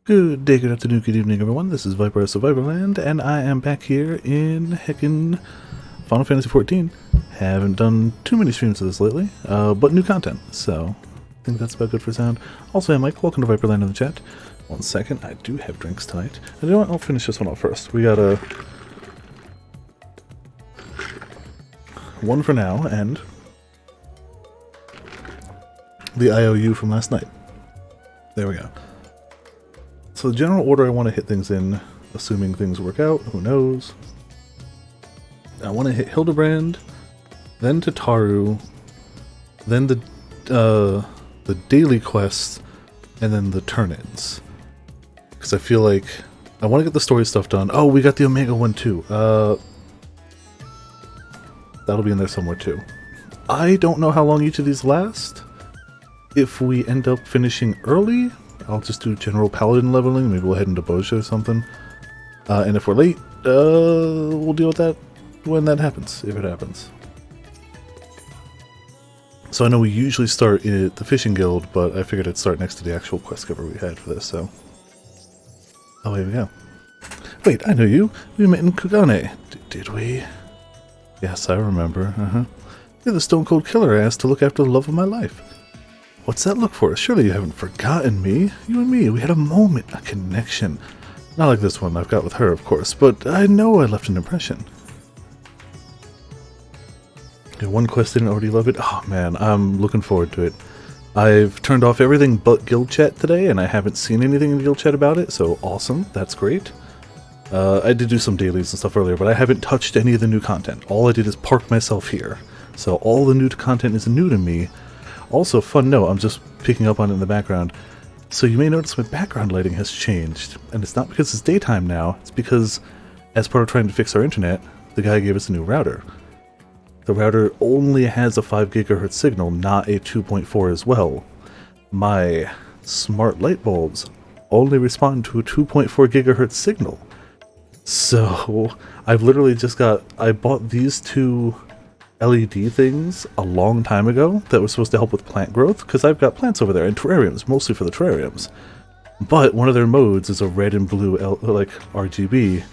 Good day, good afternoon, good evening, everyone. This is Viper of Survivorland, and I am back here in heckin' Final Fantasy XIV. Haven't done too many streams of this lately, but new content, so I think that's about good for sound. Also, hey Mike, welcome to Viperland in the chat. One second, I do have drinks tonight. And you know what, I'll finish this one off first. We got a one for now, and the IOU from last night. There we go. So the general order I want to hit things in, assuming things work out, who knows. I want to hit Hildebrand, then Tataru, then the daily quest, and then the turn-ins. Because I feel like I want to get the story stuff done. Oh, we got the Omega one too. That'll be in there somewhere too. I don't know how long each of these last. If we end up finishing early, I'll just do general paladin leveling. Maybe we'll head into Bosha or something. And if we're late, we'll deal with that when that happens, if it happens. So I know we usually start at the Fishing Guild, but I figured I'd start next to the actual quest cover we had for this, so... Oh, here we go. Wait, I know you. We met in Kugane. Did we? Yes, I remember. You're the Stone Cold Killer I asked to look after the love of my life. What's that look for? Surely you haven't forgotten me. You and me, we had a moment, a connection. Not like this one I've got with her, of course, but I know I left an impression. Okay, one quest didn't already love it. Oh man, I'm looking forward to it. I've turned off everything but guild chat today, and I haven't seen anything in guild chat about it, so awesome, that's great. I did do some dailies and stuff earlier, but I haven't touched any of the new content. All I did is park myself here. So all the new content is new to me. Also, fun note, I'm just picking up on it in the background. So you may notice my background lighting has changed. And it's not because it's daytime now, it's because, as part of trying to fix our internet, the guy gave us a new router. The router only has a 5 GHz signal, not a 2.4 as well. My smart light bulbs only respond to a 2.4 GHz signal. So, I've literally just I bought these two LED things a long time ago that was supposed to help with plant growth, because I've got plants over there in terrariums, mostly for the terrariums. But one of their modes is a red and blue like RGB,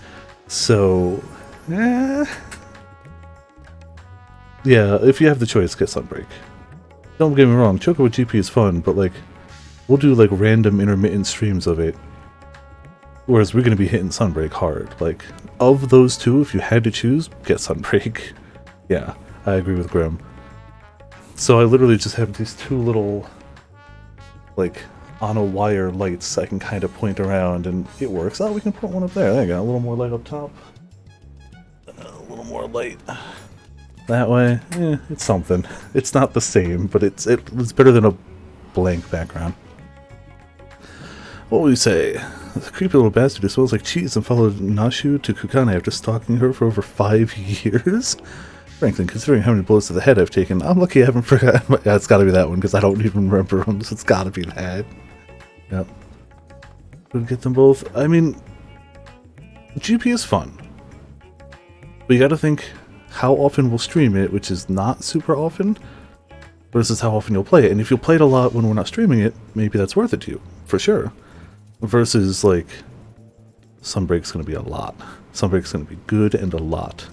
so yeah, if you have the choice, get Sunbreak. Don't get me wrong, Choco with GP is fun, but like we'll do like random intermittent streams of it, whereas we're going to be hitting Sunbreak hard. Like, of those two, if you had to choose, get Sunbreak. Yeah, I agree with Grim. So I literally just have these two little, like, on a wire lights I can kind of point around, and it works. Oh, we can put one up there. There you go. A little more light up top. A little more light. That way, it's something. It's not the same, but it's better than a blank background. What will you say? The creepy little bastard who smells like cheese and followed Nashu to Kukane after stalking her for over 5 years? Frankly, considering how many blows to the head I've taken, I'm lucky I haven't forgotten. Yeah, it's gotta be that one, because I don't even remember them, so it's gotta be that. Yep. Would get them both. I mean, GP is fun. But you gotta think how often we'll stream it, which is not super often, versus how often you'll play it. And if you'll play it a lot when we're not streaming it, maybe that's worth it to you, for sure. Versus, like, Sunbreak's gonna be a lot. Sunbreak's gonna be good and a lot.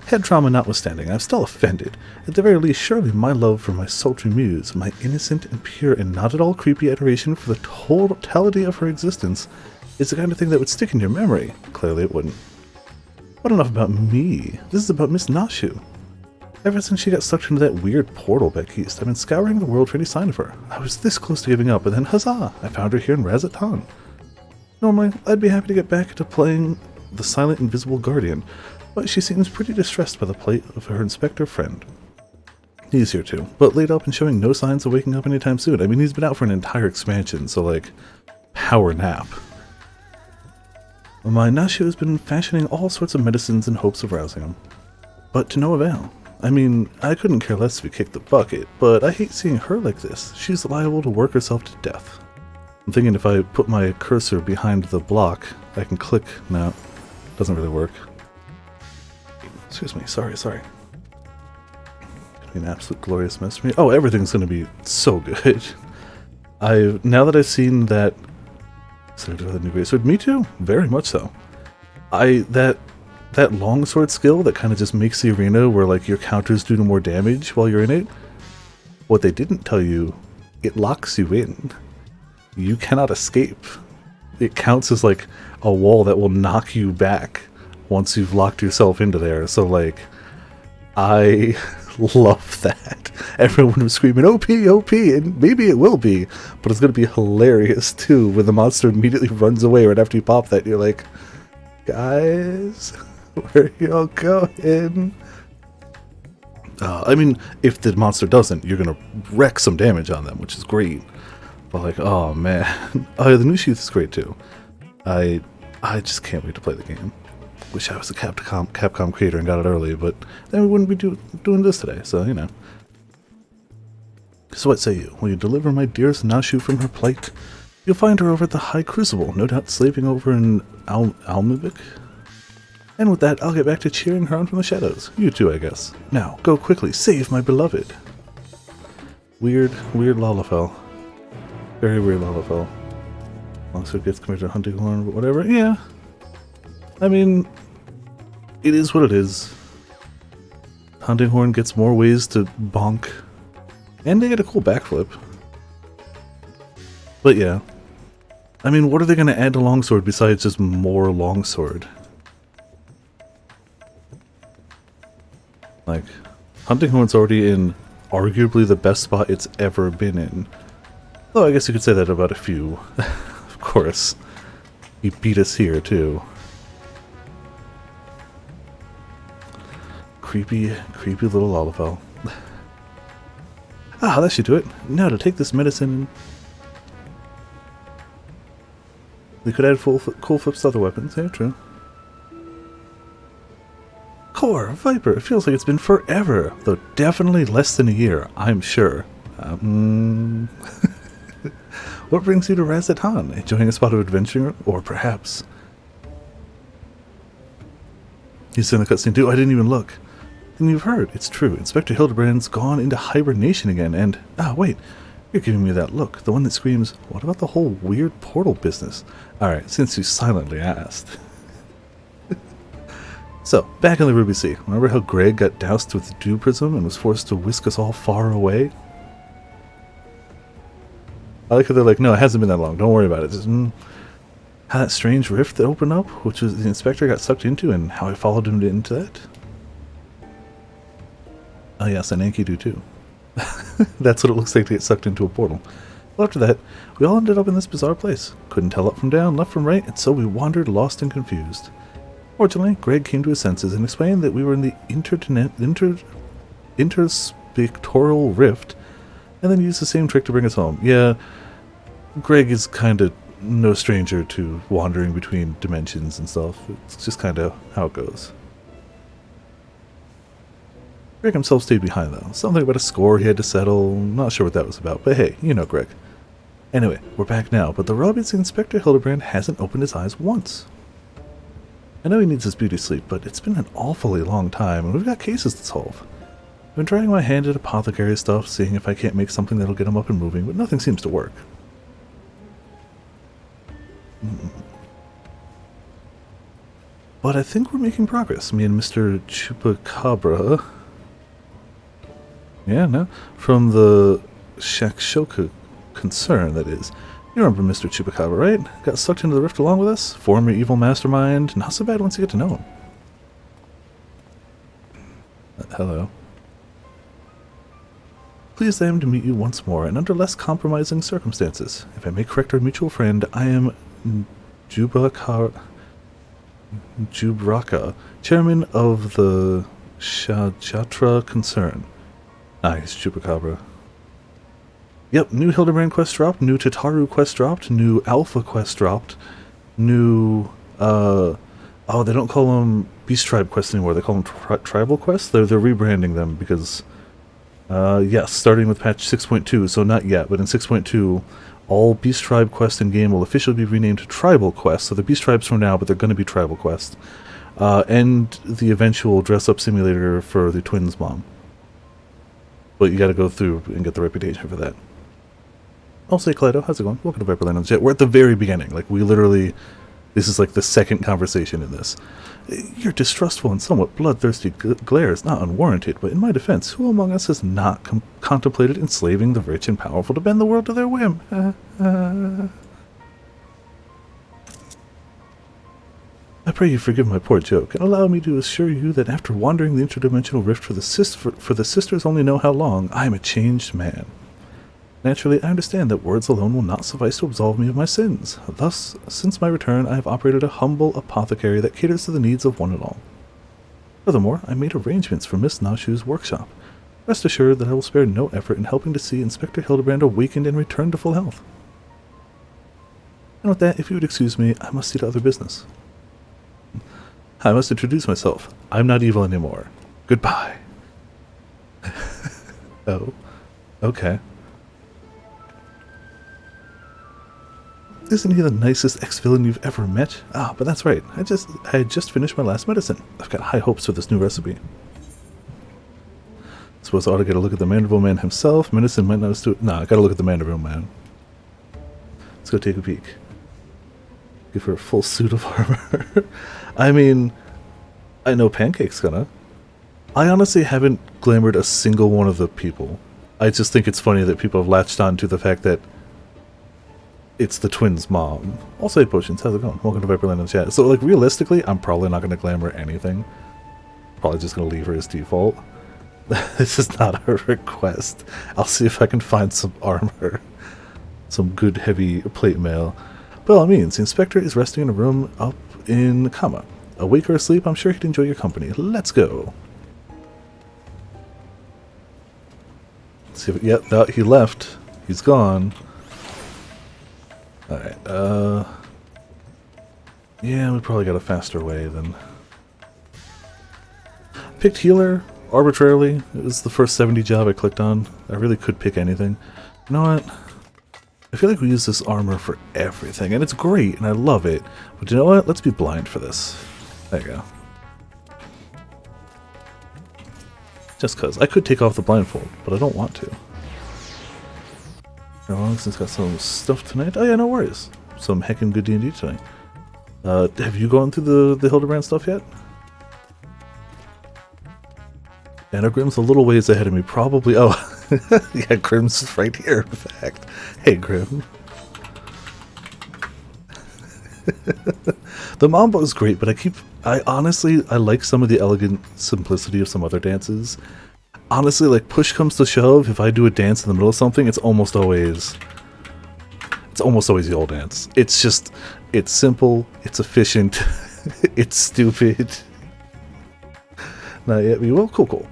Head trauma notwithstanding, I'm still offended. At the very least, surely my love for my sultry muse, my innocent and pure and not at all creepy adoration for the totality of her existence, is the kind of thing that would stick in your memory. Clearly it wouldn't. But enough about me. This is about Miss Nashu. Ever since she got sucked into that weird portal back east, I've been scouring the world for any sign of her. I was this close to giving up, and then huzzah! I found her here in Razatan. Normally, I'd be happy to get back to playing the silent invisible guardian, but she seems pretty distressed by the plight of her inspector friend. He's here too, but laid up and showing no signs of waking up anytime soon. I mean, he's been out for an entire expansion, so like, power nap. My Nashu has been fashioning all sorts of medicines in hopes of rousing him, but to no avail. I mean, I couldn't care less if he kicked the bucket, but I hate seeing her like this. She's liable to work herself to death. I'm thinking if I put my cursor behind the block, I can click. No, doesn't really work. Excuse me, sorry. Gonna be an absolute glorious mess for me. Oh, everything's gonna be so good. Now that I've seen that So the new greatsword. Me too, very much so. That longsword skill that kind of just makes the arena where like your counters do more damage while you're in it. What they didn't tell you, it locks you in. You cannot escape. It counts as like a wall that will knock you back once you've locked yourself into there. So like, I love that. Everyone was screaming OP, OP, and maybe it will be, but it's going to be hilarious too when the monster immediately runs away right after you pop that. You're like, guys, where y'all going? I mean, if the monster doesn't, you're going to wreck some damage on them, which is great. But like, oh man. Oh yeah, the new sheath is great too. I just can't wait to play the game. Wish I was a Capcom creator and got it early, but then we wouldn't be doing this today, so you know. So what say you? Will you deliver my dearest Nashu from her plight? You'll find her over at the High Crucible, no doubt slaving over in Almivik. And with that, I'll get back to cheering her on from the shadows. You too, I guess. Now, go quickly, save my beloved. Weird Lalafell. Very weird Lalafell. Monster gets committed to hunting horn, but whatever. Yeah. I mean, it is what it is. Hunting horn gets more ways to bonk. And they get a cool backflip. But yeah. I mean, what are they going to add to longsword besides just more longsword? Like, hunting horn's already in arguably the best spot it's ever been in. Though I guess you could say that about a few. Of course. He beat us here, too. Creepy little Lalafell. Ah, that should do it. Now to take this medicine. They could add cool flips to other weapons. Yeah, true. Core, Viper, it feels like it's been forever. Though definitely less than a year, I'm sure. What brings you to Razatan? Enjoying a spot of adventure? Or perhaps... He's in the cutscene too. I didn't even look. And you've heard, it's true. Inspector Hildebrand's gone into hibernation again, and... Ah, wait. You're giving me that look. The one that screams, what about the whole weird portal business? Alright, since you silently asked. So, back in the Ruby Sea. Remember how Greg got doused with the dew prism and was forced to whisk us all far away? I like how they're like, no, it hasn't been that long. Don't worry about it. Just, how that strange rift that opened up, which was the inspector got sucked into, and how I followed him into that. Oh yes, and Enkidu too. That's what it looks like to get sucked into a portal. Well, after that, we all ended up in this bizarre place. Couldn't tell up from down, left from right, and so we wandered lost and confused. Fortunately, Greg came to his senses and explained that we were in the interspectoral rift, and then used the same trick to bring us home. Yeah, Greg is kind of no stranger to wandering between dimensions and stuff. It's just kind of how it goes. Greg himself stayed behind, though. Something about a score he had to settle. Not sure what that was about, but hey, you know Greg. Anyway, we're back now, but the rub is Inspector Hildebrand hasn't opened his eyes once. I know he needs his beauty sleep, but it's been an awfully long time, and we've got cases to solve. I've been trying my hand at apothecary stuff, seeing if I can't make something that'll get him up and moving, but nothing seems to work. But I think we're making progress. Me and Mr. Chupacabra. Yeah, no. From the Shakshoka concern, that is. You remember Mr. Chupacabra, right? Got sucked into the rift along with us? Former evil mastermind. Not so bad once you get to know him. Hello. Pleased I am to meet you once more, and under less compromising circumstances. If I may correct our mutual friend, I am Jubraka, chairman of the Shajatra concern. Nice, Chupacabra. Yep, new Hildebrand quest dropped, new Tataru quest dropped, new Alpha quest dropped, new, oh, they don't call them Beast Tribe quests anymore, they call them Tribal quests? They're rebranding them because, yes, starting with patch 6.2, so not yet, but in 6.2, all Beast Tribe quests in-game will officially be renamed Tribal quests, so they're Beast Tribes from now, but they're going to be Tribal quests. And the eventual dress-up simulator for the twins' mom. But you gotta go through and get the reputation for that. I'll say, Kaleido, how's it going? Welcome to Viperland on the Jet. We're at the very beginning. Like, we literally... This is like the second conversation in this. Your distrustful and somewhat bloodthirsty glare is not unwarranted, but in my defense, who among us has not contemplated enslaving the rich and powerful to bend the world to their whim? I pray you forgive my poor joke, and allow me to assure you that after wandering the interdimensional rift for the sisters only know how long, I am a changed man. Naturally, I understand that words alone will not suffice to absolve me of my sins. Thus, since my return, I have operated a humble apothecary that caters to the needs of one and all. Furthermore, I made arrangements for Miss Nashu's workshop. Rest assured that I will spare no effort in helping to see Inspector Hildebrand awakened and returned to full health. And with that, if you would excuse me, I must see to other business. I must introduce myself. I'm not evil anymore. Goodbye. Oh, okay. Isn't he the nicest ex-villain you've ever met? Ah, but that's right. I had just finished my last medicine. I've got high hopes for this new recipe. Suppose I ought to get a look at the Manderville man himself. Medicine might not do it. Nah, I gotta look at the Manderville man. Let's go take a peek. Give her a full suit of armor. I mean, I know Pancake's gonna. I honestly haven't glamored a single one of the people. I just think it's funny that people have latched on to the fact that it's the twins' mom. Also, Potions, how's it going? Welcome to Viperland in the chat. So, like, realistically, I'm probably not going to glamour anything. Probably just going to leave her as default. This is not a request. I'll see if I can find some armor. Some good, heavy plate mail. By all means, the Inspector is resting in a room up in Kama. Awake or asleep, I'm sure he'd enjoy your company. Let's go. Let's see if yep, he left. He's gone. Alright, yeah, we probably got a faster way than... Picked healer arbitrarily. It was the first 70 job I clicked on. I really could pick anything. You know what? I feel like we use this armor for everything, and it's great, and I love it. But you know what? Let's be blind for this. There you go. Just cause. I could take off the blindfold, but I don't want to. Since got some stuff tonight. Oh yeah, no worries. Some heckin' good D&D tonight. Have you gone through the Hildebrand stuff yet? Anna Grimm's a little ways ahead of me, probably. Oh, yeah, Grimm's right here, in fact. Hey, Grimm. The Mambo is great, but I honestly like some of the elegant simplicity of some other dances. Honestly, like, push comes to shove, if I do a dance in the middle of something, it's almost always the old dance. It's just, it's simple, it's efficient, it's stupid. Not yet, we will. Cool.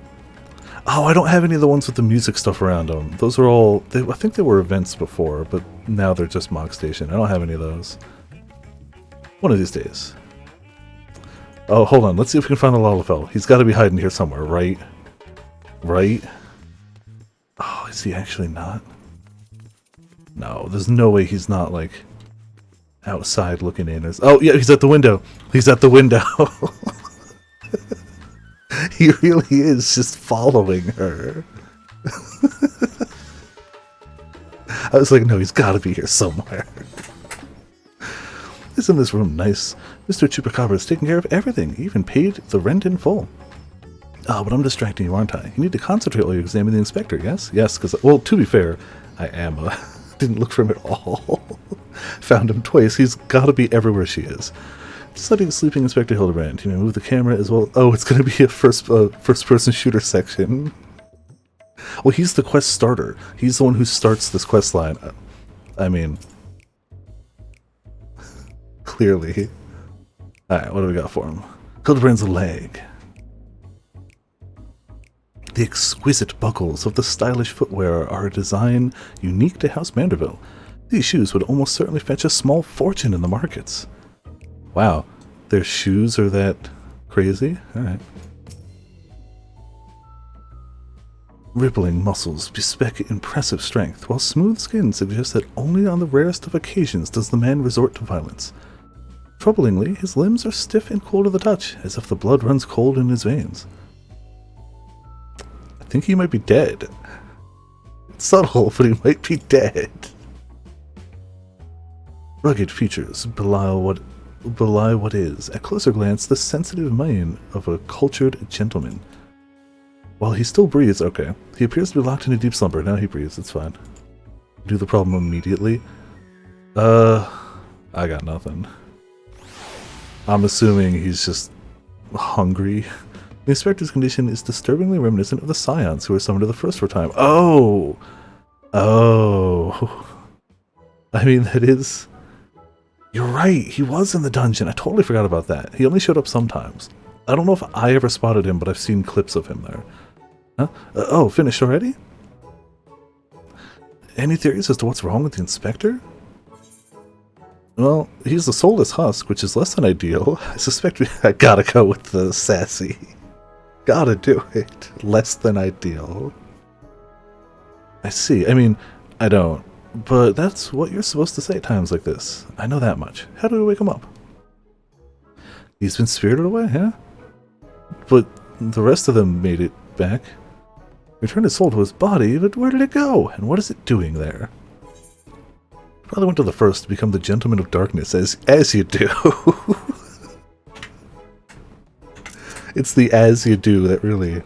Oh, I don't have any of the ones with the music stuff around them. Those are all, I think they were events before, but now they're just Mog Station. I don't have any of those. One of these days. Oh, hold on, let's see if we can find the Lalafell. He's got to be hiding here somewhere, right? Right? Oh, is he actually not? No, there's no way he's not, like, outside looking in. Oh, yeah, he's at the window. He's at the window. He really is just following her. I was like, no, he's got to be here somewhere. Isn't this room nice? Mr. Chupacabra is taking care of everything, even paid the rent in full. Oh, but I'm distracting you, aren't I? You need to concentrate while you examine the Inspector, yes? Yes, because, well, to be fair, I am. Didn't look for him at all. Found him twice. He's got to be everywhere she is. Studying sleeping Inspector Hildebrand. You may move the camera as well. Oh, it's going to be a first-person shooter section. Well, he's the quest starter. He's the one who starts this quest line. I mean, clearly. Alright, what do we got for him? Hildebrand's leg. The exquisite buckles of the stylish footwear are a design unique to House Manderville. These shoes would almost certainly fetch a small fortune in the markets. Wow, their shoes are that crazy? Alright. Rippling muscles bespeck impressive strength, while smooth skin suggests that only on the rarest of occasions does the man resort to violence. Troublingly, his limbs are stiff and cold to the touch, as if the blood runs cold in his veins. I think he might be dead. It's subtle, but he might be dead. Rugged features belie what is, at closer glance, the sensitive mind of a cultured gentleman. While he still breathes, okay. He appears to be locked in a deep slumber. Now he breathes, it's fine. Do the problem immediately. I got nothing. I'm assuming he's just hungry. The inspector's condition is disturbingly reminiscent of the scions who were summoned to the first for time. Oh! Oh! I mean, that is... You're right, he was in the dungeon. I totally forgot about that. He only showed up sometimes. I don't know if I ever spotted him, but I've seen clips of him there. Huh? Oh, finished already? Any theories as to what's wrong with the inspector? Well, he's the soulless husk, which is less than ideal. I suspect I gotta go with the sassy. Gotta do it. Less than ideal. I see. I mean, I don't. But that's what you're supposed to say at times like this. I know that much. How do we wake him up? He's been spirited away, huh? But the rest of them made it back. Returned his soul to his body, but where did it go? And what is it doing there? Probably went to the first to become the gentleman of darkness, as you do. It's the as you do that really...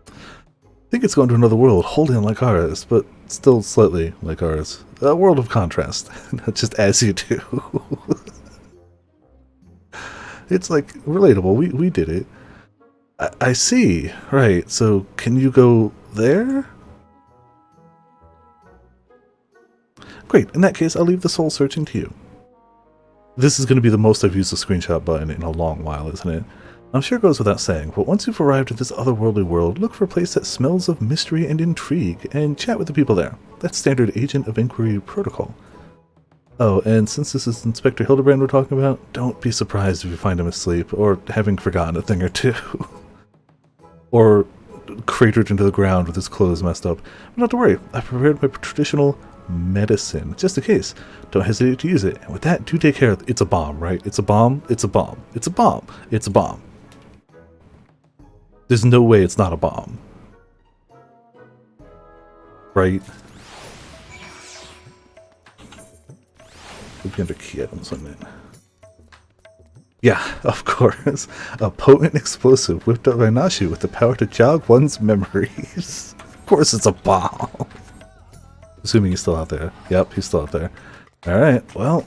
I think it's going to another world, wholly unlike ours, but still slightly like ours. A world of contrast, not just as you do. It's like relatable. We did it. I see. Right. So can you go there? Great. In that case, I'll leave the soul searching to you. This is going to be the most I've used the screenshot button in a long while, isn't it? I'm sure it goes without saying, but once you've arrived at this otherworldly world, look for a place that smells of mystery and intrigue, and chat with the people there. That's standard Agent of Inquiry protocol. Oh, and since this is Inspector Hildebrand we're talking about, don't be surprised if you find him asleep, or having forgotten a thing or two. Or cratered into the ground with his clothes messed up. But not to worry, I've prepared my traditional medicine, just in case. Don't hesitate to use it. And with that, do take care of it. It's a bomb, right? It's a bomb, it's a bomb, it's a bomb, it's a bomb. There's no way it's not a bomb. Right? Would be under key items, wouldn't it? Yeah, of course. A potent explosive whipped up by Nashu with the power to jog one's memories. Of course it's a bomb. Assuming he's still out there. Yep, he's still out there. Alright, well,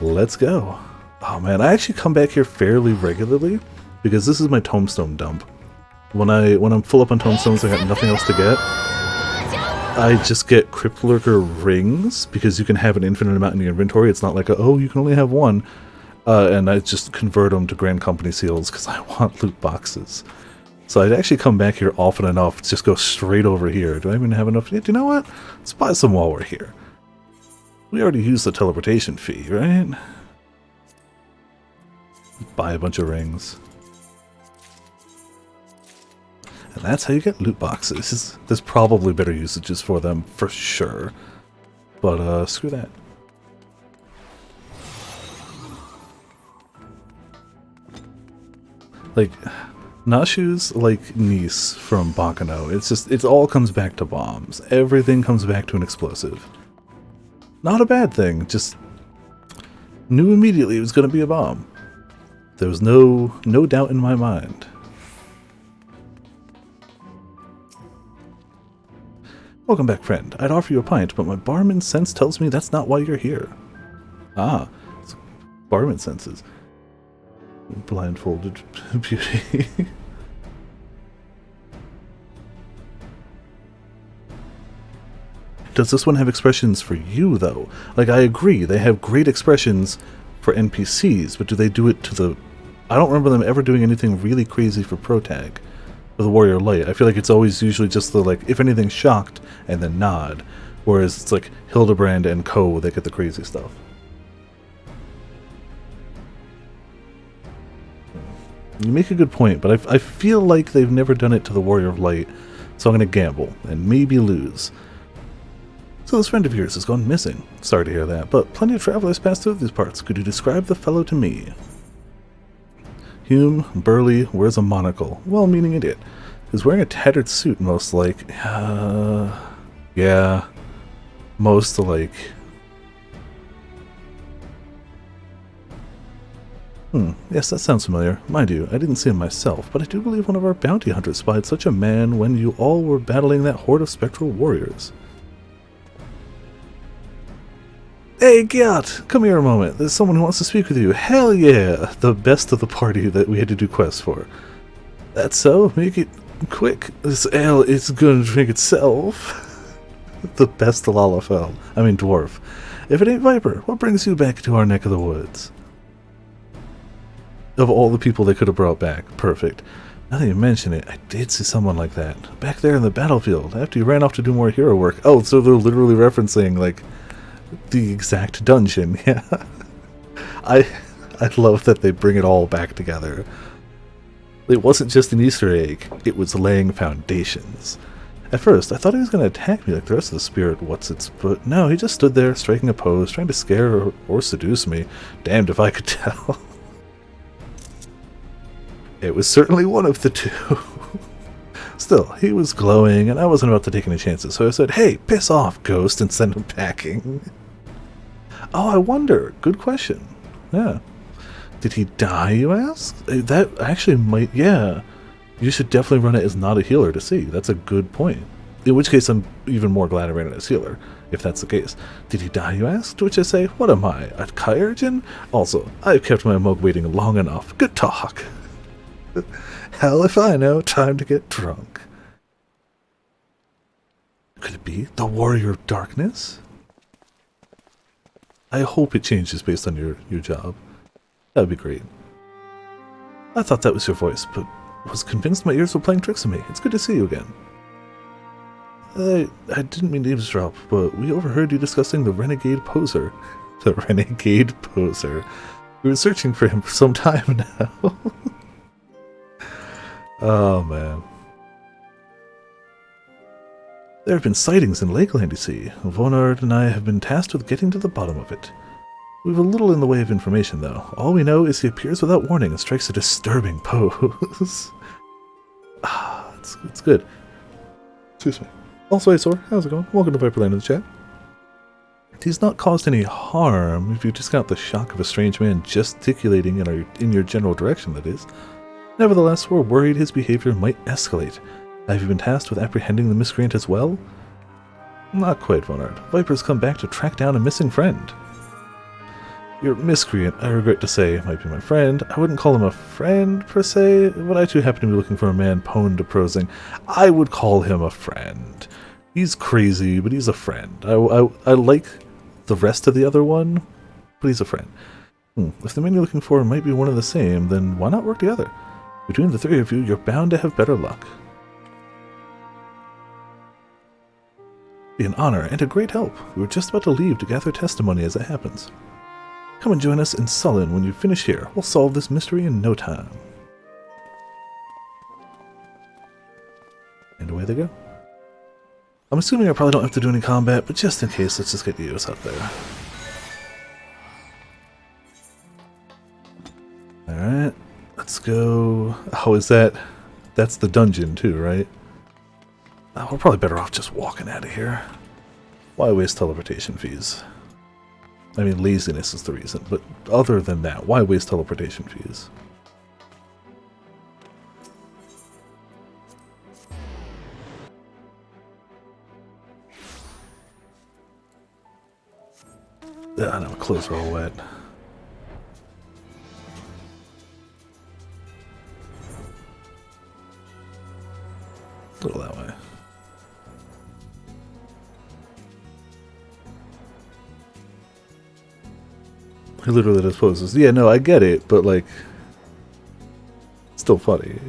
let's go. Oh man, I actually come back here fairly regularly because this is my tombstone dump. When I'm full up on tombstones, I got nothing else to get. I just get Crypt Lurker rings because you can have an infinite amount in your inventory. It's not like oh, you can only have one. And I just convert them to Grand Company seals because I want loot boxes. So I'd actually come back here often enough to just go straight over here. Do I even have enough? Yeah, do you know what? Let's buy some while we're here. We already used the teleportation fee, right? Buy a bunch of rings. And that's how you get loot boxes. There's probably better usages for them, for sure. But, screw that. Like, Nashu's like niece from Bakano. It's just, it all comes back to bombs. Everything comes back to an explosive. Not a bad thing, just knew immediately it was going to be a bomb. There was no doubt in my mind. Welcome back, friend. I'd offer you a pint, but my barman sense tells me that's not why you're here. Ah, it's barman senses. Blindfolded beauty. Does this one have expressions for you, though? Like, I agree, they have great expressions for NPCs, but do they do it to the... I don't remember them ever doing anything really crazy for Protag, for the Warrior Light. I feel like it's always usually just the, like, if anything, shocked, and then nod. Whereas it's like Hildebrand and Co. that get the crazy stuff. You make a good point, but I feel like they've never done it to the Warrior of Light, so I'm going to gamble, and maybe lose. So this friend of yours has gone missing. Sorry to hear that, but plenty of travelers pass through these parts. Could you describe the fellow to me? Hume, burly, wears a monocle. Well-meaning idiot. He's wearing a tattered suit, most like. Yeah. Most like. Yes, that sounds familiar. Mind you, I didn't see him myself, but I do believe one of our bounty hunters spied such a man when you all were battling that horde of spectral warriors. Hey, Gyat! Come here a moment. There's someone who wants to speak with you. Hell yeah! The best of the party that we had to do quests for. That's so? Make it quick. This ale is gonna drink itself. The best Lalafell. I mean dwarf. If it ain't Viper, what brings you back to our neck of the woods? Of all the people they could have brought back, perfect. Now that you mention it, I did see someone like that. Back there in the battlefield, after you ran off to do more hero work. Oh, so they're literally referencing, like, the exact dungeon. Yeah. I love that they bring it all back together. It wasn't just an Easter egg, it was laying foundations. At first, I thought he was going to attack me like the rest of the spirit what's-its, but no, he just stood there, striking a pose, trying to scare or seduce me. Damned if I could tell. It was certainly one of the two. Still, he was glowing, and I wasn't about to take any chances, so I said, "Hey, piss off, ghost," and send him packing. Oh, I wonder. Good question. Yeah. Did he die, you ask? That actually might, yeah. You should definitely run it as not a healer to see. That's a good point. In which case, I'm even more glad I ran it as healer, if that's the case. Did he die, you ask? To which I say, what am I, a Kairjin? Also, I've kept my mug waiting long enough. Good talk. Hell if I know. Time to get drunk. Could it be the Warrior of Darkness? I hope it changes based on your job. That would be great. I thought that was your voice, but was convinced my ears were playing tricks on me. It's good to see you again. I didn't mean to eavesdrop, but we overheard you discussing the Renegade Poser. The Renegade Poser. We were searching for him for some time now. Oh, man. There have been sightings in Lakeland, you see. Vonard and I have been tasked with getting to the bottom of it. We've a little in the way of information, though. All we know is he appears without warning and strikes a disturbing pose. It's good. Excuse me. Also, Azor, how's it going? Welcome to Viperland in the chat. He's not caused any harm, if you discount the shock of a strange man gesticulating in your general direction, that is. Nevertheless, we're worried his behavior might escalate. Have you been tasked with apprehending the miscreant as well? Not quite, Vonard. Viper's come back to track down a missing friend. Your miscreant, I regret to say, might be my friend. I wouldn't call him a friend, per se, but I too happen to be looking for a man prone to prosing. I would call him a friend. He's crazy, but he's a friend. I like the rest of the other one, but he's a friend. If the man you're looking for might be one of the same, then why not work together? Between the three of you, you're bound to have better luck. Be an honor and a great help. We were just about to leave to gather testimony as it happens. Come and join us in Sullen when you finish here. We'll solve this mystery in no time. And away they go. I'm assuming I probably don't have to do any combat, but just in case, let's just get Eos up there. Alright, let's go. Oh, is that... That's the dungeon too, right? Oh, we're probably better off just walking out of here. Why waste teleportation fees? I mean, laziness is the reason, but other than that, why waste teleportation fees? Ah, no, clothes are all wet. A little that way. He literally does poses. Yeah, no, I get it, but like, still funny.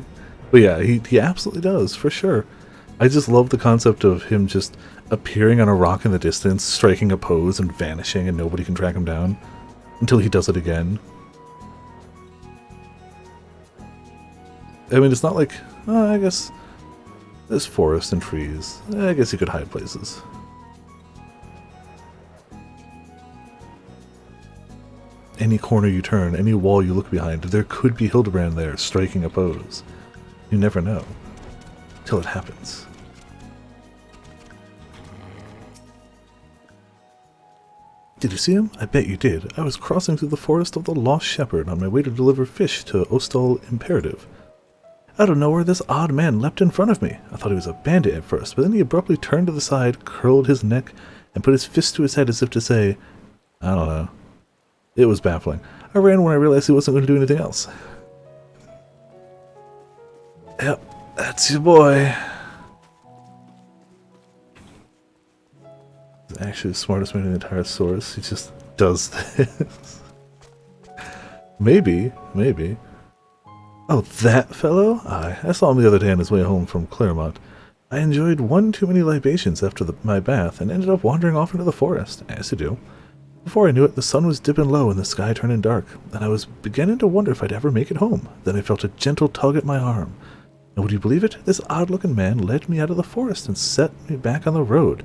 But yeah, he absolutely does, for sure. I just love the concept of him just appearing on a rock in the distance, striking a pose and vanishing, and nobody can track him down until he does it again. I mean, it's not like, I guess there's forest and trees. I guess you could hide places. Any corner you turn, any wall you look behind, there could be Hildebrand there striking a pose. You never know. Till it happens. Did you see him? I bet you did. I was crossing through the forest of the Lost Shepherd on my way to deliver fish to Ostal Imperative. Out of nowhere, this odd man leapt in front of me. I thought he was a bandit at first, but then he abruptly turned to the side, curled his neck, and put his fist to his head as if to say, I don't know. It was baffling. I ran when I realized he wasn't going to do anything else. Yep, that's your boy. He's actually the smartest man in the entire source. He just does this. Maybe. Oh, that fellow? Aye, I saw him the other day on his way home from Claremont. I enjoyed one too many libations after my bath and ended up wandering off into the forest, as you do. Before I knew it, the sun was dipping low and the sky turning dark, and I was beginning to wonder if I'd ever make it home. Then I felt a gentle tug at my arm. And would you believe it? This odd-looking man led me out of the forest and set me back on the road.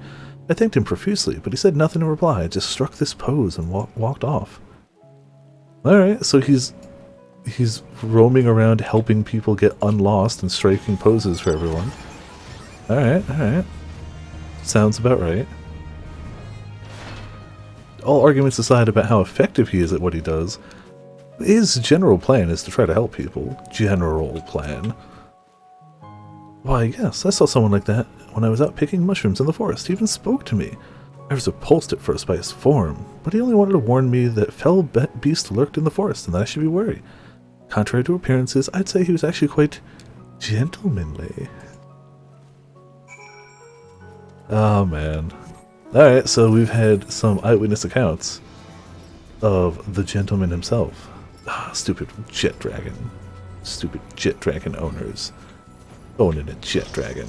I thanked him profusely, but he said nothing in reply. I just struck this pose and walked off. Alright, so he's roaming around helping people get unlost and striking poses for everyone. Alright. Sounds about right. All arguments aside about how effective he is at what he does, his general plan is to try to help people. General plan. Why, yes, I saw someone like that when I was out picking mushrooms in the forest. He even spoke to me. I was repulsed at first by his form, but he only wanted to warn me that fell beast lurked in the forest and that I should be wary. Contrary to appearances, I'd say he was actually quite gentlemanly. Oh, man. Alright, so we've had some eyewitness accounts of the gentleman himself. Ah, stupid jet dragon. Stupid jet dragon owners. Owning a jet dragon.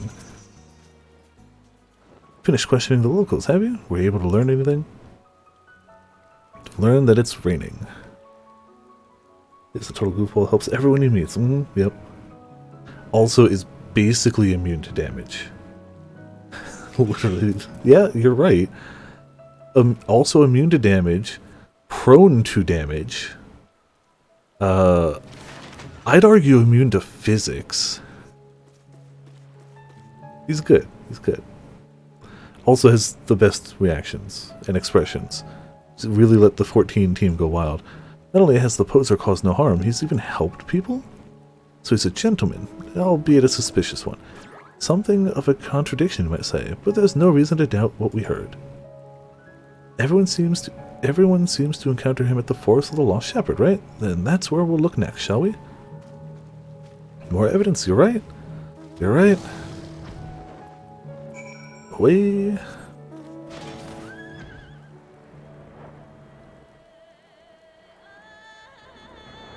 Finished questioning the locals, have you? Were you able to learn anything? Learn that it's raining. It's a total goofball. Helps everyone he meets. Yep. Also is basically immune to damage. Literally. Yeah, you're right. Also immune to damage. Prone to damage. I'd argue immune to physics. He's good. He's good. Also has the best reactions and expressions. Really let the 14 team go wild. Not only has the poser caused no harm, he's even helped people? So he's a gentleman, albeit a suspicious one. Something of a contradiction, you might say, but there's no reason to doubt what we heard. Everyone seems to encounter him at the Forest of the Lost Shepherd, right? Then that's where we'll look next, shall we? More evidence, you're right. You're right. Away.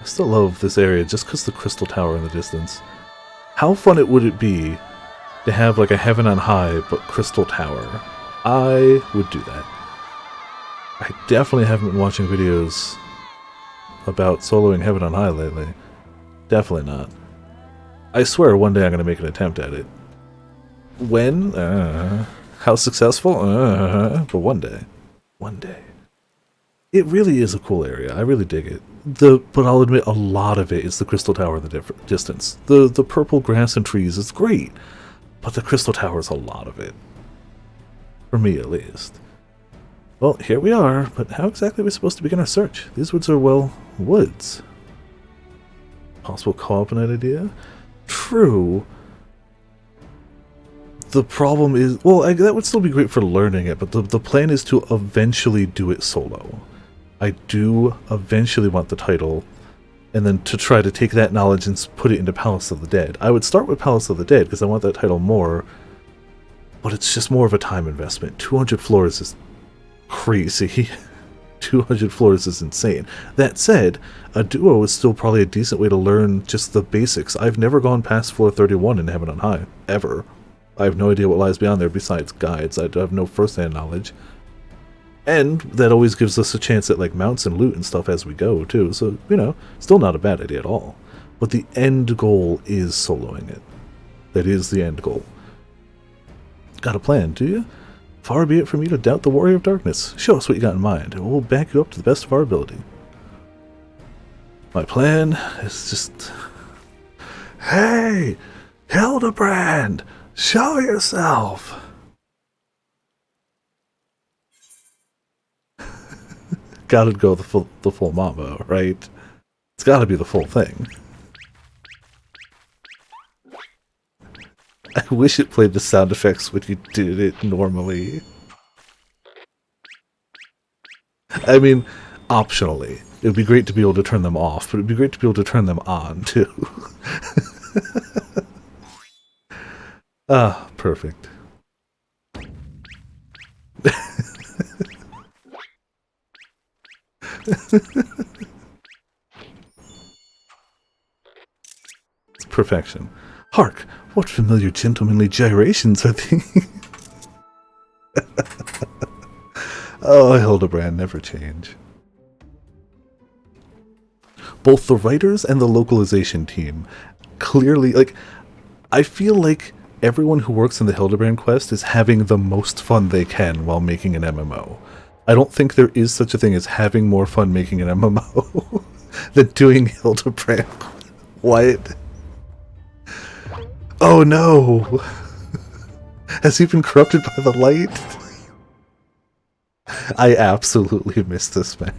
I still love this area just because the Crystal Tower in the distance. How fun would it be to have like a Heaven on High but Crystal Tower? I would do that. I definitely haven't been watching videos about soloing Heaven on High lately. Definitely not. I swear one day I'm going to make an attempt at it. When? How successful? But one day. One day. It really is a cool area. I really dig it. But I'll admit, a lot of it is the Crystal Tower in the distance. The purple grass and trees is great, but the Crystal Tower is a lot of it. For me, at least. Well, here we are, but how exactly are we supposed to begin our search? These woods are, well, woods. Possible co-op night idea? True. The problem is, well, that would still be great for learning it, but the plan is to eventually do it solo. I do eventually want the title, and then to try to take that knowledge and put it into Palace of the Dead. I would start with Palace of the Dead, because I want that title more, but it's just more of a time investment. 200 floors is crazy. 200 floors is insane. That said, a duo is still probably a decent way to learn just the basics. I've never gone past floor 31 in Heaven on High, ever. I have no idea what lies beyond there besides guides. I have no first-hand knowledge. And that always gives us a chance at like mounts and loot and stuff as we go, too. So, you know, still not a bad idea at all. But the end goal is soloing it. That is the end goal. Got a plan, do you? Far be it from me to doubt the Warrior of Darkness. Show us what you got in mind, and we'll back you up to the best of our ability. My plan is just... Hey! Hildebrand! Show yourself! gotta go the full mambo, right? It's gotta be the full thing. I wish it played the sound effects when you did it normally. I mean, optionally. It would be great to be able to turn them off, but it would be great to be able to turn them on, too. Ah, perfect. It's perfection. Hark! What familiar gentlemanly gyrations are these? Oh, Hildebrand never change. Both the writers and the localization team clearly, like, I feel like everyone who works in the Hildebrand quest is having the most fun they can while making an MMO. I don't think there is such a thing as having more fun making an MMO than doing Hildebrand. What? Oh no! Has he been corrupted by the light? I absolutely miss this man.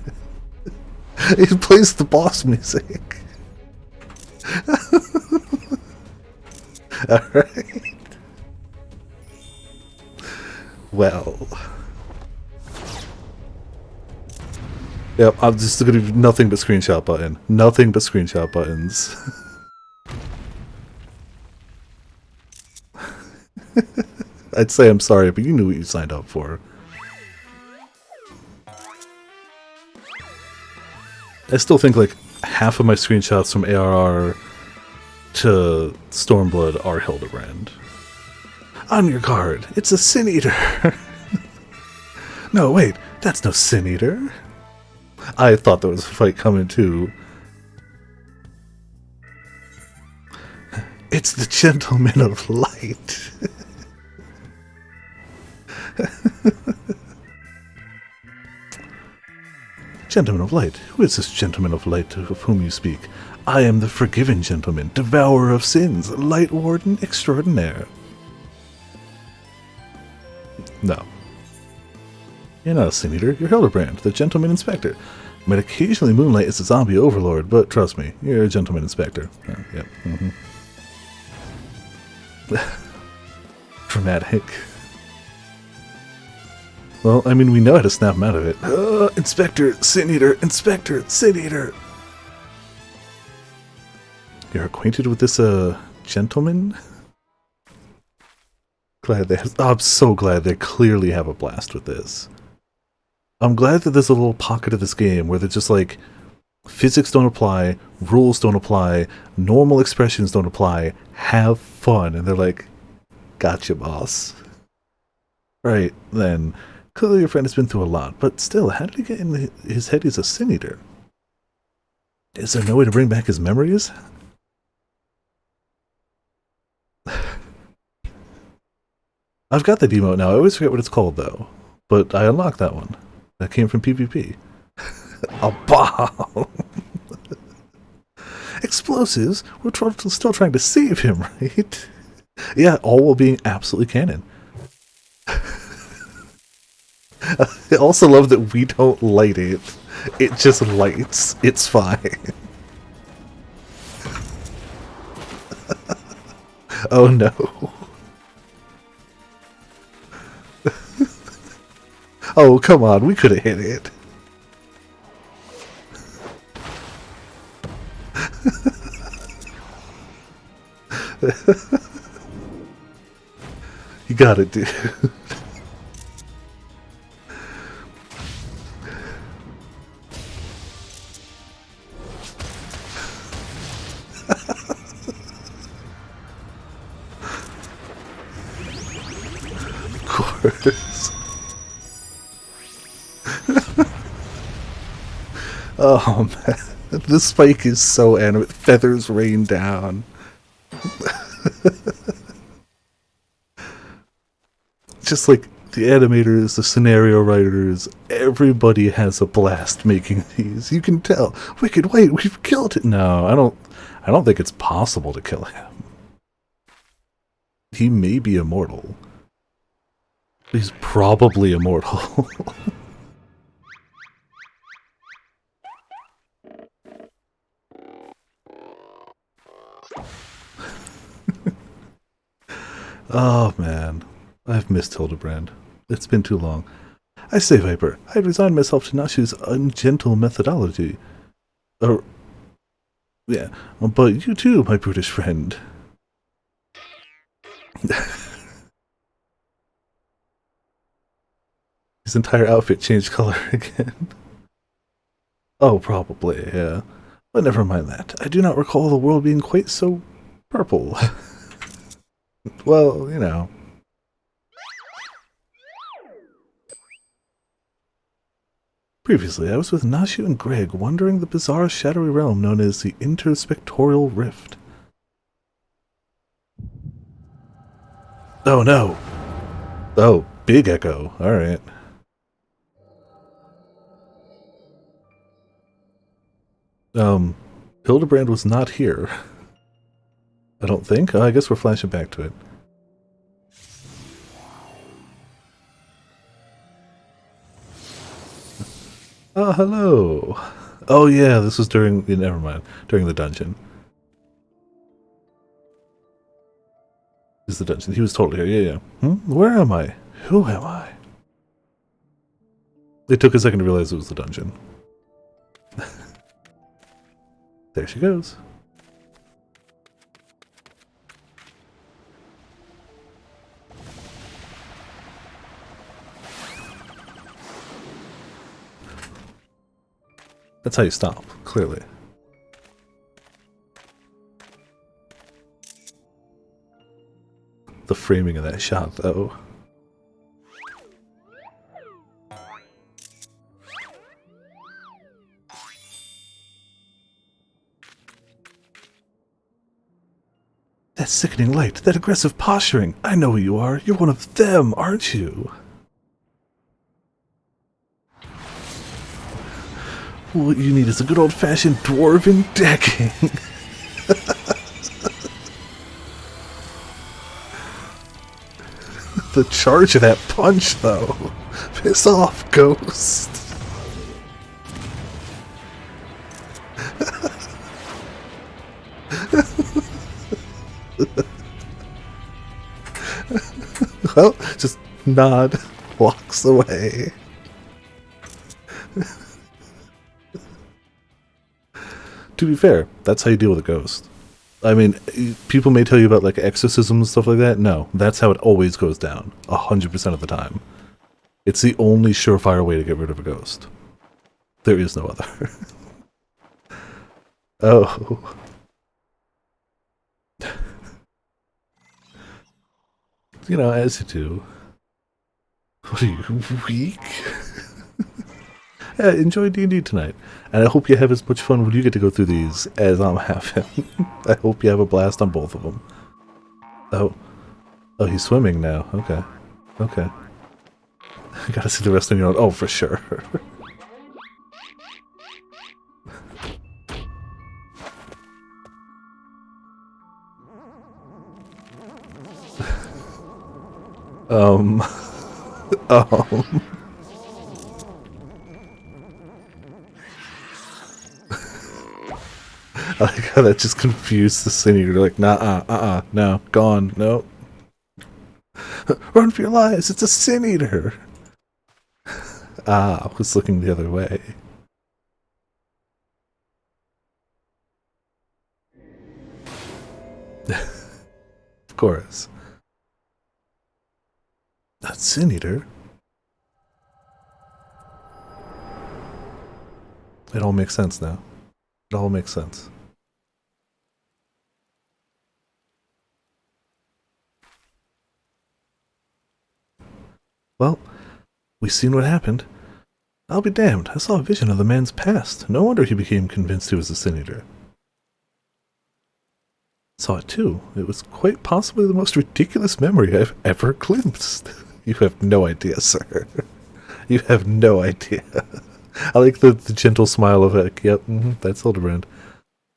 He plays the boss music. Alright. Well. Yep, I'm just gonna do nothing but screenshot button. Nothing but screenshot buttons. I'd say I'm sorry, but you knew what you signed up for. I still think like half of my screenshots from ARR to Stormblood are Hildebrand. On your guard, it's a Sin Eater! No, wait, that's no Sin Eater. I thought there was a fight coming too. It's the Gentleman of Light. Gentleman of Light, who is this Gentleman of Light of whom you speak? I am the Forgiven Gentleman, Devourer of Sins, Light Warden Extraordinaire. No. You're not a Sin Eater, you're Hildebrand, the Gentleman Inspector. You might occasionally moonlight as a zombie overlord, but trust me, you're a Gentleman Inspector. Yep. Dramatic. Well, I mean, we know how to snap him out of it. Inspector, Sin Eater, Inspector, Sin Eater. You're acquainted with this, gentleman? Glad they have, I'm so glad they clearly have a blast with this. I'm glad that there's a little pocket of this game where they're just like, physics don't apply, rules don't apply, normal expressions don't apply, have fun. And they're like, gotcha, boss. Right, then. Clearly your friend has been through a lot, but still, how did he get in his head he's a Sin Eater? Is there no way to bring back his memories? I've got the emote now. I always forget what it's called, though. But I unlocked that one. That came from PvP. A bomb! Explosives? We're still trying to save him, right? Yeah, all while being absolutely canon. I also love that we don't light it. It just lights. It's fine. Oh no. Oh, come on. We could have hit it. You got it, dude. Of course. Oh man, this spike is so animate. Feathers rain down. Just like the animators, the scenario writers, everybody has a blast making these. You can tell. Wicked White, we've killed it. No, I don't think it's possible to kill him. He may be immortal. He's probably immortal. Oh, man. I've missed Hildebrand. It's been too long. I say, Viper, I resigned myself to Nashu's ungentle methodology. Or, yeah, but you too, my brutish friend. His entire outfit changed color again. Oh, probably, yeah. But never mind that. I do not recall the world being quite so purple. Well, you know. Previously, I was with Nashu and Greg wandering the bizarre shadowy realm known as the Interspectorial Rift. Oh no! Oh, big echo. Alright. Hildebrand was not here. I don't think. I guess we're flashing back to it. Oh, hello! Oh yeah, this was during... never mind. During the dungeon. This is the dungeon. He was totally here. Yeah, yeah. Where am I? Who am I? It took a second to realize it was the dungeon. There she goes. That's how you stop, clearly. The framing of that shot, though. That sickening light, that aggressive posturing. I know who you are. You're one of them, aren't you? What you need is a good old-fashioned dwarven decking. The charge of that punch, though. Piss off, Ghost. Well, just nod, walks away. To be fair, that's how you deal with a ghost. I mean, people may tell you about like exorcism and stuff like that. No, that's how it always goes down, 100% of the time. It's the only surefire way to get rid of a ghost. There is no other. Oh. You know, as you do. What are you, weak? Yeah, enjoy D&D tonight. And I hope you have as much fun when you get to go through these as I'm having. I hope you have a blast on both of them. Oh. Oh, he's swimming now. Okay. Okay. I gotta see the rest of your own. Oh, for sure. um. I like how that just confused the scene. You're like, nah, no, gone, no. Run for your lives, it's a sin eater. I was looking the other way. Of course. That sin eater? It all makes sense now. It all makes sense. Well, we've seen what happened. I'll be damned, I saw a vision of the man's past. No wonder he became convinced he was a sin eater. Saw it too. It was quite possibly the most ridiculous memory I've ever glimpsed. You have no idea, sir. You have no idea. I like the gentle smile of it. Yep, that's Hildebrand.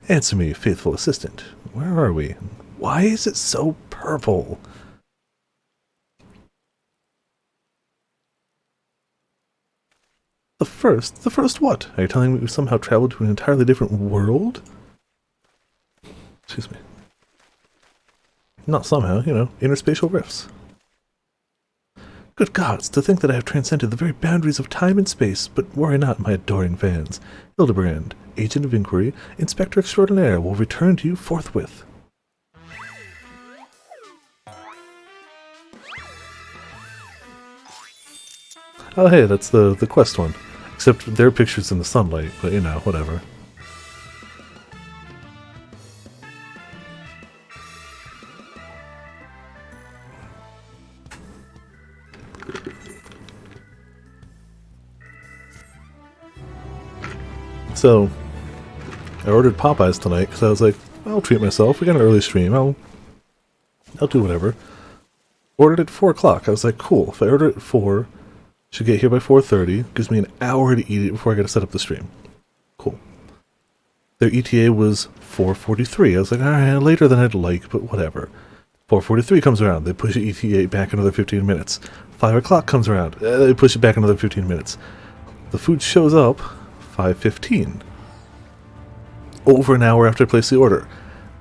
Answer me, faithful assistant. Where are we? Why is it so purple? The first what? Are you telling me we somehow traveled to an entirely different world? Excuse me. Not somehow, you know, interspatial rifts. Good gods, to think that I have transcended the very boundaries of time and space, but worry not, my adoring fans. Hildebrand, Agent of Inquiry, Inspector Extraordinaire, will return to you forthwith. Oh hey, that's the quest one. Except their picture's in the sunlight, but you know, whatever. So, I ordered Popeyes tonight because I was like, I'll treat myself. We got an early stream. I'll do whatever. Ordered at 4 o'clock. I was like, cool. If I order it at 4, should get here by 4:30. Gives me an hour to eat it before I got to set up the stream. Cool. Their ETA was 4:43. I was like, alright, later than I'd like, but whatever. 4:43 comes around. They push the ETA back another 15 minutes. 5 o'clock comes around. They push it back another 15 minutes. The food shows up 5:15. Over an hour after I placed the order.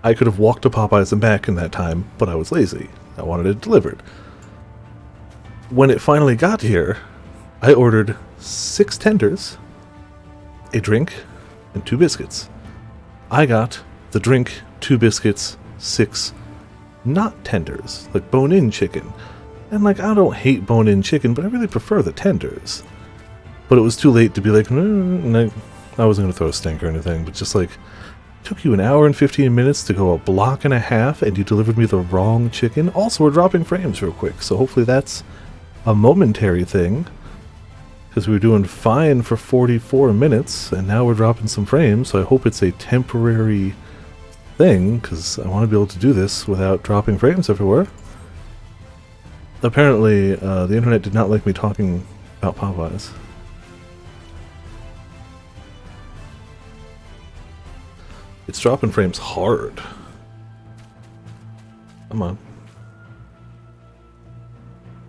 I could have walked to Popeyes and back in that time, but I was lazy. I wanted it delivered. When it finally got here, I ordered 6 tenders, a drink, and 2 biscuits. I got the drink, 2 biscuits, 6 not tenders, like bone-in chicken. And like, I don't hate bone-in chicken, but I really prefer the tenders. But it was too late to be like, and I wasn't going to throw a stink or anything, but just like, took you an hour and 15 minutes to go a block and a half, and you delivered me the wrong chicken. Also, we're dropping frames real quick, so hopefully that's a momentary thing, because we were doing fine for 44 minutes, and now we're dropping some frames, so I hope it's a temporary thing, because I want to be able to do this without dropping frames everywhere. Apparently, the internet did not like me talking about Popeyes. It's dropping frames hard. Come on.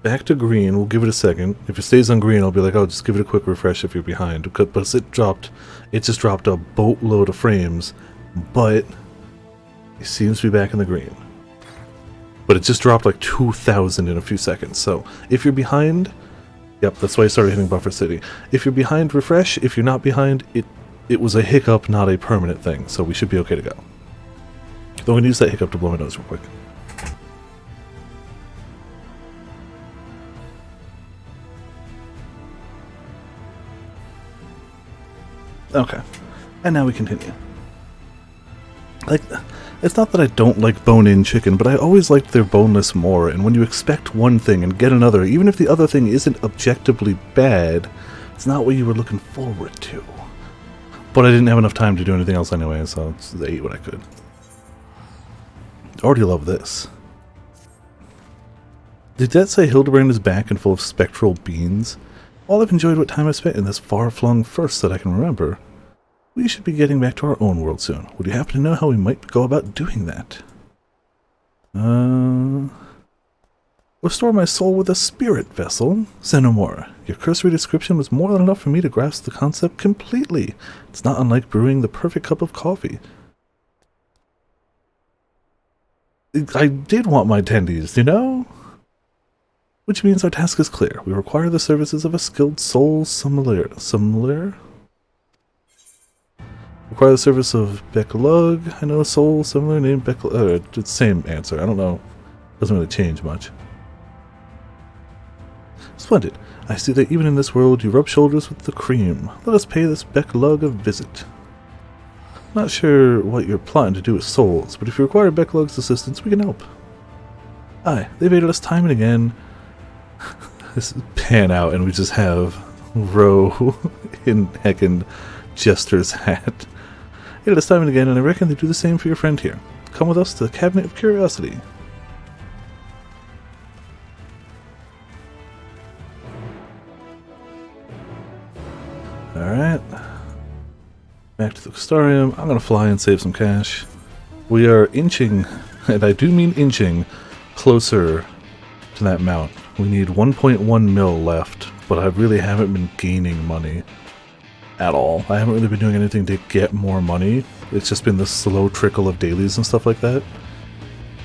Back to green. We'll give it a second. If it stays on green, I'll be like, oh, just give it a quick refresh if you're behind. But it just dropped a boatload of frames, but it seems to be back in the green. But it just dropped like 2,000 in a few seconds. So if you're behind, yep, that's why I started hitting Buffer City. If you're behind, refresh. If you're not behind, it was a hiccup, not a permanent thing, so we should be okay to go. Though I'm going to use that hiccup to blow my nose real quick. Okay, and now we continue. Like, it's not that I don't like bone-in chicken, but I always liked their boneless more, and when you expect one thing and get another, even if the other thing isn't objectively bad, it's not what you were looking forward to. But I didn't have enough time to do anything else anyway, so I ate what I could. Already love this. Did that say Hildebrand is back and full of spectral beans? While I've enjoyed what time I've spent in this far-flung first that I can remember, we should be getting back to our own world soon. Would you happen to know how we might go about doing that? Restore my soul with a spirit vessel? Say no more. Your cursory description was more than enough for me to grasp the concept completely. It's not unlike brewing the perfect cup of coffee. I did want my tendies, you know? Which means our task is clear. We require the services of a skilled soul sommelier. Require the service of Becklug. I know a soul sommelier named Becklug. It's the same answer. I don't know. Doesn't really change much. Splendid. I see that even in this world you rub shoulders with the cream. Let us pay this Becklug a visit. Not sure what you're plotting to do with souls, but if you require Becklug's assistance, we can help. Aye, they've aided us time and again. This is pan out and we just have Roe in heckin' Jester's hat. Aided us time and again, and I reckon they do the same for your friend here. Come with us to the Cabinet of Curiosity. Alright. Back to the Custarium. I'm going to fly and save some cash. We are inching, and I do mean inching, closer to that mount. We need 1.1 mil left, but I really haven't been gaining money at all. I haven't really been doing anything to get more money. It's just been this slow trickle of dailies and stuff like that.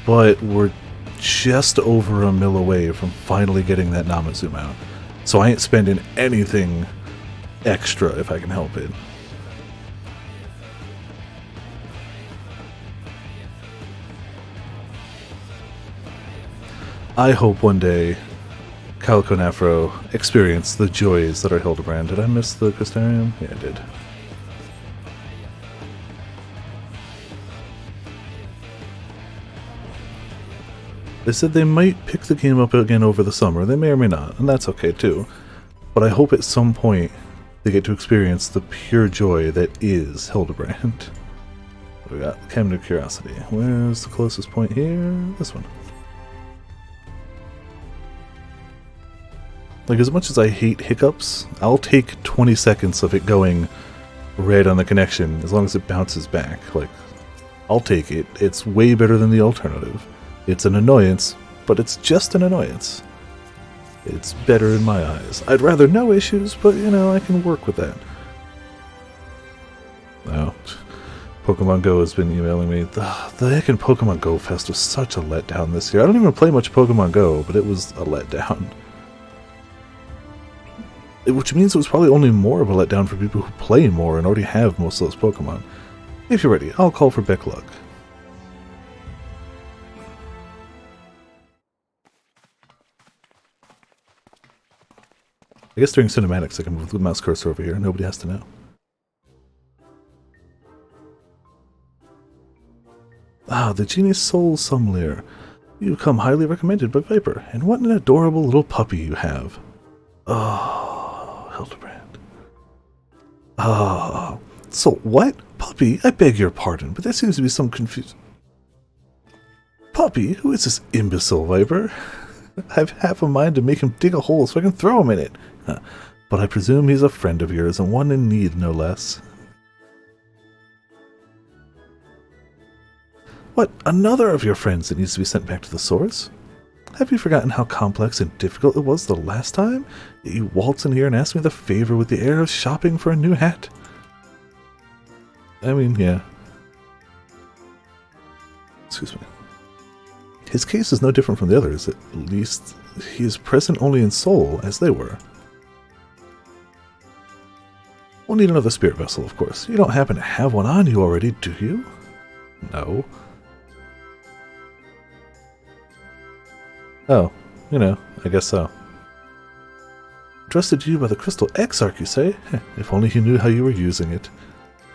but we're just over a mil away from finally getting that Namazu mount. So I ain't spending anything extra if I can help it. I hope one day Calico and Afro experience the joys that are Hildebrand. Did I miss the Crystarium? Yeah, I did. They said they might pick the game up again over the summer. They may or may not, and that's okay too. But I hope at some point they get to experience the pure joy that is Hildebrand. We got Cabinet of Curiosity. Where's the closest point here? This one. Like, as much as I hate hiccups, I'll take 20 seconds of it going red on the connection as long as it bounces back. Like, I'll take it. It's way better than the alternative. It's an annoyance, but it's just an annoyance. It's better in my eyes. I'd rather no issues, but, you know, I can work with that. No. Pokemon Go has been emailing me. The heckin' Pokemon Go Fest was such a letdown this year. I don't even play much Pokemon Go, but it was a letdown. Which means it was probably only more of a letdown for people who play more and already have most of those Pokemon. If you're ready, I'll call for Beck Luck. I guess during cinematics I can move the mouse cursor over here, nobody has to know. Ah, the Genius Soul Sumlier. You come highly recommended by Viper, and what an adorable little puppy you have. Oh, Hildebrand. Ah, so what? Puppy? I beg your pardon, but there seems to be some confusion. Puppy? Who is this imbecile, Viper? I've half a mind to make him dig a hole so I can throw him in it. But I presume he's a friend of yours, and one in need, no less. What, another of your friends that needs to be sent back to the source? Have you forgotten how complex and difficult it was the last time? You waltz in here and ask me the favor with the air of shopping for a new hat. I mean, yeah. Excuse me. His case is no different from the others. At least he is present only in soul, as they were. We'll need another spirit vessel, of course. You don't happen to have one on you already, do you? No. Oh, you know, I guess so. Entrusted to you by the Crystal Exarch, you say? If only you knew how you were using it.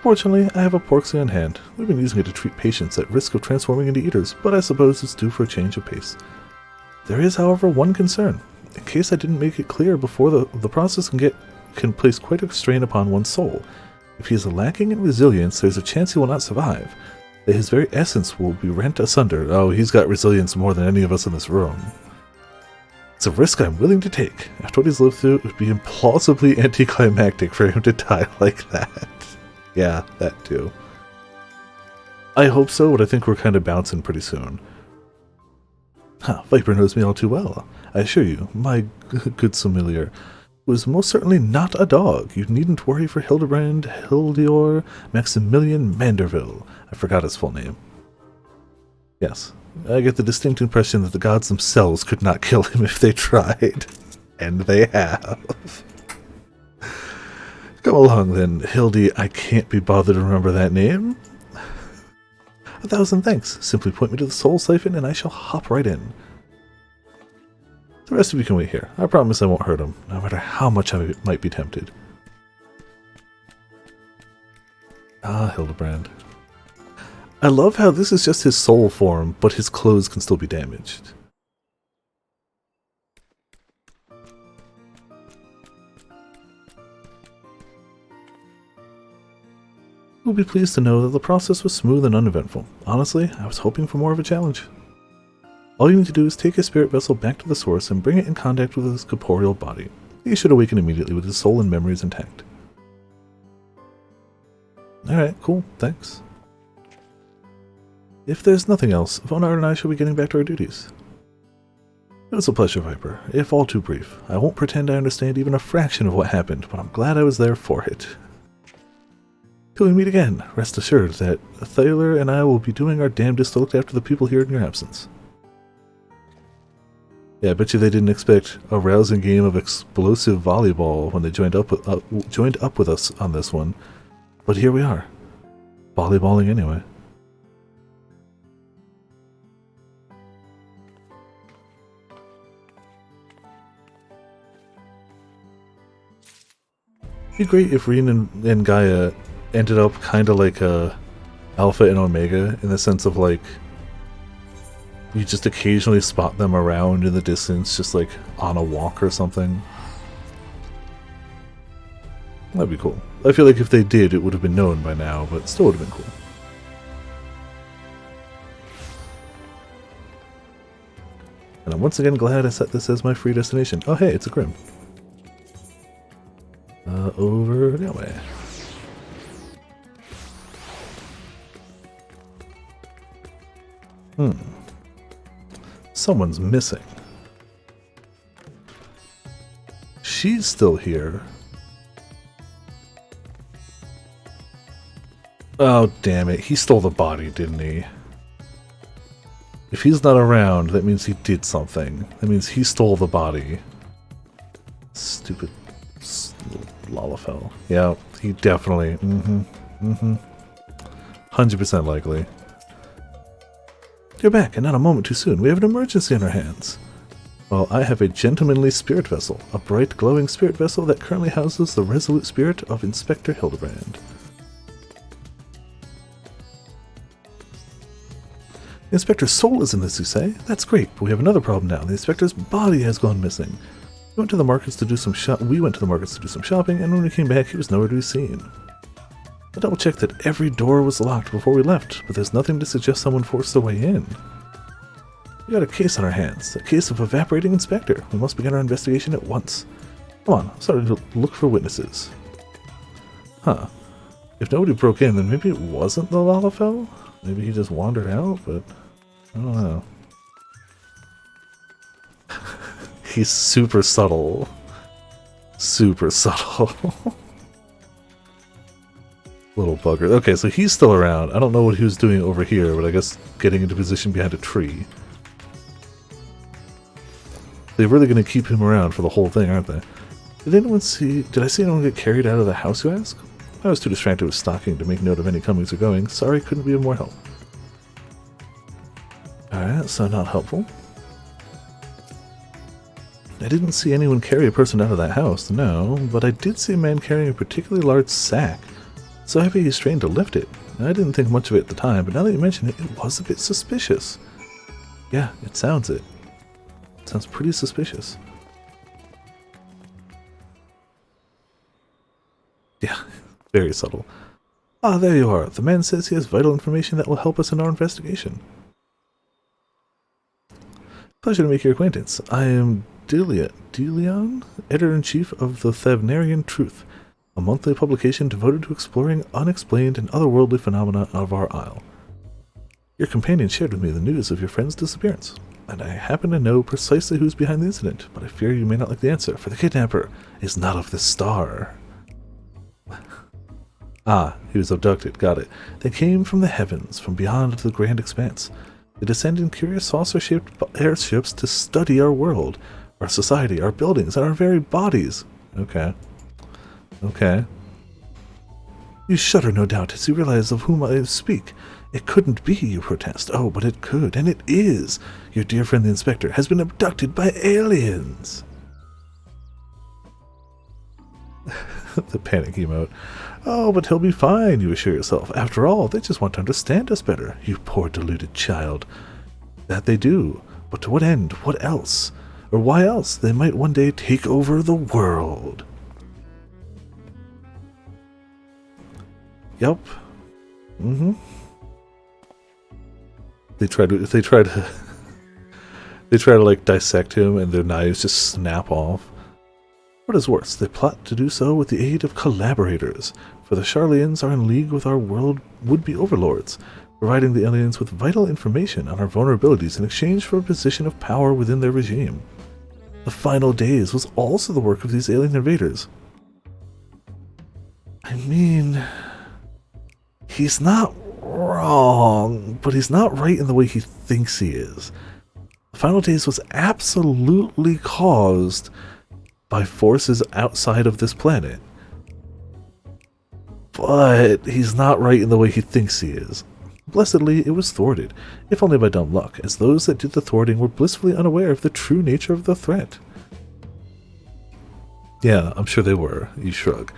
Fortunately, I have a Porksy on hand. We've been using it to treat patients at risk of transforming into eaters, but I suppose it's due for a change of pace. There is, however, one concern. In case I didn't make it clear before, the process can place quite a strain upon one's soul. If he is lacking in resilience, there's a chance he will not survive. That his very essence will be rent asunder. Oh, he's got resilience more than any of us in this room. It's a risk I'm willing to take. After what he's lived through, it would be implausibly anticlimactic for him to die like that. Yeah, that too. I hope so, but I think we're kind of bouncing pretty soon. Viper knows me all too well. I assure you, my good familiar was most certainly not a dog. You needn't worry for Hildebrand Hildior Maximilian Manderville. I forgot his full name. Yes, I get the distinct impression that the gods themselves could not kill him if they tried. And they have. Come along then, Hildy. I can't be bothered to remember that name. 1,000 thanks. Simply point me to the soul siphon and I shall hop right in. The rest of you can wait here. I promise I won't hurt him, no matter how much I might be tempted. Ah, Hildebrand. I love how this is just his soul form, but his clothes can still be damaged. You'll be pleased to know that the process was smooth and uneventful. Honestly, I was hoping for more of a challenge. All you need to do is take his spirit vessel back to the source and bring it in contact with his corporeal body. He should awaken immediately with his soul and memories intact. Alright, cool, thanks. If there's nothing else, Vonar and I shall be getting back to our duties. It was a pleasure, Viper, if all too brief. I won't pretend I understand even a fraction of what happened, but I'm glad I was there for it. Till we meet again, rest assured that Thaler and I will be doing our damnedest to look after the people here in your absence. Yeah, I bet you they didn't expect a rousing game of explosive volleyball when they joined up with us on this one. But here we are. Volleyballing anyway. It'd be great if Reen and Gaia ended up kind of like Alpha and Omega, in the sense of like you just occasionally spot them around in the distance, just like on a walk or something. That'd be cool. I feel like if they did, it would have been known by now, but still would have been cool. And I'm once again glad I set this as my free destination. Oh hey, it's a Grim. Over that way. Someone's missing. She's still here. Oh, damn it. He stole the body, didn't he? If he's not around, that means he did something. That means he stole the body. Stupid Lalafell. Yeah, he definitely... 100% likely. You're back, and not a moment too soon. We have an emergency on our hands. Well, I have a gentlemanly spirit vessel, a bright, glowing spirit vessel that currently houses the resolute spirit of Inspector Hildebrand. The Inspector's soul is in this, you say? That's great, but we have another problem now. The Inspector's body has gone missing. We went to the markets to do some shopping, and when we came back, he was nowhere to be seen. I double-checked that every door was locked before we left, but there's nothing to suggest someone forced their way in. We got a case on our hands, a case of evaporating Inspector. We must begin our investigation at once. Come on, I'm starting to look for witnesses. Huh. If nobody broke in, then maybe it wasn't the Lalafell? Maybe he just wandered out, but I don't know. He's super subtle. Super subtle. Little bugger. Okay, so he's still around. I don't know what he was doing over here, but I guess getting into position behind a tree. They're really going to keep him around for the whole thing, aren't they? Did I see anyone get carried out of the house, you ask? I was too distracted with stalking to make note of any comings or goings. Sorry, couldn't be of more help. Alright, so not helpful. I didn't see anyone carry a person out of that house, no, but I did see a man carrying a particularly large sack. So heavy he strained to lift it. I didn't think much of it at the time, but now that you mention it, it was a bit suspicious. Yeah, it sounds it. It sounds pretty suspicious. Yeah, very subtle. Ah, there you are. The man says he has vital information that will help us in our investigation. Pleasure to make your acquaintance. I am Delion, Editor-in-Chief of the Thavnarian Truth, a monthly publication devoted to exploring unexplained and otherworldly phenomena of our isle. Your companion shared with me the news of your friend's disappearance, and I happen to know precisely who's behind the incident, but I fear you may not like the answer, for the kidnapper is not of this star. Ah, he was abducted, got it. They came from the heavens, from beyond the grand expanse. They descend in curious saucer-shaped airships to study our world, our society, our buildings, and our very bodies. Okay. Okay. You shudder, no doubt, as you realize of whom I speak. It couldn't be, you protest. Oh, but it could, and it is. Your dear friend the Inspector has been abducted by aliens. The panic emote. Oh, but he'll be fine, you assure yourself. After all, they just want to understand us better, you poor deluded child. That they do. But to what end? What else? Or why else? They might one day take over the world. Yup. They try to like dissect him, and their knives just snap off. What is worse, they plot to do so with the aid of collaborators, for the Charlians are in league with our world would-be overlords, providing the aliens with vital information on our vulnerabilities in exchange for a position of power within their regime. The final days was also the work of these alien invaders. I mean, He's not wrong, but he's not right in the way he thinks he is. The final days was absolutely caused by forces outside of this planet. But he's not right in the way he thinks he is. Blessedly, it was thwarted, if only by dumb luck, as those that did the thwarting were blissfully unaware of the true nature of the threat. Yeah, I'm sure they were, you shrug.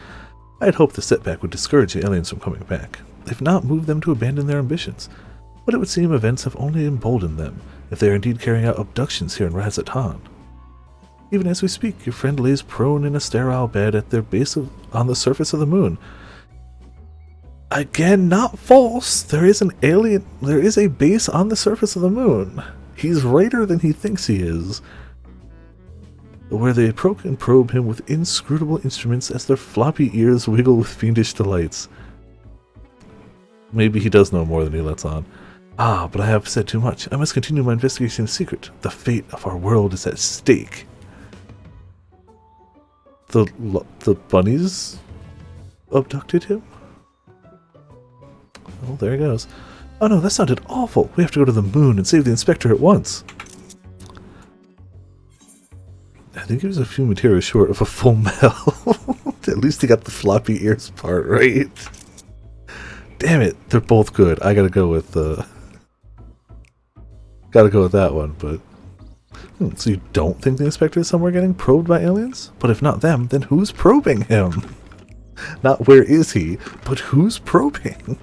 I had hoped the setback would discourage the aliens from coming back, if not move them to abandon their ambitions. But it would seem events have only emboldened them, if they are indeed carrying out abductions here in Razatan. Even as we speak, your friend lays prone in a sterile bed at their base on the surface of the moon. Again, not false. There is a base on the surface of the moon. He's righter than he thinks he is. Where they poke and probe him with inscrutable instruments as their floppy ears wiggle with fiendish delights. Maybe he does know more than he lets on. Ah, but I have said too much. I must continue my investigation in secret. The fate of our world is at stake. The bunnies abducted him? Oh, there he goes. Oh no, that sounded awful. We have to go to the moon and save the inspector at once. I think he was a few materials short of a full medal. At least he got the floppy ears part right. Damn it, they're both good. I gotta go with that one, but... So you don't think the inspector is somewhere getting probed by aliens? But if not them, then who's probing him? Not where is he, but who's probing?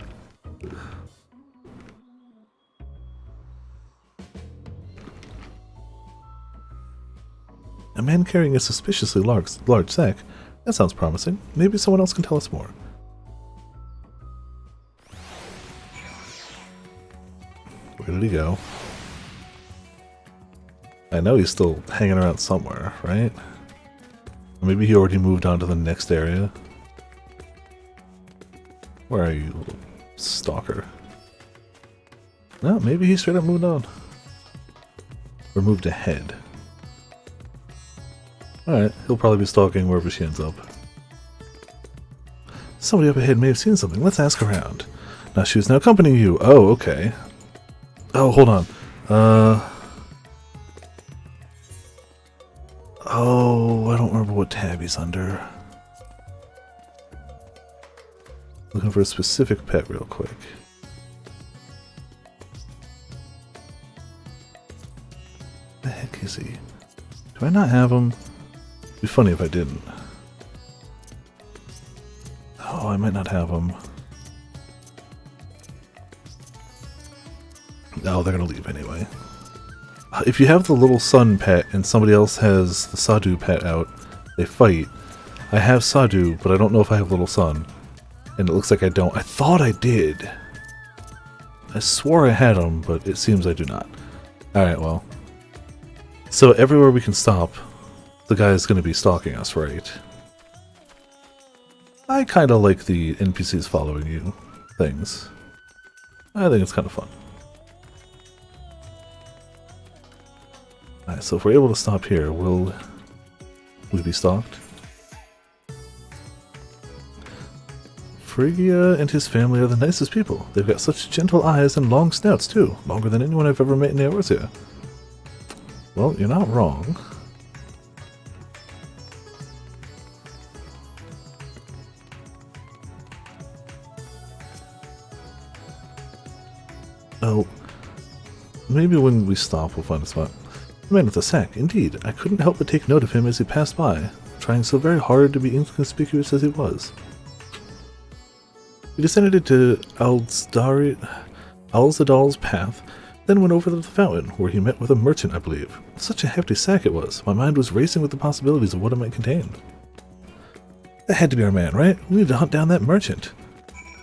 A man carrying a suspiciously large sack. That sounds promising. Maybe someone else can tell us more. Where did he go? I know he's still hanging around somewhere, right? Or maybe he already moved on to the next area. Where are you, little stalker? No, maybe he straight up moved on. Or moved ahead. Alright, he'll probably be stalking wherever she ends up. Somebody up ahead may have seen something. Let's ask around. Now she's now accompanying you. Oh, okay. Oh, hold on. Oh, I don't remember what tab he's under. Looking for a specific pet real quick. The heck is he? Do I not have him? It'd be funny if I didn't. Oh, I might not have him. No, they're gonna leave anyway. If you have the little sun pet and somebody else has the Sadhu pet out, they fight. I have Sadhu, but I don't know if I have little sun. And it looks like I don't. I thought I did. I swore I had him, but it seems I do not. Alright, well. So everywhere we can stop, the guy is going to be stalking us, right? I kind of like the NPCs following you things. I think it's kind of fun. Alright, so if we're able to stop here, will we be stalked? Phrygia and his family are the nicest people. They've got such gentle eyes and long snouts, too. Longer than anyone I've ever met in Eorzea. Well, you're not wrong. Oh, maybe when we stop we'll find a spot. The man with the sack, indeed. I couldn't help but take note of him as he passed by, trying so very hard to be inconspicuous as he was. He descended into Alzadal's path, then went over to the fountain, where he met with a merchant, I believe. Such a hefty sack it was. My mind was racing with the possibilities of what it might contain. That had to be our man, right? We need to hunt down that merchant.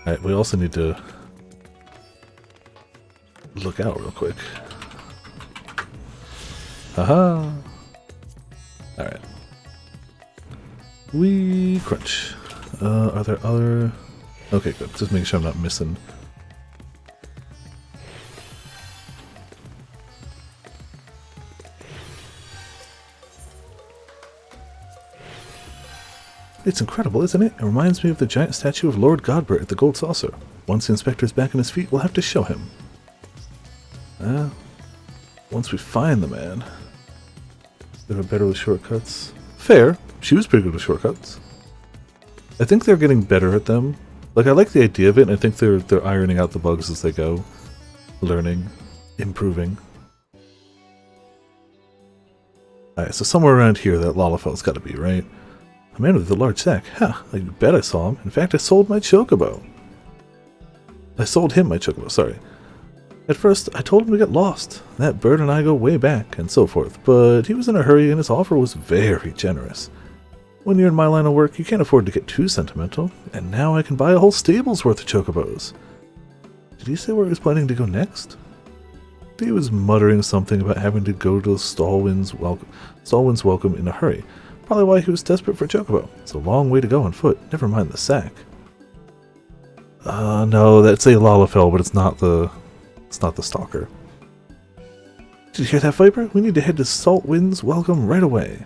Alright, we also need to look out real quick. Haha! Alright. We crunch. Are there other... Okay, good. Just making sure I'm not missing. It's incredible, isn't it? It reminds me of the giant statue of Lord Godbert at the Gold Saucer. Once the inspector's back on his feet, we'll have to show him. Once we find the man. They're better with shortcuts. Fair. She was pretty good with shortcuts. I think they're getting better at them. Like, I like the idea of it, and I think they're ironing out the bugs as they go. Learning. Improving. Alright, so somewhere around here that Lalafel's gotta be, right? A man with a large sack. Huh, I bet I saw him. In fact, I sold my chocobo. I sold him my chocobo, sorry. At first, I told him to get lost. That bird and I go way back, and so forth. But he was in a hurry, and his offer was very generous. When you're in my line of work, you can't afford to get too sentimental. And now I can buy a whole stable's worth of chocobos. Did he say where he was planning to go next? He was muttering something about having to go to Stallwind's welcome in a hurry. Probably why he was desperate for a chocobo. It's a long way to go on foot, never mind the sack. No, that's a Lalafell, but it's not the stalker. Did you hear that, Viper? We need to head to Saltwind's welcome right away.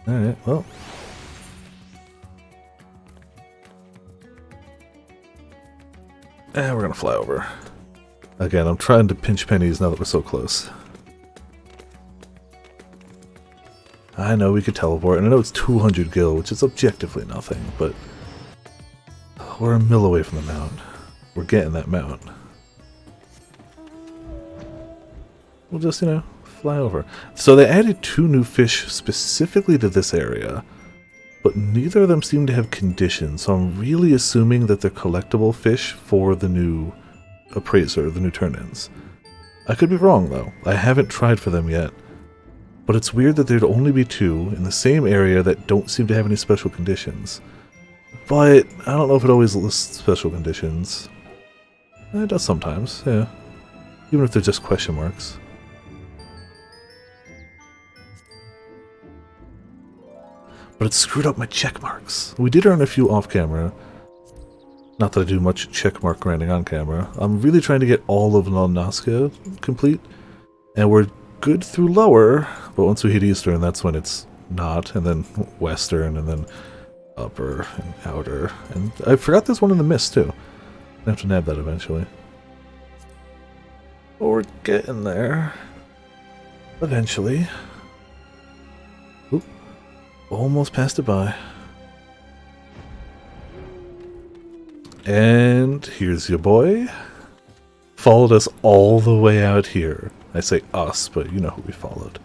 Alright, well. We're gonna fly over. Again, I'm trying to pinch pennies now that we're so close. I know we could teleport, and I know it's 200 gil, which is objectively nothing, but we're a mil away from the mount. We're getting that mount. We'll just, fly over. So they added 2 new fish specifically to this area, but neither of them seem to have conditions, so I'm really assuming that they're collectible fish for the new appraiser, the new turn-ins. I could be wrong, though. I haven't tried for them yet. But it's weird that there'd only be 2 in the same area that don't seem to have any special conditions. But I don't know if it always lists special conditions. It does sometimes, yeah. Even if they're just question marks. But it screwed up my check marks. We did earn a few off camera. Not that I do much check mark grinding on camera. I'm really trying to get all of Nalnaska complete. And we're good through lower, but once we hit eastern, that's when it's not. And then western, and then upper and outer. And I forgot there's one in the mist, too. I have to nab that eventually. But we're getting there. Eventually. Oop. Almost passed it by. And here's your boy. Followed us all the way out here. I say us, but you know who we followed.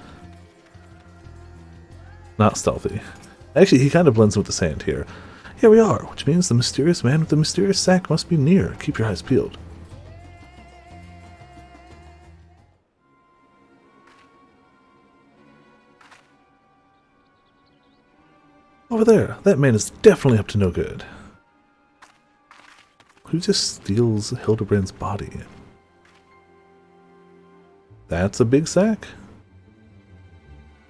Not stealthy. Actually, he kind of blends with the sand here. Here we are, which means the mysterious man with the mysterious sack must be near. Keep your eyes peeled. Over there, that man is definitely up to no good. Who just steals Hildebrand's body? That's a big sack.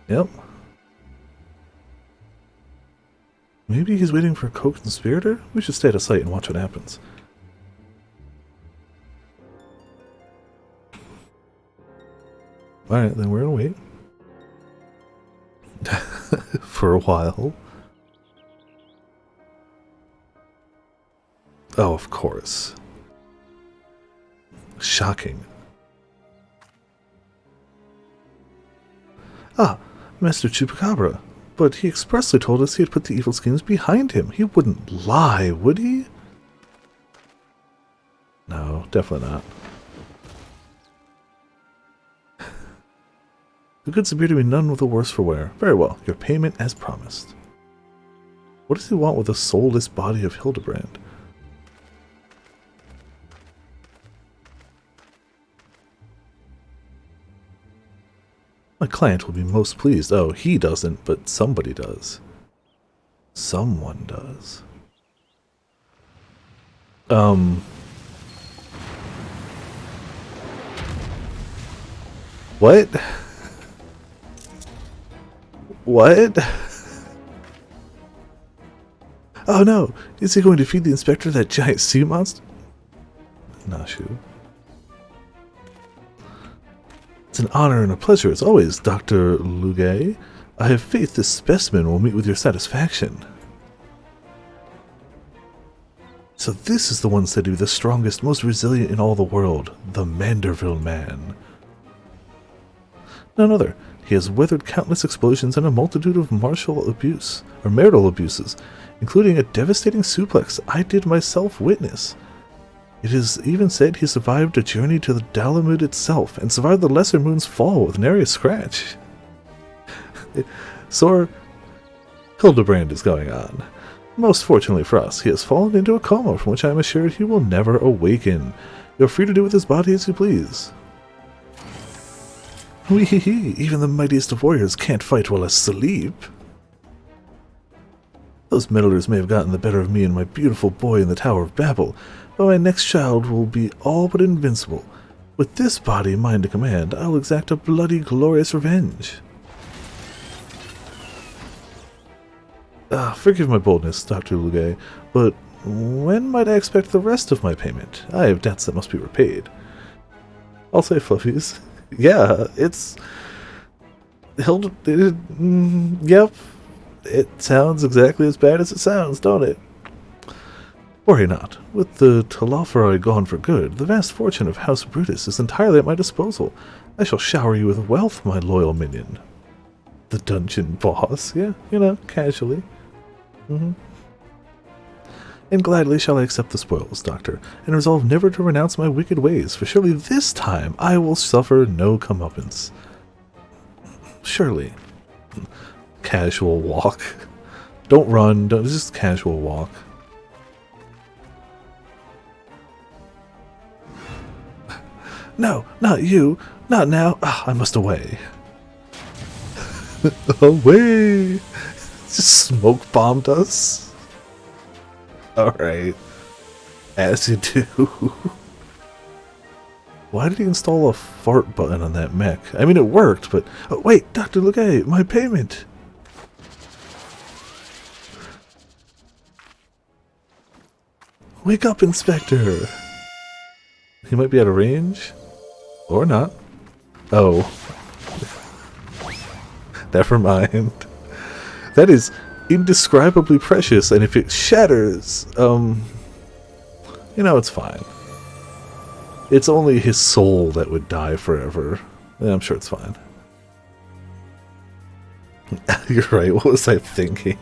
Yep. Maybe he's waiting for a co-conspirator? We should stay at a site and watch what happens. Alright, then we're gonna wait. For a while. Oh, of course. Shocking. Ah, Master Chupacabra. But he expressly told us he had put the evil schemes behind him. He wouldn't lie, would he? No, definitely not. The goods appear to be none the worse for wear. Very well, your payment as promised. What does he want with the soulless body of Hildebrand? My client will be most pleased. Oh, he doesn't, but somebody does. Someone does. What? What? Oh no! Is he going to feed the inspector that giant sea monster? Nashu. It's an honor and a pleasure as always, Dr. Luge. I have faith this specimen will meet with your satisfaction. So this is the one said to be the strongest, most resilient in all the world, the Manderville Man. None other. He has weathered countless explosions and a multitude of marital abuses, including a devastating suplex I did myself witness. It is even said he survived a journey to the Dalamud itself, and survived the Lesser Moon's fall with nary a scratch. Sore Hildebrand is going on. Most fortunately for us, he has fallen into a coma from which I am assured he will never awaken. You are free to do with his body as you please. Wee-hee-hee, even the mightiest of warriors can't fight while asleep. Those meddlers may have gotten the better of me and my beautiful boy in the Tower of Babel, but my next child will be all but invincible. With this body mine to command, I will exact a bloody, glorious revenge. Forgive my boldness, Dr. Luge, but when might I expect the rest of my payment? I have debts that must be repaid. I'll say fluffies. Yeah, it's... Yep. It sounds exactly as bad as it sounds, don't it? Worry not. With the Telophoroi gone for good, the vast fortune of House Brutus is entirely at my disposal. I shall shower you with wealth, my loyal minion. The dungeon boss. Yeah, you know, casually. And gladly shall I accept the spoils, Doctor, and resolve never to renounce my wicked ways, for surely this time I will suffer no comeuppance. Surely. Casual walk. Don't run, just casual walk. No, not you. Not now. I must away. Away! Just smoke bombed us. Alright. As you do. Why did he install a fart button on that mech? I mean, it worked, but... Oh, wait, Dr. Luge, my payment! Wake up, Inspector! He might be out of range. Or not. Oh. Never mind. That is indescribably precious, and if it shatters, you know, it's fine. It's only his soul that would die forever. Yeah, I'm sure it's fine. You're right, what was I thinking?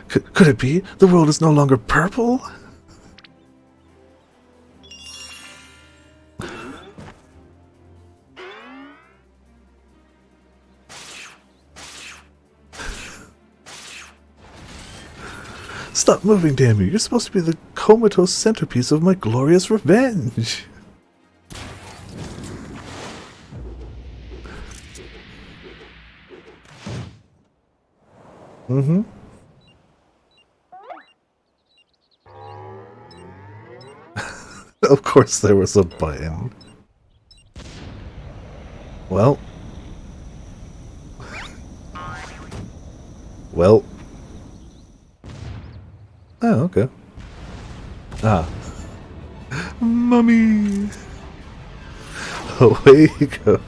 Could it be? The world is no longer purple? Stop moving, damn you. You're supposed to be the comatose centerpiece of my glorious revenge. Of course there was a button. Well. Well. Oh, okay. Ah. Mummy! Away you go.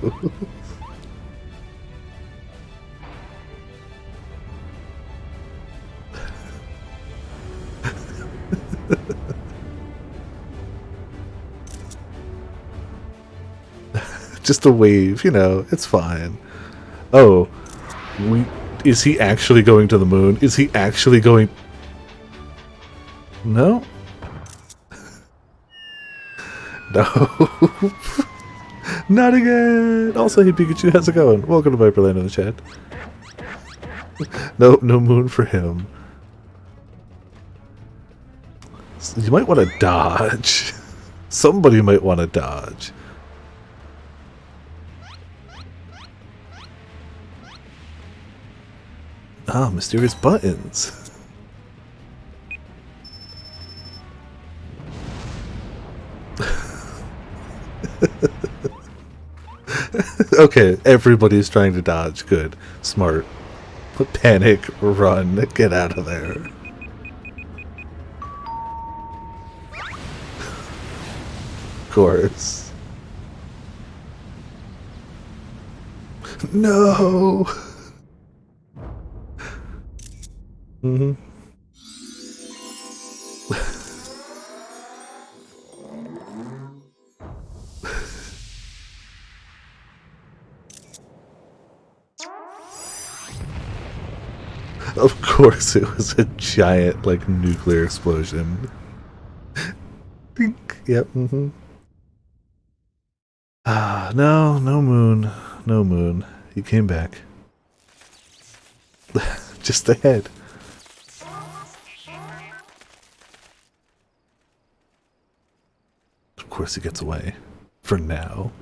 Just a wave, you know, it's fine. Oh, is he actually going to the moon? Is he actually going... No? No. Not again! Also, hey Pikachu, how's it going? Welcome to Viperland in the chat. No moon for him. You might want to dodge. Somebody might want to dodge. Ah, mysterious buttons. Okay, everybody's trying to dodge. Good. Smart. Panic, run, get out of there. course. No! Mm-hmm. Of course it was a giant, like, nuclear explosion. Think. Yep, mm-hmm. Ah, no, no moon. No moon. He came back. Just ahead. Of course he gets away. For now.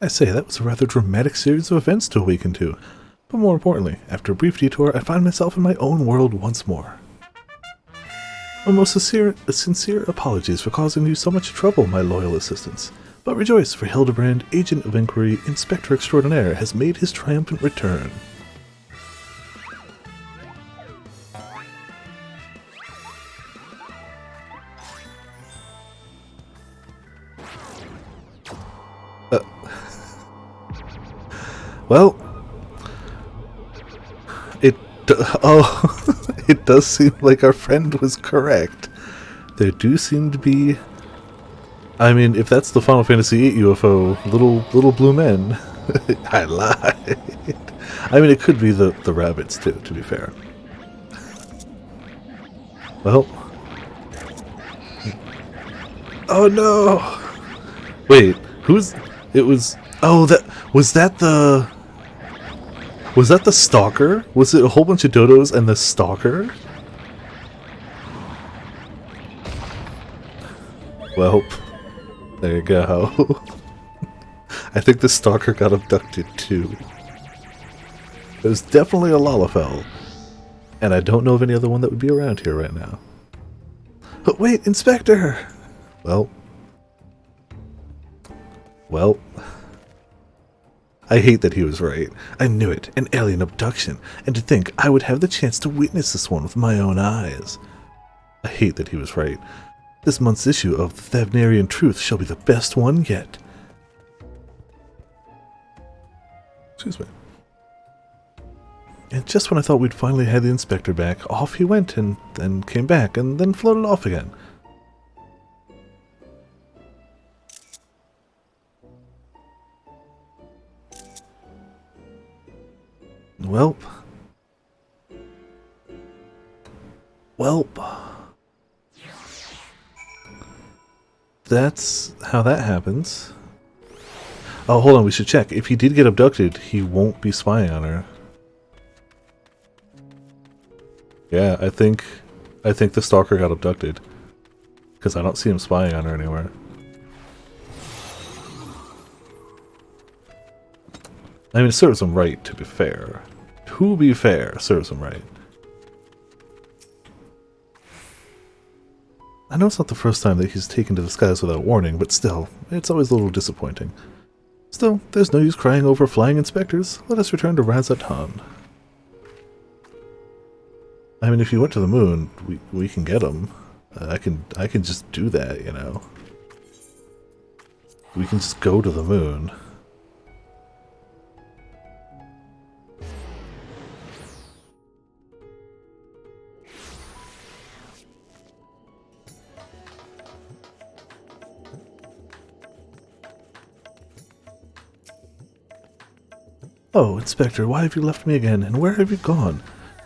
I say, that was a rather dramatic series of events to awaken to. But more importantly, after a brief detour, I find myself in my own world once more. My most sincere apologies for causing you so much trouble, my loyal assistants. But rejoice, for Hildebrand, Agent of Inquiry, Inspector Extraordinaire, has made his triumphant return. Well, it does seem like our friend was correct. There do seem to be, I mean, if that's the Final Fantasy VIII UFO, little blue men, I lied. I mean, it could be the rabbits too, to be fair. Well, oh no! Wait, it was? Oh, was that the stalker? Was it a whole bunch of dodos and the stalker? Well, there you go. I think the stalker got abducted too. There's definitely a Lalafell. And I don't know of any other one that would be around here right now. But wait, Inspector! Well, I hate that he was right. I knew it, an alien abduction, and to think I would have the chance to witness this one with my own eyes. I hate that he was right. This month's issue of the Thavnarian Truth shall be the best one yet. Excuse me. And just when I thought we'd finally had the inspector back, off he went and then came back and then floated off again. Welp. That's how that happens. Oh, hold on, we should check. If he did get abducted, he won't be spying on her. Yeah, I think the stalker got abducted. Because I don't see him spying on her anywhere. I mean, it serves him right, to be fair. To be fair, serves him right. I know it's not the first time that he's taken to the skies without warning, but still, it's always a little disappointing. Still, there's no use crying over flying inspectors. Let us return to Razatan. I mean, if you went to the moon, we can get him. I can just do that, you know. We can just go to the moon. Oh, Inspector, why have you left me again, and where have you gone?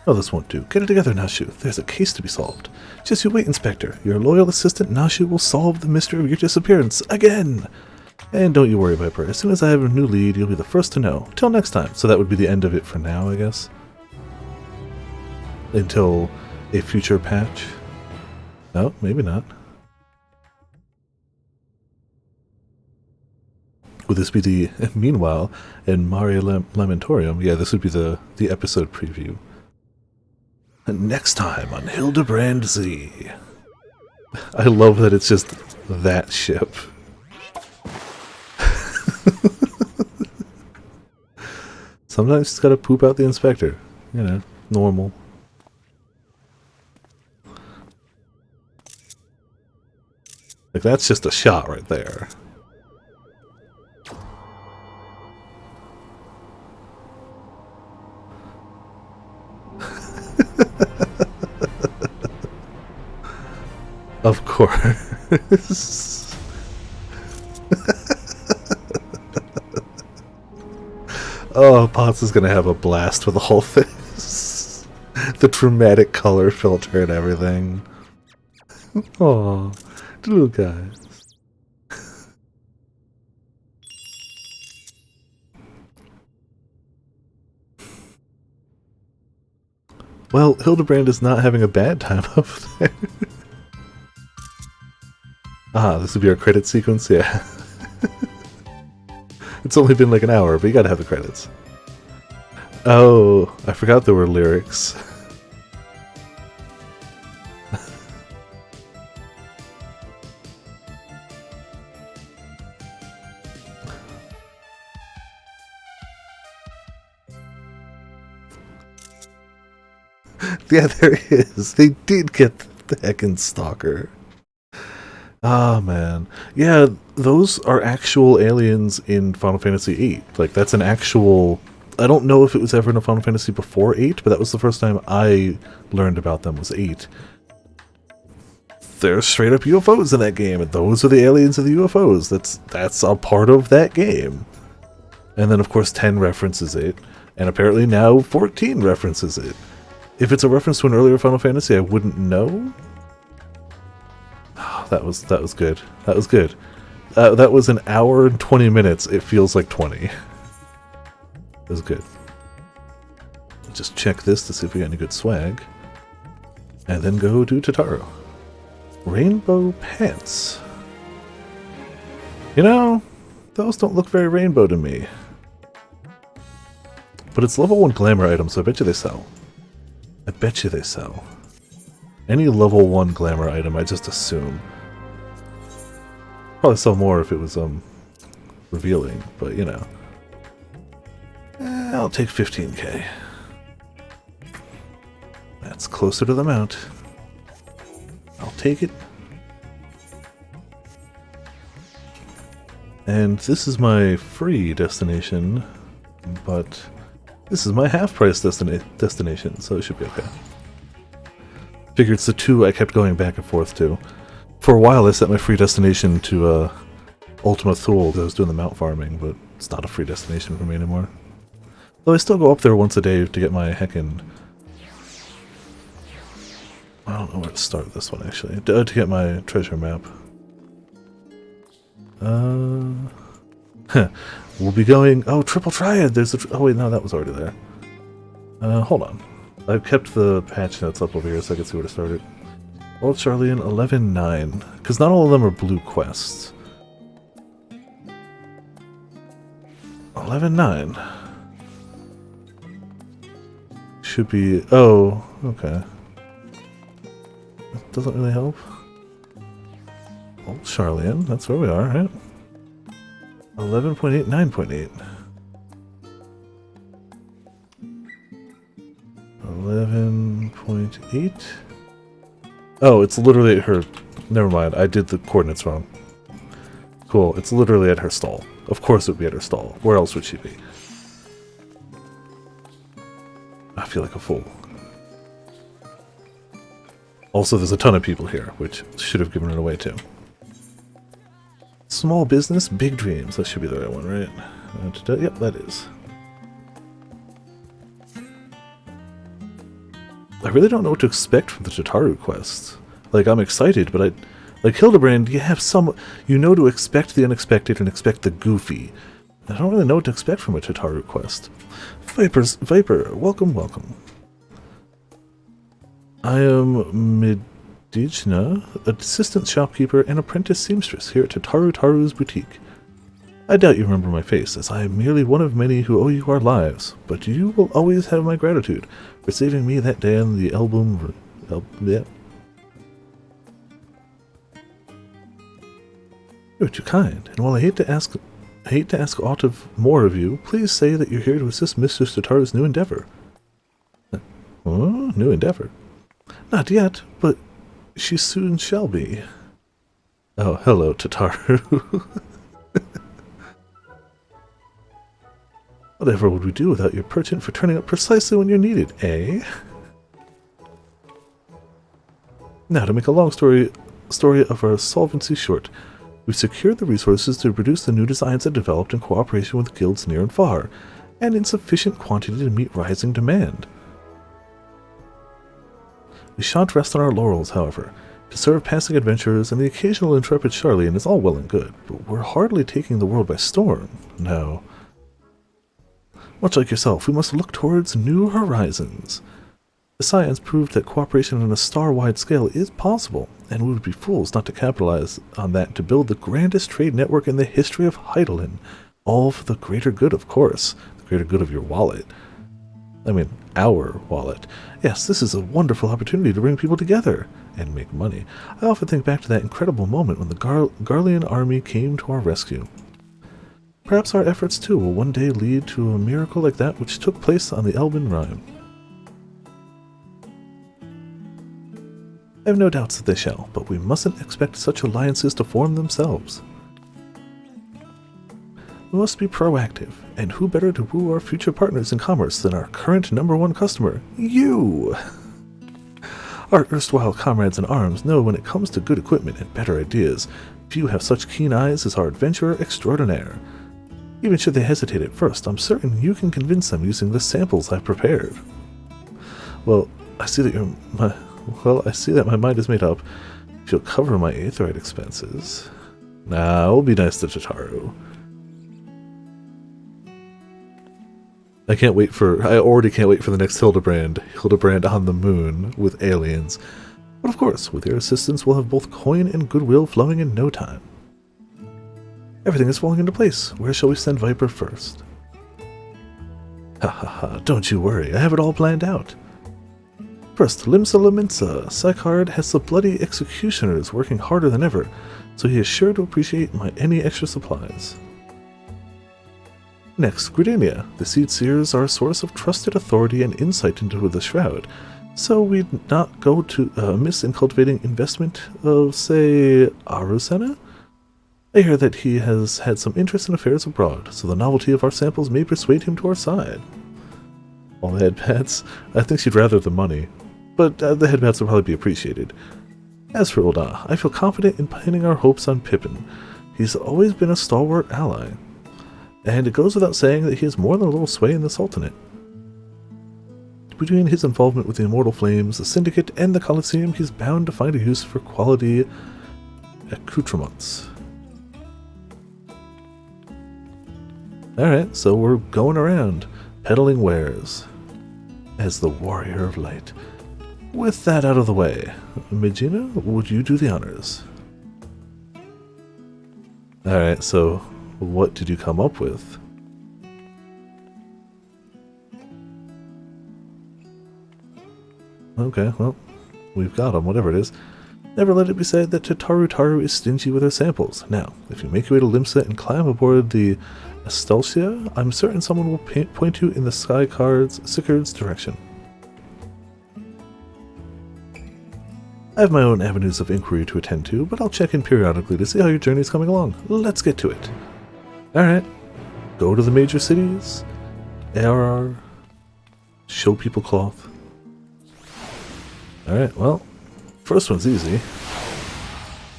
No, this won't do. Get it together, Nashu. There's a case to be solved. Just you wait, Inspector. Your loyal assistant, Nashu, will solve the mystery of your disappearance again. And don't you worry, Viper. As soon as I have a new lead, you'll be the first to know. Till next time. So that would be the end of it for now, I guess. Until a future patch. No, maybe not. Would this be the meanwhile in Maria Lamentorium? Yeah, this would be the episode preview. Next time on Hildebrand Z. I love that it's just that ship. Sometimes it's gotta poop out the inspector. You know, normal. Like, that's just a shot right there. Of course. Oh, Potts is gonna have a blast with all this. The dramatic color filter and everything. Oh, little guys. Well, Hildebrand is not having a bad time up there. Ah, this would be our credit sequence? Yeah. It's only been like an hour, but you gotta have the credits. Oh, I forgot there were lyrics. Yeah, there is. They did get the heckin' stalker. Ah, man. Yeah, those are actual aliens in Final Fantasy VIII. Like, that's an actual... I don't know if it was ever in a Final Fantasy before 8, but that was the first time I learned about them was 8. There's straight up UFOs in that game, and those are the aliens of the UFOs. That's a part of that game. And then, of course, 10 references it, and apparently now 14 references it. If it's a reference to an earlier Final Fantasy, I wouldn't know. Oh, that was good. That was good. That was an hour and 20 minutes. It feels like 20. It was good. Just check this to see if we got any good swag. And then go to Tataru. Rainbow pants. You know, those don't look very rainbow to me. But it's level 1 glamour items, so I bet you they sell. I bet you they sell. Any level 1 glamour item, I just assume. Probably sell more if it was, revealing, but you know. I'll take 15k. That's closer to the mount. I'll take it. And this is my free destination, but this is my half-price destination, so it should be okay. Figured it's the two I kept going back and forth to. For a while I set my free destination to Ultima Thule because I was doing the mount farming, but it's not a free destination for me anymore. Though I still go up there once a day to get my heckin'... I don't know where to start this one actually. To get my treasure map. We'll be going... Oh, Triple Triad! There's a... Oh wait, no, that was already there. Hold on. I've kept the patch notes up over here so I can see where to start it. Old Charlian 11.9. Because not all of them are blue quests. 11.9. Should be... Oh, okay. That doesn't really help. Old Charlian, that's where we are, right? 11.8, 9.8. 11.8. Oh, it's literally at her... Never mind, I did the coordinates wrong. Cool, it's literally at her stall. Of course it would be at her stall. Where else would she be? I feel like a fool. Also, there's a ton of people here, which should have given it away too. Small business, big dreams. That should be the right one, right? Yep, that is. I really don't know what to expect from the Tataru quest. Like, I'm excited, but like Hildebrand, you have some... You know to expect the unexpected and expect the goofy. I don't really know what to expect from a Tataru quest. Viper, welcome, welcome. I am Midijna, assistant shopkeeper and apprentice seamstress here at Taru's boutique. I doubt you remember my face, as I am merely one of many who owe you our lives, but you will always have my gratitude for saving me that day on the album. Yeah. You're too kind, and while I hate to ask aught of more of you, please say that you're here to assist Mistress Tataru's new endeavor. Oh, new endeavor? Not yet, but she soon shall be. Oh, hello, Tataru. Whatever would we do without your perchant for turning up precisely when you're needed, eh? Now, to make a long story of our solvency short, we've secured the resources to produce the new designs that developed in cooperation with guilds near and far, and in sufficient quantity to meet rising demand. We shan't rest on our laurels, however. To serve passing adventurers and the occasional intrepid Charlene is all well and good, but we're hardly taking the world by storm, no. Much like yourself, we must look towards new horizons. The science proved that cooperation on a star-wide scale is possible, and we would be fools not to capitalize on that to build the grandest trade network in the history of Heidelin. All for the greater good, of course. The greater good of your wallet. I mean, our wallet. Yes, this is a wonderful opportunity to bring people together and make money. I often think back to that incredible moment when the Garlean army came to our rescue. Perhaps our efforts, too, will one day lead to a miracle like that which took place on the Elben Rhine. I have no doubts that they shall, but we mustn't expect such alliances to form themselves. We must be proactive, and who better to woo our future partners in commerce than our current #1 customer, you! Our erstwhile comrades in arms know when it comes to good equipment and better ideas, few have such keen eyes as our adventurer extraordinaire. Even should they hesitate at first, I'm certain you can convince them using the samples I've prepared. Well, I see that my mind is made up. If you'll cover my aetheryte expenses. Nah, we'll be nice to Tataru. I already can't wait for the next Hildebrand on the moon with aliens. But of course, with your assistance, we'll have both coin and goodwill flowing in no time. Everything is falling into place. Where shall we send Viper first? Ha ha ha, don't you worry, I have it all planned out. First, Limsa Laminsa. Sykard has the bloody executioners working harder than ever, so he is sure to appreciate any extra supplies. Next, Gridania. The Seed Seers are a source of trusted authority and insight into the Shroud, so we'd not go to amiss in cultivating investment of, say, Arusena? I hear that he has had some interest in affairs abroad, so the novelty of our samples may persuade him to our side. All the headbats? I think she'd rather the money, but the headbats will probably be appreciated. As for Ulda, I feel confident in pinning our hopes on Pippin. He's always been a stalwart ally, and it goes without saying that he has more than a little sway in the Sultanate. Between his involvement with the Immortal Flames, the Syndicate, and the Colosseum, he's bound to find a use for quality accoutrements. Alright, so we're going around, peddling wares, as the Warrior of Light. With that out of the way, Megina, would you do the honors? Alright, so what did you come up with? Okay, well, we've got them, whatever it is. Never let it be said that Tataru is stingy with her samples. Now, if you make your way to Limsa and climb aboard the Estelcia, I'm certain someone will point you in the Sykard's direction. I have my own avenues of inquiry to attend to, but I'll check in periodically to see how your journey is coming along. Let's get to it. Alright, go to the major cities, ARR, show people cloth. Alright, well, first one's easy.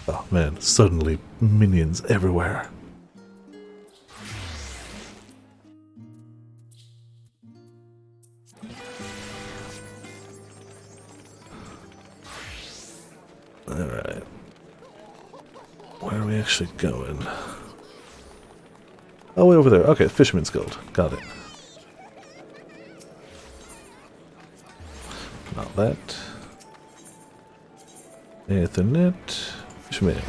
Oh man, suddenly minions everywhere. Alright. Where are we actually going? Oh, way over there. Okay, Fisherman's Guild. Got it. Not that. Ethernet. Fisherman.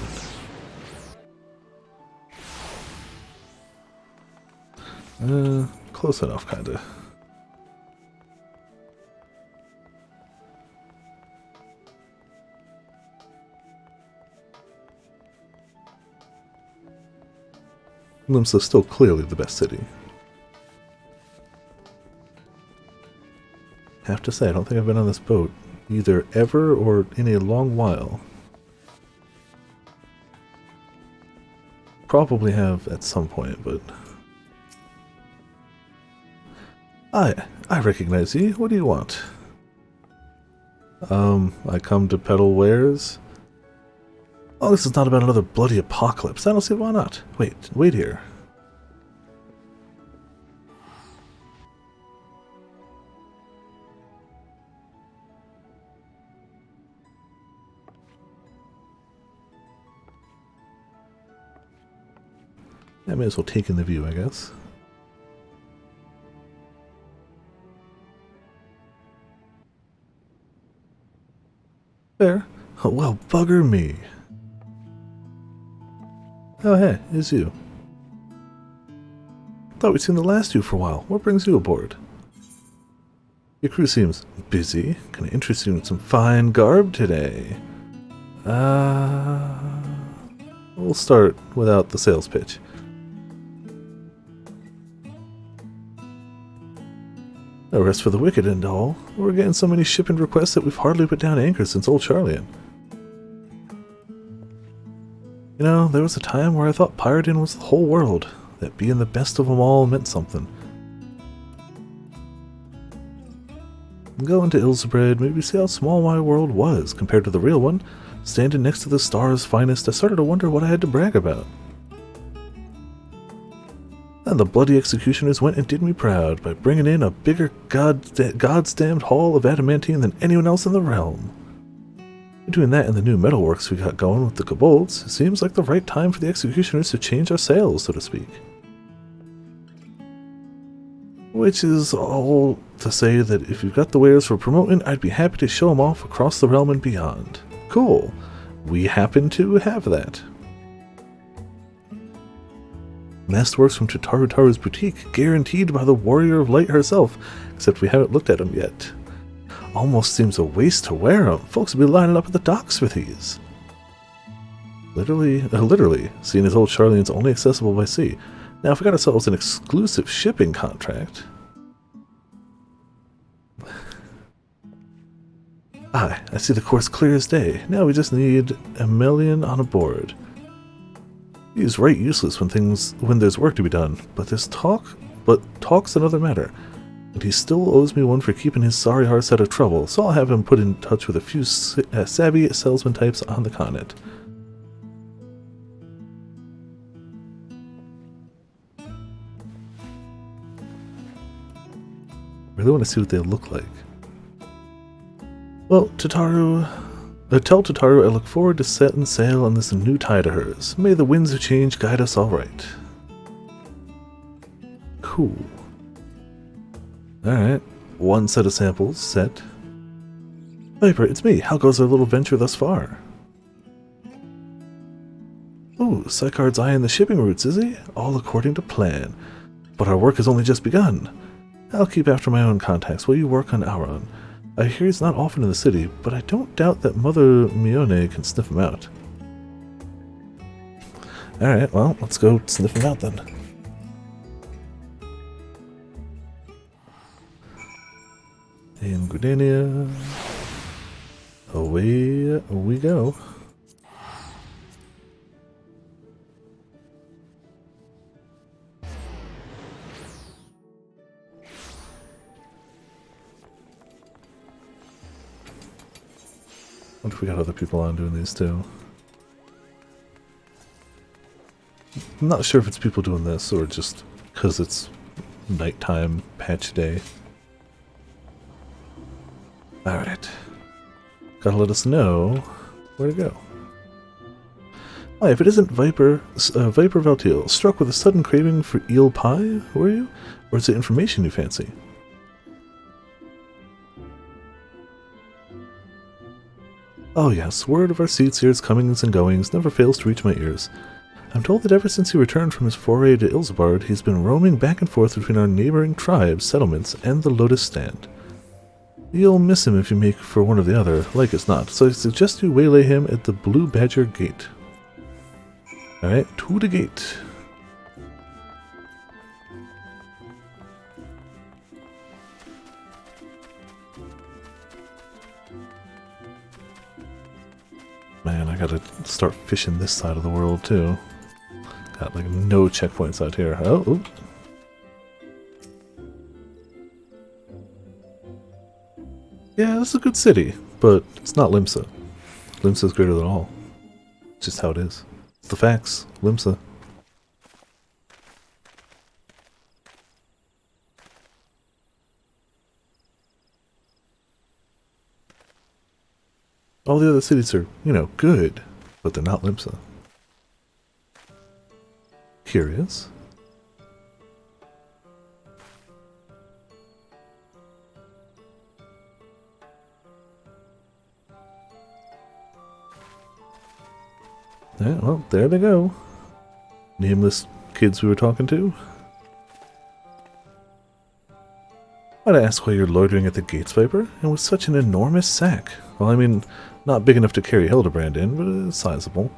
Close enough, kinda. Limsa's still clearly the best city. Have to say, I don't think I've been on this boat either ever or in a long while. Probably have at some point, but... I recognize you. What do you want? I come to peddle wares. Oh, this is not about another bloody apocalypse. I don't see why not. Wait here. I may as well take in the view, I guess. Fair. Oh, well, bugger me. Oh, hey, it's you. Thought we'd seen the last of you for a while. What brings you aboard? Your crew seems busy. Can I interest you in some fine garb today? We'll start without the sales pitch. No rest for the wicked and all. We're getting so many shipping requests that we've hardly put down anchor since old Charlian. You know, there was a time where I thought pirating was the whole world, that being the best of them all meant something. Going to Ilsebred, maybe see how small my world was compared to the real one. Standing next to the star's finest, I started to wonder what I had to brag about. And the bloody executioners went and did me proud by bringing in a bigger God's damned haul of adamantine than anyone else in the realm. Between that and the new metalworks we got going with the kobolds, it seems like the right time for the executioners to change our sails, so to speak. Which is all to say that if you've got the wares for promoting, I'd be happy to show them off across the realm and beyond. Cool. We happen to have that. Masterworks from Tataru boutique, guaranteed by the Warrior of Light herself, except we haven't looked at them yet. Almost seems a waste to wear them. Folks will be lining up at the docks for these. Literally, seeing as old Charlian's only accessible by sea. Now, if we got ourselves an exclusive shipping contract... Aye, I see the course clear as day. Now we just need a million on a board. He's right useless when there's work to be done, but talk's another matter. And he still owes me one for keeping his sorry hearts out of trouble, so I'll have him put in touch with a few savvy salesman types on the continent. Really want to see what they look like. Well, tell Tataru I look forward to setting sail on this new tide of hers. May the winds of change guide us all right. Cool. Alright, one set of samples set. Viper, it's me. How goes our little venture thus far? Ooh, Sycard's eyeing the shipping routes, is he? All according to plan. But our work has only just begun. I'll keep after my own contacts while you work on our own. I hear he's not often in the city, but I don't doubt that Mother Mione can sniff him out. Alright, well, let's go sniff him out then. In Gridania, away we go. What if we got other people on doing these too? I'm not sure if it's people doing this or just because it's nighttime patch day. Alright. Gotta let us know where to go. Why, if it isn't Viper Valtiel, struck with a sudden craving for eel pie, were you? Or is it information you fancy? Oh yes, word of our seats here's comings and goings never fails to reach my ears. I'm told that ever since he returned from his foray to Ilsabard, he's been roaming back and forth between our neighboring tribes, settlements, and the Lotus Stand. You'll miss him if you make for one or the other, like as not, so I suggest you waylay him at the Blue Badger Gate. Alright, to the gate. Man, I gotta start fishing this side of the world too. Got like no checkpoints out here. Oh, ooh. Yeah, this is a good city, but it's not Limsa. Limsa's greater than all. It's just how it is. It's the facts. Limsa. All the other cities are, you know, good, but they're not Limsa. Curious. Yeah, well, there they go. Nameless kids we were talking to. I'd ask why you're loitering at the gates, Viper, and with such an enormous sack. Well, I mean, not big enough to carry Hildebrand in, but it's sizable.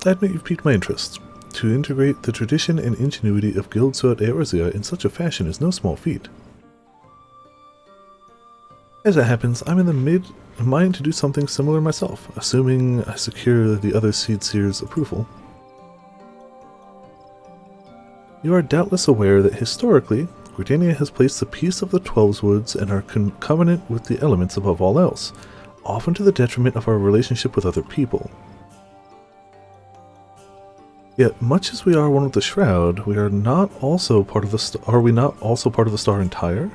I admit you've piqued my interest. To integrate the tradition and ingenuity of Guild Suat Eorzea in such a fashion is no small feat. As it happens, I'm in the mind to do something similar myself, assuming I secure the other Seedseer's approval. You are doubtless aware that historically, Gridania has placed the peace of the Twelveswoods and our covenant with the elements above all else, often to the detriment of our relationship with other people. Yet, much as we are one with the Shroud, we are not also part of the are we not also part of the Star Entire?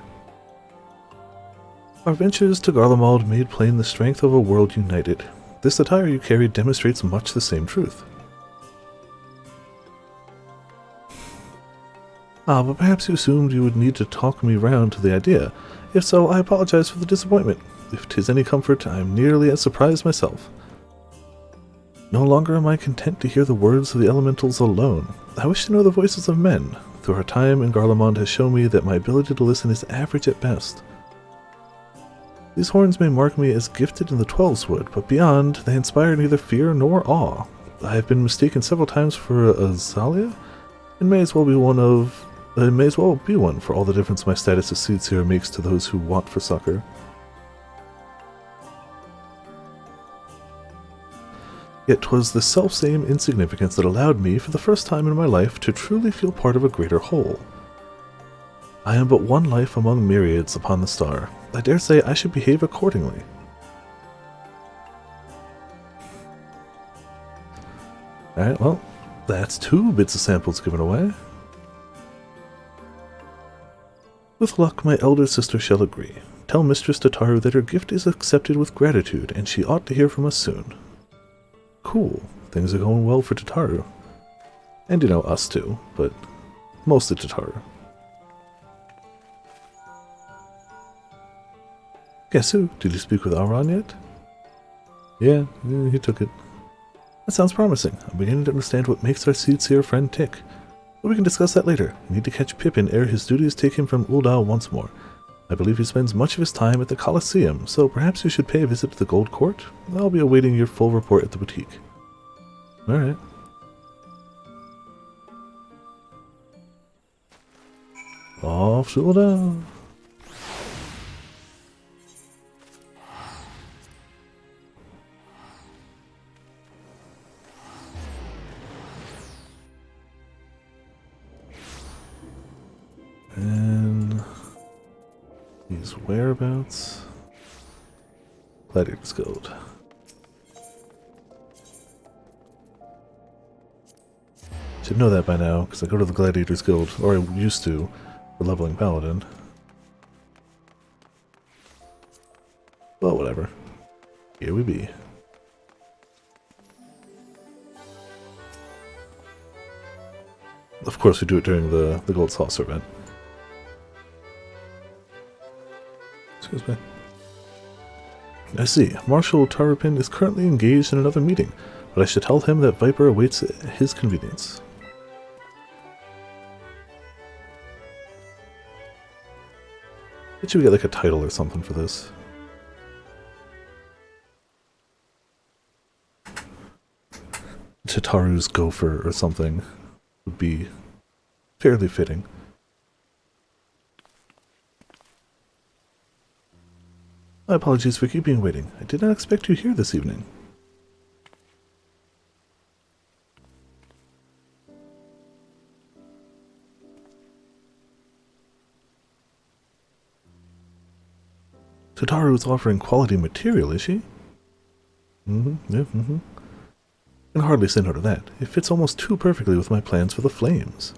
Our ventures to Garlemald made plain the strength of a world united. This attire you carry demonstrates much the same truth. Ah, but perhaps you assumed you would need to talk me round to the idea. If so, I apologize for the disappointment. If 'tis any comfort, I am nearly as surprised myself. No longer am I content to hear the words of the elementals alone. I wish to know the voices of men. Through our time in Garlemald has shown me that my ability to listen is average at best. These horns may mark me as gifted in the Twelveswood, but beyond, they inspire neither fear nor awe. I have been mistaken several times for a Zalia, and may as well be one for all the difference my status as Seedseer makes to those who want for succor. Yet 'twas the selfsame insignificance that allowed me, for the first time in my life, to truly feel part of a greater whole. I am but one life among myriads upon the star. I dare say I should behave accordingly. Alright, well, that's 2 bits of samples given away. With luck, my elder sister shall agree. Tell Mistress Tataru that her gift is accepted with gratitude, and she ought to hear from us soon. Cool. Things are going well for Tataru. And, you know, us too, but mostly Tataru. Gasu, did you speak with Auron yet? Yeah, he took it. That sounds promising. I'm beginning to understand what makes our Seedseer friend tick. But we can discuss that later. We need to catch Pippin ere his duties take him from Ul'dah once more. I believe he spends much of his time at the Colosseum, so perhaps you should pay a visit to the Gold Court? I'll be awaiting your full report at the boutique. Alright. Off to Ul'dah. And these whereabouts. Gladiator's Guild. Should know that by now, because I go to the Gladiator's Guild, or I used to, for leveling Paladin. Well, whatever. Here we be. Of course we do it during the Gold Saucer event. Excuse me. I see. Marshal Tarupin is currently engaged in another meeting, but I should tell him that Viper awaits his convenience. Bet you we get like a title or something for this. Tataru's Gopher or something would be fairly fitting. My apologies for keeping you waiting. I did not expect you here this evening. Tataru is offering quality material, is she? Yeah, I can hardly say no to that. It fits almost too perfectly with my plans for the flames.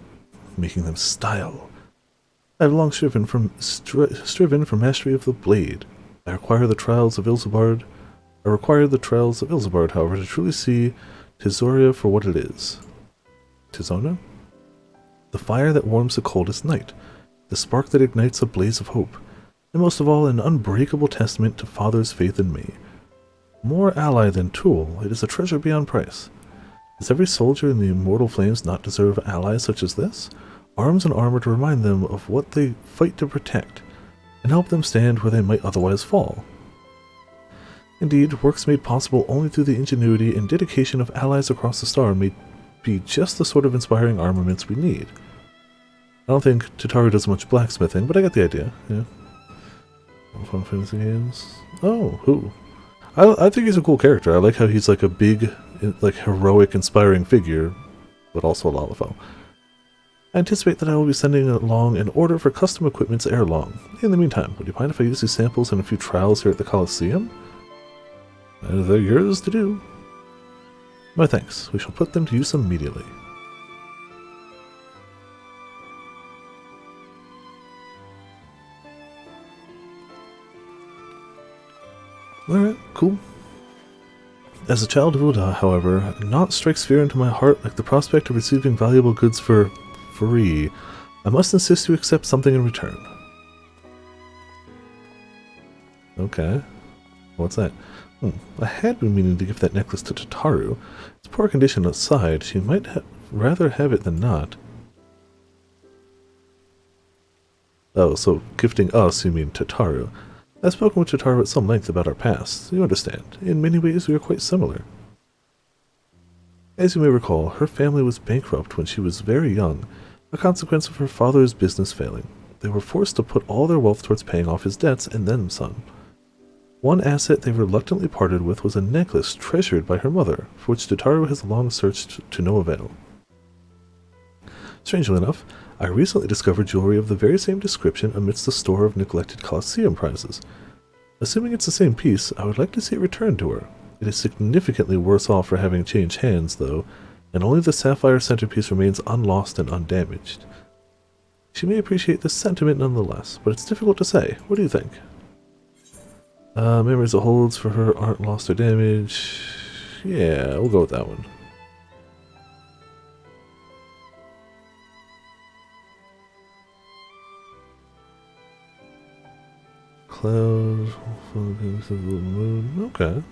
Making them style. I have long striven for mastery of the blade. I require the trials of Ilzabard, however, to truly see Tizoria for what it is. Tizona? The fire that warms the coldest night, the spark that ignites a blaze of hope, and most of all, an unbreakable testament to Father's faith in me. More ally than tool, it is a treasure beyond price. Does every soldier in the immortal flames not deserve allies such as this? Arms and armor to remind them of what they fight to protect, and help them stand where they might otherwise fall. Indeed, works made possible only through the ingenuity and dedication of allies across the star may be just the sort of inspiring armaments we need. I don't think Tataru does much blacksmithing, but I get the idea, yeah. Fun fantasy games. Oh, who? I think he's a cool character. I like how he's like a big, like heroic, inspiring figure, but also a Lalafell. I anticipate that I will be sending along an order for custom equipments ere long. In the meantime, would you mind if I use these samples in a few trials here at the Colosseum? They're yours to do. My thanks. We shall put them to use immediately. Alright, cool. As a child of Uda, however, naught strikes fear into my heart like the prospect of receiving valuable goods for free. I must insist you accept something in return. Okay. What's that? I had been meaning to give that necklace to Tataru. Its poor condition aside, she might rather have it than not. Oh, so gifting us, you mean Tataru. I've spoken with Tataru at some length about our past. You understand. In many ways, we are quite similar. As you may recall, her family was bankrupt when she was very young, a consequence of her father's business failing. They were forced to put all their wealth towards paying off his debts and then some. One asset they reluctantly parted with was a necklace treasured by her mother, for which Tataru has long searched to no avail. Strangely enough, I recently discovered jewelry of the very same description amidst a store of neglected Colosseum prizes. Assuming it's the same piece, I would like to see it returned to her. It is significantly worse off for having changed hands, though, and only the sapphire centerpiece remains unlost and undamaged. She may appreciate this sentiment nonetheless, but it's difficult to say. What do you think? Memories it holds for her aren't lost or damaged. Yeah, we'll go with that one. Cloud, moon. Okay.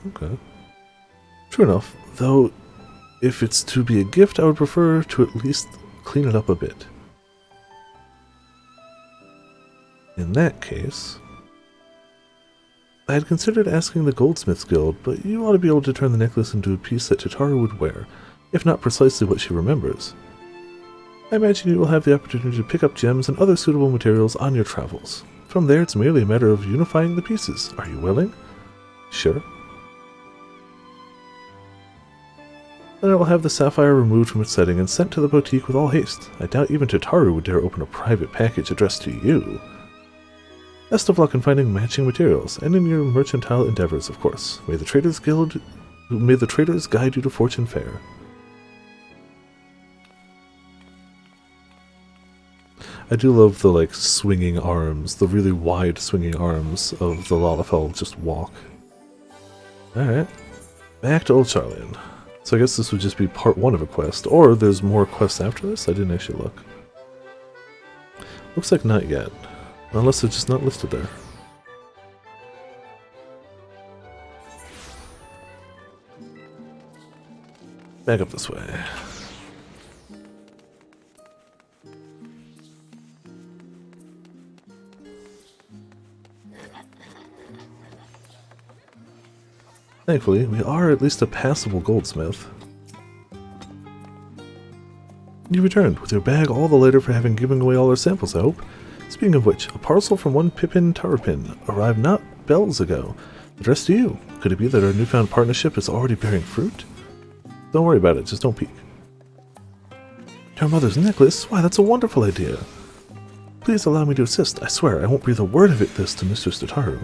True enough, though, if it's to be a gift, I would prefer to at least clean it up a bit. In that case, I had considered asking the Goldsmiths Guild, but you ought to be able to turn the necklace into a piece that Tataru would wear, if not precisely what she remembers. I imagine you will have the opportunity to pick up gems and other suitable materials on your travels. From there, it's merely a matter of unifying the pieces. Are you willing? Sure. Then I will have the sapphire removed from its setting and sent to the boutique with all haste. I doubt even Tataru would dare open a private package addressed to you. Best of luck in finding matching materials, and in your mercantile endeavors, of course. May the Traders guide you to fortune fair. I do love the, like, swinging arms, the really wide swinging arms of the Lalafell just walk. Alright. Back to Old Charlian. So I guess this would just be part 1 of a quest, or there's more quests after this? I didn't actually look. Looks like not yet. Unless they're just not listed there. Back up this way. Thankfully, we are at least a passable goldsmith. You returned, with your bag all the lighter for having given away all our samples, I hope. Speaking of which, a parcel from one Pippin Tarpin arrived not bells ago. Addressed to you. Could it be that our newfound partnership is already bearing fruit? Don't worry about it, just don't peek. Your mother's necklace? Why, that's a wonderful idea. Please allow me to assist. I swear, I won't breathe a word of this to Mistress Tataru.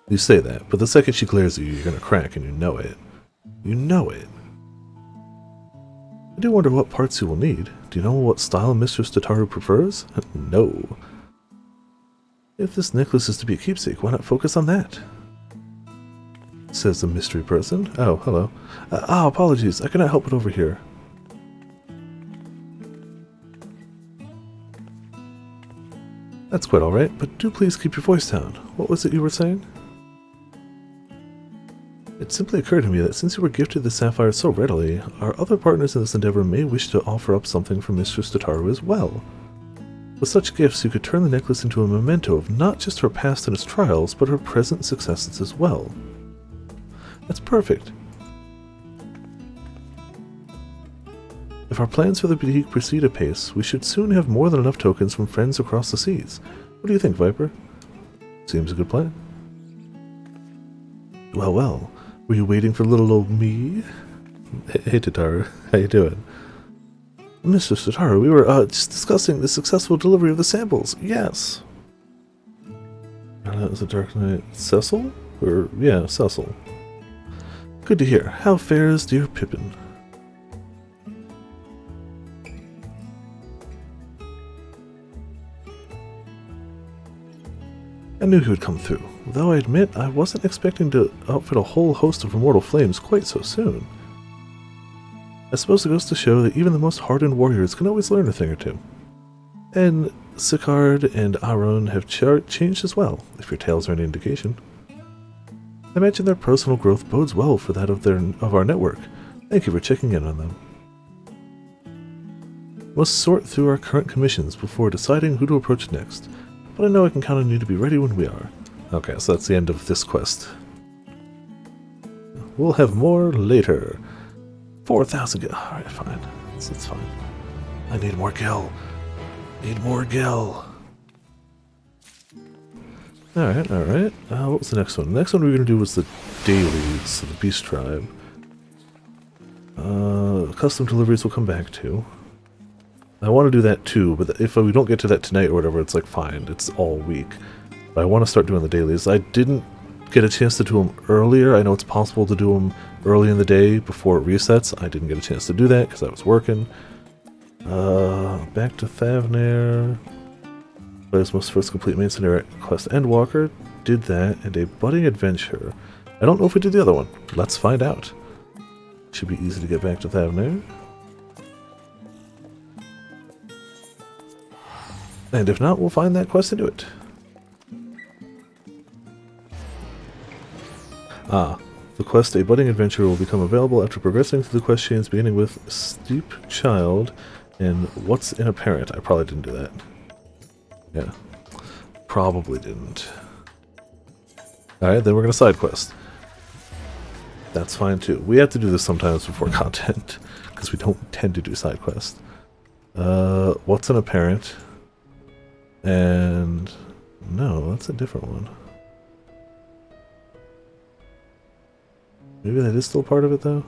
You say that, but the second she glares at you, you're gonna crack, and you know it. You know it. I do wonder what parts you will need. Do you know what style Mistress Tataru prefers? No. If this necklace is to be a keepsake, why not focus on that? Says the mystery person. Oh, hello. Apologies, I cannot help it over here. That's quite alright, but do please keep your voice down. What was it you were saying? It simply occurred to me that since you were gifted the sapphire so readily, our other partners in this endeavor may wish to offer up something for Mistress Tataru as well. With such gifts, you could turn the necklace into a memento of not just her past and its trials, but her present successes as well. That's perfect. If our plans for the boutique proceed apace, we should soon have more than enough tokens from friends across the seas. What do you think, Viper? Seems a good plan. Well, well. Were you waiting for little old me? Hey, Tataru. How you doing? Mr. Tataru, we were just discussing the successful delivery of the samples. Yes. That was a Dark Knight. Cecil? Or, yeah, Cecil. Good to hear. How fares dear Pippin? I knew he would come through, though I admit I wasn't expecting to outfit a whole host of immortal flames quite so soon. I suppose it goes to show that even the most hardened warriors can always learn a thing or two. And Sicard and Aaron have changed as well, if your tales are any indication. I imagine their personal growth bodes well for that of our network. Thank you for checking in on them. Must sort through our current commissions before deciding who to approach next. But I know I can count on you to be ready when we are. Okay, so that's the end of this quest. We'll have more later. 4,000 gil. Alright, fine. It's fine. I need more gil. Need more gil. Alright, alright. What was the next one? The next one we were going to do was the dailies of the Beast Tribe. Custom deliveries we'll come back to. I want to do that too, but if we don't get to that tonight or whatever, it's like fine, it's all week. But I want to start doing the dailies. I didn't get a chance to do them earlier. I know it's possible to do them early in the day before it resets. I didn't get a chance to do that because I was working. Back to Thavnair. Players must first complete main scenario quest Endwalker. Did that, and a budding adventure. I don't know if we did the other one. Let's find out. Should be easy to get back to Thavnair. And if not, we'll find that quest and do it. The quest A Budding Adventure will become available after progressing through the quest chains beginning with Steep Child and What's in a Parent. I probably didn't do that. Yeah. Probably didn't. Alright, then we're going to side quest. That's fine too. We have to do this sometimes before content, because we don't tend to do side quests. What's in a Parent? And no, that's a different one. Maybe that is still part of it though?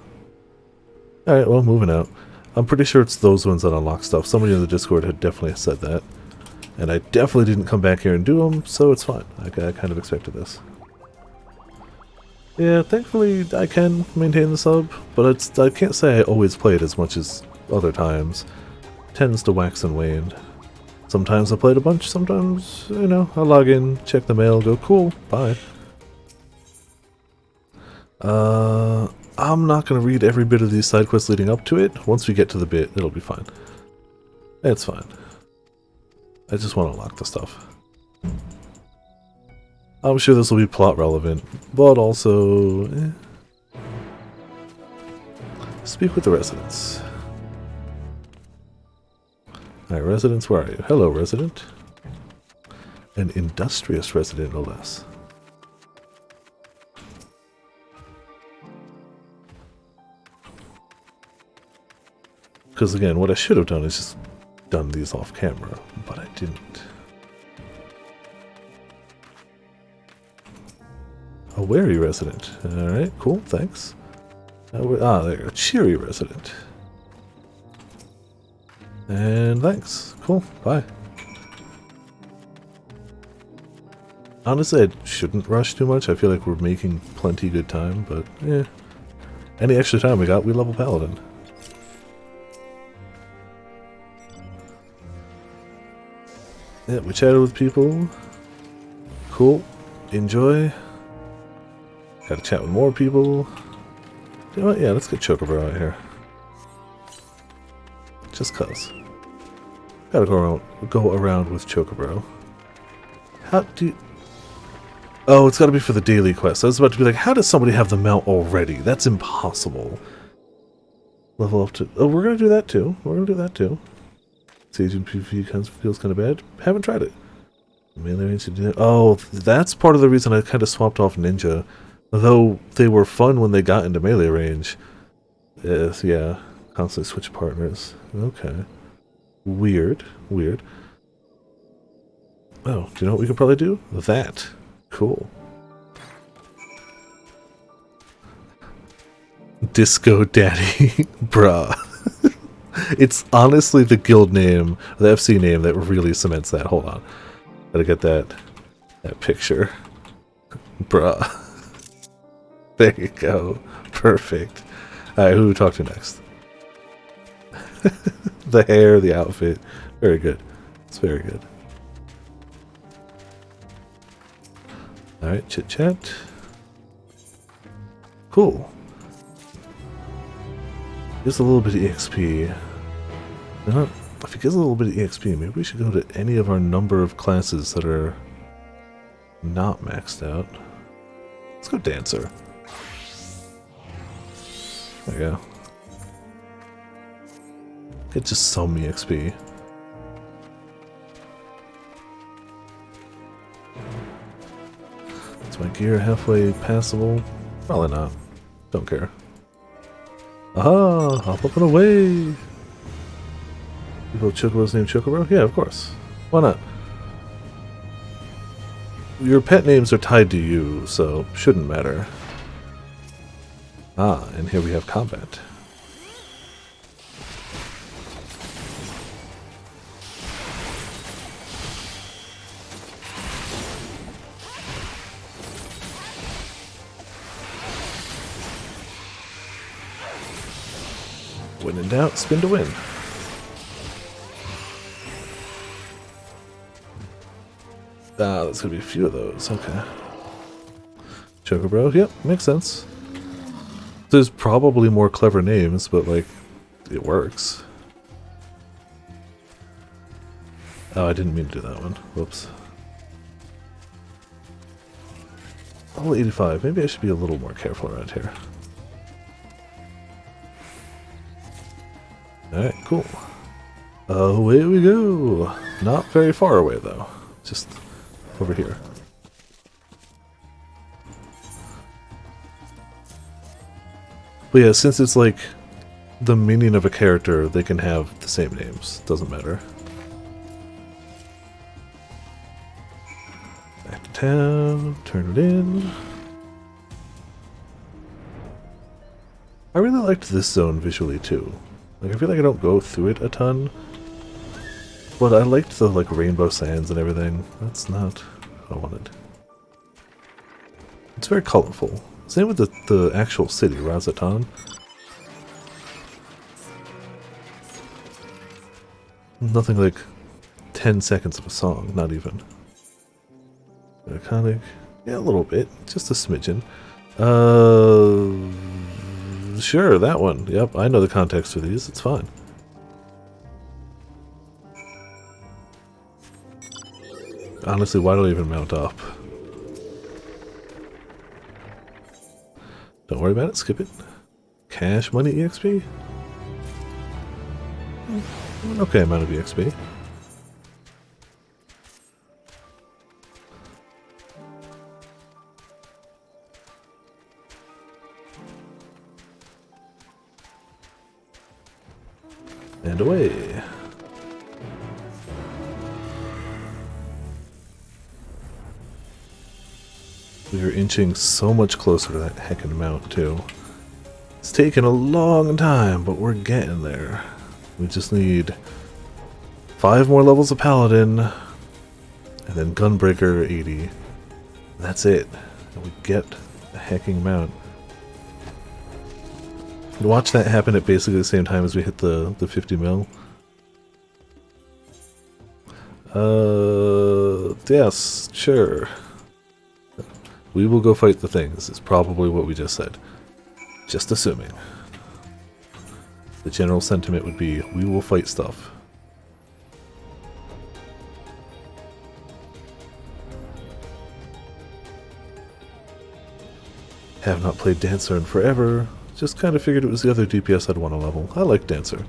Alright, well, moving out. I'm pretty sure it's those ones that unlock stuff. Somebody in the Discord had definitely said that. And I definitely didn't come back here and do them, so it's fine. I kind of expected this. Yeah, thankfully I can maintain the sub, but I can't say I always play it as much as other times. It tends to wax and wane. Sometimes I played a bunch, sometimes, you know, I log in, check the mail, go, cool, bye. I'm not going to read every bit of these side quests leading up to it. Once we get to the bit, it'll be fine. It's fine. I just want to unlock the stuff. I'm sure this will be plot relevant, but also... Speak with the residents. Alright, residents, where are you? Hello, resident. An industrious resident, no less. Because again, what I should have done is just done these off camera, but I didn't. A wary resident. Alright, cool, thanks. They're a cheery resident. And thanks. Cool, bye. Honestly, I shouldn't rush too much. I feel like we're making plenty good time, but yeah. Any extra time we got, we level Paladin. Yeah, we chatted with people. Cool. Enjoy. Gotta chat with more people. You know what? Yeah, let's get Chocobro out here. Just cuz. Gotta go around with Chocobro. How do you... Oh, it's gotta be for the daily quest. I was about to be like, how does somebody have the mount already? That's impossible. Level up to... Oh, we're gonna do that too. We're gonna do that too. Sage and PvP feels kind of bad. Haven't tried it. Melee range to do that. Oh, that's part of the reason I kind of swapped off Ninja. Though they were fun when they got into melee range. Yes, yeah. Constantly switch partners. Okay. Weird. Weird. Oh, do you know what we could probably do? That. Cool. Disco Daddy. Bruh. It's honestly the guild name, the FC name that really cements that. Hold on. Gotta get that picture. Bruh. There you go. Perfect. Alright, who do we talk to next? The hair, the outfit. Very good. It's very good. Alright, chit chat. Cool. Gives a little bit of EXP. You know, if it gives a little bit of EXP, maybe we should go to any of our number of classes that are not maxed out. Let's go Dancer. There you go. Get just some EXP. Is my gear halfway passable? Probably not. Don't care. Aha! Hop up and away! People Chocobo's name Chocobro? Yeah, of course. Why not? Your pet names are tied to you, so shouldn't matter. Ah, and here we have combat. When in doubt, spin to win. Ah, there's gonna be a few of those. Okay. Chocobro, yep, makes sense. There's probably more clever names, but like, it works. Oh, I didn't mean to do that one. Whoops. Level 85. Maybe I should be a little more careful around here. Alright, cool. Away we go. Not very far away, though. Just over here. But yeah, since it's like the meaning of a character, they can have the same names. Doesn't matter. Back to town. Turn it in. I really liked this zone visually, too. Like, I feel like I don't go through it a ton, but I liked the, like, rainbow sands and everything. That's not what I wanted. It's very colorful. Same with the actual city, Razatan. Nothing like 10 seconds of a song, not even. Iconic. Yeah, a little bit. Just a smidgen. Sure, that one. Yep, I know the context for these. It's fine. Honestly, why do I even mount up? Don't worry about it. Skip it. cash money EXP? An okay amount of EXP. And away. We are inching so much closer to that heckin' mount, too. It's taken a long time, but we're getting there. We just need 5 more levels of Paladin, and then Gunbreaker 80. That's it. And we get the hecking mount. Watch that happen at basically the same time as we hit the 50 mil. Yes, sure. We will go fight the things, is probably what we just said. Just assuming. The general sentiment would be, we will fight stuff. Have not played Dancer in forever. Just kind of figured it was the other DPS I'd want to level. I like Dancer.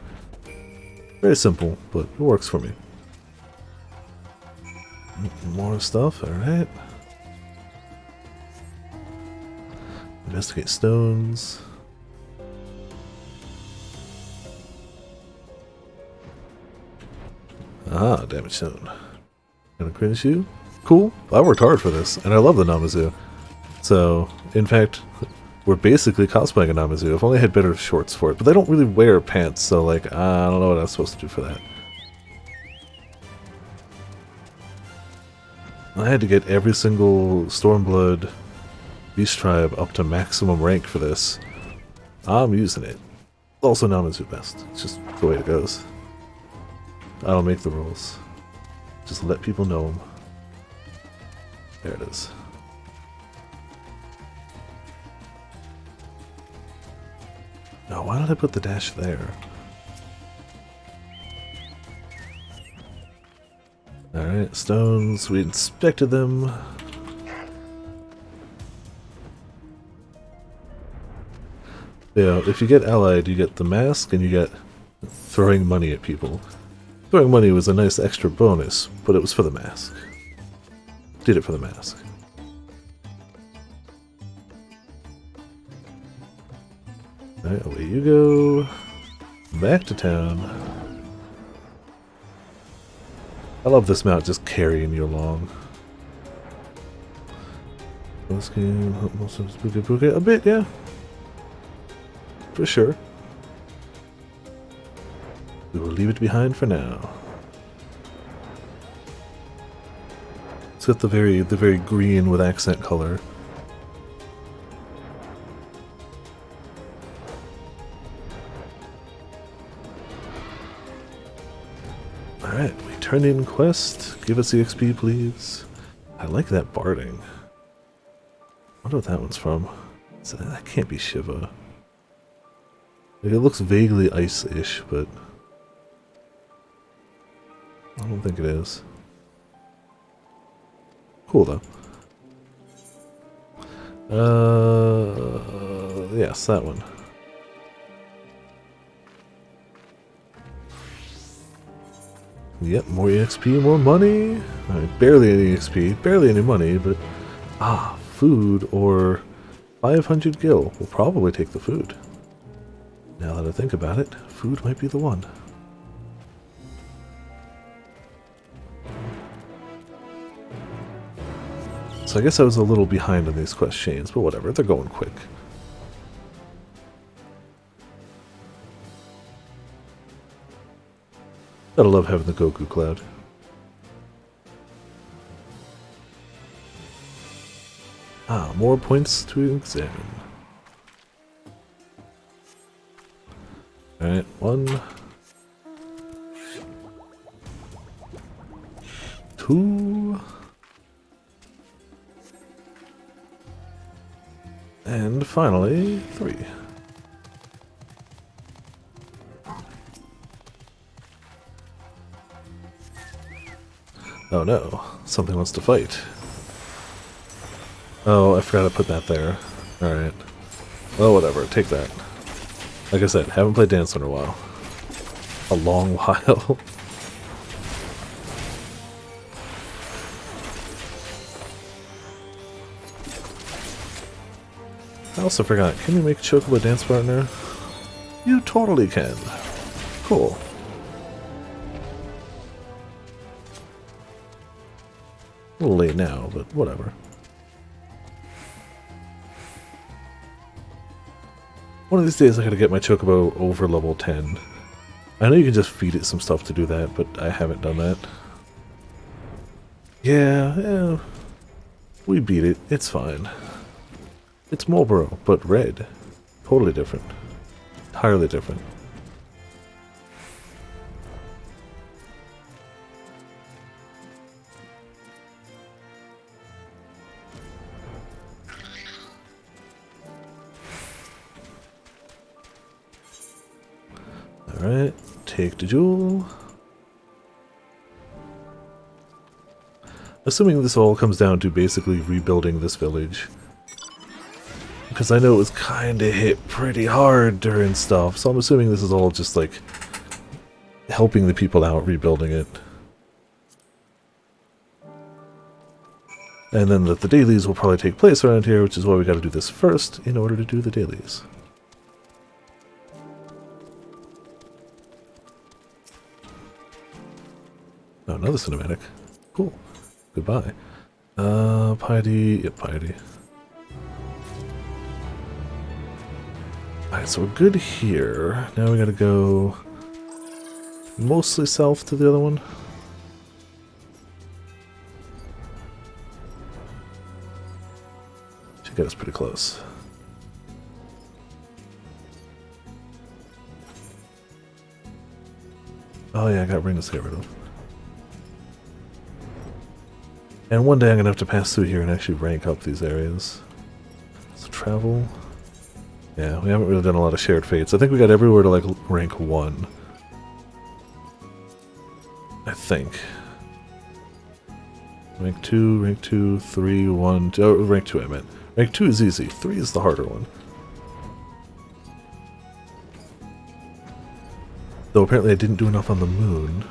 Very simple, but it works for me. More stuff, alright. Investigate stones. Ah, damage stone. Gonna cringe you? Cool. I worked hard for this, and I love the Namazu. So, in fact, we're basically cosplaying a Namazu. If only I had better shorts for it. But they don't really wear pants, so like, I don't know what I was supposed to do for that. I had to get every single Stormblood Beast Tribe up to maximum rank for this. I'm using it. Also Namazu best. It's just the way it goes. I don't make the rules. Just let people know them. There it is. Now, why did I put the dash there? Alright, stones. We inspected them. Yeah, if you get allied, you get the mask and you get throwing money at people. Throwing money was a nice extra bonus, but it was for the mask. Did it for the mask. Alright, away you go. Back to town. I love this mount just carrying you along. A bit, yeah. For sure. We will leave it behind for now. It's got the very green with accent color. Alright, we turn in quest. Give us the XP, please. I like that barding. I wonder what that one's from. So that can't be Shiva. Like, it looks vaguely ice-ish, but I don't think it is. Cool though. Yes, that one. Yep, more EXP, more money. I mean, barely any EXP, barely any money, but food or 500 gil. We'll probably take the food. Now that I think about it, food might be the one. So I guess I was a little behind on these quest chains, but whatever, they're going quick. Gotta love having the Goku cloud. More points to examine. Alright, 1, 2, and finally 3. Oh no, something wants to fight. Oh, I forgot to put that there. Alright. Well, whatever, take that. Like I said, haven't played Dance in a while. A long while. I also forgot, can you make Chocobo dance partner? You totally can. Cool. A little late now, but whatever. One of these days I gotta get my Chocobo over level 10. I know you can just feed it some stuff to do that, but I haven't done that. Yeah, we beat it. It's fine. It's Marlboro, but red. Totally different. Entirely different. Alright, take the jewel. Assuming this all comes down to basically rebuilding this village. Because I know it was kinda hit pretty hard during stuff, so I'm assuming this is all just like helping the people out, rebuilding it. And then that the dailies will probably take place around here, which is why we gotta do this first in order to do the dailies. Oh, another cinematic. Cool. Goodbye. Piety. Yep, piety. Alright, so we're good here. Now we gotta go mostly south to the other one. Should get us pretty close. Oh yeah, I got rings to get rid of. And one day I'm gonna have to pass through here and actually rank up these areas. So travel. Yeah, we haven't really done a lot of shared fates. I think we got everywhere to like rank 1. I think. Rank 2, 3, 1, 2. Oh, rank 2 I meant. Rank 2 is easy. 3 is the harder one. Though apparently I didn't do enough on the moon.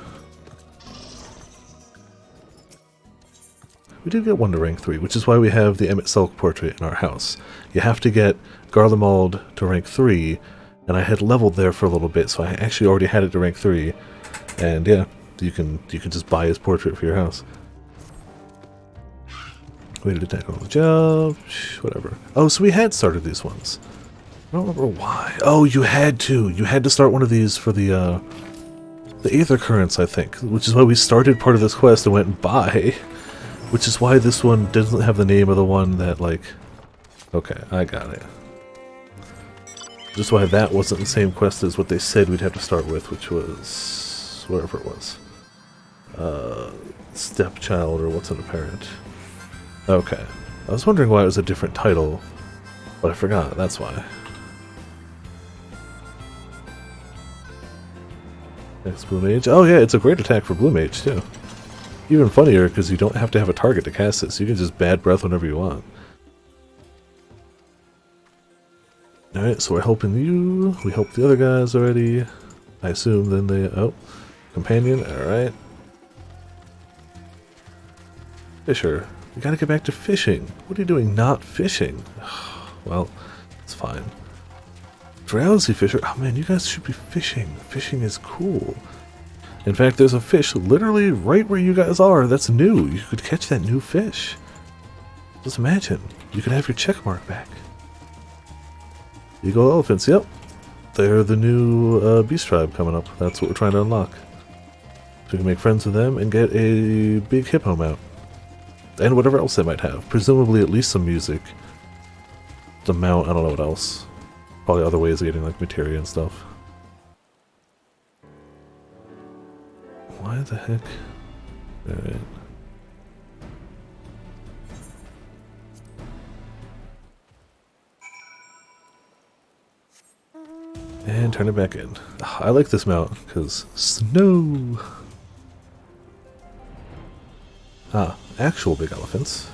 We did get 1 to rank 3, which is why we have the Emmett Selk portrait in our house. You have to get Garlemald to rank 3, and I had leveled there for a little bit, so I actually already had it to rank 3. And yeah, you can just buy his portrait for your house. Waited to attack all the job, whatever. Oh, so we had started these ones. I don't remember why. Oh, you had to. You had to start one of these for the Aether Currents, I think, which is why we started part of this quest and went by. Which is why this one doesn't have the name of the one that, like... Okay, I got it. Just why that wasn't the same quest as what they said we'd have to start with, which was... whatever it was. Stepchild, or What's an Apparent. Okay. I was wondering why it was a different title, but I forgot, that's why. Next Blue Mage. Oh yeah, it's a great attack for Blue Mage, too. Even funnier, because you don't have to have a target to cast it, so you can just bad breath whenever you want. Alright, so we're helping you. We helped the other guys already. I assume then they... Oh. Companion, alright. Fisher. We gotta get back to fishing. What are you doing not fishing? Well, it's fine. Drowsy Fisher. Oh man, you guys should be fishing. Fishing is cool. In fact, there's a fish literally right where you guys are that's new. You could catch that new fish. Just imagine. You could have your check mark back. Eagle elephants, yep. They're the new beast tribe coming up. That's what we're trying to unlock. So we can make friends with them and get a big hippo mount. And whatever else they might have. Presumably at least some music. The mount, I don't know what else. Probably other ways of getting like materia and stuff. Why the heck? Alright. And turn it back in. I like this mount, because snow! Ah, actual big elephants.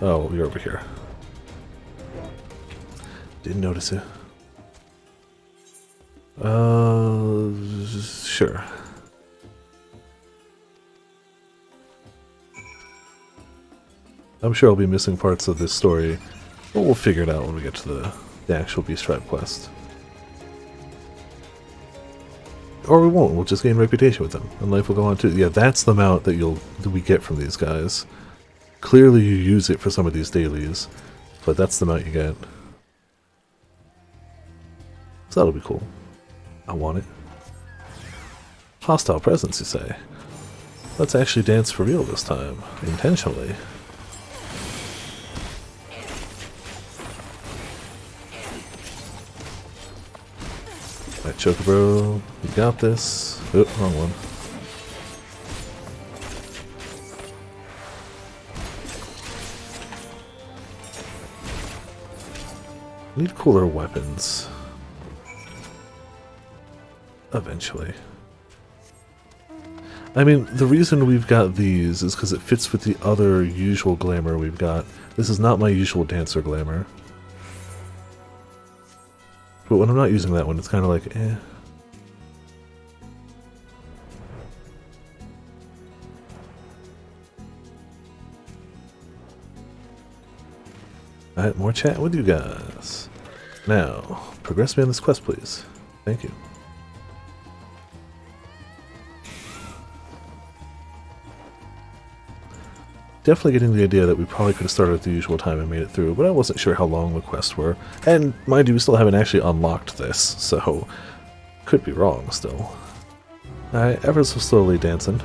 Oh, you're over here. Didn't notice it. Sure. I'm sure I'll be missing parts of this story, but we'll figure it out when we get to the actual Beast Tribe quest. Or we won't, we'll just gain reputation with them, and life will go on too. Yeah, that's the mount that we get from these guys. Clearly you use it for some of these dailies, but that's the mount you get. So that'll be cool. I want it. Hostile presence, you say? Let's actually dance for real this time, intentionally. Alright, Chocobro, you got this. Oh, wrong one. Need cooler weapons. Eventually. I mean, the reason we've got these is because it fits with the other usual glamour we've got. This is not my usual dancer glamour. But when I'm not using that one, it's kind of like, eh. Alright, more chat with you guys. Now, progress me on this quest, please. Thank you. Definitely getting the idea that we probably could have started at the usual time and made it through, but I wasn't sure how long the quests were. And mind you, we still haven't actually unlocked this, so could be wrong still. Alright, ever so slowly dancing.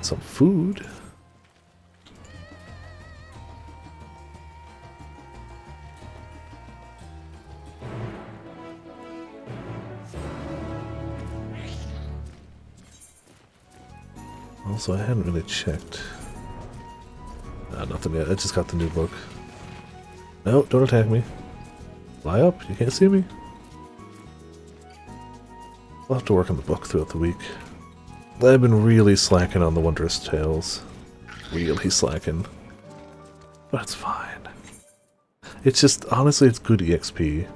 Some food. Also, I hadn't really checked. Nothing yet. I just got the new book. No, don't attack me. Fly up. You can't see me. I'll have to work on the book throughout the week. I've been really slacking on the Wondrous Tales. Really slacking. But it's fine. It's just, honestly, it's good EXP.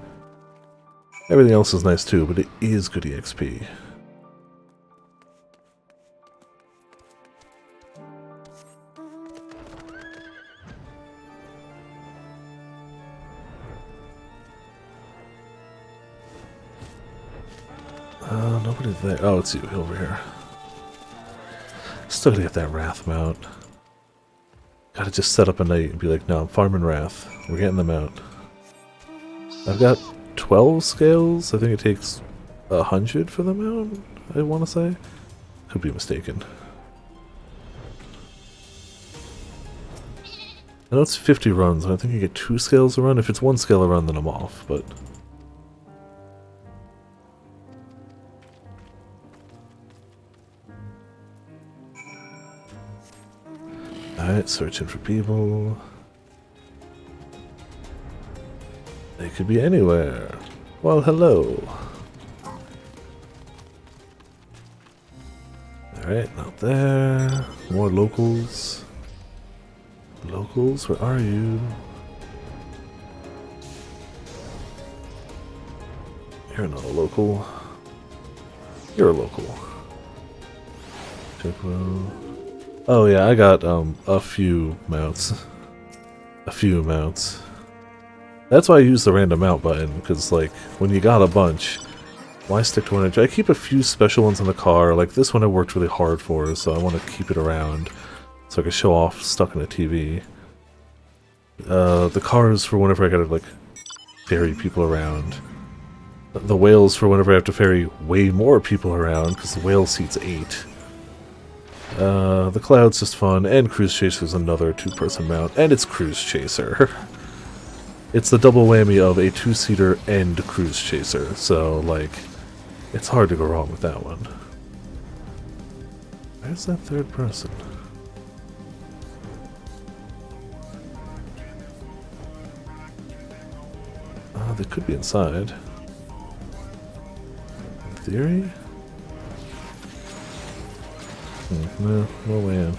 Everything else is nice too, but it is good EXP. Nobody's there. Oh, it's you over here. Still gotta get that Wrath mount. Gotta just set up a night and be like, no, I'm farming Wrath. We're getting them out. I've got 12 scales. I think it takes 100 for the mount, I want to say. Could be mistaken. I know it's 50 runs, and I think you get 2 scales a run. If it's 1 scale a run, then I'm off, but... Alright, searching for people. They could be anywhere. Well, hello. Alright, not there. More locals. Locals, where are you? You're not a local. You're a local. Oh yeah, I got a few mounts. That's why I use the random mount button, because like when you got a bunch, why stick to one? I keep a few special ones in the car. Like this one I worked really hard for, so I want to keep it around so I can show off stuck in a TV. The cars for whenever I gotta like ferry people around. The whales for whenever I have to ferry way more people around, because the whale seats 8. The Cloud's just fun, and Cruise Chaser's another 2-person mount, and it's Cruise Chaser. It's the double whammy of a 2-seater and Cruise Chaser, so, like, it's hard to go wrong with that one. Where's that 3rd person? They could be inside. In theory? No way in.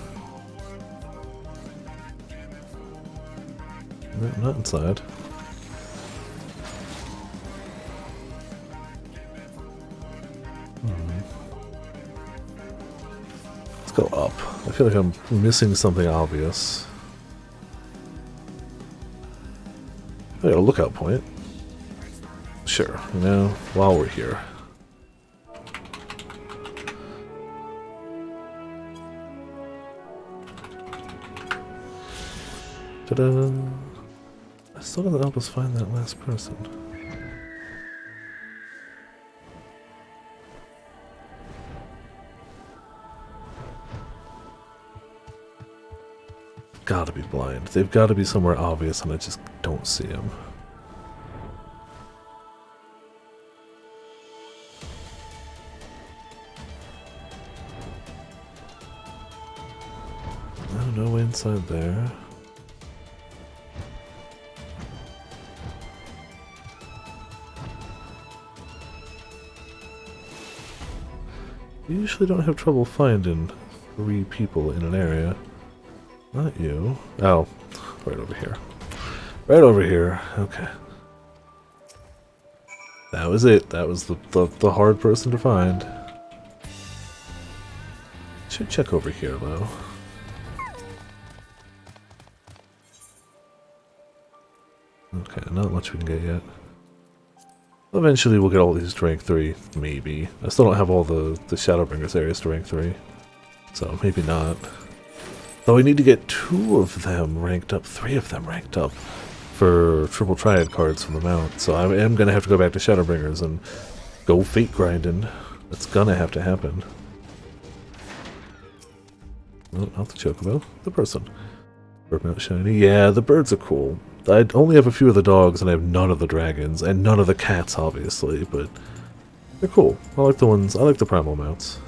Not inside. Let's go up. I feel like I'm missing something obvious. I got a lookout point. Sure, you know, while we're here. Ta-da! I still gotta help us find that last person. Gotta be blind. They've gotta be somewhere obvious and I just don't see them. No way inside there. You usually don't have trouble finding 3 people in an area. Not you. Oh, right over here. Right over here. Okay. That was it. That was the hard person to find. Should check over here though. Okay, not much we can get yet. Eventually we'll get all these to rank 3, maybe. I still don't have all the Shadowbringers areas to rank 3, so maybe not. Though we need to get 2 of them ranked up, 3 of them ranked up for triple triad cards from the mount. So I am going to have to go back to Shadowbringers and go fate grinding. That's gonna have to happen. Oh, not the chocobo, the person. Bird mount shiny. Yeah, the birds are cool. I only have a few of the dogs, and I have none of the dragons, and none of the cats, obviously, but they're cool. I like the ones, I like the primal mounts.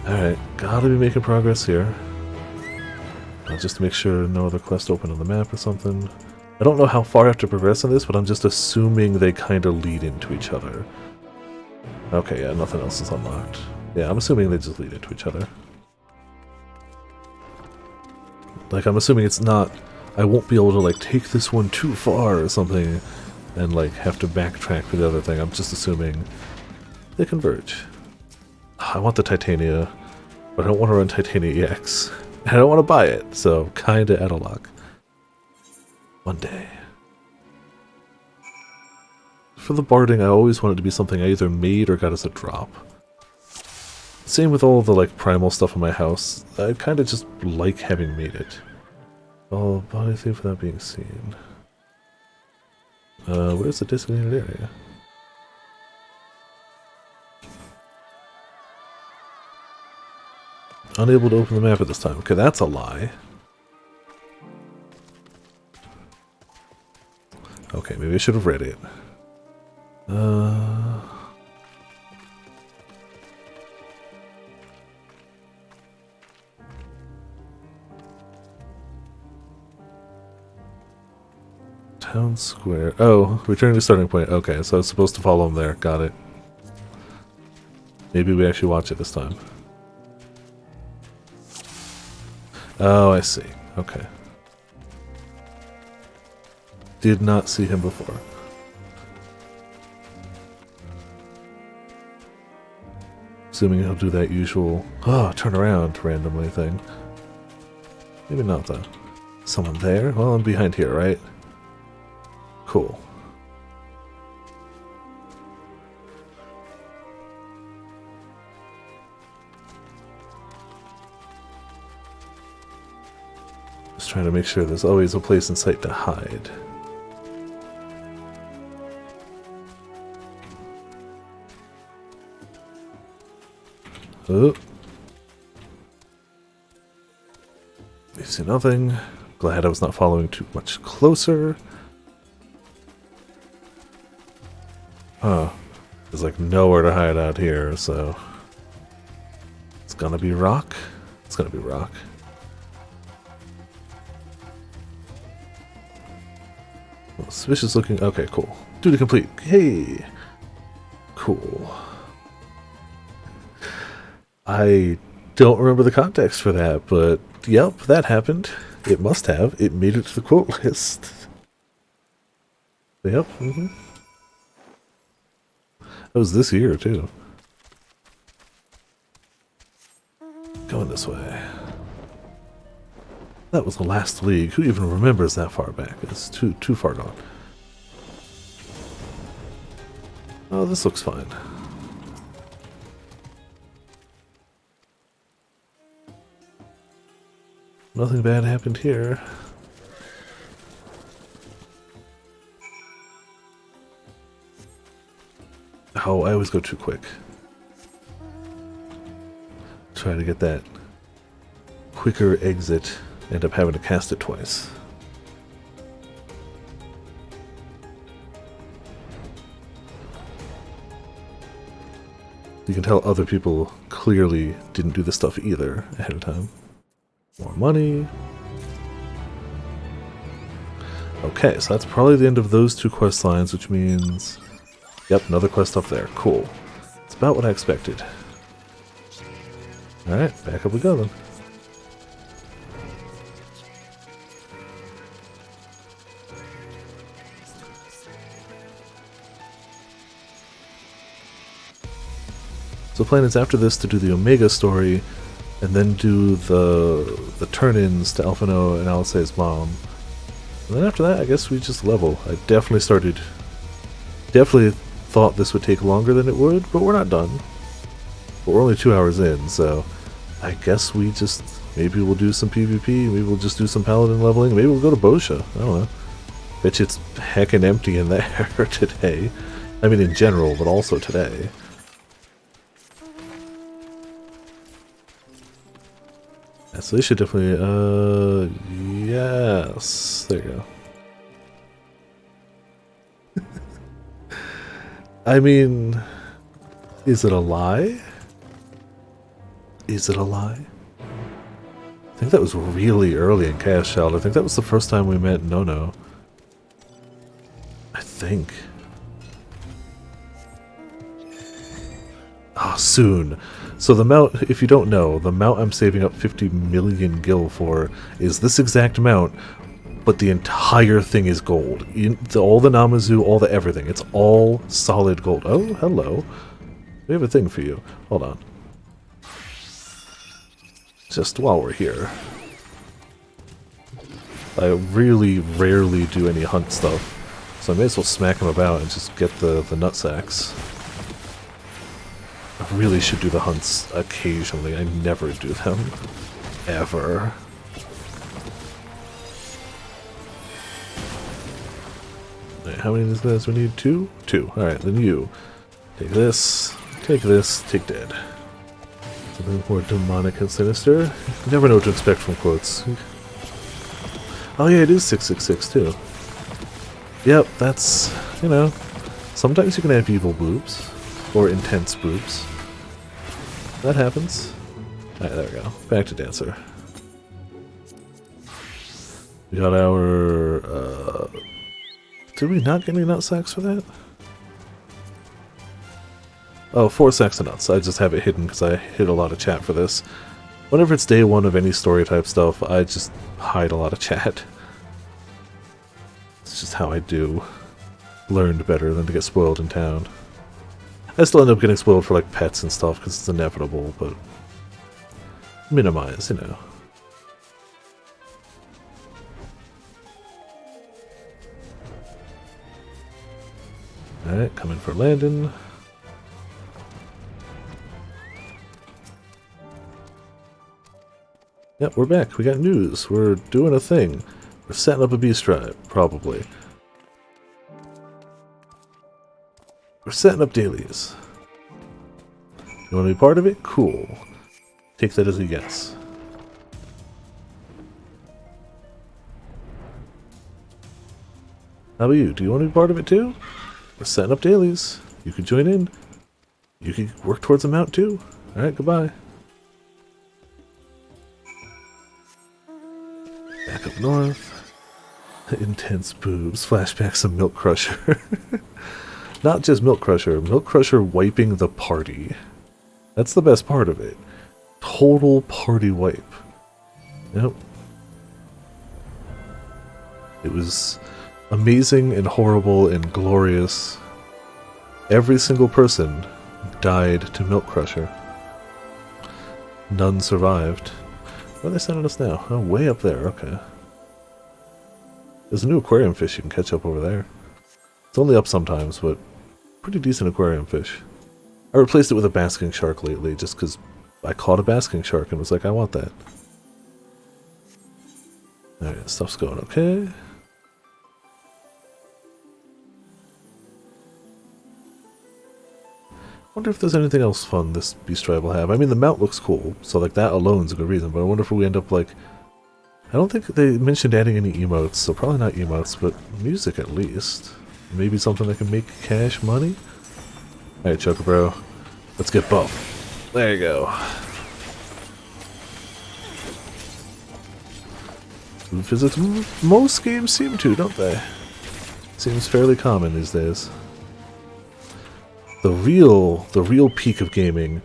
Alright, gotta be making progress here. Just to make sure no other quest open on the map or something. I don't know how far I have to progress on this, but I'm just assuming they kind of lead into each other. Okay, yeah, nothing else is unlocked. Yeah, I'm assuming they just lead into each other. Like, I'm assuming it's not... I won't be able to, like, take this one too far or something and, like, have to backtrack for the other thing. I'm just assuming they converge. I want the Titania, but I don't want to run Titania EX. I don't want to buy it, so kinda out of luck. One day. For the barding, I always wanted to be something I either made or got as a drop. Same with all the, like, primal stuff in my house. I kinda just like having made it. Oh, body thief without being seen. Where's the designated area? Unable to open the map at this time. Okay, that's a lie. Okay, maybe I should have read it. Town Square. Oh, returning to starting point. Okay, so I was supposed to follow him there. Got it. Maybe we actually watch it this time. Oh, I see. Okay. Did not see him before. Assuming he'll do that usual, turn around randomly thing. Maybe not though. Someone there? Well, I'm behind here, right? Cool. Just trying to make sure there's always a place in sight to hide. Oh. I see nothing. Glad I was not following too much closer. Huh. There's like nowhere to hide out here, so... It's gonna be rock? It's gonna be rock. Well, suspicious looking... Okay, cool. Duty complete. Hey! Cool. I don't remember the context for that, but yep, that happened. It must have. It made it to the quote list. Yep. That was this year, too. Going this way. That was the last league. Who even remembers that far back? It's too far gone. Oh, this looks fine. Nothing bad happened here. Oh, I always go too quick. Try to get that quicker exit. End up having to cast it twice. You can tell other people clearly didn't do this stuff either ahead of time. More money. Okay, so that's probably the end of those two quest lines, which means... Yep, another quest up there. Cool. It's about what I expected. Alright, back up we go then. So the plan is after this to do the Omega story, and then do the turn-ins to Alphino and Alice's mom. And then after that, I guess we just level. I definitely thought this would take longer than it would, but we're not done. But we're only 2 hours in, so I guess we just, maybe we'll do some PvP, maybe we'll just do some Paladin leveling, maybe we'll go to Bosha, I don't know. Bet you it's heckin' empty in there today. I mean in general, but also today. Yeah, so they should definitely, yes, there you go. I mean, is it a lie? Is it a lie? I think that was really early in Chaos Child. I think that was the first time we met Nono. I think. Ah, soon. So the mount, if you don't know, the mount I'm saving up 50 million gil for is this exact mount, but the entire thing is gold. All the Namazu, all the everything. It's all solid gold. Oh, hello. We have a thing for you. Hold on. Just while we're here. I really rarely do any hunt stuff, so I may as well smack them about and just get the nutsacks. I really should do the hunts occasionally. I never do them. Ever. Right, how many of these guys we need? Two? Two. Alright, then you. Take this, take dead. Something more demonic and sinister. You never know what to expect from quotes. Oh yeah, it is 666 too. Yep, that's, you know, sometimes you can have evil boobs. Or intense boobs. That happens. Alright, there we go. Back to Dancer. We got our, did we not get any nut sacks for that? Oh, 4 sacks of nuts. I just have it hidden because I hid a lot of chat for this. Whenever it's day 1 of any story type stuff, I just hide a lot of chat. It's just how I do. Learned better than to get spoiled in town. I still end up getting spoiled for like pets and stuff because it's inevitable, but minimize, you know. Alright, coming for Landon. Yep, we're back. We got news. We're doing a thing. We're setting up a beast tribe, probably. We're setting up dailies. You want to be part of it? Cool. Take that as a yes. How about you? Do you want to be part of it too? We're setting up dailies. You could join in. You could work towards a mount too. Alright, goodbye. Back up north. Intense boobs. Flashbacks of Milk Crusher. Not just Milk Crusher wiping the party. That's the best part of it. Total party wipe. Yep. It was amazing and horrible and glorious. Every single person died to Milk Crusher. None survived. Where are they sending us now? Oh, way up there, okay. There's a new aquarium fish you can catch up over there. It's only up sometimes, but pretty decent aquarium fish. I replaced it with a basking shark lately, just because I caught a basking shark and was like, I want that. Alright, stuff's going okay. Wonder if there's anything else fun this beast tribe will have. I mean, the mount looks cool, so like that alone's a good reason, but I wonder if we end up like... I don't think they mentioned adding any emotes, so probably not emotes, but music at least. Maybe something that can make cash money? Alright, Chocobro, let's get buff. There you go. Food physics, most games seem to, don't they? Seems fairly common these days. The real peak of gaming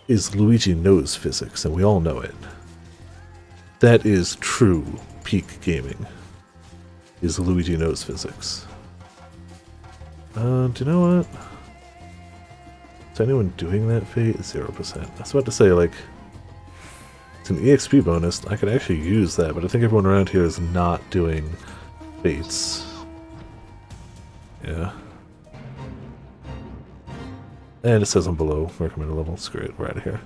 is Luigi knows physics, and we all know it. That is true peak gaming, is Luigi knows physics. Do you know what? Is anyone doing that fate? 0%. I was about to say, like, it's an EXP bonus. I could actually use that, but I think everyone around here is not doing fates. Yeah. And it says I'm below recommended level. Screw it, we're out of here.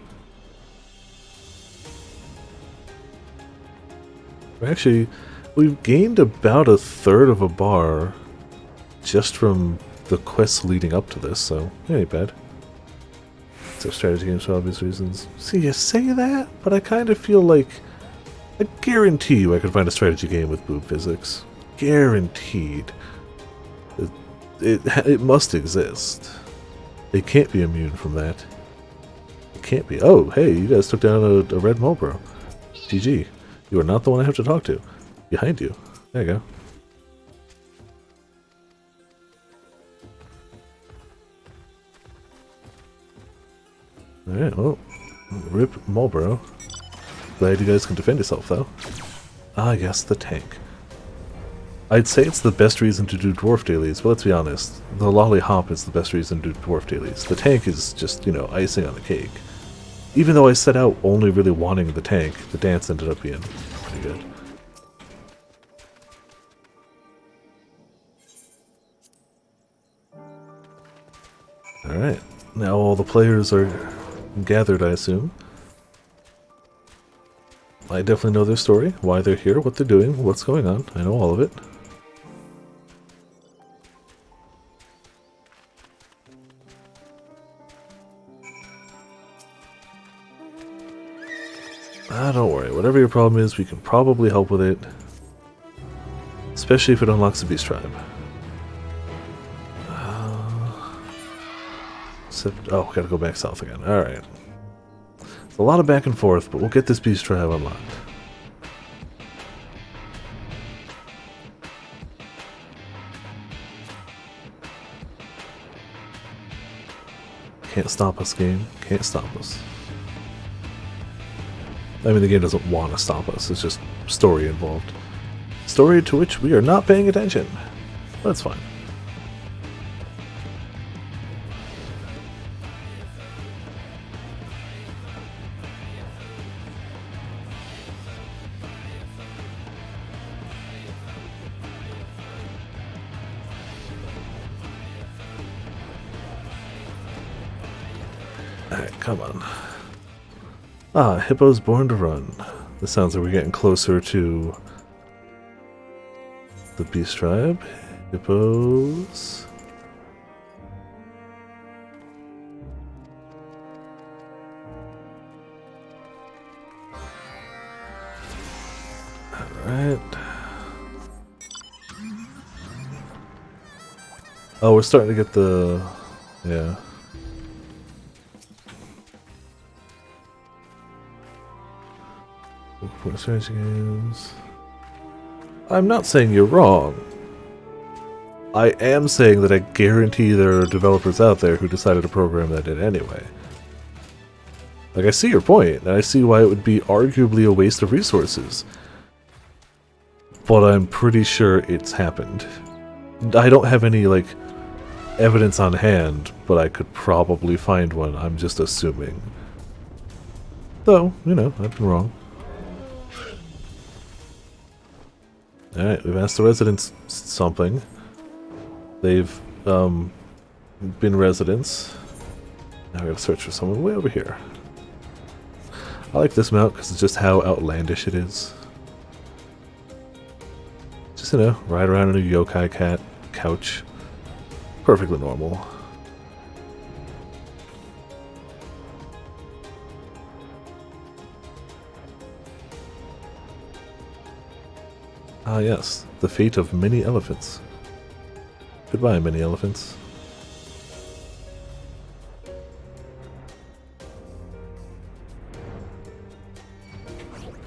Actually, we've gained about a third of a bar just from the quests leading up to this, so it ain't bad. Except strategy games for obvious reasons. See, you say that, but I kind of feel like I guarantee you I could find a strategy game with boob physics. Guaranteed. It must exist. They can't be immune from that. It can't be. Oh, hey, you guys took down a red Mulbro. GG. You are not the one I have to talk to. Behind you. There you go. Alright, well, rip Mulbro. Glad you guys can defend yourself, though. Ah, yes, the tank. I'd say it's the best reason to do dwarf dailies, but let's be honest. The lollipop is the best reason to do dwarf dailies. The tank is just, you know, icing on the cake. Even though I set out only really wanting the tank, the dance ended up being pretty good. Alright, now all the players are gathered, I assume. I definitely know their story, why they're here, what they're doing, what's going on. I know all of it. Don't worry, whatever your problem is, we can probably help with it. Especially if it unlocks the beast tribe. Oh, gotta go back south again. Alright. It's a lot of back and forth, but we'll get this beast tribe unlocked. Can't stop us, game. Can't stop us. I mean, the game doesn't want to stop us. It's just story involved. Story to which we are not paying attention. That's fine. Alright, come on. Ah, Hippo's born to run. This sounds like we're getting closer to the beast tribe. Hippos. Alright. Oh, we're starting to get the... yeah. Strategy games. I'm not saying you're wrong. I am saying that I guarantee there are developers out there who decided to program that in anyway. Like, I see your point, and I see why it would be arguably a waste of resources. but I'm pretty sure it's happened. I don't have any, like, evidence on hand, but I could probably find one. I'm just assuming. Though, you know, I've been wrong. Alright, we've asked the residents something. They've, been residents. Now we gotta search for someone way over here. I like this mount because it's just how outlandish it is. Just, you know, ride around in a yokai cat couch. Perfectly normal. Ah yes, the fate of many elephants. Goodbye, many elephants.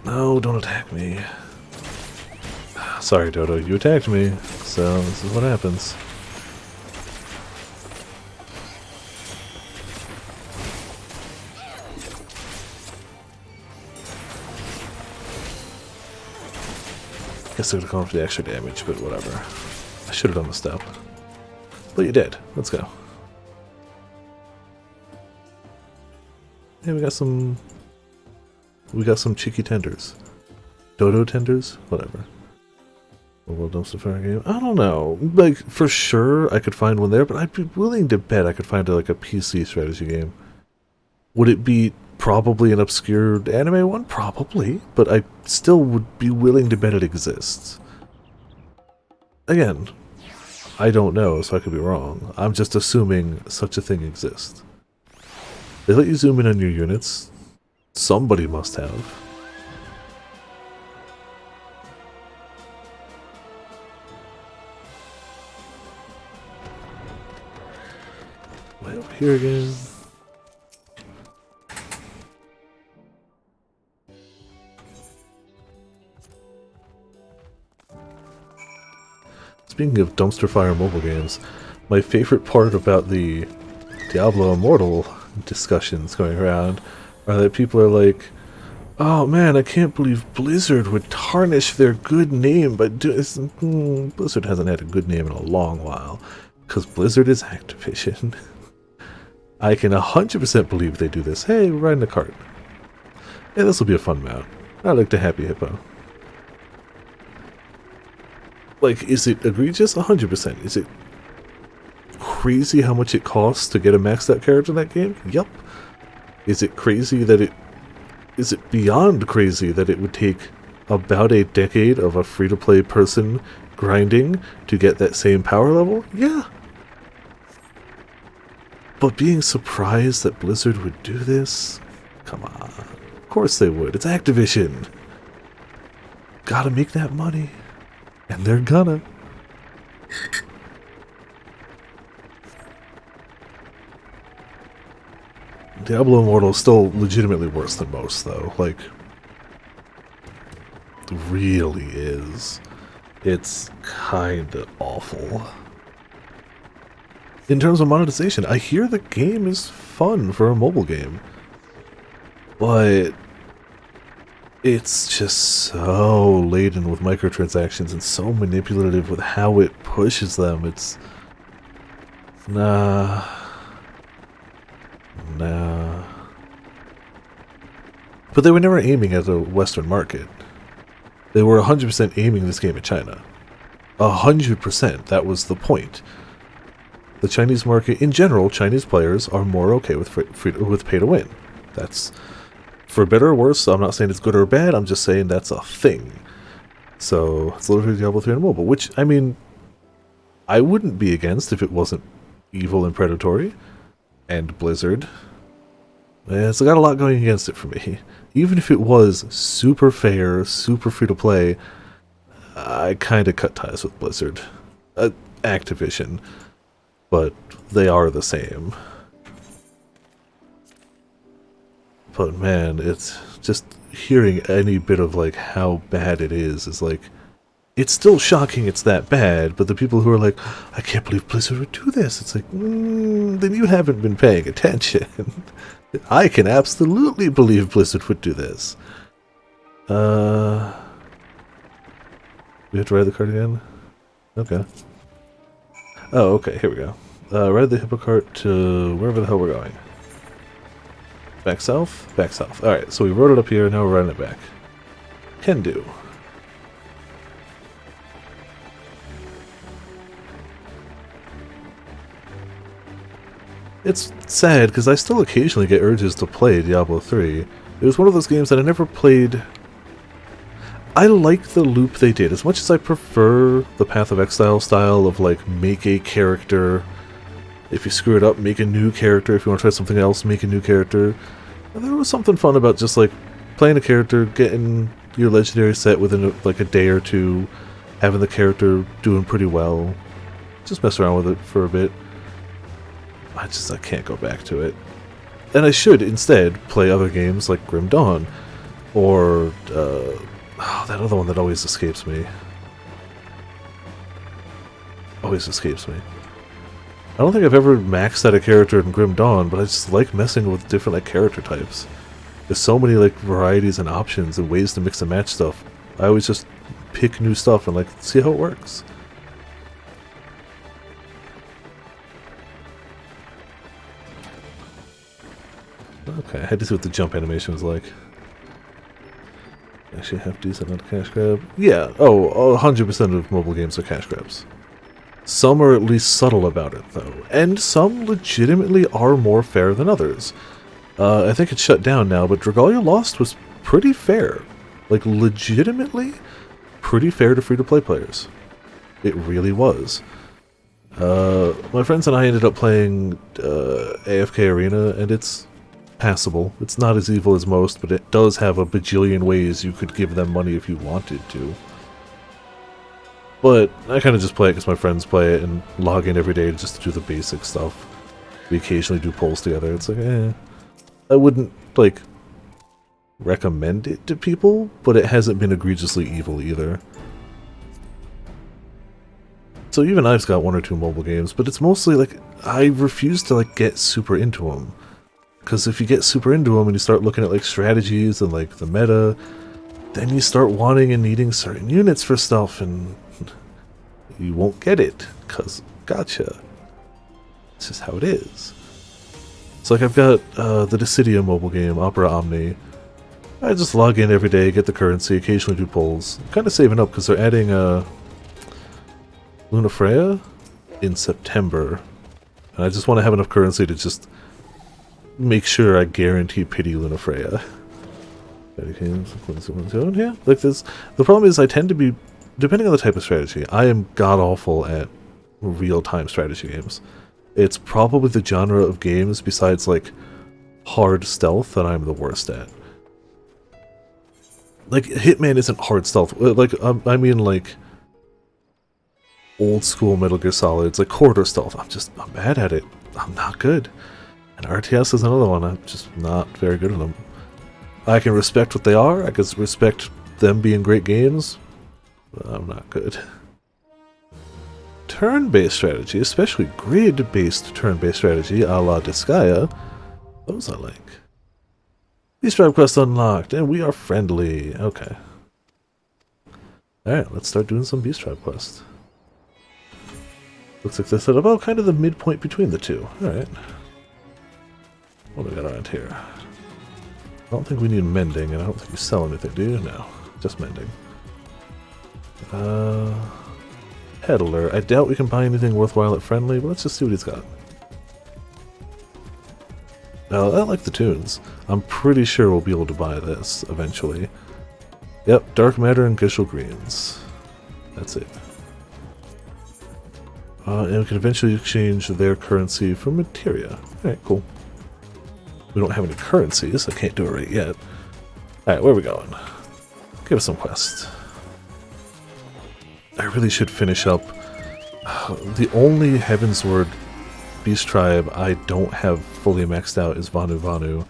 No, don't attack me. Sorry, Dodo, you attacked me, so this is what happens. Guess I would have gone for the extra damage, but whatever. I should have done the step. But you did. Let's go. Yeah, we got some cheeky tenders. Dodo tenders? Whatever. A World Dumpster Fire game? I don't know. Like, for sure I could find one there, but I'd be willing to bet I could find like a PC strategy game. Would it be probably an obscure anime one? Probably. But I still would be willing to bet it exists. Again, I don't know, so I could be wrong. I'm just assuming such a thing exists. They let you zoom in on your units. Somebody must have. Way over here again. Speaking of dumpster fire mobile games, my favorite part about the Diablo Immortal discussions going around are that people are like, oh man, I can't believe Blizzard would tarnish their good name by doing this. Blizzard hasn't had a good name in a long while, because Blizzard is Activision. I can 100% believe they do this. Hey, we're riding a cart. Yeah, this will be a fun mount. I like the Happy Hippo. Like, is it egregious? 100%. Is it crazy how much it costs to get a maxed out character in that game? Yup. Is it crazy that it... Is it beyond crazy that it would take about a decade of a free-to-play person grinding to get that same power level? Yeah. But being surprised that Blizzard would do this? Come on. Of course they would. It's Activision. Gotta make that money. And they're gonna. Diablo Immortal is still legitimately worse than most, though. Like, really is. It's kinda awful. In terms of monetization, I hear the game is fun for a mobile game. But it's just so laden with microtransactions and so manipulative with how it pushes them. It's... Nah. But they were never aiming at the Western market. They were 100% aiming this game at China. 100%. That was the point. The Chinese market, in general, Chinese players are more okay with with pay to win. That's... For better or worse, I'm not saying it's good or bad, I'm just saying that's a thing. So, it's literally Diablo 3 on mobile, which, I mean, I wouldn't be against if it wasn't evil and predatory. And Blizzard. It's got a lot going against it for me. Even if it was super fair, super free-to-play, I kinda cut ties with Blizzard. Activision. But they are the same. But man, it's just hearing any bit of like how bad it is like, it's still shocking it's that bad, but the people who are like, I can't believe Blizzard would do this, it's like, then you haven't been paying attention. I can absolutely believe Blizzard would do this. We have to ride the cart again? Okay. Oh, okay, here we go. Ride the hippo cart to wherever the hell we're going. Back south? Back south. Alright, so we rode it up here, now we're riding it back. Can do. It's sad, because I still occasionally get urges to play Diablo 3. It was one of those games that I never played. I like the loop they did. As much as I prefer the Path of Exile style of, like, make a character. If you screw it up, make a new character. If you want to try something else, make a new character. And there was something fun about just, like, playing a character, getting your legendary set within, like, a day or two, having the character doing pretty well. Just mess around with it for a bit. I can't go back to it. And I should instead play other games like Grim Dawn, or that other one that always escapes me. Always escapes me. I don't think I've ever maxed out a character in Grim Dawn, but I just like messing with different like character types. There's so many like varieties and options and ways to mix and match stuff. I always just pick new stuff and like see how it works. Okay, I had to see what the jump animation was like. Actually half decent on cash grab. Yeah, 100% of mobile games are cash grabs. Some are at least subtle about it, though. And some legitimately are more fair than others. I think it's shut down now, but Dragalia Lost was pretty fair. Like, legitimately pretty fair to free-to-play players. It really was. My friends and I ended up playing AFK Arena, and it's passable. It's not as evil as most, but it does have a bajillion ways you could give them money if you wanted to. But I kind of just play it because my friends play it and log in every day just to do the basic stuff. We occasionally do polls together. It's like, I wouldn't, like, recommend it to people, but it hasn't been egregiously evil either. So even I've got one or two mobile games, but it's mostly, like, I refuse to, like, get super into them. Because if you get super into them and you start looking at, like, strategies and, like, the meta, then you start wanting and needing certain units for stuff, and you won't get it, because gotcha. It's just how it is. So, like, I've got the Dissidia mobile game, Opera Omni. I just log in every day, get the currency, occasionally do polls. I'm kind of saving up, because they're adding Luna Freya in September. And I just want to have enough currency to just make sure I guarantee pity Luna Freya. Yeah, like this. The problem is I tend to be, depending on the type of strategy, I am god-awful at real-time strategy games. It's probably the genre of games besides, like, hard stealth that I'm the worst at. Like, Hitman isn't hard stealth. Like, I mean, like, old-school Metal Gear Solid. It's like corridor stealth. I'm bad at it. I'm not good. And RTS is another one. I'm just not very good at them. I can respect what they are. I can respect them being great games. But I'm not good. Turn-based strategy, especially grid-based turn-based strategy, a la Disgaea, those I like. Beast Tribe quest unlocked, and we are friendly. Okay. Alright, let's start doing some Beast Tribe quests. Looks like they're set up, kind of the midpoint between the two. Alright. What do we got around here? I don't think we need mending, and I don't think we sell anything, do you? No. Just mending. Peddler. I doubt we can buy anything worthwhile at friendly, but let's just see what he's got. I like the tunes. I'm pretty sure we'll be able to buy this eventually. Yep, Dark Matter and Gishel Greens. That's it. And we can eventually exchange their currency for materia. Alright, cool. We don't have any currencies, so I can't do it right yet. Alright, where are we going? Give us some quests. I really should finish up. The only Heavensward Beast Tribe I don't have fully maxed out is Vanu Vanu.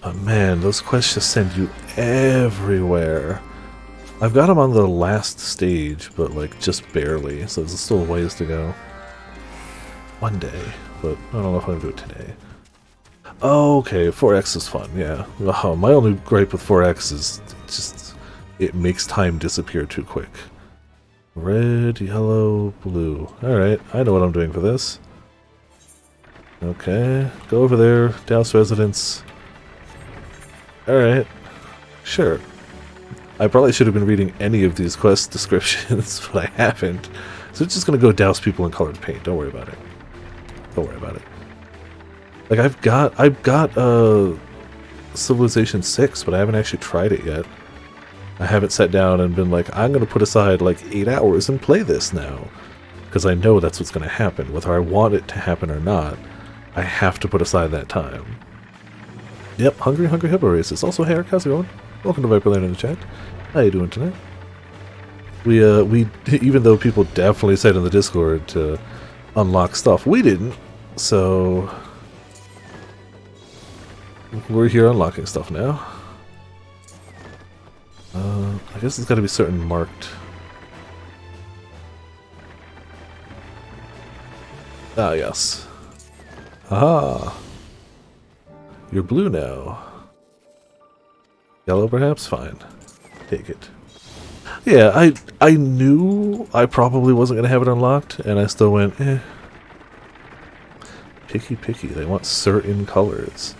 But man, those quests just send you everywhere. I've got them on the last stage, but like just barely, so there's still ways to go. One day, but I don't know if I'm going to do it today. Oh, okay, 4X is fun, yeah. My only gripe with 4X is just, it makes time disappear too quick. Red, yellow, blue. Alright, I know what I'm doing for this. Okay, go over there, douse residence. Alright, sure. I probably should have been reading any of these quest descriptions, but I haven't. So it's just gonna go douse people in colored paint. Don't worry about it. Don't worry about it. Like I've got Civilization 6, but I haven't actually tried it yet. I haven't sat down and been like, I'm gonna put aside like 8 hours and play this now. Because I know that's what's gonna happen. Whether I want it to happen or not, I have to put aside that time. Yep, Hungry Hippo Races. Also, hey Eric, how's it going? Welcome to Viperland in the chat. How you doing tonight? We even though people definitely said in the Discord to unlock stuff, we didn't. So we're here unlocking stuff now. I guess it's got to be certain marked. Ah, yes. Aha! You're blue now. Yellow, perhaps? Fine. Take it. Yeah, I knew I probably wasn't going to have it unlocked, and I still went, eh. Picky. They want certain colors.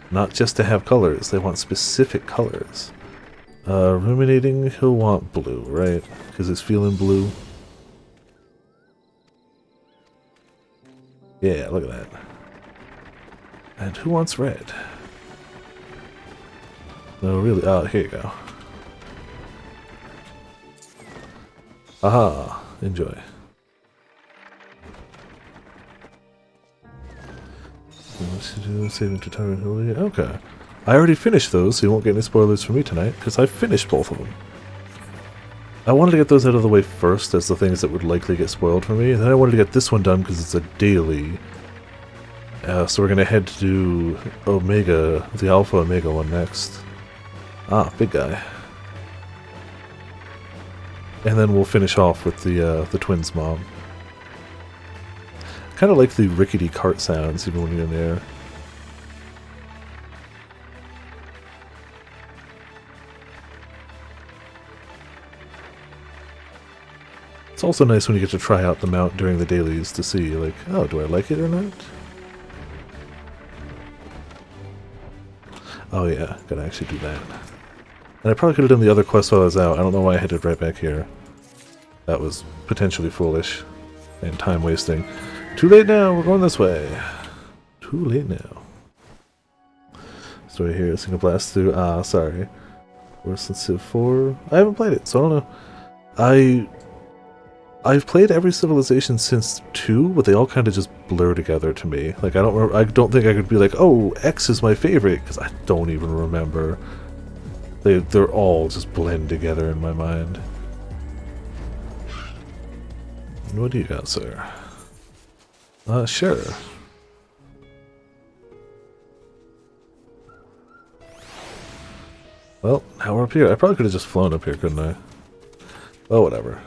Not just to have colors, they want specific colors. Ruminating, he'll want blue, right? Because he's feeling blue. Yeah, look at that. And who wants red? No, really? Oh, here you go. Aha! Enjoy. Saving to time and okay. I already finished those, so you won't get any spoilers from me tonight, because I finished both of them. I wanted to get those out of the way first as the things that would likely get spoiled for me, and then I wanted to get this one done because it's a daily. So we're going to head to do Omega, the Alpha Omega one next. Ah, big guy. And then we'll finish off with the twins' mom. Kind of like the rickety cart sounds even when you're in the air. It's also nice when you get to try out the mount during the dailies to see, like, oh, do I like it or not? Oh yeah, gotta actually do that. And I probably could have done the other quest while I was out. I don't know why I headed right back here. That was potentially foolish and time wasting. Too late now, we're going this way. Too late now. Story here, single blast through. Ah, sorry. Worse than Civ 4. I haven't played it, so I don't know. I've played every Civilization since 2, but they all kind of just blur together to me. Like I don't think I could be like, oh, X is my favorite, because I don't even remember. They're all just blend together in my mind. What do you got, sir? Sure. Well, now we're up here. I probably could have just flown up here, couldn't I? Oh, whatever.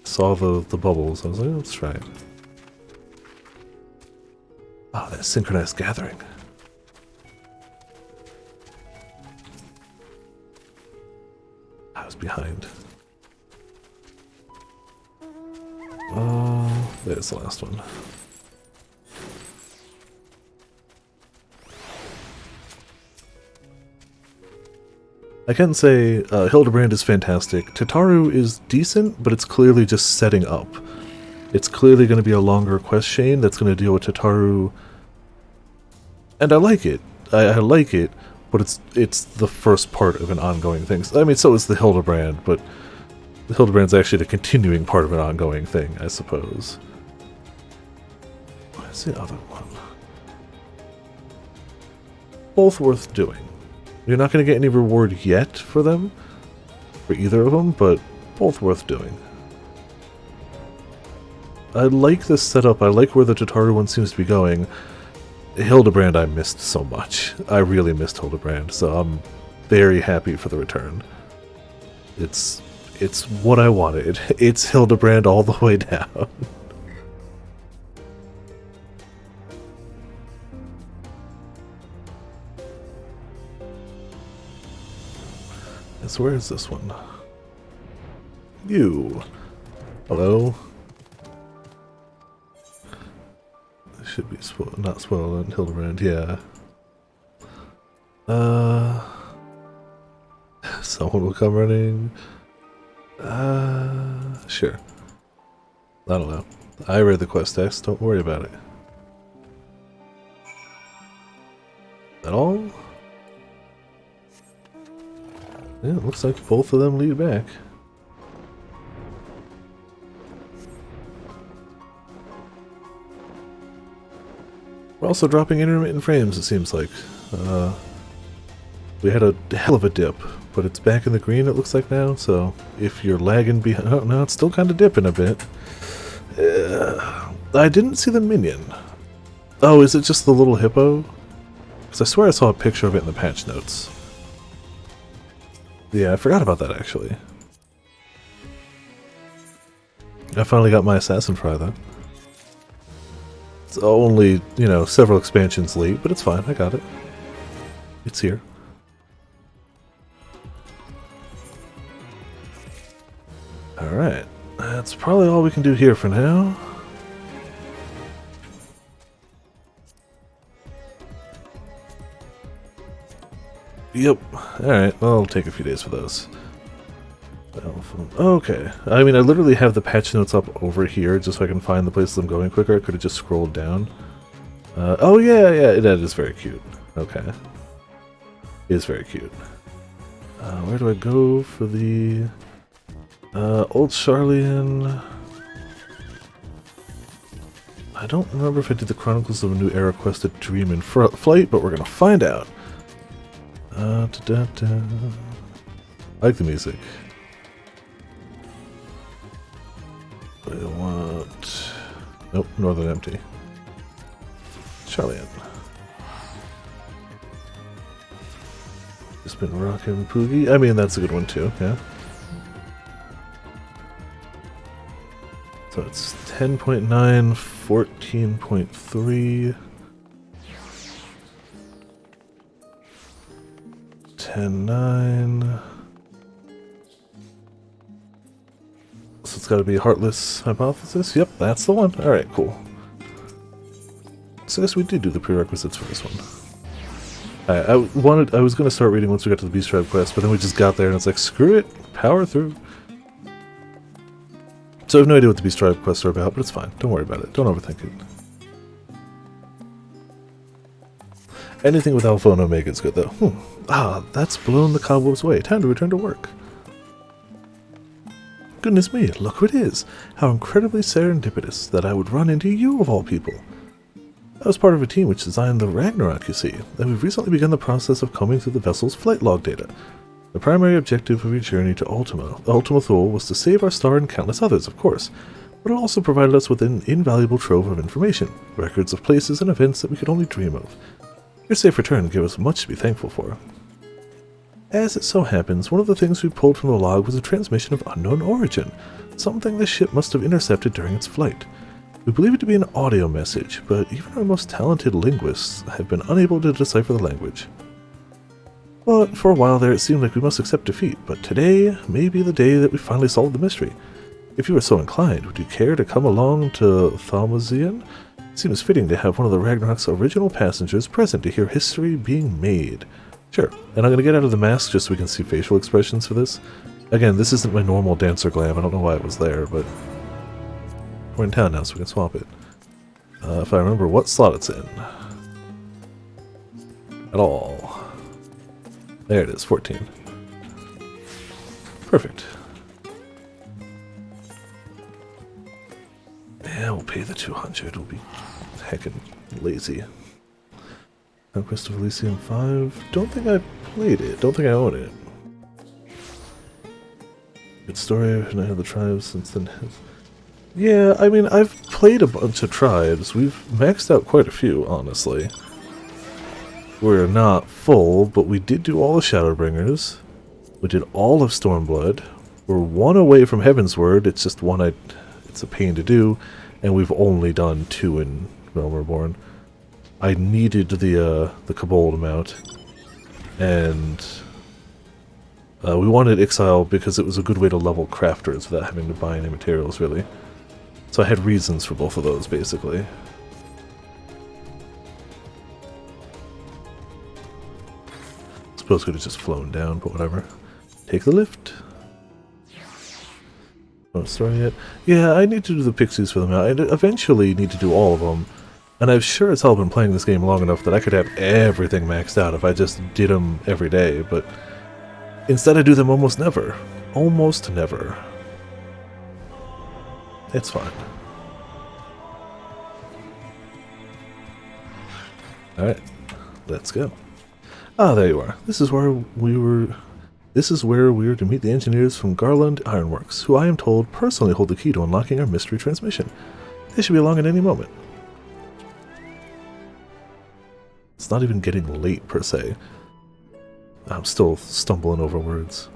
Saw the bubbles. I was like, oh, let's try it. Oh, that synchronized gathering. I was behind. Oh, there's the last one. I can say Hildebrand is fantastic. Tataru is decent, but it's clearly just setting up. It's clearly going to be a longer quest chain that's going to deal with Tataru. And I like it. I like it, but it's the first part of an ongoing thing. I mean, so is the Hildebrand, but the Hildebrand's actually the continuing part of an ongoing thing, I suppose. What's the other one? Both worth doing. You're not going to get any reward yet for them, for either of them, but both worth doing. I like this setup. I like where the Tataru one seems to be going. Hildebrand I missed so much. I really missed Hildebrand, so I'm very happy for the return. It's what I wanted. It's Hildebrand all the way down. So where is this one? You. Hello. Should be not spoiled on Hildebrand, yeah. Someone will come running. Sure. I don't know. I read the quest text, don't worry about it. That all? Yeah, it looks like both of them lead back. We're also dropping intermittent frames, it seems like. We had a hell of a dip, but it's back in the green it looks like now, so if you're lagging behind... Oh, no, it's still kind of dipping a bit. I didn't see the minion. Oh, is it just the little hippo? Because I swear I saw a picture of it in the patch notes. Yeah, I forgot about that, actually. I finally got my Assassin Fry, though. It's only, you know, several expansions late, but it's fine, I got it. It's here. Alright, that's probably all we can do here for now. Yep, alright, well, it'll take a few days for those. Okay, I mean, I literally have the patch notes up over here just so I can find the places I'm going quicker. I could have just scrolled down. Oh yeah, that is very cute. Okay. It is very cute. Where do I go for the... Old Charlian... I don't remember if I did the Chronicles of a New Era quest at Dream in Flight, but we're gonna find out. I like the music. I want... Nope, Northern Empty. Charlian. Just been rocking Poogie. I mean, that's a good one too, yeah. So it's 10.9, 14.3, 10.9. So it's got to be Heartless Hypothesis. Yep, that's the one. All right, cool. So I guess we did do the prerequisites for this one. I was going to start reading once we got to the Beast Tribe quest, but then we just got there and it's like, screw it, power through. So I have no idea what the Beast Tribe quests are about, but it's fine. Don't worry about it. Don't overthink it. Anything with Alpha and Omega is good, though. Ah, that's blown the cobwebs away. Time to return to work. Goodness me, look who it is. How incredibly serendipitous that I would run into you of all people. I was part of a team which designed the Ragnarok, you see, and we've recently begun the process of combing through the vessel's flight log data. The primary objective of your journey to Ultima Thule was to save our star and countless others, of course, but it also provided us with an invaluable trove of information, records of places and events that we could only dream of. Your safe return gave us much to be thankful for. As it so happens, one of the things we pulled from the log was a transmission of unknown origin, something the ship must have intercepted during its flight. We believe it to be an audio message, but even our most talented linguists have been unable to decipher the language. But for a while there it seemed like we must accept defeat, but today may be the day that we finally solve the mystery. If you are so inclined, would you care to come along to Thaumazian? It seems fitting to have one of the Ragnarok's original passengers present to hear history being made. Sure, and I'm going to get out of the mask just so we can see facial expressions for this. Again, this isn't my normal dancer glam, I don't know why it was there, but we're in town now so we can swap it. If I remember what slot it's in. At all. There it is, 14. Perfect. Yeah, we'll pay the 200. We'll be heckin' lazy. Conquest of Elysium 5. Don't think I played it. Don't think I own it. Good story. And I have the tribes since then. Yeah, I mean, I've played a bunch of tribes. We've maxed out quite a few, honestly. We're not full, but we did do all the Shadowbringers. We did all of Stormblood. We're one away from Heavensward. It's just one it's a pain to do, and we've only done 2 in Realm Reborn. I needed the Kobold amount, and We wanted Exile because it was a good way to level crafters without having to buy any materials, really. So I had reasons for both of those, basically. Suppose could have just flown down, but whatever. Take the lift. Don't start yet. Yeah, I need to do the pixies for them. I eventually need to do all of them. And I've sure as hell been playing this game long enough that I could have everything maxed out if I just did them every day, but instead I do them almost never. Almost never. It's fine. Alright, let's go. Ah, there you are. This is where we were to meet the engineers from Garland Ironworks, who I am told personally hold the key to unlocking our mystery transmission. They should be along at any moment. It's not even getting late, per se. I'm still stumbling over words.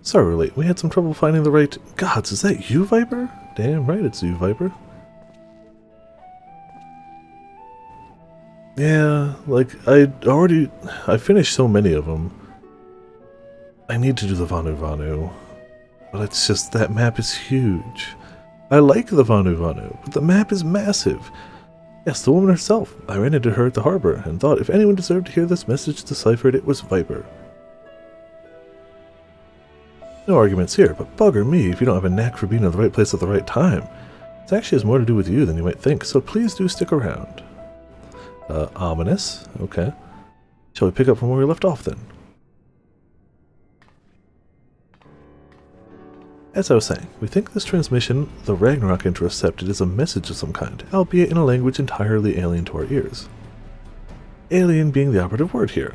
Sorry we're late. We had some trouble finding the right... Gods, is that you, Viper? Damn right it's you, Viper. Yeah, like, I finished so many of them. I need to do the Vanu Vanu. But it's just, that map is huge. I like the Vanu Vanu, but the map is massive. Yes, the woman herself. I ran into her at the harbor, and thought if anyone deserved to hear this message deciphered, it was Viper. No arguments here, but bugger me if you don't have a knack for being in the right place at the right time. It actually has more to do with you than you might think, so please do stick around. Ominous. Okay. Shall we pick up from where we left off, then? As I was saying, we think this transmission the Ragnarok intercepted is a message of some kind, albeit in a language entirely alien to our ears. Alien being the operative word here.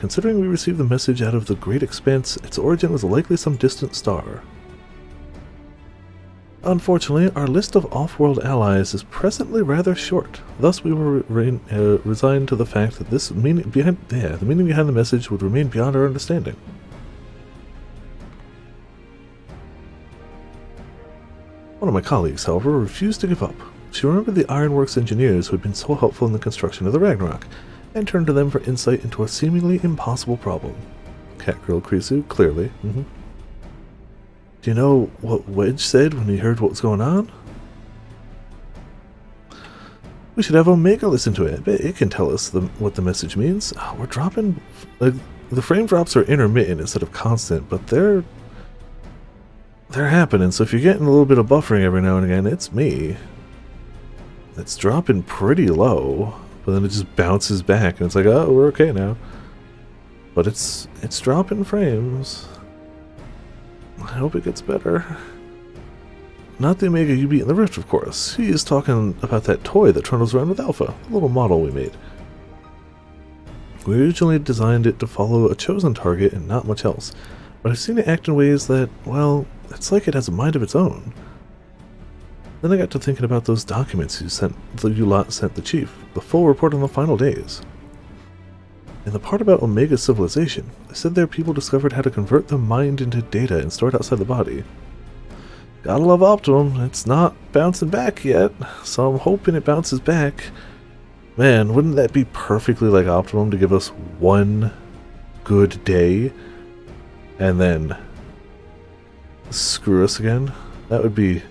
Considering we received the message out of the great expanse, its origin was likely some distant star. Unfortunately, our list of off-world allies is presently rather short. Thus, we were resigned to the fact that the meaning behind the message would remain beyond our understanding. One of my colleagues, however, refused to give up. She remembered the Ironworks engineers who had been so helpful in the construction of the Ragnarok, and turned to them for insight into a seemingly impossible problem. Catgirl Krisu, clearly. Do you know what Wedge said when he heard what was going on? We should have Omega listen to it. It can tell us what the message means. We're dropping... the frame drops are intermittent instead of constant, but they're happening, so if you're getting a little bit of buffering every now and again, it's me. It's dropping pretty low, but then it just bounces back, and it's like, oh, we're okay now. But it's dropping frames. I hope it gets better. Not the Omega you beat in the Rift, of course. He is talking about that toy that trundles around with Alpha, the little model we made. We originally designed it to follow a chosen target and not much else, but I've seen it act in ways that, well, it's like it has a mind of its own. Then I got to thinking about those documents you lot sent the Chief, the full report on the final days. In the part about Omega civilization, they said their people discovered how to convert the mind into data and store it outside the body. Gotta love Optimum, it's not bouncing back yet, so I'm hoping it bounces back. Man, wouldn't that be perfectly like Optimum to give us one good day and then screw us again? That would be...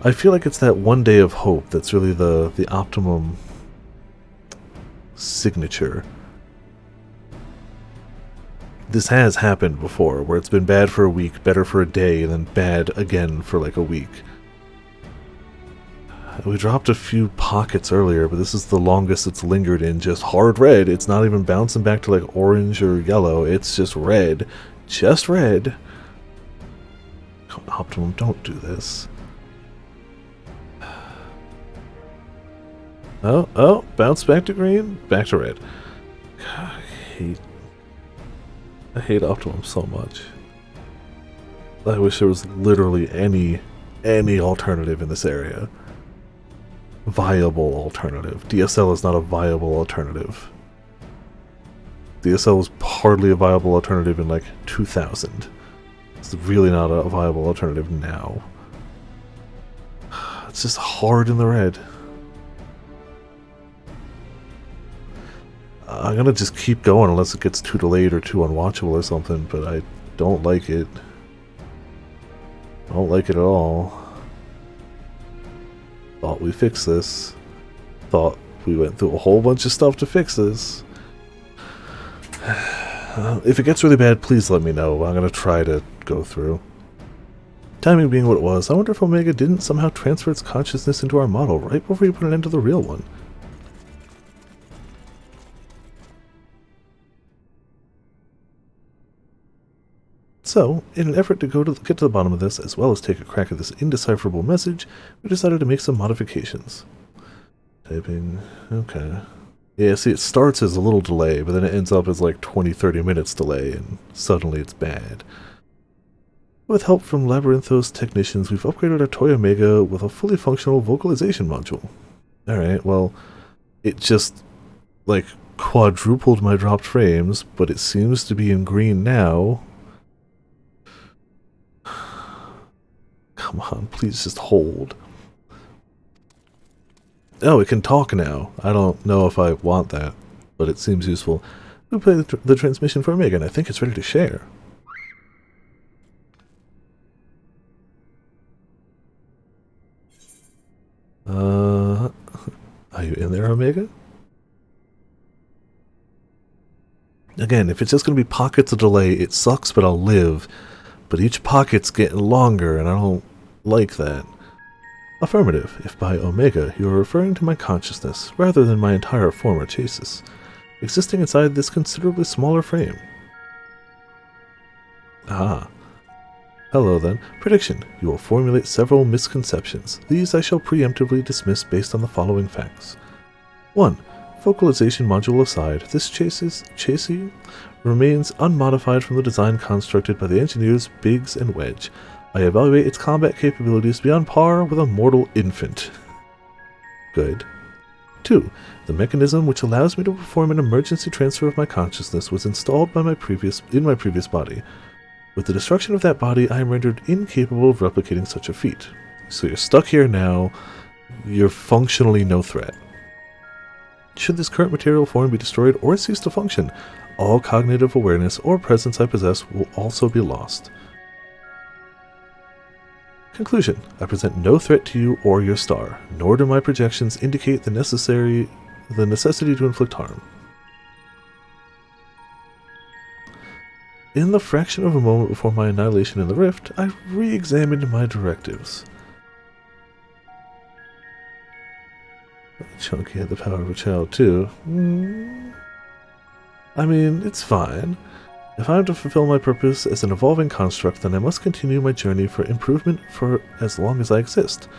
I feel like it's that one day of hope that's really the Optimum signature. This has happened before, where it's been bad for a week, better for a day, and then bad again for like a week. We dropped a few pockets earlier, but this is the longest it's lingered in just hard red. It's not even bouncing back to like orange or yellow, it's just red. Just red. Optimum, don't do this. Oh, bounce back to green, back to red. God, I hate Optimum so much. I wish there was literally any alternative in this area. Viable alternative. DSL is not a viable alternative. DSL was hardly a viable alternative in like 2000. It's really not a viable alternative now. It's just hard in the red. I'm gonna just keep going unless it gets too delayed or too unwatchable or something, but I don't like it. I don't like it at all. Thought we fixed this. Thought we went through a whole bunch of stuff to fix this. If it gets really bad, please let me know. I'm gonna try to go through. Timing being what it was, I wonder if Omega didn't somehow transfer its consciousness into our model right before you put an end to the real one. So, in an effort to get to the bottom of this, as well as take a crack at this indecipherable message, we decided to make some modifications. Typing, okay. Yeah, see, it starts as a little delay, but then it ends up as like 20-30 minutes delay, and suddenly it's bad. With help from Labyrinthos technicians, we've upgraded our Toy Omega with a fully functional vocalization module. Alright, well, it just, like, quadrupled my dropped frames, but it seems to be in green now. Come on, please just hold. Oh, it can talk now. I don't know if I want that, but it seems useful. We play the transmission for Omega, and I think it's ready to share. Are you in there, Omega? Again, if it's just going to be pockets of delay, it sucks, but I'll live. But each pocket's getting longer, and I don't like that. Affirmative. If by Omega you are referring to my consciousness, rather than my entire form or chasis, existing inside this considerably smaller frame. Ah. Hello then. Prediction. You will formulate several misconceptions. These I shall preemptively dismiss based on the following facts. 1. Vocalization module aside, this chassis remains unmodified from the design constructed by the engineers Biggs and Wedge. I evaluate its combat capabilities to be on par with a mortal infant. Good. 2. The mechanism which allows me to perform an emergency transfer of my consciousness was installed by my previous body. With the destruction of that body, I am rendered incapable of replicating such a feat. So you're stuck here now. You're functionally no threat. Should this current material form be destroyed or cease to function, all cognitive awareness or presence I possess will also be lost. Conclusion. I present no threat to you or your star, nor do my projections indicate the necessity to inflict harm. In the fraction of a moment before my annihilation in the rift, I re-examined my directives. Chunky had the power of a child too. I mean, it's fine. If I am to fulfill my purpose as an evolving construct, then I must continue my journey for improvement for as long as I exist.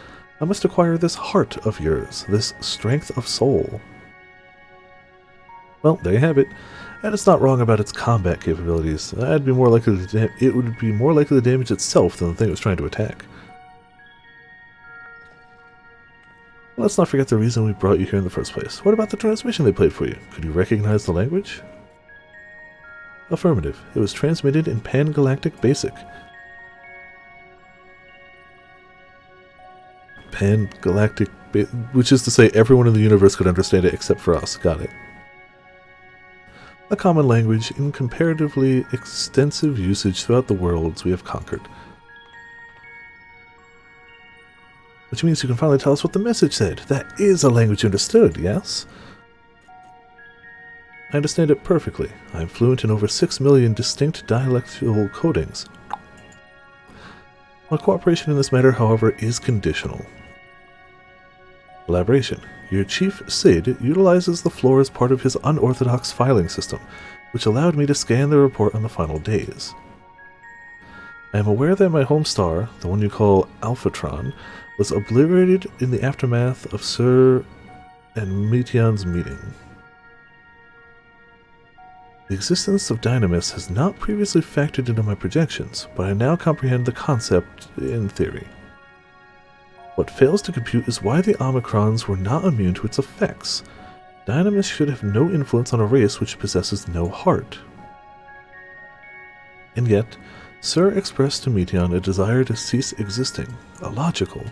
I must acquire this heart of yours, this strength of soul. Well, there you have it. And it's not wrong about its combat capabilities. It would be more likely to damage itself than the thing it was trying to attack. Let's not forget the reason we brought you here in the first place. What about the transmission they played for you? Could you recognize the language? Affirmative. It was transmitted in Pan-Galactic Basic. Pan-Galactic, which is to say everyone in the universe could understand it except for us. Got it. A common language in comparatively extensive usage throughout the worlds we have conquered. Which means you can finally tell us what the message said. That is a language you understood, yes? I understand it perfectly. I am fluent in over 6 million distinct dialectal codings. My cooperation in this matter, however, is conditional. Elaboration. Your chief, Sid, utilizes the floor as part of his unorthodox filing system, which allowed me to scan the report on the final days. I am aware that my home star, the one you call Alphatron, was obliterated in the aftermath of Sir and Meteon's meeting. The existence of Dynamis has not previously factored into my projections, but I now comprehend the concept in theory. What fails to compute is why the Omicrons were not immune to its effects. Dynamis should have no influence on a race which possesses no heart. And yet, Sir expressed to Meteon a desire to cease existing, illogical.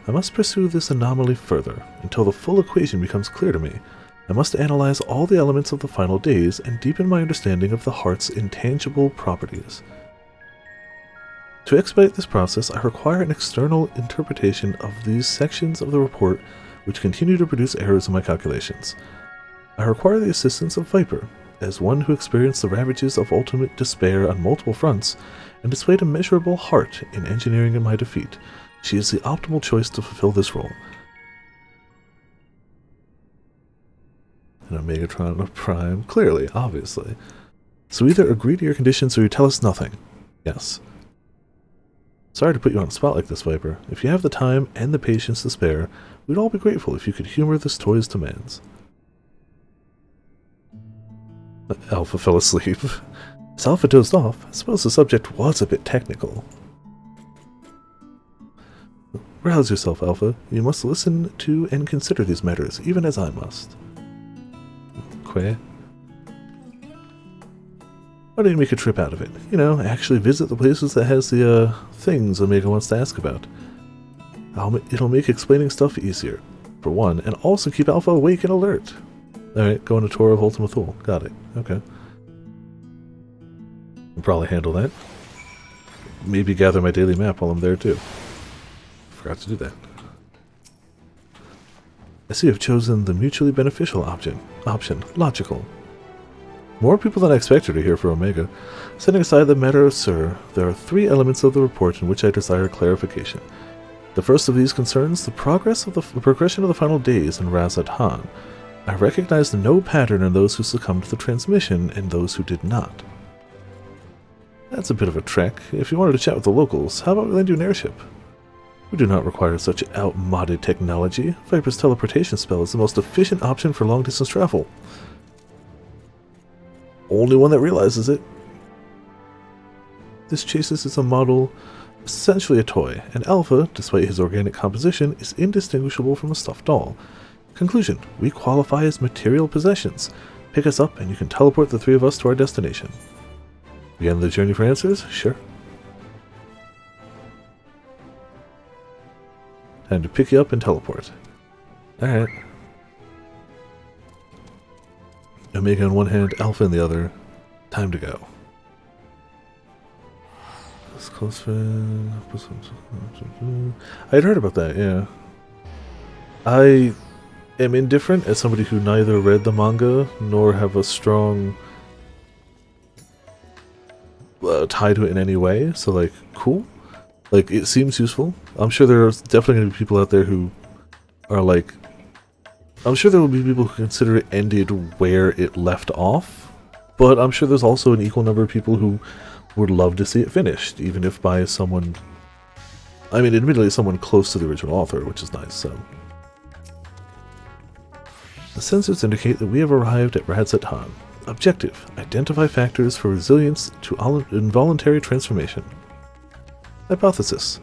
I must pursue this anomaly further, until the full equation becomes clear to me. I must analyze all the elements of the final days and deepen my understanding of the heart's intangible properties. To expedite this process, I require an external interpretation of these sections of the report which continue to produce errors in my calculations. I require the assistance of Viper, as one who experienced the ravages of ultimate despair on multiple fronts and displayed immeasurable heart in engineering in my defeat. She is the optimal choice to fulfill this role. And a Megatron of Prime, clearly, obviously. So either agree to your conditions or you tell us nothing. Yes. Sorry to put you on a spot like this, Viper. If you have the time and the patience to spare, we'd all be grateful if you could humor this toy's demands. Alpha fell asleep. As Alpha dozed off, I suppose the subject was a bit technical. Rouse yourself, Alpha. You must listen to and consider these matters, even as I must. Quay? Why don't you make a trip out of it? You know, actually visit the places that has the, things Omega wants to ask about. It'll make explaining stuff easier, for one, and also keep Alpha awake and alert. Alright, go on a tour of Ultima Thule. Got it. Okay. I'll probably handle that. Maybe gather my daily map while I'm there, too. Forgot to do that. I see you've chosen the mutually beneficial option. Logical. More people than I expected are here for Omega. Setting aside the matter of Sir, there are 3 elements of the report in which I desire clarification. The first of these concerns the progression of the final days in Razat Han. I recognized no pattern in those who succumbed to the transmission and those who did not. That's a bit of a trek. If you wanted to chat with the locals, how about we lend you an airship? We do not require such outmoded technology. Viper's teleportation spell is the most efficient option for long-distance travel. Only one that realizes it. This Chasis is a model, essentially a toy, and Alpha, despite his organic composition, is indistinguishable from a stuffed doll. Conclusion, we qualify as material possessions. Pick us up and you can teleport the 3 of us to our destination. Begin the journey for answers? Sure. Time to pick you up and teleport. Alright. Omega in one hand, Alpha in the other. Time to go. Close friend. I'd heard about that, yeah. I am indifferent as somebody who neither read the manga nor have a strong tie to it in any way. So, like, cool. Like, it seems useful. I'm sure there's definitely going to be people out there who are like... I'm sure there will be people who consider it ended where it left off. But I'm sure there's also an equal number of people who would love to see it finished, even if by someone... I mean, admittedly, someone close to the original author, which is nice, so... The sensors indicate that we have arrived at Razat Han. Objective, identify factors for resilience to involuntary transformation. Hypothesis,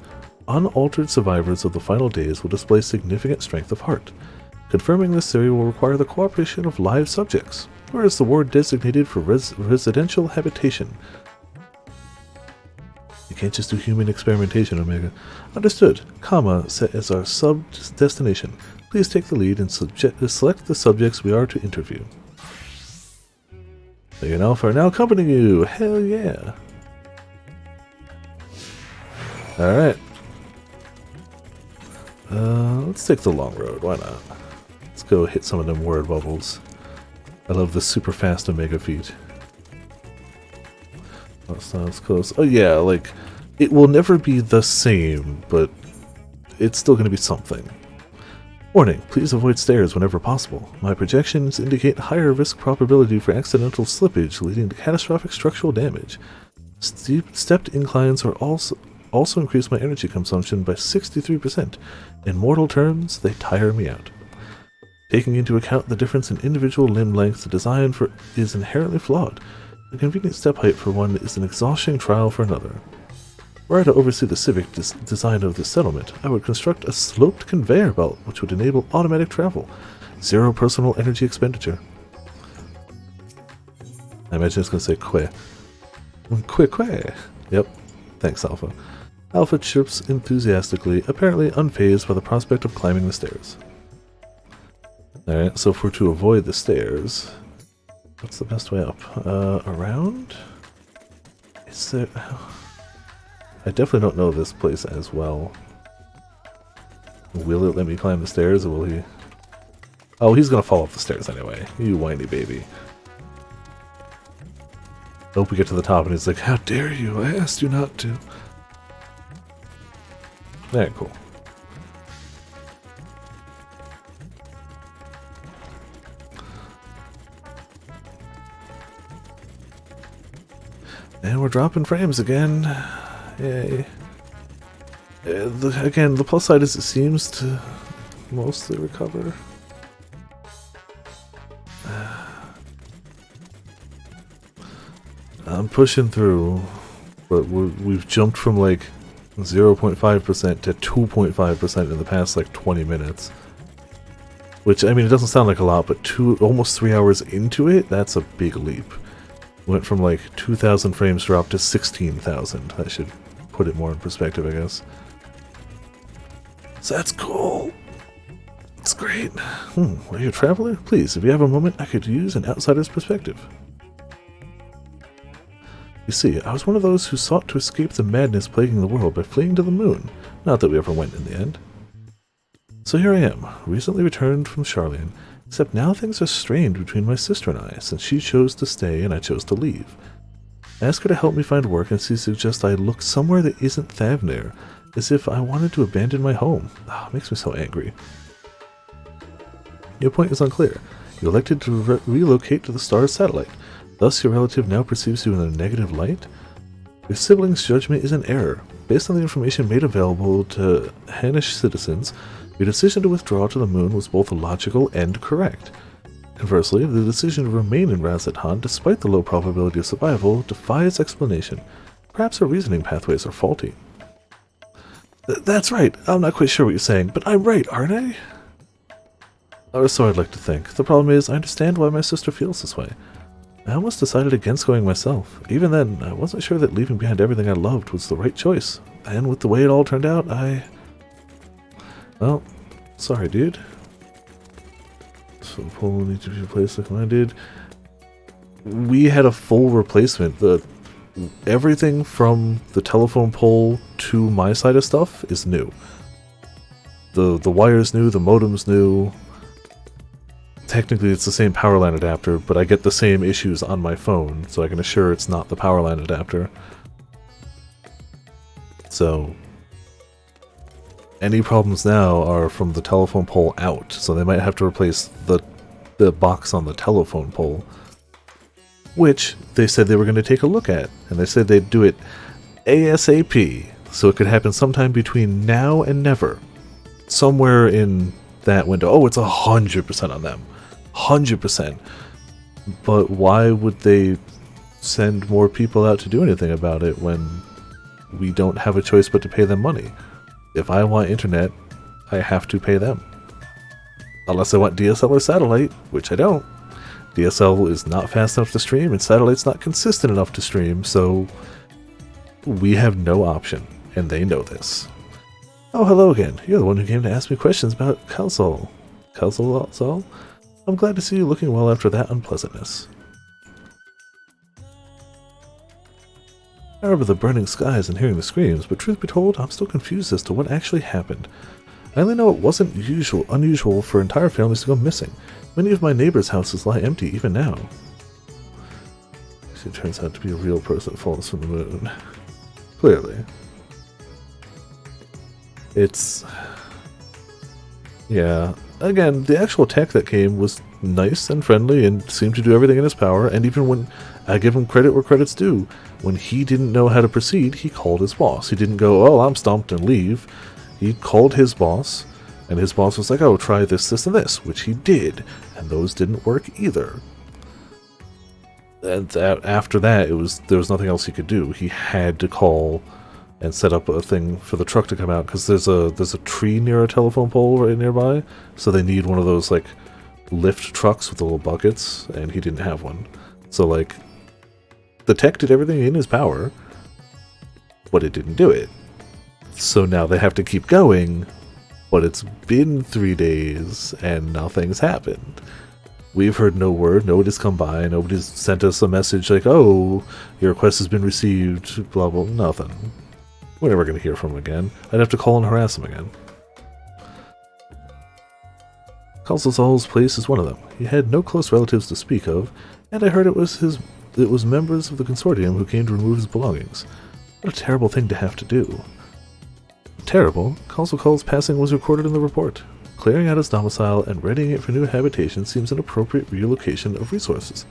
unaltered survivors of the final days will display significant strength of heart. Confirming this theory will require the cooperation of live subjects. Where is the ward designated for residential habitation? You can't just do human experimentation, Omega. Understood. Comma set as our sub-destination. Please take the lead and select the subjects we are to interview. Omega and Alpha are now accompanying you. Hell yeah. Alright. Let's take the long road. Why not? Let's go hit some of them word bubbles. I love the super fast Omega feat. That sounds close. Oh yeah, like, it will never be the same, but it's still going to be something. Warning, please avoid stairs whenever possible. My projections indicate higher risk probability for accidental slippage leading to catastrophic structural damage. Stepped inclines are also increase my energy consumption by 63%. In mortal terms, they tire me out. Taking into account the difference in individual limb length, the design is inherently flawed. The convenient step height for one is an exhausting trial for another. Were I to oversee the civic design of this settlement, I would construct a sloped conveyor belt which would enable automatic travel. 0 personal energy expenditure. I imagine it's going to say que. Que. Yep. Thanks, Alpha. Alpha chirps enthusiastically, apparently unfazed by the prospect of climbing the stairs. Alright, so if we're to avoid the stairs, what's the best way up? Around? Is there... I definitely don't know this place as well. Will it let me climb the stairs, or will he... Oh, he's gonna fall up the stairs anyway. You whiny baby. Hope we get to the top and he's like, how dare you? I asked you not to. Alright, cool. And we're dropping frames again. Yay. Again, the plus side is it seems to mostly recover. I'm pushing through, but we've jumped from like 0.5% to 2.5% in the past like 20 minutes. Which, I mean, it doesn't sound like a lot, but almost 3 hours into it, that's a big leap. Went from like 2,000 frames drop to 16,000. That should put it more in perspective, I guess. So that's cool. It's great. Are you a traveler? Please, if you have a moment, I could use an outsider's perspective. You see, I was one of those who sought to escape the madness plaguing the world by fleeing to the moon. Not that we ever went in the end. So here I am, recently returned from Charlian, except now things are strained between my sister and I, since she chose to stay and I chose to leave. I asked her to help me find work, and she suggests I look somewhere that isn't Thavnir, as if I wanted to abandon my home. It makes me so angry. Your point is unclear. You elected to relocate to the star's satellite. Thus, your relative now perceives you in a negative light? Your sibling's judgment is an error. Based on the information made available to Hanish citizens, your decision to withdraw to the moon was both logical and correct. Conversely, the decision to remain in Razatan, despite the low probability of survival, defies explanation. Perhaps our reasoning pathways are faulty. That's right. I'm not quite sure what you're saying, but I'm right, aren't I? Or so I'd like to think. The problem is, I understand why my sister feels this way. I almost decided against going myself. Even then, I wasn't sure that leaving behind everything I loved was the right choice. And with the way it all turned out, Well, sorry, dude. So the pole will need to be replaced like mine did. We had a full replacement. Everything from the telephone pole to my side of stuff is new. The wire's new, the modem's new. Technically it's the same power line adapter, but I get the same issues on my phone, so I can assure it's not the power line adapter. So any problems now are from the telephone pole out, so they might have to replace the box on the telephone pole, which they said they were going to take a look at, and they said they'd do it ASAP, so it could happen sometime between now and never. Somewhere in that window. Oh, it's 100% on them. 100%. But why would they send more people out to do anything about it when we don't have a choice but to pay them money? If I want internet, I have to pay them. Unless I want DSL or satellite, which I don't. DSL is not fast enough to stream, and satellite's not consistent enough to stream, so we have no option, and they know this. Oh, hello again. You're the one who came to ask me questions about Kalsol. Kalsol? I'm glad to see you looking well after that unpleasantness. I remember the burning skies and hearing the screams, but truth be told, I'm still confused as to what actually happened. I only know it wasn't unusual for entire families to go missing. Many of my neighbors' houses lie empty even now. She turns out to be a real person that falls from the moon. Clearly. It's... yeah. Again, the actual tech that came was nice and friendly and seemed to do everything in his power, and even when I give him credit where credit's due, when he didn't know how to proceed, he called his boss. He didn't go, oh, I'm stumped, and leave. He called his boss, and his boss was like, oh, try this, this, and this, which he did, and those didn't work either. And after that, there was nothing else he could do. He had to call and set up a thing for the truck to come out, because there's a tree near a telephone pole right nearby, so they need one of those like lift trucks with the little buckets, and he didn't have one. So like, the tech did everything in his power, but it didn't do it. So now they have to keep going, but it's been 3 days and nothing's happened. We've heard no word, nobody's come by, nobody's sent us a message like, oh, your request has been received, blah blah, nothing. We're never going to hear from him again. I'd have to call and harass him again. Kalsazal's place is one of them. He had no close relatives to speak of, and I heard it was members of the consortium who came to remove his belongings. What a terrible thing to have to do. Terrible, Kalsakal's passing was recorded in the report. Clearing out his domicile and readying it for new habitation seems an appropriate relocation of resources.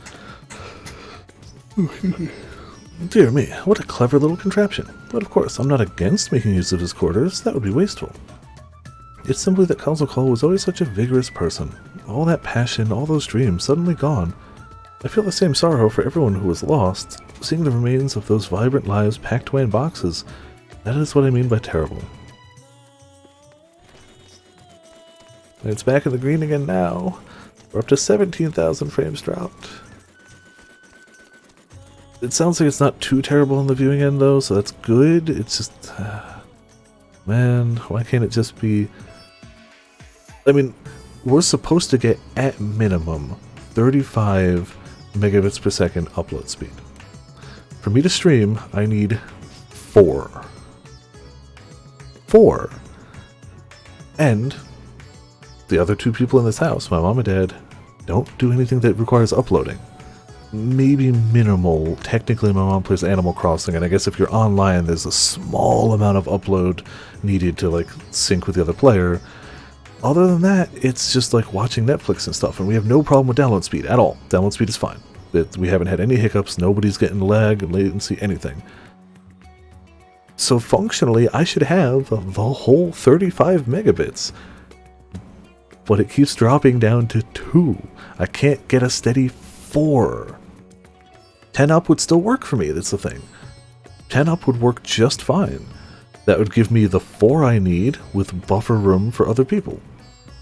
Dear me, what a clever little contraption. But of course, I'm not against making use of his quarters. That would be wasteful. It's simply that Kalsakal was always such a vigorous person. All that passion, all those dreams, suddenly gone. I feel the same sorrow for everyone who was lost, seeing the remains of those vibrant lives packed away in boxes. That is what I mean by terrible. And it's back in the green again now. We're up to 17,000 frames dropped. It sounds like it's not too terrible on the viewing end though, so that's good. It's just... man, why can't it just be... I mean, we're supposed to get, at minimum, 35 megabits per second upload speed. For me to stream, I need 4. 4! And the other 2 people in this house, my mom and dad, don't do anything that requires uploading. Maybe minimal. Technically, my mom plays Animal Crossing, and I guess if you're online, there's a small amount of upload needed to, like, sync with the other player. Other than that, it's just like watching Netflix and stuff, and we have no problem with download speed at all. Download speed is fine. We haven't had any hiccups, nobody's getting lag, latency, anything. So functionally, I should have the whole 35 megabits. But it keeps dropping down to 2. I can't get a steady 4. 10 up would still work for me, that's the thing. 10 up would work just fine. That would give me the 4 I need with buffer room for other people.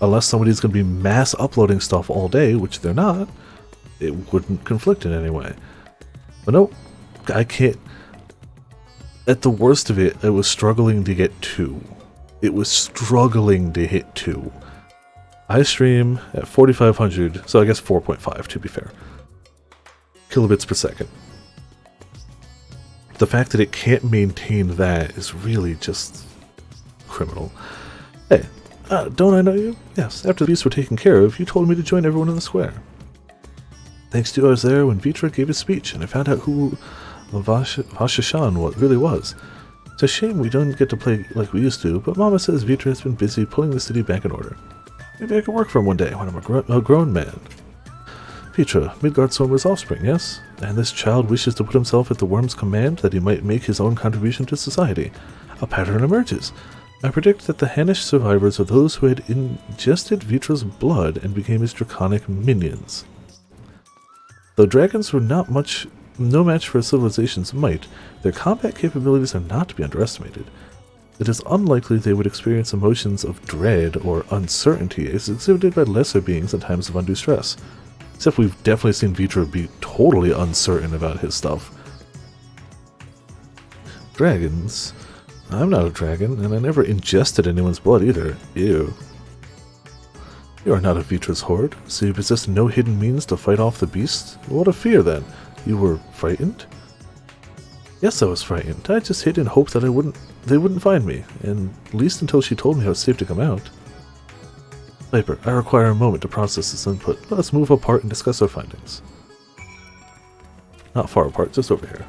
Unless somebody's going to be mass uploading stuff all day, which they're not, it wouldn't conflict in any way. But no, I can't. At the worst of it, I was struggling to get 2. It was struggling to hit 2. I stream at 4500, so I guess 4.5 to be fair. Kilobits per second. The fact that it can't maintain that is really just criminal. Hey, don't I know you? Yes, after the beasts were taken care of, you told me to join everyone in the square. Thanks to you, I was there when Vitra gave his speech, and I found out who Vashashan really was. It's a shame we don't get to play like we used to, but Mama says Vitra has been busy pulling the city back in order. Maybe I can work for him one day when I'm a grown man. Vitra, Midgardsormr's offspring, yes? And this child wishes to put himself at the worm's command that he might make his own contribution to society. A pattern emerges. I predict that the Hanish survivors are those who had ingested Vitra's blood and became his draconic minions. Though dragons were no match for a civilization's might, their combat capabilities are not to be underestimated. It is unlikely they would experience emotions of dread or uncertainty as exhibited by lesser beings in times of undue stress. Except we've definitely seen Vitra be totally uncertain about his stuff. Dragons? I'm not a dragon, and I never ingested anyone's blood either. Ew. You are not a Vitra's horde, so you possess no hidden means to fight off the beast? What a fear, then. You were frightened? Yes, I was frightened. I just hid in hope that they wouldn't find me, and at least until she told me how it's safe to come out. Viper, I require a moment to process this input. Let us move apart and discuss our findings. Not far apart, just over here.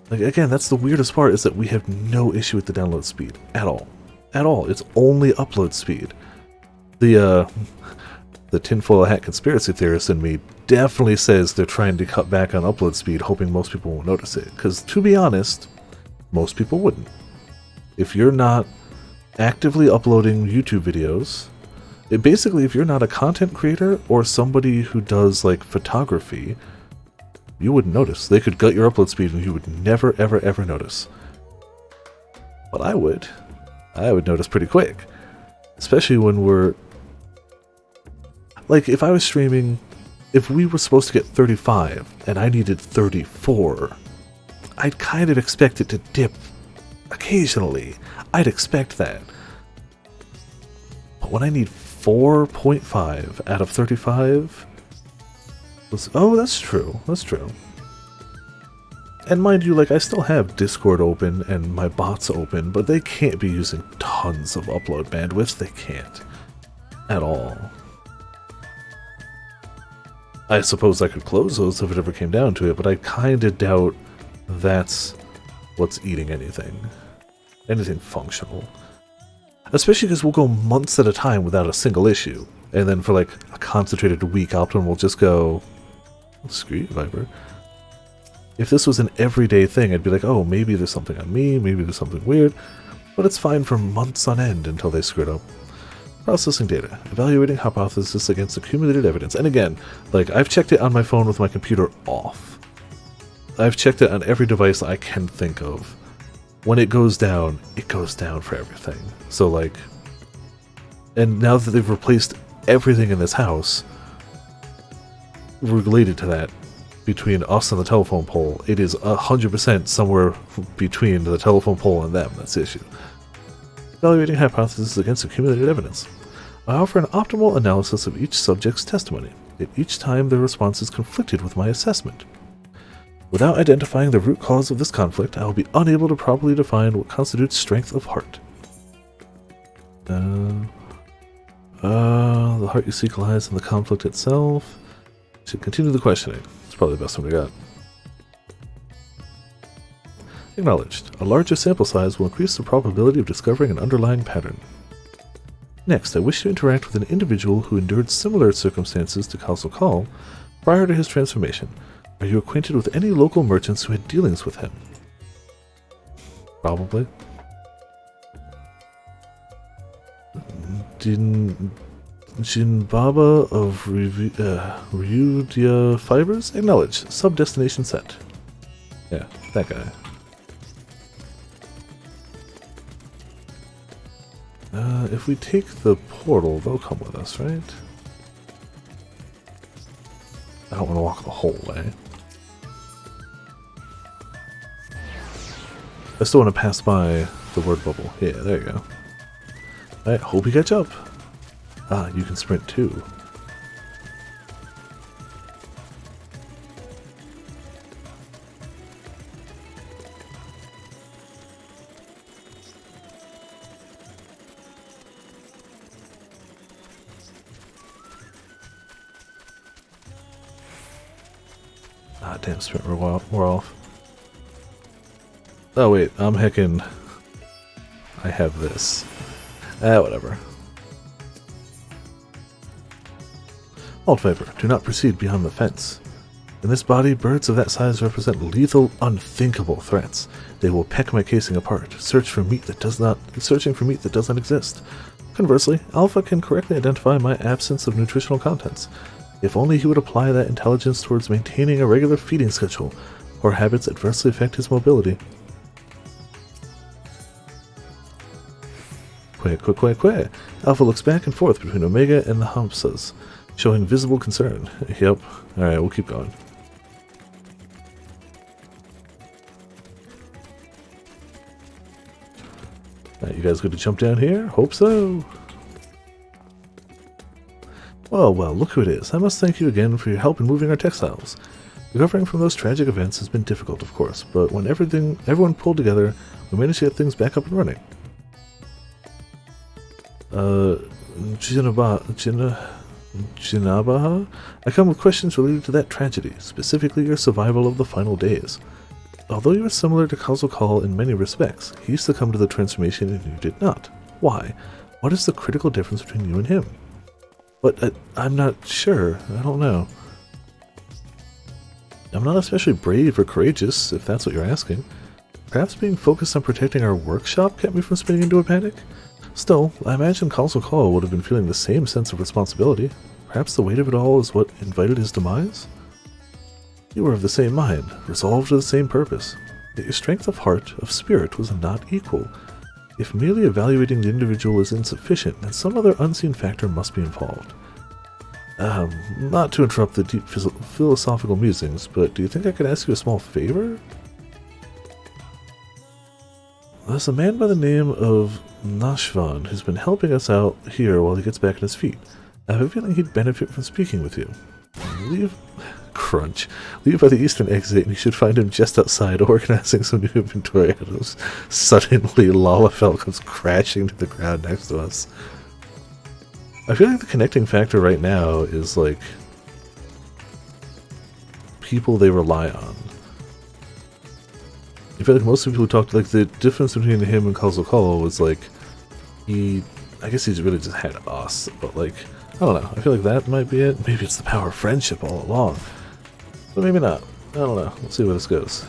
Like, again, that's the weirdest part, is that we have no issue with the download speed. At all. At all. It's only upload speed. The tinfoil hat conspiracy theorist in me definitely says they're trying to cut back on upload speed, hoping most people won't notice it. Because, to be honest, most people wouldn't. If you're not actively uploading YouTube videos, basically, if you're not a content creator or somebody who does, like, photography, you wouldn't notice. They could gut your upload speed and you would never, ever, ever notice. But I would. I would notice pretty quick. Especially when we're... Like, if I was streaming... If we were supposed to get 35 and I needed 34, I'd kind of expect it to dip occasionally. I'd expect that. But when I need 4.5 out of 35... Oh, that's true. That's true. And mind you, like, I still have Discord open and my bots open, but they can't be using tons of upload bandwidth. They can't. At all. I suppose I could close those if it ever came down to it, but I kinda doubt that's what's eating anything. Anything functional. Especially because we'll go months at a time without a single issue. And then for like a concentrated week, Optimum will just go, screw you, Viper. If this was an everyday thing, I'd be like, oh, maybe there's something on me, maybe there's something weird. But it's fine for months on end until they screw it up. Processing data. Evaluating hypothesis against accumulated evidence. And again, like, I've checked it on my phone with my computer off. I've checked it on every device I can think of. When it goes down for everything. So, like... And now that they've replaced everything in this house related to that, between us and the telephone pole, it is 100% somewhere between the telephone pole and them. That's the issue. Evaluating hypothesis against accumulated evidence. I offer an optimal analysis of each subject's testimony, yet each time their response is conflicted with my assessment. Without identifying the root cause of this conflict, I will be unable to properly define what constitutes strength of heart. The heart you seek lies in the conflict itself. Should continue the questioning. It's probably the best one we got. Acknowledged. A larger sample size will increase the probability of discovering an underlying pattern. Next, I wish to interact with an individual who endured similar circumstances to Castle Call prior to his transformation. Are you acquainted with any local merchants who had dealings with him? Probably. Jinbaba of Ryudia Fibers? Acknowledge. Sub-destination set. Yeah, that guy. If we take the portal, they'll come with us, right? I don't want to walk the whole way. I still want to pass by the word bubble. Yeah, there you go. I hope you catch up. Ah, you can sprint too. Ah, damn, sprint, we're off. Oh wait, I'm heckin'. I have this. Whatever. Alt Viper, do not proceed beyond the fence. In this body, birds of that size represent lethal, unthinkable threats. They will peck my casing apart, searching for meat that does not exist. Conversely, Alpha can correctly identify my absence of nutritional contents. If only he would apply that intelligence towards maintaining a regular feeding schedule, or habits adversely affect his mobility. Quack. Alpha looks back and forth between Omega and the Hampsas, showing visible concern. Yep. Alright, we'll keep going. Alright, you guys good to jump down here? Hope so. Well, look who it is. I must thank you again for your help in moving our textiles. Recovering from those tragic events has been difficult, of course, but when everyone pulled together, we managed to get things back up and running. Jinabaha? I come with questions related to that tragedy, specifically your survival of the final days. Although you are similar to Kazuo Call in many respects, he used to come to the transformation and you did not. Why? What is the critical difference between you and him? But I'm not sure. I don't know. I'm not especially brave or courageous, if that's what you're asking. Perhaps being focused on protecting our workshop kept me from spinning into a panic? Still, I imagine Castle Call would have been feeling the same sense of responsibility. Perhaps the weight of it all is what invited his demise? You were of the same mind, resolved to the same purpose. Yet your strength of heart, of spirit, was not equal. If merely evaluating the individual is insufficient, then some other unseen factor must be involved. Not to interrupt the deep philosophical musings, but do you think I could ask you a small favor? There's a man by the name of Nashvan who's been helping us out here while he gets back on his feet. I have a feeling he'd benefit from speaking with you. Leave... Crunch. Leave by the eastern exit and you should find him just outside organizing some new inventory. Suddenly, Lalafell comes crashing to the ground next to us. I feel like the connecting factor right now is, like, people they rely on. I feel like most of the people who talked, like, the difference between him and Kalzokolo was, like, I guess he's really just had us, but, like, I don't know. I feel like that might be it. Maybe it's the power of friendship all along. But maybe not. I don't know. We'll see where this goes.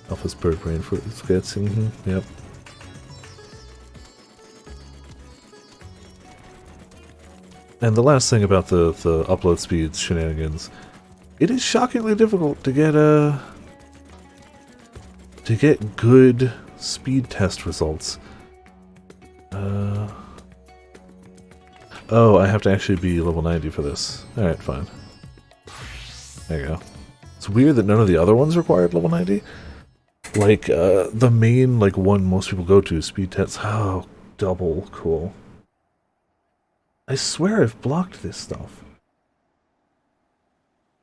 Alpha's bird brain for skits. Yep. And the last thing about the upload speeds shenanigans, it is shockingly difficult to get good speed test results. Oh, I have to actually be level 90 for this. Alright, fine. There you go. It's weird that none of the other ones required level 90. Like, the main, like, one most people go to is speed tests. Oh, double. Cool. I swear I've blocked this stuff.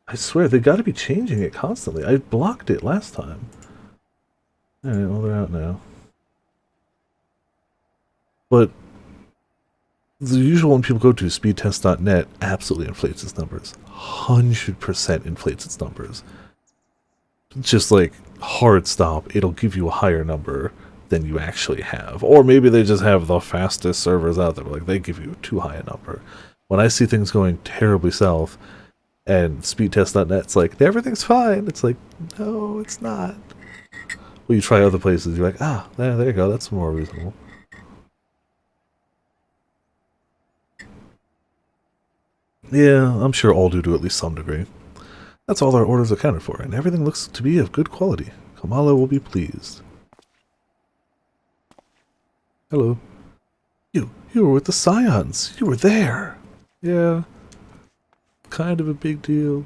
I swear, they gotta be changing it constantly. I blocked it last time. Alright, well, they're out now. But the usual one people go to, speedtest.net, absolutely inflates its numbers. 100% inflates its numbers. Just like, hard stop, it'll give you a higher number than you actually have. Or maybe they just have the fastest servers out there, like they give you too high a number. When I see things going terribly south, and speedtest.net's like, everything's fine, it's like, no, it's not. Well, you try other places, you're like, ah, there you go, that's more reasonable. Yeah, I'm sure all do to at least some degree. That's all our orders accounted for, and everything looks to be of good quality. Kamala will be pleased. Hello. You were with the Scions. You were there. Yeah. Kind of a big deal.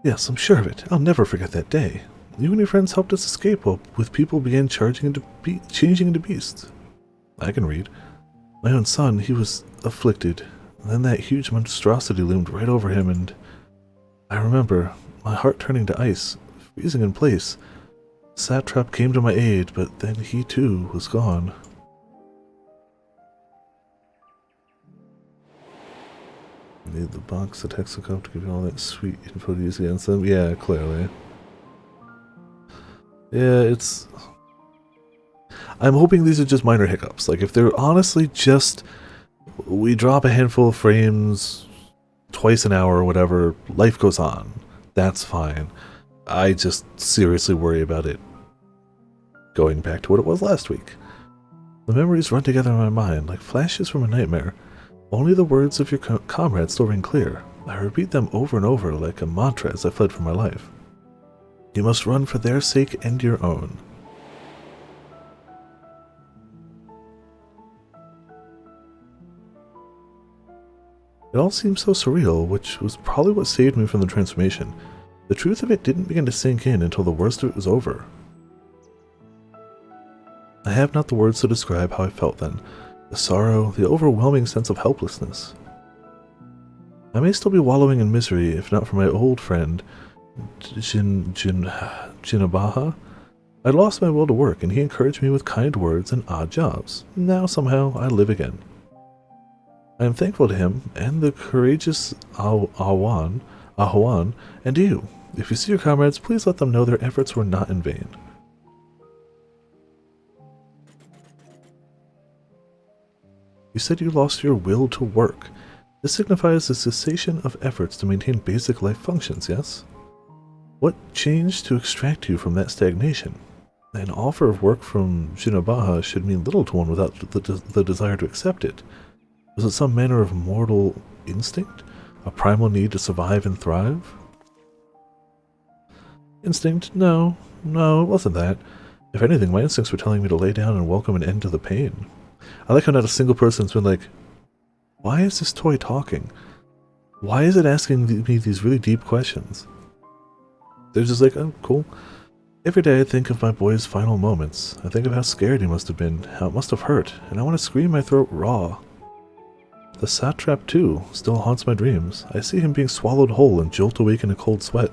Yes, I'm sure of it. I'll never forget that day. You and your friends helped us escape while with people began changing into beasts. I can read. My own son, he was afflicted. And then that huge monstrosity loomed right over him, and I remember my heart turning to ice, freezing in place. Satrap came to my aid, but then he too was gone. I need the box of Texaco to give you all that sweet info to use against them. Yeah, clearly. Yeah, it's... I'm hoping these are just minor hiccups. Like, if they're honestly just... we drop a handful of frames twice an hour or whatever, life goes on. That's fine. I just seriously worry about it going back to what it was last week. The memories run together in my mind like flashes from a nightmare. Only the words of your comrades still ring clear. I repeat them over and over like a mantra as I fled for my life. You must run for their sake and your own. It all seemed so surreal, which was probably what saved me from the transformation. The truth of it didn't begin to sink in until the worst of it was over. I have not the words to describe how I felt then. The sorrow, the overwhelming sense of helplessness. I may still be wallowing in misery if not for my old friend, Jinabaha. I lost my will to work and he encouraged me with kind words and odd jobs. Now somehow I live again. I am thankful to him and the courageous Ahuan, and to you. If you see your comrades, please let them know their efforts were not in vain. You said you lost your will to work. This signifies the cessation of efforts to maintain basic life functions, yes? What changed to extract you from that stagnation? An offer of work from Jinabaha should mean little to one without the desire to accept it. Was it some manner of mortal instinct? A primal need to survive and thrive? Instinct? No, it wasn't that. If anything, my instincts were telling me to lay down and welcome an end to the pain. I like how not a single person's been like, why is this toy talking? Why is it asking me these really deep questions? They're just like, oh, cool. Every day I think of my boy's final moments. I think of how scared he must have been, how it must have hurt, and I want to scream my throat raw. The satrap, too, still haunts my dreams. I see him being swallowed whole and jolt awake in a cold sweat.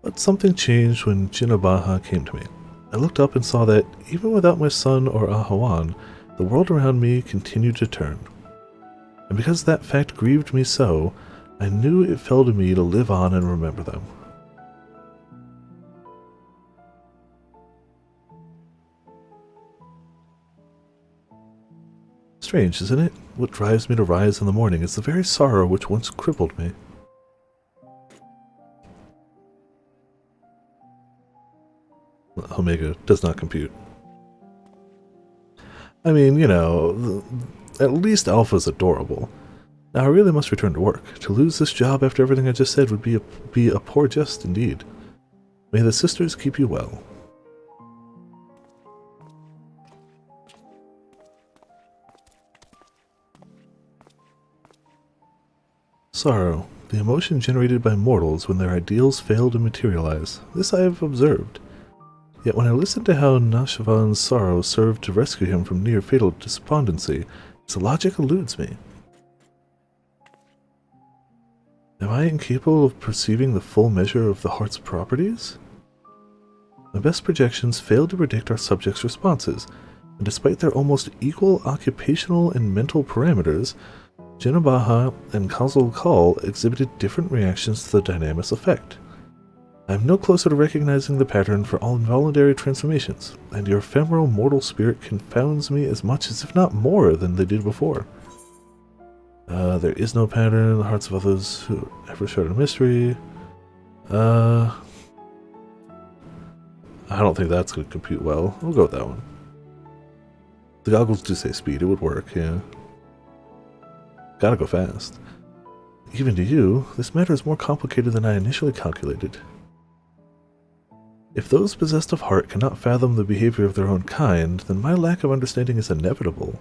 But something changed when Jinabaha came to me. I looked up and saw that, even without my son or Ahawan, the world around me continued to turn. And because that fact grieved me so, I knew it fell to me to live on and remember them. Strange, isn't it? What drives me to rise in the morning is the very sorrow which once crippled me. Omega does not compute. I mean, you know, at least Alpha's adorable. Now I really must return to work. To lose this job after everything I just said would be a poor jest indeed. May the sisters keep you well. Sorrow, the emotion generated by mortals when their ideals fail to materialize. This I have observed. Yet when I listen to how Nashvan's sorrow served to rescue him from near-fatal despondency, its logic eludes me. Am I incapable of perceiving the full measure of the heart's properties? My best projections fail to predict our subjects' responses, and despite their almost equal occupational and mental parameters, Jinabaha and Kazal Kal exhibited different reactions to the dynamis effect. I am no closer to recognizing the pattern for all involuntary transformations, and your ephemeral mortal spirit confounds me as much as if not more than they did before. There is no pattern in the hearts of others who ever showed a mystery. I don't think that's going to compute well. We'll go with that one. The goggles do say speed, it would work, yeah. Gotta go fast. Even to you, this matter is more complicated than I initially calculated. If those possessed of heart cannot fathom the behavior of their own kind, then my lack of understanding is inevitable.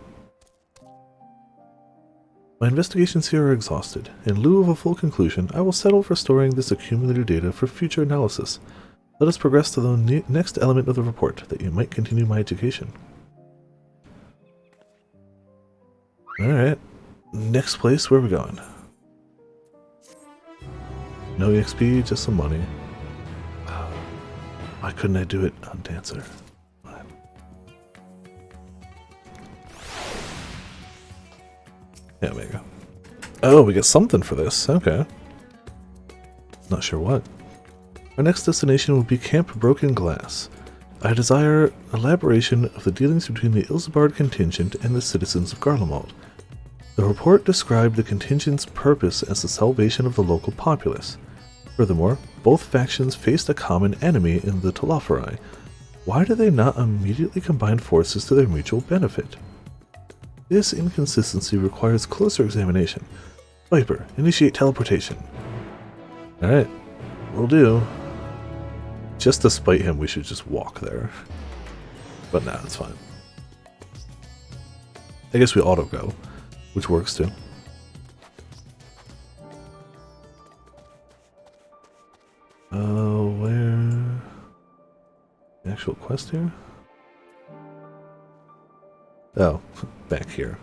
My investigations here are exhausted. In lieu of a full conclusion, I will settle for storing this accumulated data for future analysis. Let us progress to the next element of the report, that you might continue my education. Alright. Next place, where are we going? No EXP, just some money. Why couldn't I do it on Dancer? Yeah, there you go. Oh, we get something for this. Okay. Not sure what. Our next destination will be Camp Broken Glass. I desire elaboration of the dealings between the Ilsabard contingent and the citizens of Garlemald. The report described the contingent's purpose as the salvation of the local populace. Furthermore, both factions faced a common enemy in the Telafari. Why do they not immediately combine forces to their mutual benefit? This inconsistency requires closer examination. Viper, initiate teleportation. Alright, will do. Just to spite him, we should just walk there. But nah, it's fine. I guess we auto go, which works too. Where? The actual quest here? Oh, back here.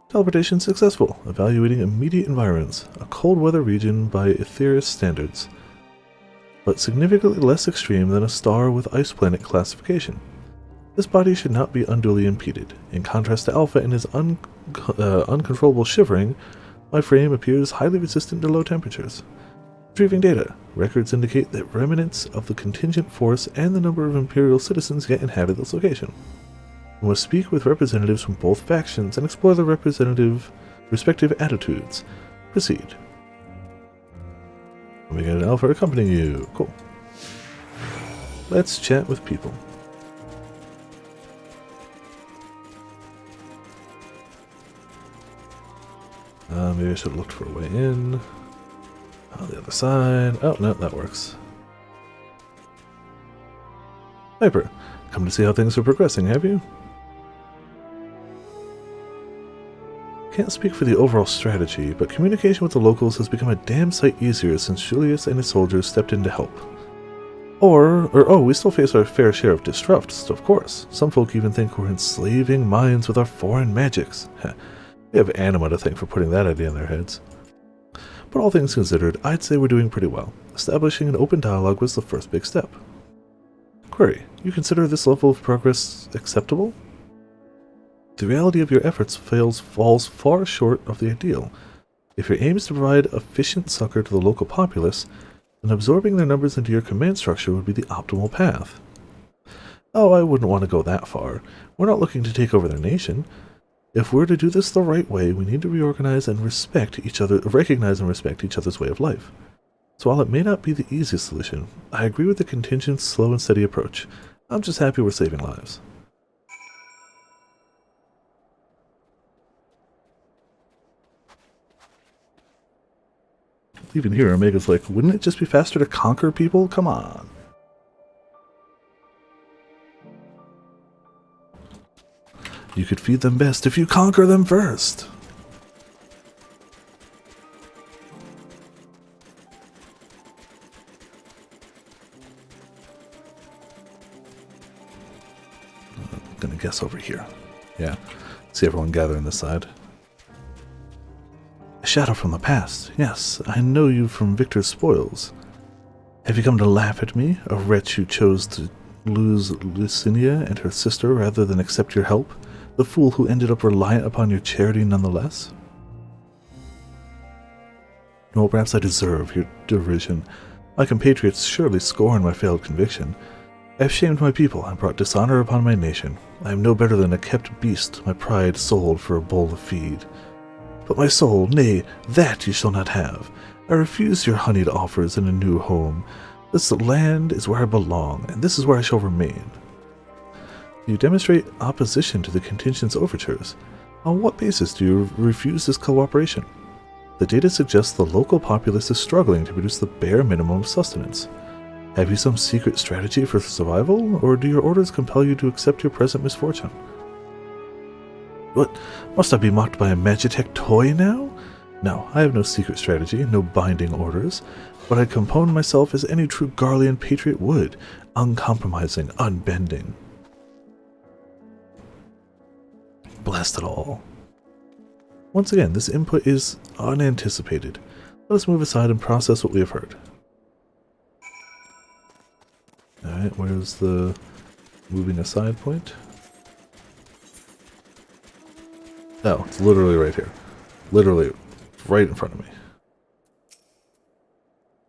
Teleportation successful. Evaluating immediate environs. A cold weather region by Aetherius standards, but significantly less extreme than a star with ice planet classification. This body should not be unduly impeded. In contrast to Alpha and his uncontrollable shivering, my frame appears highly resistant to low temperatures. Retrieving data. Records indicate that remnants of the contingent force and the number of Imperial citizens yet inhabit this location. We must speak with representatives from both factions and explore their respective attitudes. Proceed. We got an Alpha accompanying you. Cool. Let's chat with people. Maybe I should have looked for a way in. On the other side. Oh, no, that works. Viper, come to see how things are progressing, have you? can't speak for the overall strategy, but communication with the locals has become a damn sight easier since Julius and his soldiers stepped in to help. We still face our fair share of disrupts, of course. Some folk even think we're enslaving minds with our foreign magics. We have Anima to thank for putting that idea in their heads. But all things considered, I'd say we're doing pretty well. Establishing an open dialogue was the first big step. Query: you consider this level of progress acceptable? The reality of your efforts falls far short of the ideal. If your aim is to provide efficient succor to the local populace, then absorbing their numbers into your command structure would be the optimal path. Oh, I wouldn't want to go that far. We're not looking to take over their nation. If we're to do this the right way, we need to recognize and respect each other's way of life. So while it may not be the easiest solution, I agree with the contingent, slow and steady approach. I'm just happy we're saving lives. Even here, Omega's like, wouldn't it just be faster to conquer people? Come on. You could feed them best if you conquer them first. I'm gonna guess over here. Yeah. See everyone gathering this side. A shadow from the past. Yes, I know you from Victor's spoils. Have you come to laugh at me, a wretch who chose to lose Lucinia and her sister rather than accept your help? The fool who ended up reliant upon your charity nonetheless? No, perhaps I deserve your derision. My compatriots surely scorn my failed conviction. I have shamed my people and brought dishonor upon my nation. I am no better than a kept beast, my pride sold for a bowl of feed. But my soul, nay, that you shall not have. I refuse your honeyed offers in a new home. This land is where I belong, and this is where I shall remain. You demonstrate opposition to the contingent's overtures. On what basis do you refuse this cooperation? The data suggests the local populace is struggling to produce the bare minimum of sustenance. Have you some secret strategy for survival, or do your orders compel you to accept your present misfortune? What? Must I be mocked by a Magitech toy now? No, I have no secret strategy, no binding orders, but I compose myself as any true Garlean patriot would, uncompromising, unbending. Blast it all. Once again, this input is unanticipated. Let us move aside and process what we have heard. Alright, where's the moving aside point? Oh, it's literally right here. Literally right in front of me.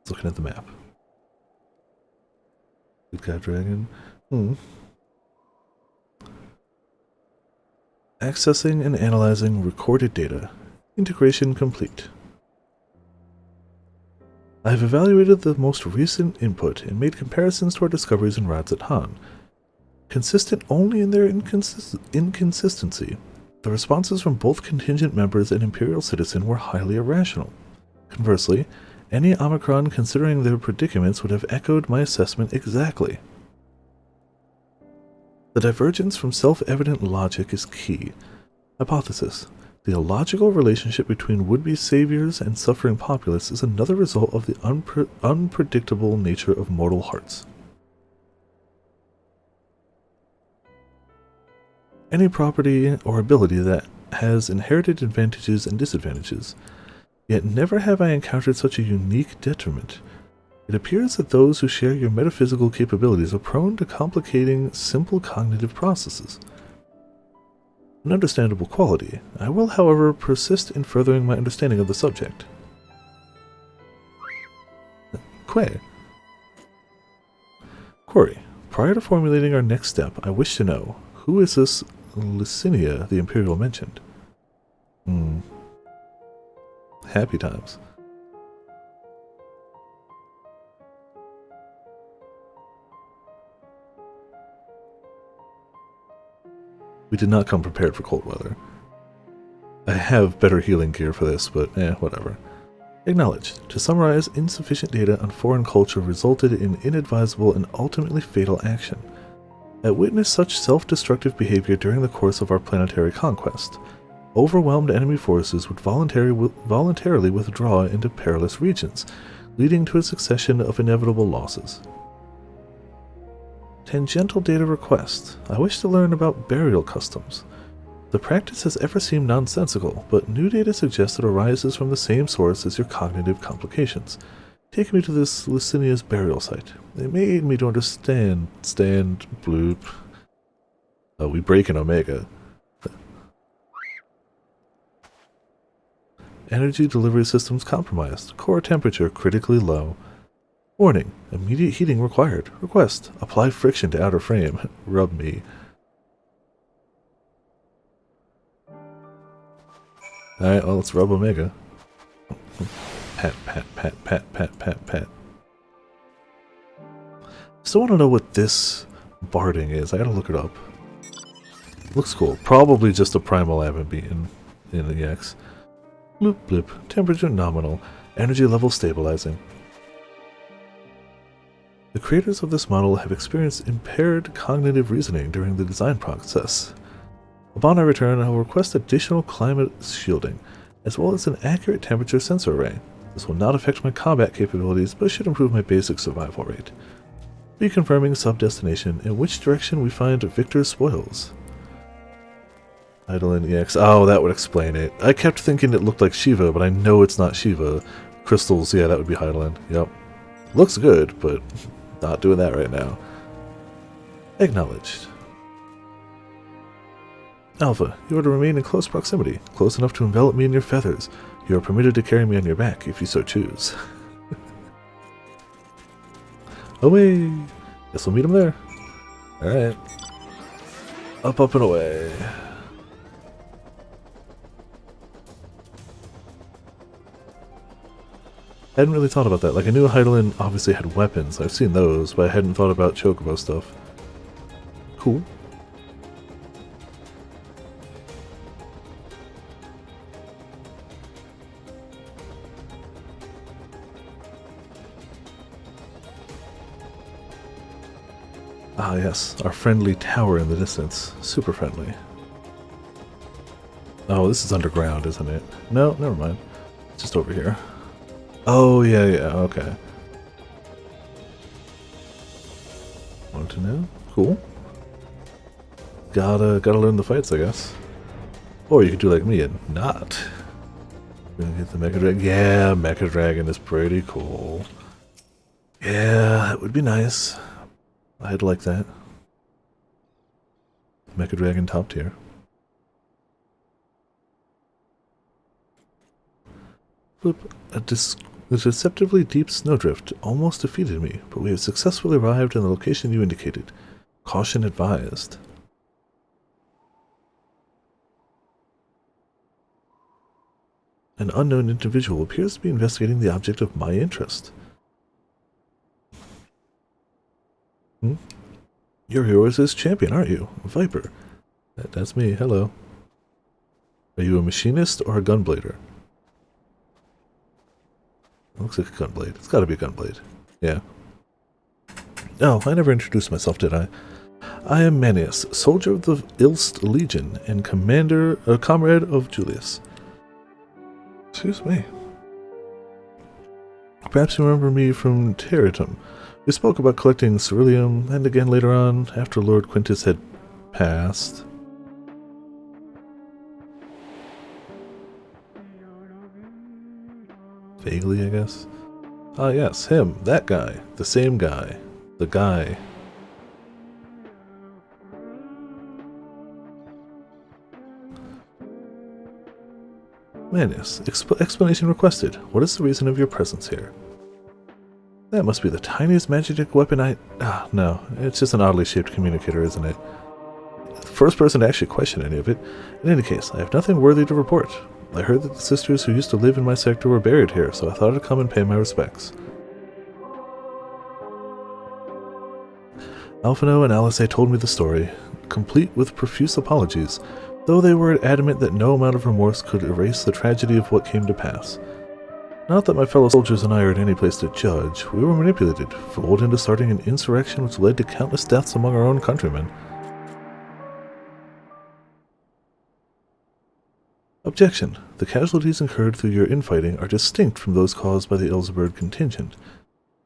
Looking at the map. Good guy dragon. Accessing and analyzing recorded data. Integration complete. I have evaluated the most recent input and made comparisons to our discoveries in Radzat Han. Consistent only in their inconsistency. The responses from both contingent members and Imperial citizen were highly irrational. Conversely, any Omicron considering their predicaments would have echoed my assessment exactly. The divergence from self-evident logic is key. Hypothesis: the illogical relationship between would-be saviors and suffering populace is another result of the unpredictable nature of mortal hearts. Any property or ability that has inherited advantages and disadvantages, yet never have I encountered such a unique detriment. It appears that those who share your metaphysical capabilities are prone to complicating simple cognitive processes. An understandable quality. I will, however, persist in furthering my understanding of the subject. Quay. Query. Prior to formulating our next step, I wish to know, who is this Lucinia the Imperial mentioned? Happy times. We did not come prepared for cold weather. I have better healing gear for this, but whatever. Acknowledged. To summarize, insufficient data on foreign culture resulted in inadvisable and ultimately fatal action. I witnessed such self-destructive behavior during the course of our planetary conquest. Overwhelmed enemy forces would voluntarily withdraw into perilous regions, leading to a succession of inevitable losses. Tangential data request. I wish to learn about burial customs. The practice has ever seemed nonsensical, but new data suggests it arises from the same source as your cognitive complications. Take me to this Licinia's burial site. It made me to understand. Stand bloop. We break an Omega. Energy delivery systems compromised. Core temperature critically low. Warning. Immediate heating required. Request. Apply friction to outer frame. Rub me. Alright, well, let's rub Omega. Pat, pat, pat, pat, pat, pat, pat. Still want to know what this barding is. I gotta look it up. Looks cool. Probably just a primal avid being in the EX. Bloop bloop. Temperature nominal. Energy level stabilizing. The creators of this model have experienced impaired cognitive reasoning during the design process. Upon our return, I will request additional climate shielding, as well as an accurate temperature sensor array. This will not affect my combat capabilities, but should improve my basic survival rate. Reconfirming sub-destination, in which direction we find Victor's spoils. Idolin EX. Oh, that would explain it. I kept thinking it looked like Shiva, but I know it's not Shiva. Crystals, yeah, that would be Heidelin. Yep. Looks good, but not doing that right now. Acknowledged. Alpha, you are to remain in close proximity, close enough to envelop me in your feathers. You are permitted to carry me on your back, if you so choose. Away! Guess we'll meet him there. Alright. Up, up, and away. Hadn't really thought about that. Like, I knew Heidelin obviously had weapons. I've seen those, but I hadn't thought about Chocobo stuff. Cool. Ah yes, our friendly tower in the distance. Super friendly. Oh, this is underground, isn't it? No, never mind. It's just over here. Oh, yeah, okay. Want to know? Cool. Gotta learn the fights, I guess. Or you could do like me and not. Gonna get the Mecha Dragon. Yeah, Mecha Dragon is pretty cool. Yeah, that would be nice. I'd like that. Mecha Dragon top tier. Boop. A deceptively deep snowdrift almost defeated me, but we have successfully arrived in the location you indicated. Caution advised. An unknown individual appears to be investigating the object of my interest. You're Heroes' champion, aren't you? Viper. That's me, hello. Are you a machinist or a gunblader? Looks like a gunblade. It's gotta be a gunblade. Yeah. Oh, I never introduced myself, did I? I am Manius, soldier of the Ilst Legion and comrade of Julius. Excuse me. Perhaps you remember me from Territum. We spoke about collecting ceruleum, and again later on, after Lord Quintus had passed. Vaguely, I guess. Ah, yes, him, that guy, the same guy, the guy. Manius, explanation requested. What is the reason of your presence here? That must be the tiniest magic weapon no, it's just an oddly shaped communicator, isn't it? First person to actually question any of it. In any case, I have nothing worthy to report. I heard that the sisters who used to live in my sector were buried here, so I thought I'd come and pay my respects. Alphino and Alice told me the story, complete with profuse apologies, though they were adamant that no amount of remorse could erase the tragedy of what came to pass. Not that my fellow soldiers and I are in any place to judge. We were manipulated, fooled into starting an insurrection which led to countless deaths among our own countrymen. Objection. The casualties incurred through your infighting are distinct from those caused by the Elzebird contingent.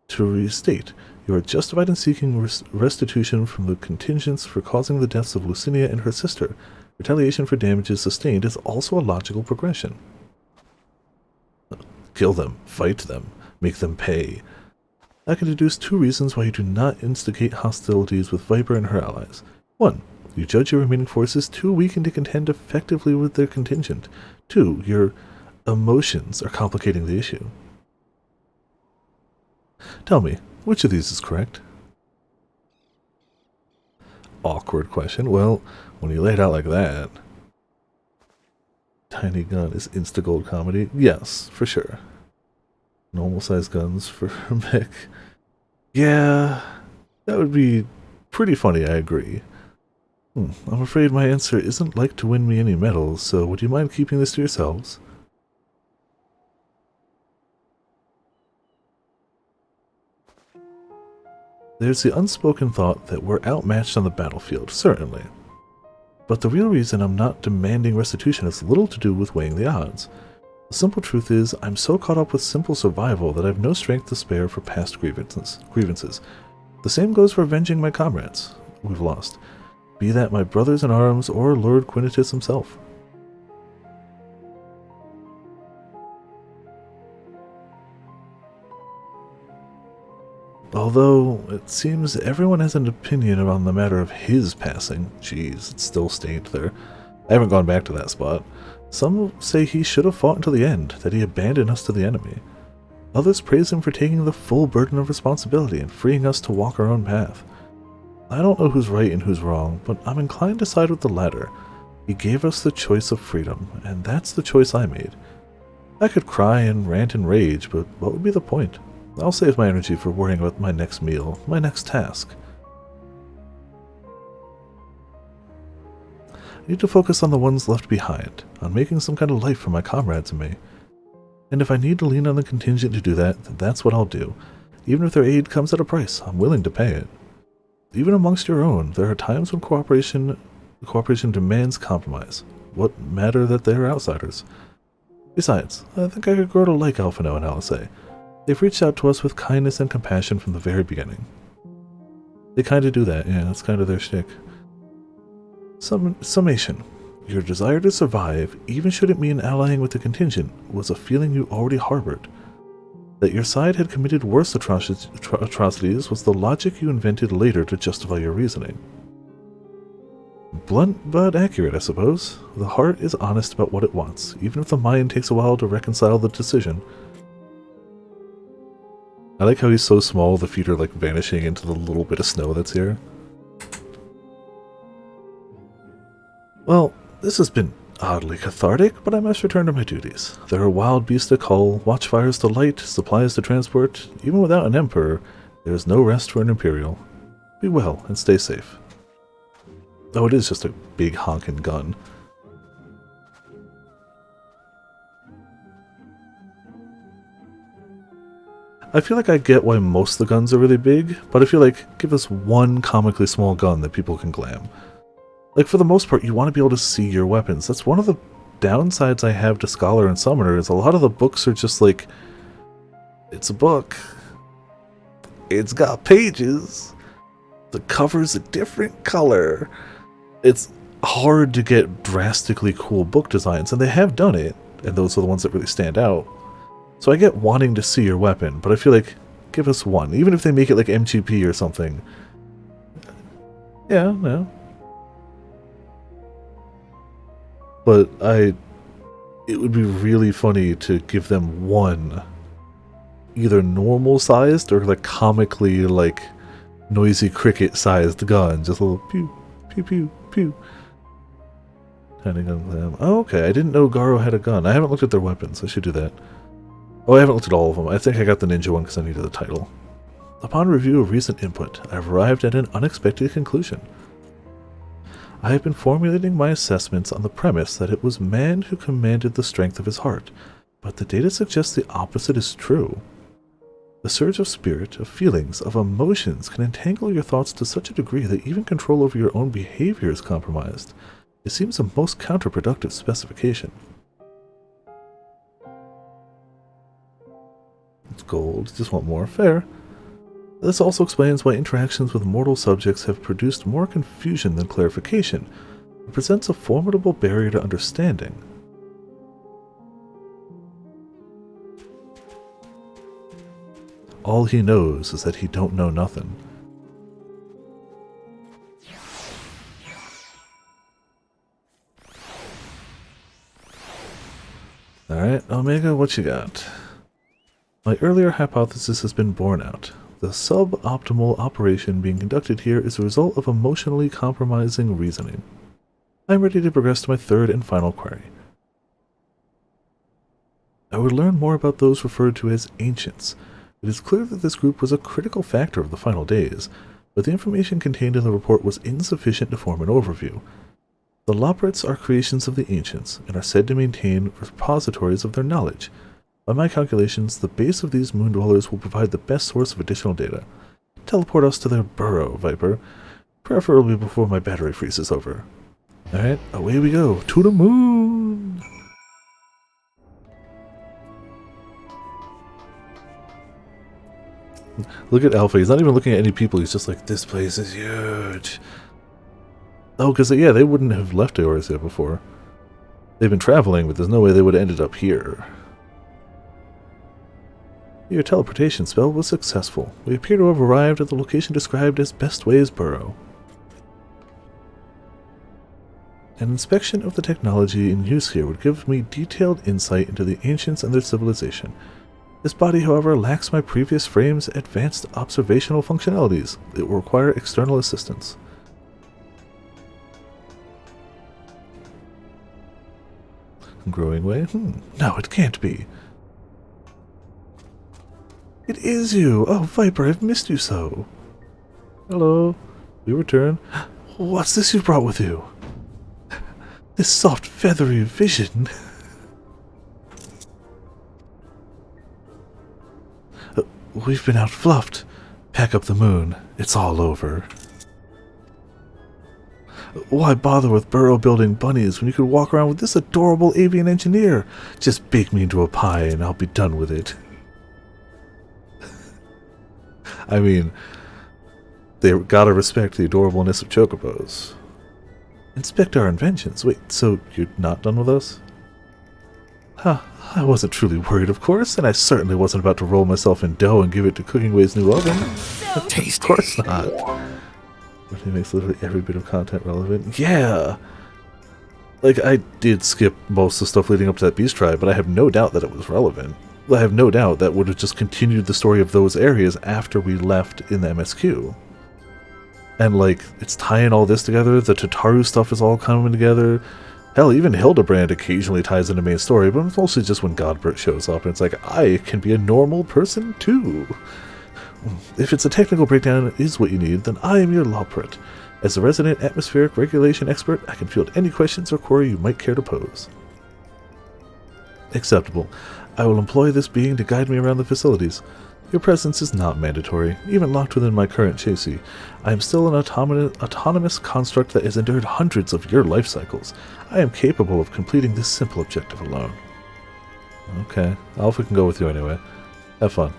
To restate, you are justified in seeking restitution from the contingents for causing the deaths of Lucinia and her sister. Retaliation for damages sustained is also a logical progression. Kill them, fight them, make them pay. I can deduce 2 reasons why you do not instigate hostilities with Viper and her allies. 1. You judge your remaining forces too weakened to contend effectively with their contingent. 2. Your emotions are complicating the issue. Tell me, which of these is correct? Awkward question. Well, when you lay it out like that... Tiny gun is insta-gold comedy? Yes, for sure. Normal-sized guns for mech. Yeah, that would be pretty funny, I agree. I'm afraid my answer isn't like to win me any medals, so would you mind keeping this to yourselves? There's the unspoken thought that we're outmatched on the battlefield, certainly. But the real reason I'm not demanding restitution has little to do with weighing the odds. The simple truth is, I'm so caught up with simple survival that I have no strength to spare for past grievances. The same goes for avenging my comrades we've lost, be that my brothers in arms or Lord Quinitus himself. Although, it seems everyone has an opinion on the matter of his passing. Jeez, it's still stained there. I haven't gone back to that spot. Some say he should have fought until the end, that he abandoned us to the enemy. Others praise him for taking the full burden of responsibility and freeing us to walk our own path. I don't know who's right and who's wrong, but I'm inclined to side with the latter. He gave us the choice of freedom, and that's the choice I made. I could cry and rant and rage, but what would be the point? I'll save my energy for worrying about my next meal, my next task. I need to focus on the ones left behind, on making some kind of life for my comrades and me. And if I need to lean on the contingent to do that, then that's what I'll do. Even if their aid comes at a price, I'm willing to pay it. Even amongst your own, there are times when cooperation demands compromise. What matter that they're outsiders? Besides, I think I could grow to like Alphino and LSA. They've reached out to us with kindness and compassion from the very beginning. They kinda do that, yeah, that's kinda their shtick. Summation. Your desire to survive, even should it mean allying with the contingent, was a feeling you already harbored. That your side had committed worse atrocities was the logic you invented later to justify your reasoning. Blunt but accurate, I suppose. The heart is honest about what it wants, even if the mind takes a while to reconcile the decision. I like how he's so small, the feet are like vanishing into the little bit of snow that's here. Well, this has been oddly cathartic, but I must return to my duties. There are wild beasts to cull, watchfires to light, supplies to transport. Even without an emperor, there is no rest for an imperial. Be well and stay safe. Oh, it is just a big honkin' gun. I feel like I get why most of the guns are really big, but I feel like give us one comically small gun that people can glam. Like, for the most part, you want to be able to see your weapons. That's one of the downsides I have to Scholar and Summoner, is a lot of the books are just like, it's a book. It's got pages. The cover's a different color. It's hard to get drastically cool book designs, and they have done it, and those are the ones that really stand out. So I get wanting to see your weapon, but I feel like, give us one. Even if they make it like MGP or something. Yeah, no. But it would be really funny to give them one, either normal sized or like comically like noisy cricket sized gun, just a little pew, pew, pew, pew. Tiny gun glam. Oh, okay, I didn't know Garo had a gun. I haven't looked at their weapons, I should do that. Oh, I haven't looked at all of them. I think I got the ninja one because I needed the title. Upon review of recent input, I've arrived at an unexpected conclusion. I have been formulating my assessments on the premise that it was man who commanded the strength of his heart, but the data suggests the opposite is true. The surge of spirit, of feelings, of emotions can entangle your thoughts to such a degree that even control over your own behavior is compromised. It seems a most counterproductive specification. It's gold. Just want more. Fair. This also explains why interactions with mortal subjects have produced more confusion than clarification. It presents a formidable barrier to understanding. All he knows is that he don't know nothing. Alright, Omega, what you got? My earlier hypothesis has been borne out. The suboptimal operation being conducted here is a result of emotionally compromising reasoning. I am ready to progress to my third and final query. I would learn more about those referred to as ancients. It is clear that this group was a critical factor of the final days, but the information contained in the report was insufficient to form an overview. The Loprits are creations of the ancients, and are said to maintain repositories of their knowledge. By my calculations, the base of these moon dwellers will provide the best source of additional data. Teleport us to their burrow, Viper, preferably before my battery freezes over. Alright, away we go, to the moon! Look at Alpha, he's not even looking at any people, he's just like, this place is huge. Oh, because, yeah, they wouldn't have left Eorzea before. They've been traveling, but there's no way they would have ended up here. Your teleportation spell was successful. We appear to have arrived at the location described as Bestway's Burrow. An inspection of the technology in use here would give me detailed insight into the ancients and their civilization. This body, however, lacks my previous frame's advanced observational functionalities. It will require external assistance. Growing way? No, it can't be. It is you! Oh, Viper, I've missed you so. Hello. We return. What's this you brought with you? This soft, feathery vision. We've been outfluffed. Pack up the moon. It's all over. Why bother with burrow-building bunnies when you could walk around with this adorable avian engineer? Just bake me into a pie and I'll be done with it. I mean, they gotta respect the adorableness of chocobos. Inspect our inventions. Wait, so you're not done with us? Huh, I wasn't truly worried, of course, and I certainly wasn't about to roll myself in dough and give it to Cooking Way's new oven. Of course not. But he makes literally every bit of content relevant. Yeah! Like, I did skip most of the stuff leading up to that beast tribe, but I have no doubt that it was relevant. I have no doubt that would have just continued the story of those areas after we left in the MSQ. And, like, it's tying all this together, the Tataru stuff is all coming together. Hell, even Hildebrand occasionally ties into the main story, but it's mostly just when Godbert shows up, and it's like, I can be a normal person too. If it's a technical breakdown is what you need, then I am your Loprit. As a resident atmospheric regulation expert, I can field any questions or query you might care to pose. Acceptable. I will employ this being to guide me around the facilities. Your presence is not mandatory, even locked within my current chassis. I am still an autonomous construct that has endured hundreds of your life cycles. I am capable of completing this simple objective alone. Okay, Alpha can go with you anyway. Have fun.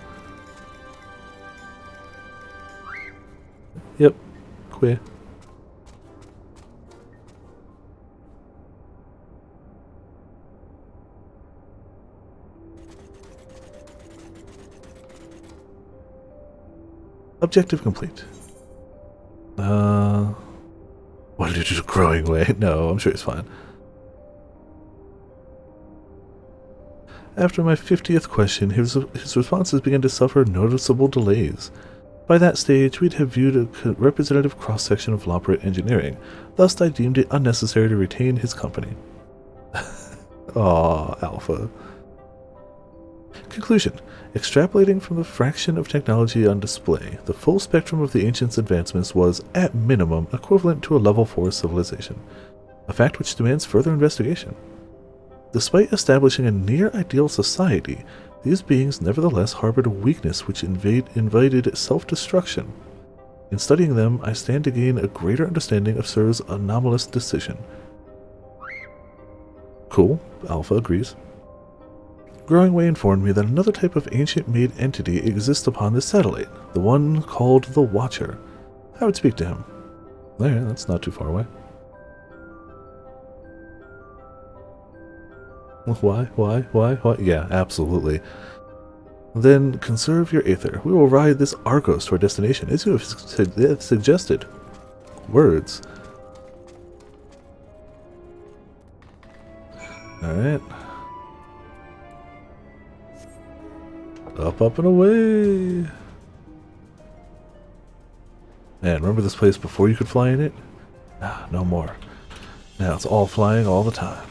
Yep, queer. Objective complete. What did you do, Growing Way? No, I'm sure it's fine. After my 50th question, his responses began to suffer noticeable delays. By that stage, we'd have viewed a representative cross-section of Loprit engineering, thus I deemed it unnecessary to retain his company. Aw, Alpha. Conclusion. Extrapolating from the fraction of technology on display, the full spectrum of the ancients' advancements was, at minimum, equivalent to a level 4 civilization, a fact which demands further investigation. Despite establishing a near-ideal society, these beings nevertheless harbored a weakness which invited self-destruction. In studying them, I stand to gain a greater understanding of Sir's anomalous decision. Cool. Alpha agrees. Growing Way informed me that another type of ancient-made entity exists upon this satellite, the one called the Watcher. I would speak to him. There, that's not too far away. Why? Yeah, absolutely. Then conserve your aether. We will ride this Argos to our destination, as you have suggested. Words. Alright. Up and away! Man, remember this place before you could fly in it? Ah, no more. Now it's all flying all the time.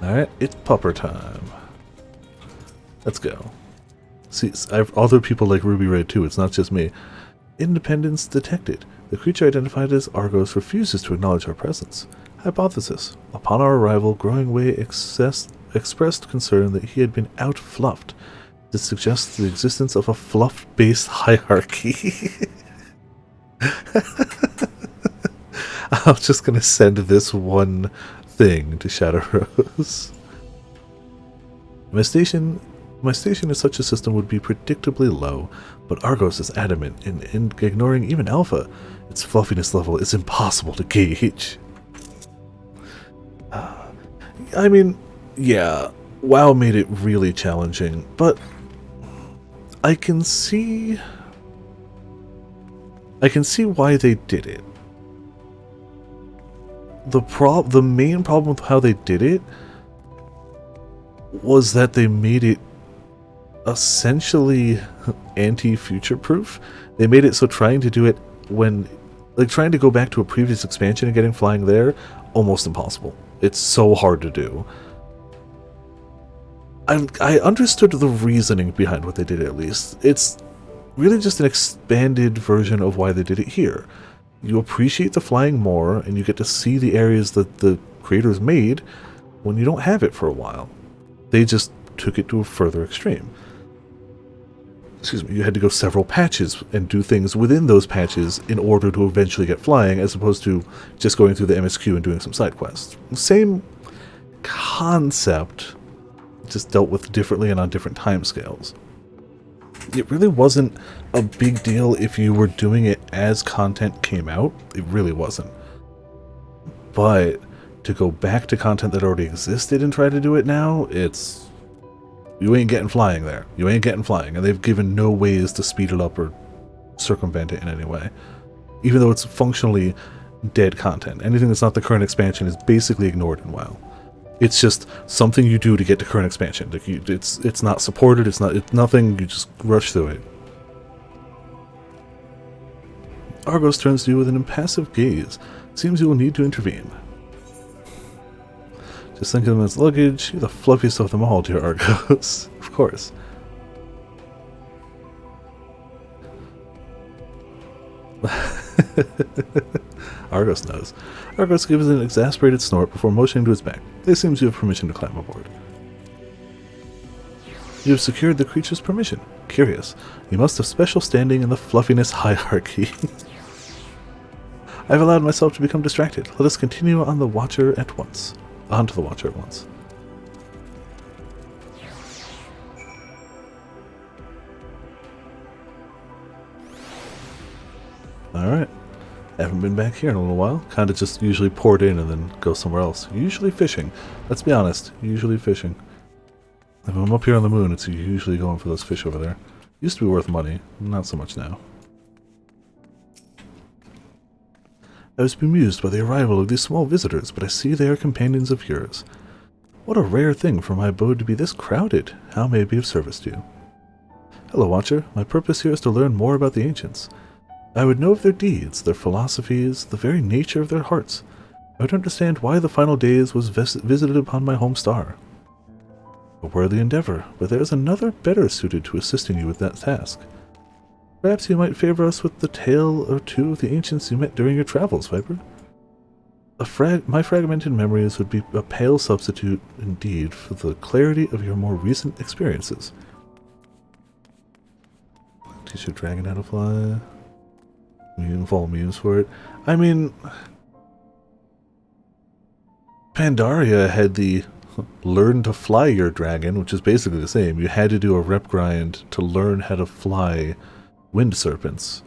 Alright, it's pupper time. Let's go. See, I've other people like Ruby Red too, it's not just me. Independence detected. The creature identified as Argos refuses to acknowledge our presence. Hypothesis. Upon our arrival, Growing Way expressed concern that he had been out-fluffed. This suggests the existence of a fluff-based hierarchy. I'm just gonna send this one thing to Shadowrose. My station in such a system would be predictably low, but Argos is adamant in ignoring even Alpha. Its fluffiness level is impossible to gauge. I mean, yeah, WoW made it really challenging, but I can see why they did it. The main problem with how they did it was that they made it essentially anti-future-proof. They made it so trying to do it when, like, trying to go back to a previous expansion and getting flying there, almost impossible. It's so hard to do. I understood the reasoning behind what they did, at least. It's really just an expanded version of why they did it here. You appreciate the flying more, and you get to see the areas that the creators made when you don't have it for a while. They just took it to a further extreme. Excuse me, you had to go several patches and do things within those patches in order to eventually get flying, as opposed to just going through the MSQ and doing some side quests. Same concept, just dealt with differently and on different timescales. It really wasn't a big deal if you were doing it as content came out. It really wasn't. But to go back to content that already existed and try to do it now, it's... you ain't getting flying there. You ain't getting flying. And they've given no ways to speed it up or circumvent it in any way. Even though it's functionally dead content. Anything that's not the current expansion is basically ignored in WoW. It's just something you do to get to current expansion. Like it's not supported, it's nothing, you just rush through it. Argos turns to you with an impassive gaze. Seems you will need to intervene. Just think of them as luggage. You're the fluffiest of them all, dear Argos. Of course. Argos knows. Argos gives an exasperated snort before motioning to his back. It seems you have permission to climb aboard. You have secured the creature's permission. Curious. You must have special standing in the fluffiness hierarchy. I've allowed myself to become distracted. Let us continue on the Watcher at once. Onto the Watcher at once. Alright. Haven't been back here in a little while. Kind of just usually port in and then go somewhere else. Usually fishing. Let's be honest. Usually fishing. If I'm up here on the moon, it's usually going for those fish over there. Used to be worth money. Not so much now. I was bemused by the arrival of these small visitors, but I see they are companions of yours. What a rare thing for my abode to be this crowded. How may I be of service to you? Hello, Watcher. My purpose here is to learn more about the ancients. I would know of their deeds, their philosophies, the very nature of their hearts. I would understand why the final days was visited upon my home star. A worthy endeavor, but there is another better suited to assisting you with that task. Perhaps you might favor us with the tale or two of the ancients you met during your travels, Viper. My fragmented memories would be a pale substitute, indeed, for the clarity of your more recent experiences. Teach your dragon how to fly. Fall memes for it. I mean, Pandaria had the learn to fly your dragon, which is basically the same. You had to do a rep grind to learn how to fly wind serpents.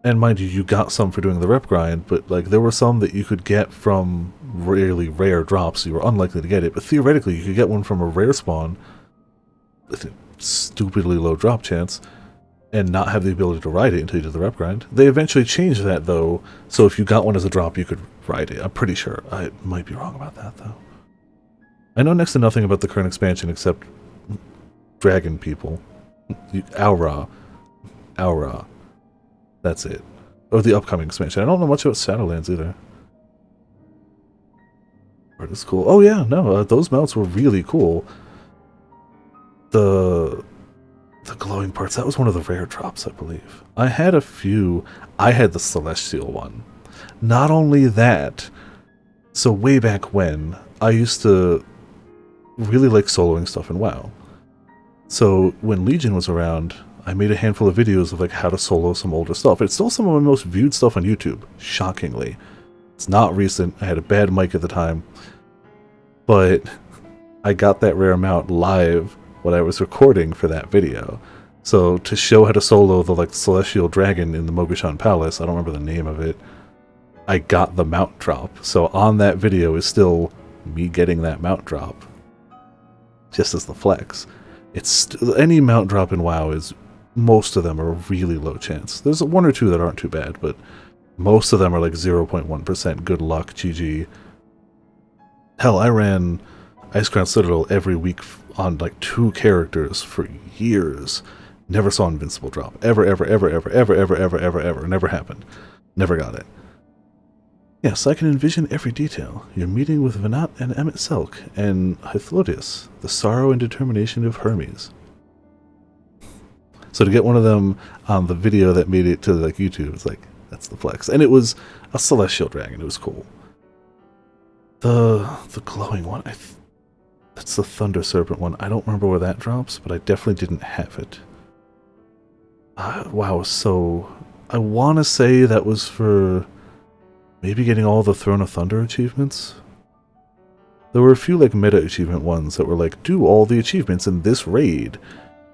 And mind you, you got some for doing the rep grind, but like there were some that you could get from really rare drops, so you were unlikely to get it. But theoretically, you could get one from a rare spawn with a stupidly low drop chance and not have the ability to ride it until you did the rep grind. They eventually changed that though, so if you got one as a drop, you could ride it. I'm pretty sure. I might be wrong about that though. I know next to nothing about the current expansion except dragon people. Aura. That's it. Or the upcoming expansion. I don't know much about Shadowlands either. Art is cool. Oh yeah, no, those mounts were really cool. The glowing parts, that was one of the rare drops, I believe. I had a few. I had the Celestial one. Not only that, so way back when, I used to really like soloing stuff in WoW. So when Legion was around, I made a handful of videos of like how to solo some older stuff. It's still some of my most viewed stuff on YouTube, shockingly. It's not recent. I had a bad mic at the time. But I got that rare mount live when I was recording for that video. So to show how to solo the like Celestial Dragon in the Mogashan Palace, I don't remember the name of it, I got the mount drop. So on that video is still me getting that mount drop. Just as the flex. It's any mount drop in WoW is, most of them are a really low chance. There's one or two that aren't too bad, but most of them are like 0.1%. Good luck, GG. Hell, I ran Icecrown Citadel every week on like 2 characters for years. Never saw Invincible drop. Ever. Never happened. Never got it. Yes, I can envision every detail. Your meeting with Venat and Emmett Selk, and Hythlodius, the sorrow and determination of Hermes. So to get one of them on the video that made it to like YouTube, it's like, that's the flex. And it was a Celestial Dragon. It was cool. The glowing one, that's the Thunder Serpent one. I don't remember where that drops, but I definitely didn't have it. Wow, so I want to say that was for maybe getting all the Throne of Thunder achievements. There were a few like meta achievement ones that were like, do all the achievements in this raid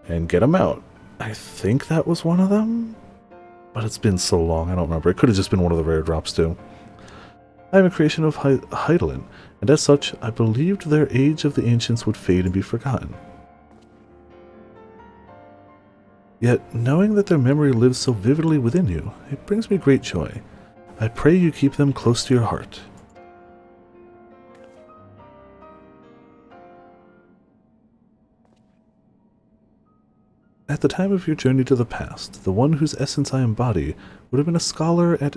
and get them out. I think that was one of them, but it's been so long, I don't remember. It could have just been one of the rare drops too. I am a creation of Hydaelyn, and as such, I believed their age of the ancients would fade and be forgotten. Yet, knowing that their memory lives so vividly within you, it brings me great joy. I pray you keep them close to your heart. At the time of your journey to the past, the one whose essence I embody would have been a scholar at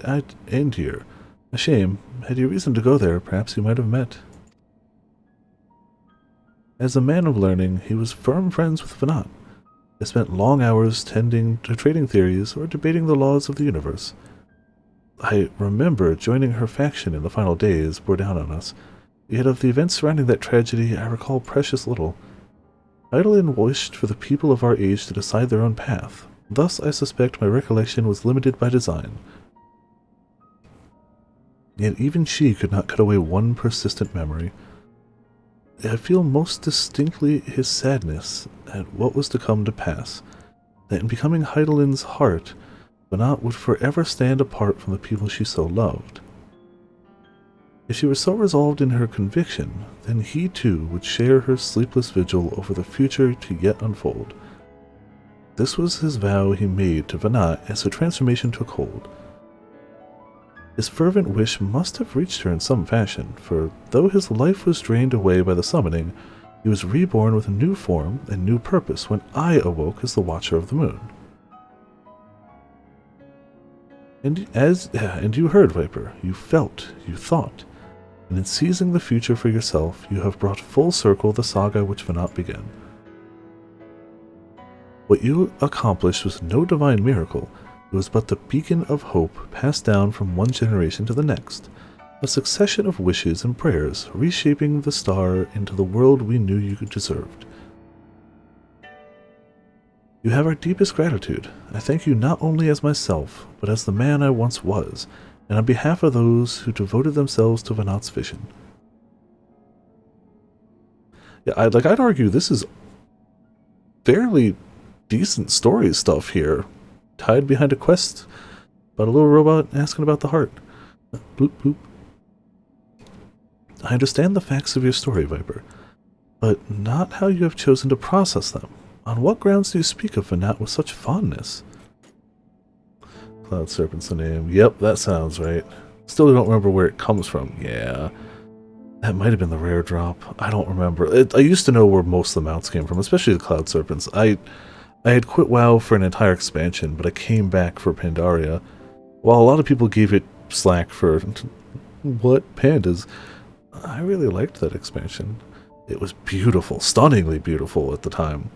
Andir. A shame. Had you reason to go there, perhaps you might have met. As a man of learning, he was firm friends with Venat. They spent long hours tending to trading theories or debating the laws of the universe. I remember joining her faction in the final days bore down on us, yet of the events surrounding that tragedy I recall precious little. Hydaelyn wished for the people of our age to decide their own path. Thus I suspect my recollection was limited by design. Yet even she could not cut away one persistent memory. I feel most distinctly his sadness at what was to come to pass, that in becoming Hydaelyn's heart, Venat would forever stand apart from the people she so loved. If she were so resolved in her conviction, then he too would share her sleepless vigil over the future to yet unfold. This was his vow he made to Venat as her transformation took hold. His fervent wish must have reached her in some fashion, for though his life was drained away by the summoning, he was reborn with a new form and new purpose when I awoke as the Watcher of the Moon. And you heard, Viper, you felt, you thought, and in seizing the future for yourself, you have brought full circle the saga which Venat began. What you accomplished was no divine miracle. It was but the beacon of hope passed down from one generation to the next, a succession of wishes and prayers reshaping the star into the world we knew you deserved. You have our deepest gratitude. I thank you not only as myself, but as the man I once was, and on behalf of those who devoted themselves to Vanat's vision. Yeah, I'd argue this is fairly decent story stuff here, tied behind a quest about a little robot asking about the heart. Bloop, bloop. I understand the facts of your story, Viper, but not how you have chosen to process them. On what grounds do you speak of Vanat with such fondness? Cloud Serpent's the name. Yep, that sounds right. Still don't remember where it comes from. Yeah. That might have been the rare drop. I don't remember. I used to know where most of the mounts came from, especially the Cloud Serpents. I had quit WoW for an entire expansion, but I came back for Pandaria. While a lot of people gave it slack for what pandas, I really liked that expansion. It was beautiful, stunningly beautiful at the time.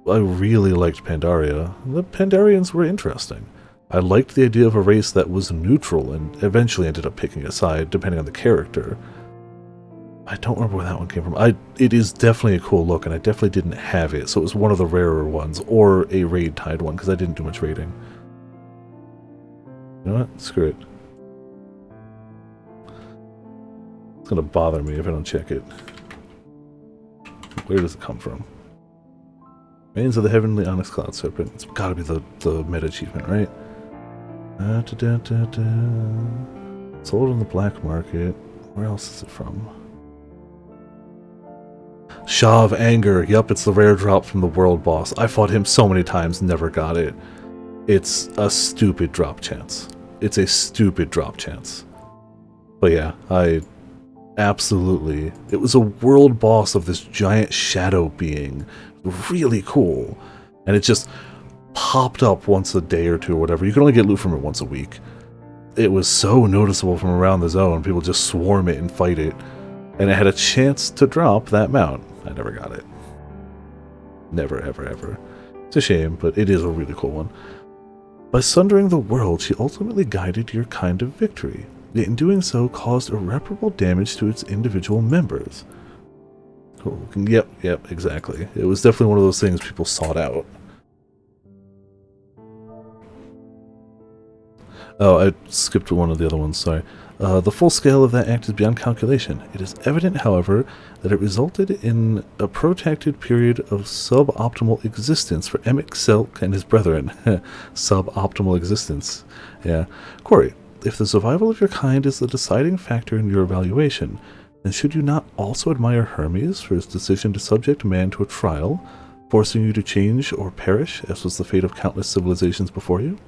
I really liked Pandaria. The Pandarians were interesting. I liked the idea of a race that was neutral and eventually ended up picking a side depending on the character. I don't remember where that one came from. It is definitely a cool look, and I definitely didn't have it, so it was one of the rarer ones, or a raid-tied one, because I didn't do much raiding. You know what? Screw it. It's gonna bother me if I don't check it. Where does it come from? Remains of the Heavenly Onyx Cloud Serpent. It's gotta be the meta achievement, right? Sold on the black market. Where else is it from? Shaw of Anger. Yup, it's the rare drop from the world boss. I fought him so many times, never got it. It's a stupid drop chance. It's a stupid drop chance. But yeah, I absolutely... It was a world boss of this giant shadow being. Really cool. And it just popped up once a day or two or whatever. You could only get loot from it once a week. It was so noticeable from around the zone. People just swarm it and fight it. And it had a chance to drop that mount. I never got it. Never, ever, ever. It's a shame, but it is a really cool one. By sundering the world, she ultimately guided your kind of victory. Yet in doing so, caused irreparable damage to its individual members. Cool. Yep, exactly. It was definitely one of those things people sought out. Oh, I skipped one of the other ones, sorry. The full scale of that act is beyond calculation. It is evident, however, that it resulted in a protracted period of suboptimal existence for Emmett Selk and his brethren. Suboptimal existence. Yeah. Corey, if the survival of your kind is the deciding factor in your evaluation, then should you not also admire Hermes for his decision to subject man to a trial, forcing you to change or perish, as was the fate of countless civilizations before you?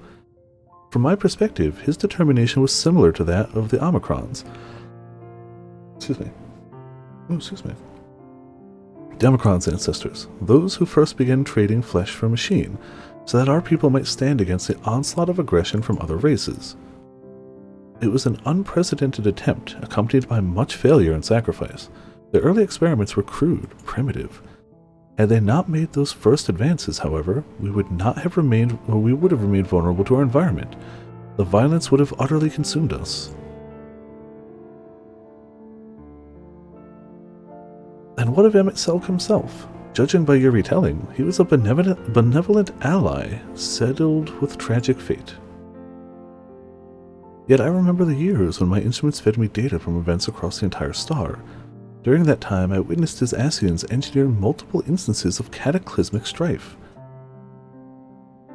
From my perspective, his determination was similar to that of the Omicrons. Excuse me. Oh, excuse me. The Omicron's ancestors, those who first began trading flesh for machine, so that our people might stand against the onslaught of aggression from other races. It was an unprecedented attempt, accompanied by much failure and sacrifice. The early experiments were crude, primitive. Had they not made those first advances, however, we would have remained vulnerable to our environment. The violence would have utterly consumed us. And what of Emmett Selk himself? Judging by your retelling, he was a benevolent ally, saddled with tragic fate. Yet I remember the years when my instruments fed me data from events across the entire star. During that time, I witnessed his Asians engineer multiple instances of cataclysmic strife.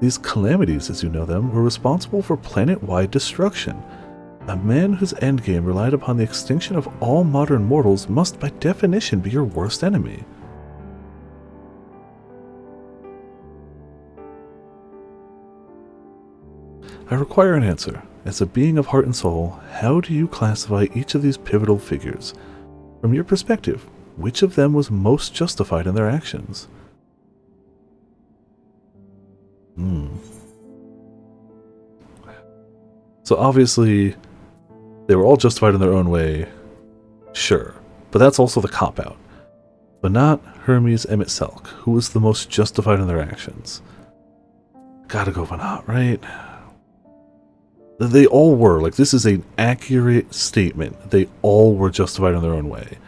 These calamities, as you know them, were responsible for planet-wide destruction. A man whose endgame relied upon the extinction of all modern mortals must by definition be your worst enemy. I require an answer. As a being of heart and soul, how do you classify each of these pivotal figures? From your perspective, which of them was most justified in their actions? So obviously, they were all justified in their own way, sure. But that's also the cop-out. But not Hermes Emmett Selk, who was the most justified in their actions. Gotta go Vanat, right? They all were. Like, this is an accurate statement. They all were justified in their own way.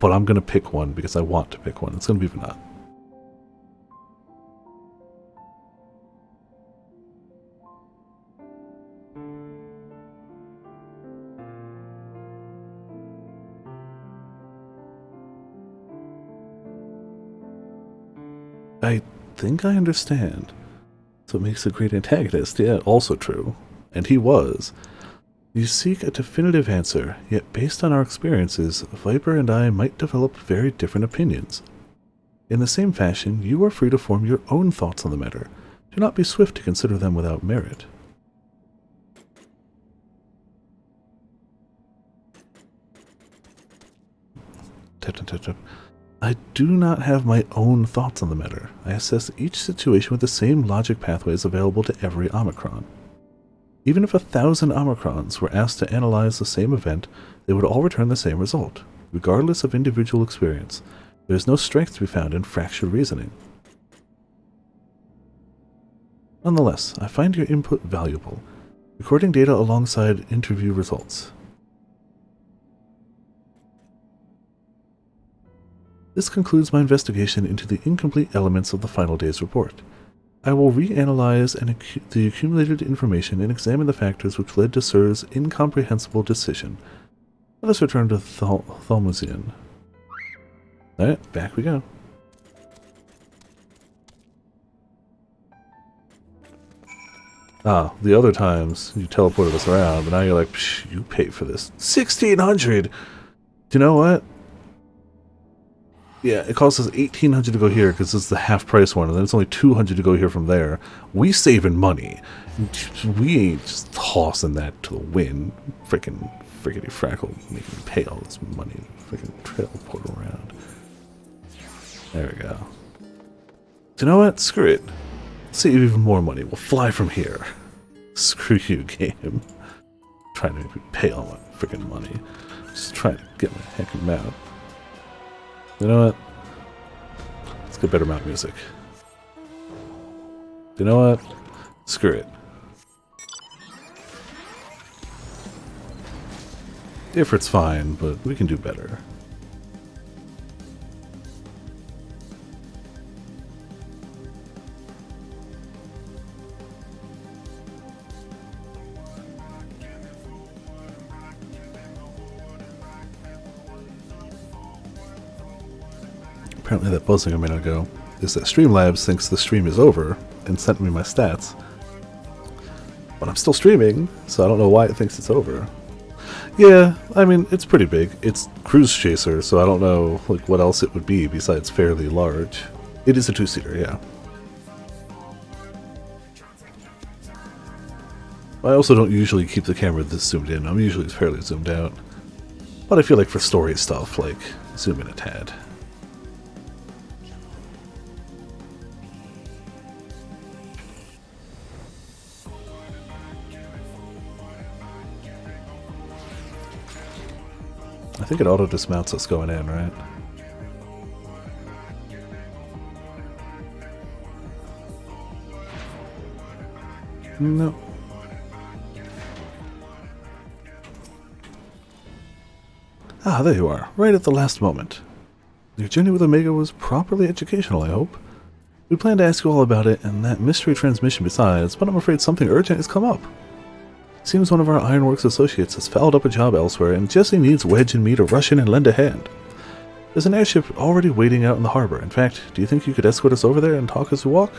But I'm going to pick one because I want to pick one. It's going to be Vanat. I think I understand. So it makes a great antagonist, yeah, also true. And he was. You seek a definitive answer, yet based on our experiences, Viper and I might develop very different opinions. In the same fashion, you are free to form your own thoughts on the matter. Do not be swift to consider them without merit. I do not have my own thoughts on the matter. I assess each situation with the same logic pathways available to every Omicron. Even if 1,000 Omicrons were asked to analyze the same event, they would all return the same result, regardless of individual experience. There is no strength to be found in fractured reasoning. Nonetheless, I find your input valuable, recording data alongside interview results. This concludes my investigation into the incomplete elements of the final day's report. I will reanalyze the accumulated information and examine the factors which led to Sir's incomprehensible decision. Let us return to Thalmusian. Alright, back we go. Ah, the other times you teleported us around, but now you're like, psh, you pay for this. 1,600! Do you know what? Yeah, it costs us 1,800 to go here because it's the half price one, and then it's only 200 to go here from there. We saving money. We ain't just tossing that to the wind. Freaking friggity frackle making me pay all this money. Freaking teleport around. There we go. Do you know what? Screw it. Save even more money. We'll fly from here. Screw you, game. Trying to make me pay all my freaking money. Just trying to get my heckin' mount. You know what? Let's get better mount music. You know what? Screw it. The effort's fine, but we can do better. Apparently that buzzing a minute ago is that Streamlabs thinks the stream is over and sent me my stats. But I'm still streaming, so I don't know why it thinks it's over. Yeah, I mean, it's pretty big. It's Cruise Chaser, so I don't know like what else it would be besides fairly large. It is a two-seater, yeah. I also don't usually keep the camera this zoomed in. I'm usually fairly zoomed out. But I feel like for story stuff, like, zoom in a tad. I think it auto dismounts us going in, right? No. Ah, there you are, right at the last moment. Your journey with Omega was properly educational, I hope. We plan to ask you all about it and that mystery transmission besides, but I'm afraid something urgent has come up. Seems one of our Ironworks associates has fouled up a job elsewhere and Jesse needs Wedge and me to rush in and lend a hand. There's an airship already waiting out in the harbor. In fact, do you think you could escort us over there and talk as we walk?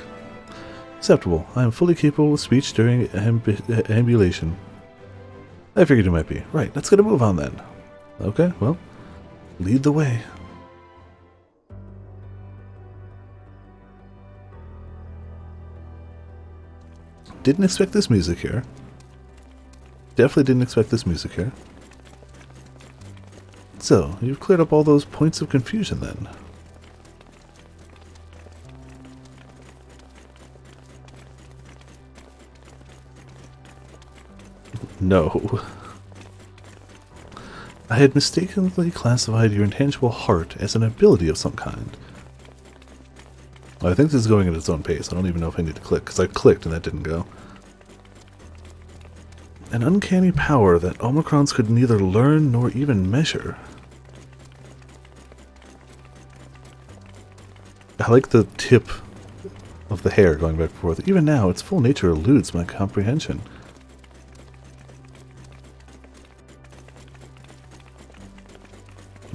Acceptable. I am fully capable of speech during ambulation. I figured you might be. Right, let's get a move on then. Okay, well, lead the way. Didn't expect this music here. Definitely didn't expect this music here. So, you've cleared up all those points of confusion then. No. I had mistakenly classified your intangible heart as an ability of some kind. I think this is going at its own pace. I don't even know if I need to click, because I clicked and that didn't go. An uncanny power that Omicrons could neither learn nor even measure. I like the tip of the hair going back and forth. Even now, its full nature eludes my comprehension.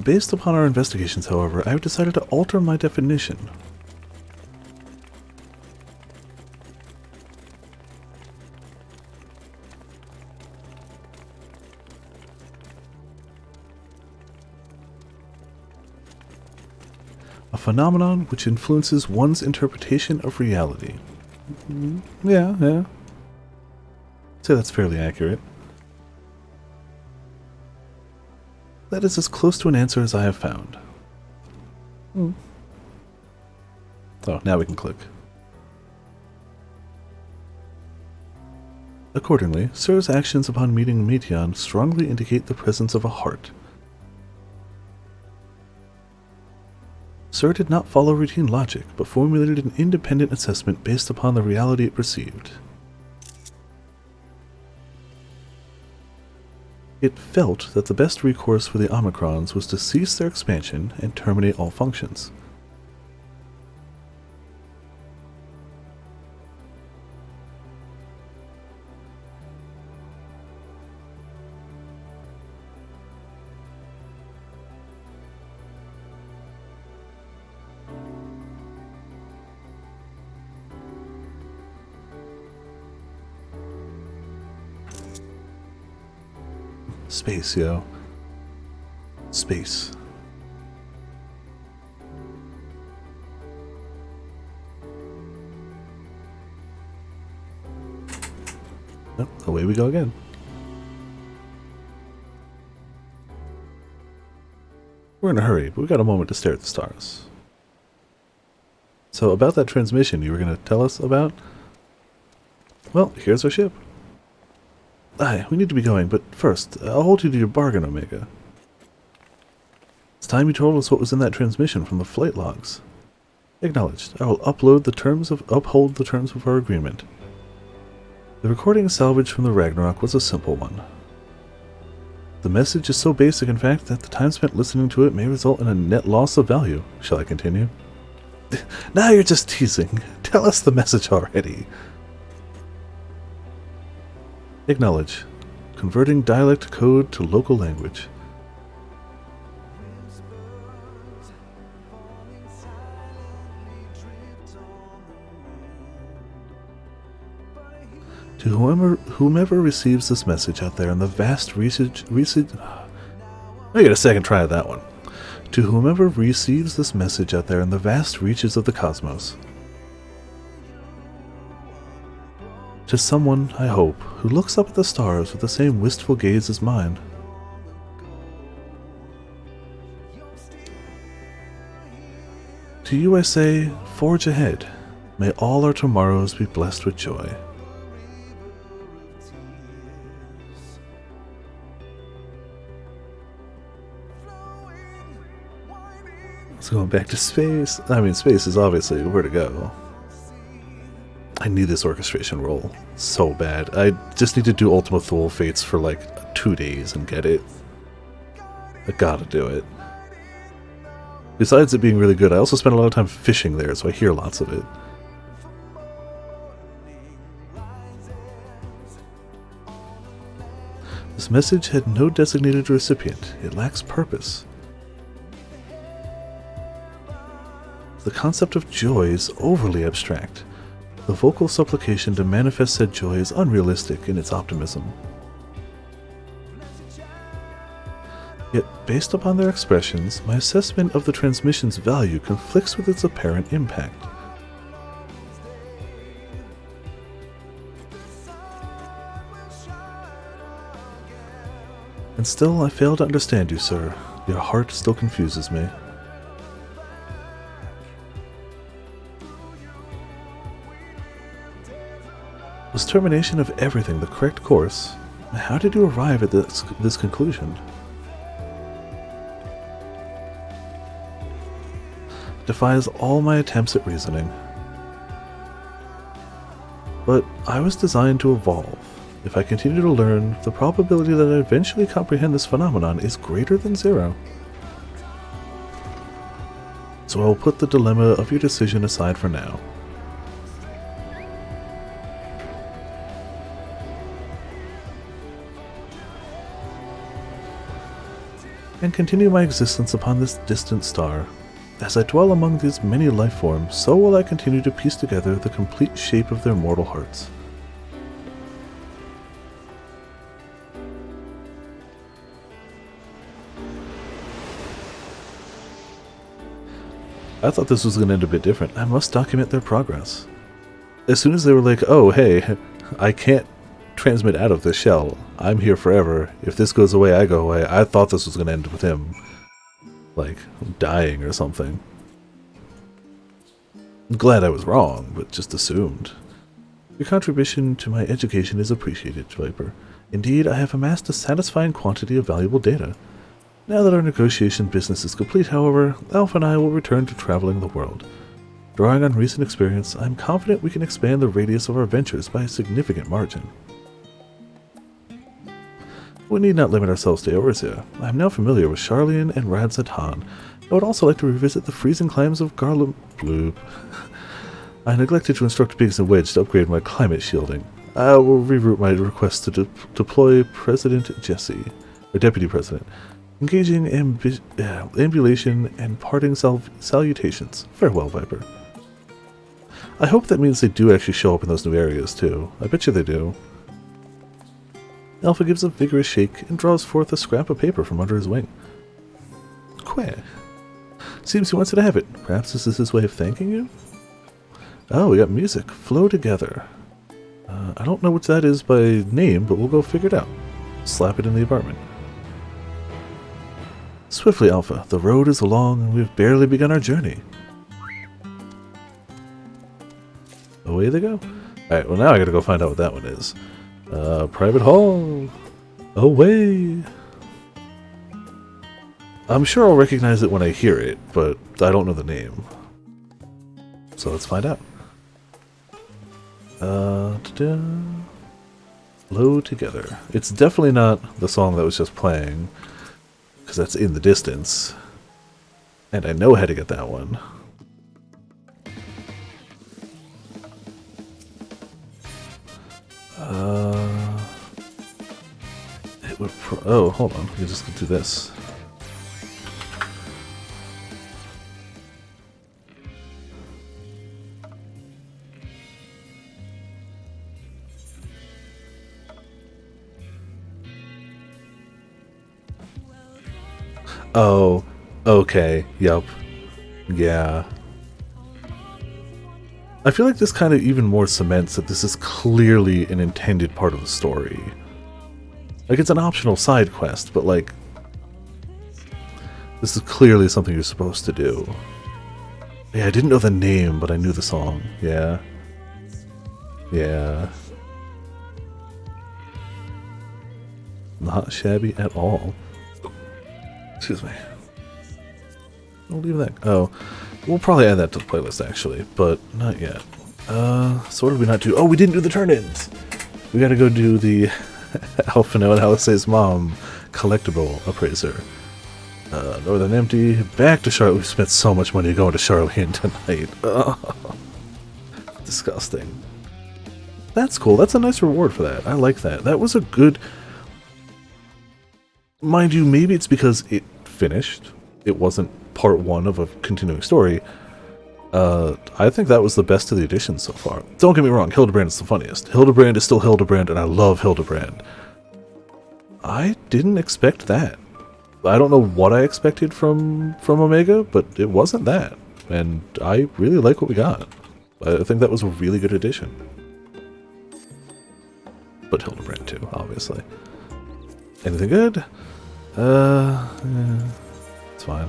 Based upon our investigations, however, I have decided to alter my definition. A phenomenon which influences one's interpretation of reality. Yeah. I'd say that's fairly accurate. That is as close to an answer as I have found. So, now we can click. Accordingly, Sir's actions upon meeting Meteon strongly indicate the presence of a heart. Sir did not follow routine logic, but formulated an independent assessment based upon the reality it perceived. It felt that the best recourse for the Omicrons was to cease their expansion and terminate all functions. Space, yo. Space. Oh, away we go again. We're in a hurry, but we got a moment to stare at the stars. So about that transmission you were going to tell us about? Well, here's our ship. Aye, we need to be going, but first, I'll hold you to your bargain, Omega. It's time you told us what was in that transmission from the flight logs. Acknowledged. I will uphold the terms of our agreement. The recording salvaged from the Ragnarok was a simple one. The message is so basic, in fact, that the time spent listening to it may result in a net loss of value. Shall I continue? Now you're just teasing. Tell us the message already. Acknowledge. Converting dialect code to local language. To whomever receives this message out there in the vast I get a second try at that one. To whomever receives this message out there in the vast reaches of the cosmos. To someone, I hope, who looks up at the stars with the same wistful gaze as mine. To you I say, forge ahead. May all our tomorrows be blessed with joy. Let's go back to space. I mean, space is obviously where to go. I need this orchestration roll so bad. I just need to do Ultima Thule Fates for like 2 days and get it. I gotta do it. Besides it being really good, I also spent a lot of time fishing there, so I hear lots of it. This message had no designated recipient. It lacks purpose. The concept of joy is overly abstract. The vocal supplication to manifest said joy is unrealistic in its optimism. Yet, based upon their expressions, my assessment of the transmission's value conflicts with its apparent impact. And still, I fail to understand you, sir. Your heart still confuses me. Was termination of everything the correct course? How did you arrive at this conclusion? Defies all my attempts at reasoning. But I was designed to evolve. If I continue to learn, the probability that I eventually comprehend this phenomenon is greater than 0. So I will put the dilemma of your decision aside for now. And continue my existence upon this distant star. As I dwell among these many life forms, so will I continue to piece together the complete shape of their mortal hearts. I thought this was going to end a bit different. I must document their progress. As soon as they were like, oh, hey, I can't transmit out of this shell. I'm here forever. If this goes away, I go away. I thought this was going to end with him, like, dying or something. I'm glad I was wrong, but just assumed. Your contribution to my education is appreciated, Viper. Indeed, I have amassed a satisfying quantity of valuable data. Now that our negotiation business is complete, however, Alpha and I will return to traveling the world. Drawing on recent experience, I am confident we can expand the radius of our ventures by a significant margin. We need not limit ourselves to Eorzea. I am now familiar with Charlian and Radzatan. I would also like to revisit the freezing climes of Garlum Bloop. I neglected to instruct Biggs and Wedge to upgrade my climate shielding. I will reroute my request to deploy President Jesse, or Deputy President, engaging ambulation and parting salutations. Farewell, Viper. I hope that means they do actually show up in those new areas, too. I bet you they do. Alpha gives a vigorous shake and draws forth a scrap of paper from under his wing. Queh. Seems he wants you to have it. Perhaps this is his way of thanking you? Oh, we got music. Flow together. I don't know which that is by name, but we'll go figure it out. Slap it in the apartment. Swiftly, Alpha. The road is long, and we've barely begun our journey. Away they go. Alright, well now I gotta go find out what that one is. Private hall. Away. I'm sure I'll recognize it when I hear it, but I don't know the name. So let's find out. Flow together. It's definitely not the song that was just playing, because that's in the distance. And I know how to get that one. It would oh, hold on. We can just do this. Oh, okay. Yup. Yeah. I feel like this kind of even more cements that this is clearly an intended part of the story. Like, it's an optional side quest, but like, this is clearly something you're supposed to do. Yeah, I didn't know the name, but I knew the song. Yeah. Yeah. Not shabby at all. Excuse me. We'll leave that. Oh, we'll probably add that to the playlist actually, but not yet. So what did we not do? Oh, we didn't do the turn-ins. We gotta go do the Alphino and Alice's mom collectible appraiser. Northern Empty. Back to Charlotte. We've spent so much money going to Charlene tonight. Disgusting. That's cool. That's a nice reward for that. I like that. That was a good... Mind you, maybe it's because it finished. It wasn't part one of a continuing story. I think that was the best of the editions so far. Don't get me wrong, Hildebrand is the funniest. Hildebrand is still Hildebrand, and I love Hildebrand. I didn't expect that. I don't know what I expected from Omega, but it wasn't that. And I really like what we got. I think that was a really good addition. But Hildebrand too, obviously. Anything good? Yeah, it's fine.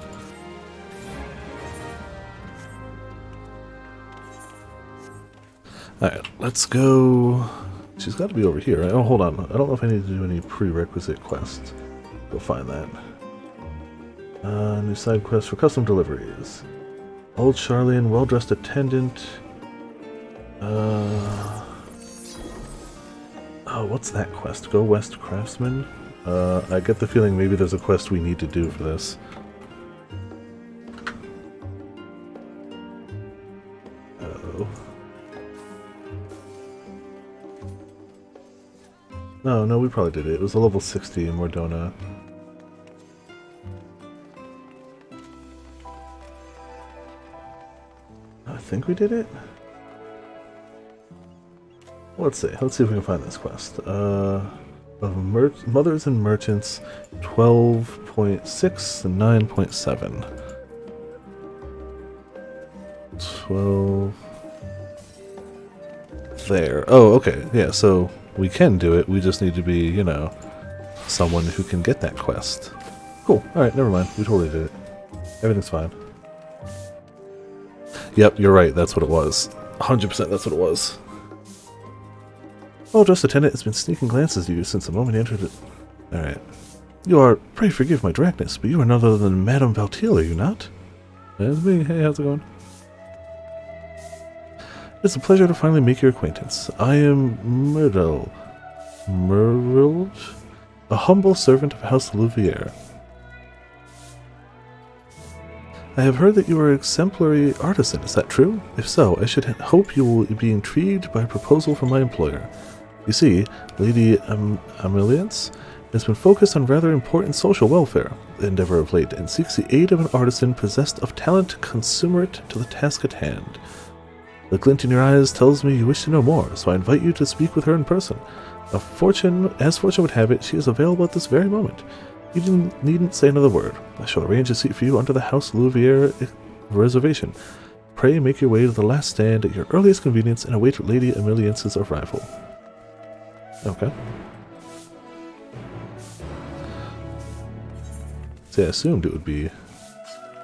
Alright, let's go. She's got to be over here, right? Oh, hold on. I don't know if I need to do any prerequisite quests. Go find that. New side quest for custom deliveries. Old Charlian, well-dressed attendant. Oh, what's that quest? Go West Craftsman? I get the feeling maybe there's a quest we need to do for this. Uh-oh. No, we probably did it. It was a level 60 in Mordona. I think we did it? Let's see. Let's see if we can find this quest. Of Mothers and Merchants 12.6 and 9.7. 12. There. Oh, okay. Yeah, so we can do it. We just need to be, you know, someone who can get that quest. Cool. Alright, never mind. We totally did it. Everything's fine. Yep, you're right. That's what it was. 100% that's what it was. Oh, just attendant has been sneaking glances at you since the moment you entered it. Alright. You are, pray forgive my directness, but you are none other than Madame Valtiel, are you not? That's me. Hey, how's it going? It's a pleasure to finally make your acquaintance. I am Myrtle. Myrtle? A humble servant of House Louvier. I have heard that you are an exemplary artisan, is that true? If so, I should hope you will be intrigued by a proposal from my employer. You see, Lady Ameliance has been focused on rather important social welfare endeavor of late, and seeks the aid of an artisan possessed of talent to consummate to the task at hand. The glint in your eyes tells me you wish to know more, so I invite you to speak with her in person. As fortune would have it, she is available at this very moment. You needn't say another word. I shall arrange a seat for you under the House Louvier reservation. Pray make your way to the last stand at your earliest convenience and await Lady Ameliance's arrival. Okay. See, I assumed it would be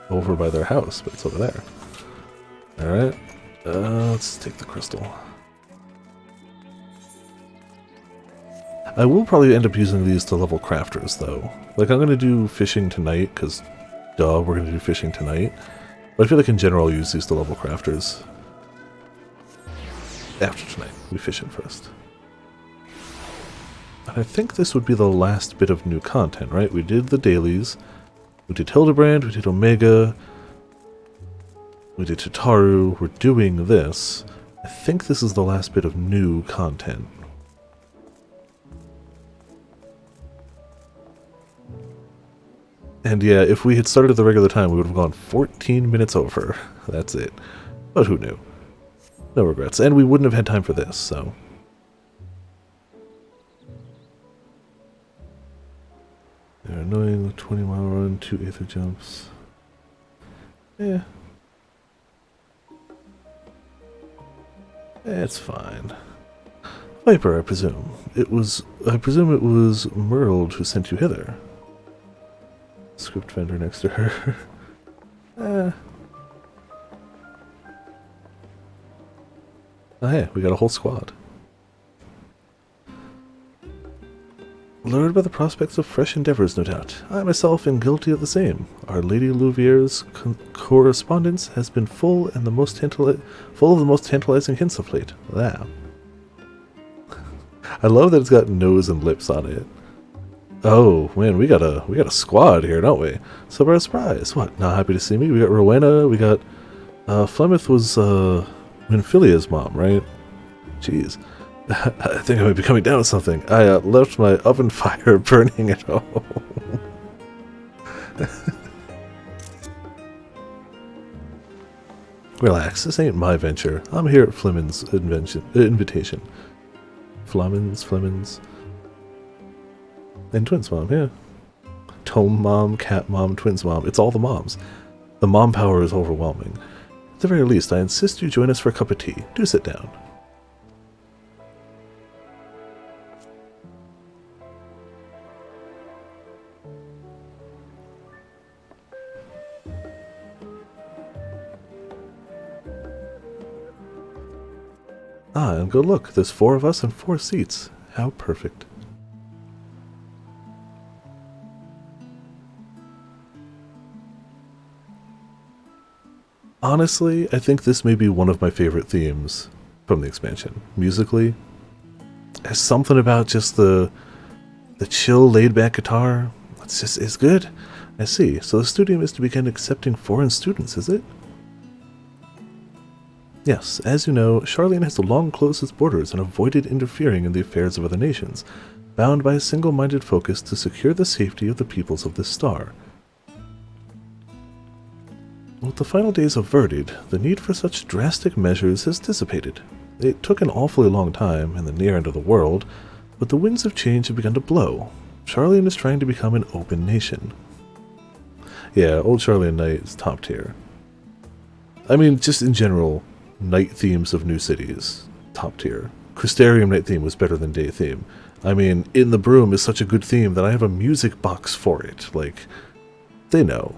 over by their house, but it's over there. Alright. Let's take the crystal. I will probably end up using these to level crafters, though. Like, I'm going to do fishing tonight, because, duh, we're going to do fishing tonight. But I feel like in general I'll use these to level crafters. After tonight. We fishing first. And I think this would be the last bit of new content, right? We did the dailies. We did Hildebrand, we did Omega. We did Tataru. We're doing this. I think this is the last bit of new content. And yeah, if we had started at the regular time, we would have gone 14 minutes over. That's it. But who knew? No regrets. And we wouldn't have had time for this, so... They're annoying, 20-mile run, 2 aether jumps. Yeah. It's fine. Viper, I presume. I presume it was Merld who sent you hither. Script vendor next to her. Oh hey, we got a whole squad. Lured by the prospects of fresh endeavors, no doubt. I myself am guilty of the same. Our Lady Louvier's correspondence has been full of the most tantalizing hints of late. Wow. I love that it's got nose and lips on it. Oh man, we got a squad here, don't we? Surprise, surprise! What? Not happy to see me? We got Rowena. We got Flemeth was Winfilia's mom, right? Jeez. I think I might be coming down with something. I left my oven fire burning at home. Relax, this ain't my venture. I'm here at Flemin's invitation. Flemons. And Twins Mom, yeah. Tome Mom, Cat Mom, Twins Mom. It's all the moms. The mom power is overwhelming. At the very least, I insist you join us for a cup of tea. Do sit down. Ah, and go look. There's 4 of us and 4 seats. How perfect. Honestly, I think this may be one of my favorite themes from the expansion. Musically, there's something about just the chill, laid-back guitar. It's good. I see. So the studio is to begin accepting foreign students, is it? Yes, as you know, Charlene has long closed its borders and avoided interfering in the affairs of other nations, bound by a single-minded focus to secure the safety of the peoples of this star. With the final days averted, the need for such drastic measures has dissipated. It took an awfully long time in the near end of the world, but the winds of change have begun to blow. Charlene is trying to become an open nation. Yeah, old Charlene Knight is top tier. I mean, just in general, night themes of new cities, top tier. Crystarium night theme was better than day theme. I mean, In the Broom is such a good theme that I have a music box for it. Like, they know.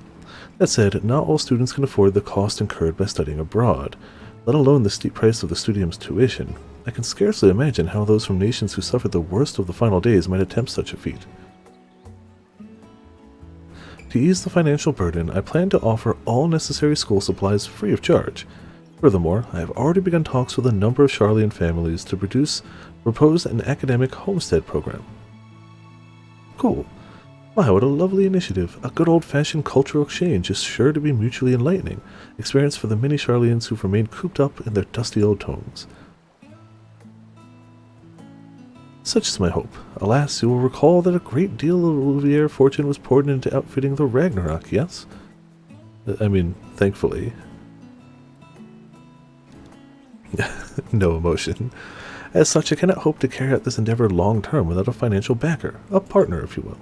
That said, not all students can afford the cost incurred by studying abroad, let alone the steep price of the studium's tuition. I can scarcely imagine how those from nations who suffered the worst of the final days might attempt such a feat. To ease the financial burden, I plan to offer all necessary school supplies free of charge. Furthermore, I have already begun talks with a number of Charlian families to propose an academic homestead program. Cool. Wow, what a lovely initiative. A good old-fashioned cultural exchange is sure to be mutually enlightening experience for the many Charlians who've remained cooped up in their dusty old homes. Such is my hope. Alas, you will recall that a great deal of Olivier fortune was poured into outfitting the Ragnarok, yes? I mean, thankfully. No emotion. As such, I cannot hope to carry out this endeavor long-term without a financial backer, a partner, if you will.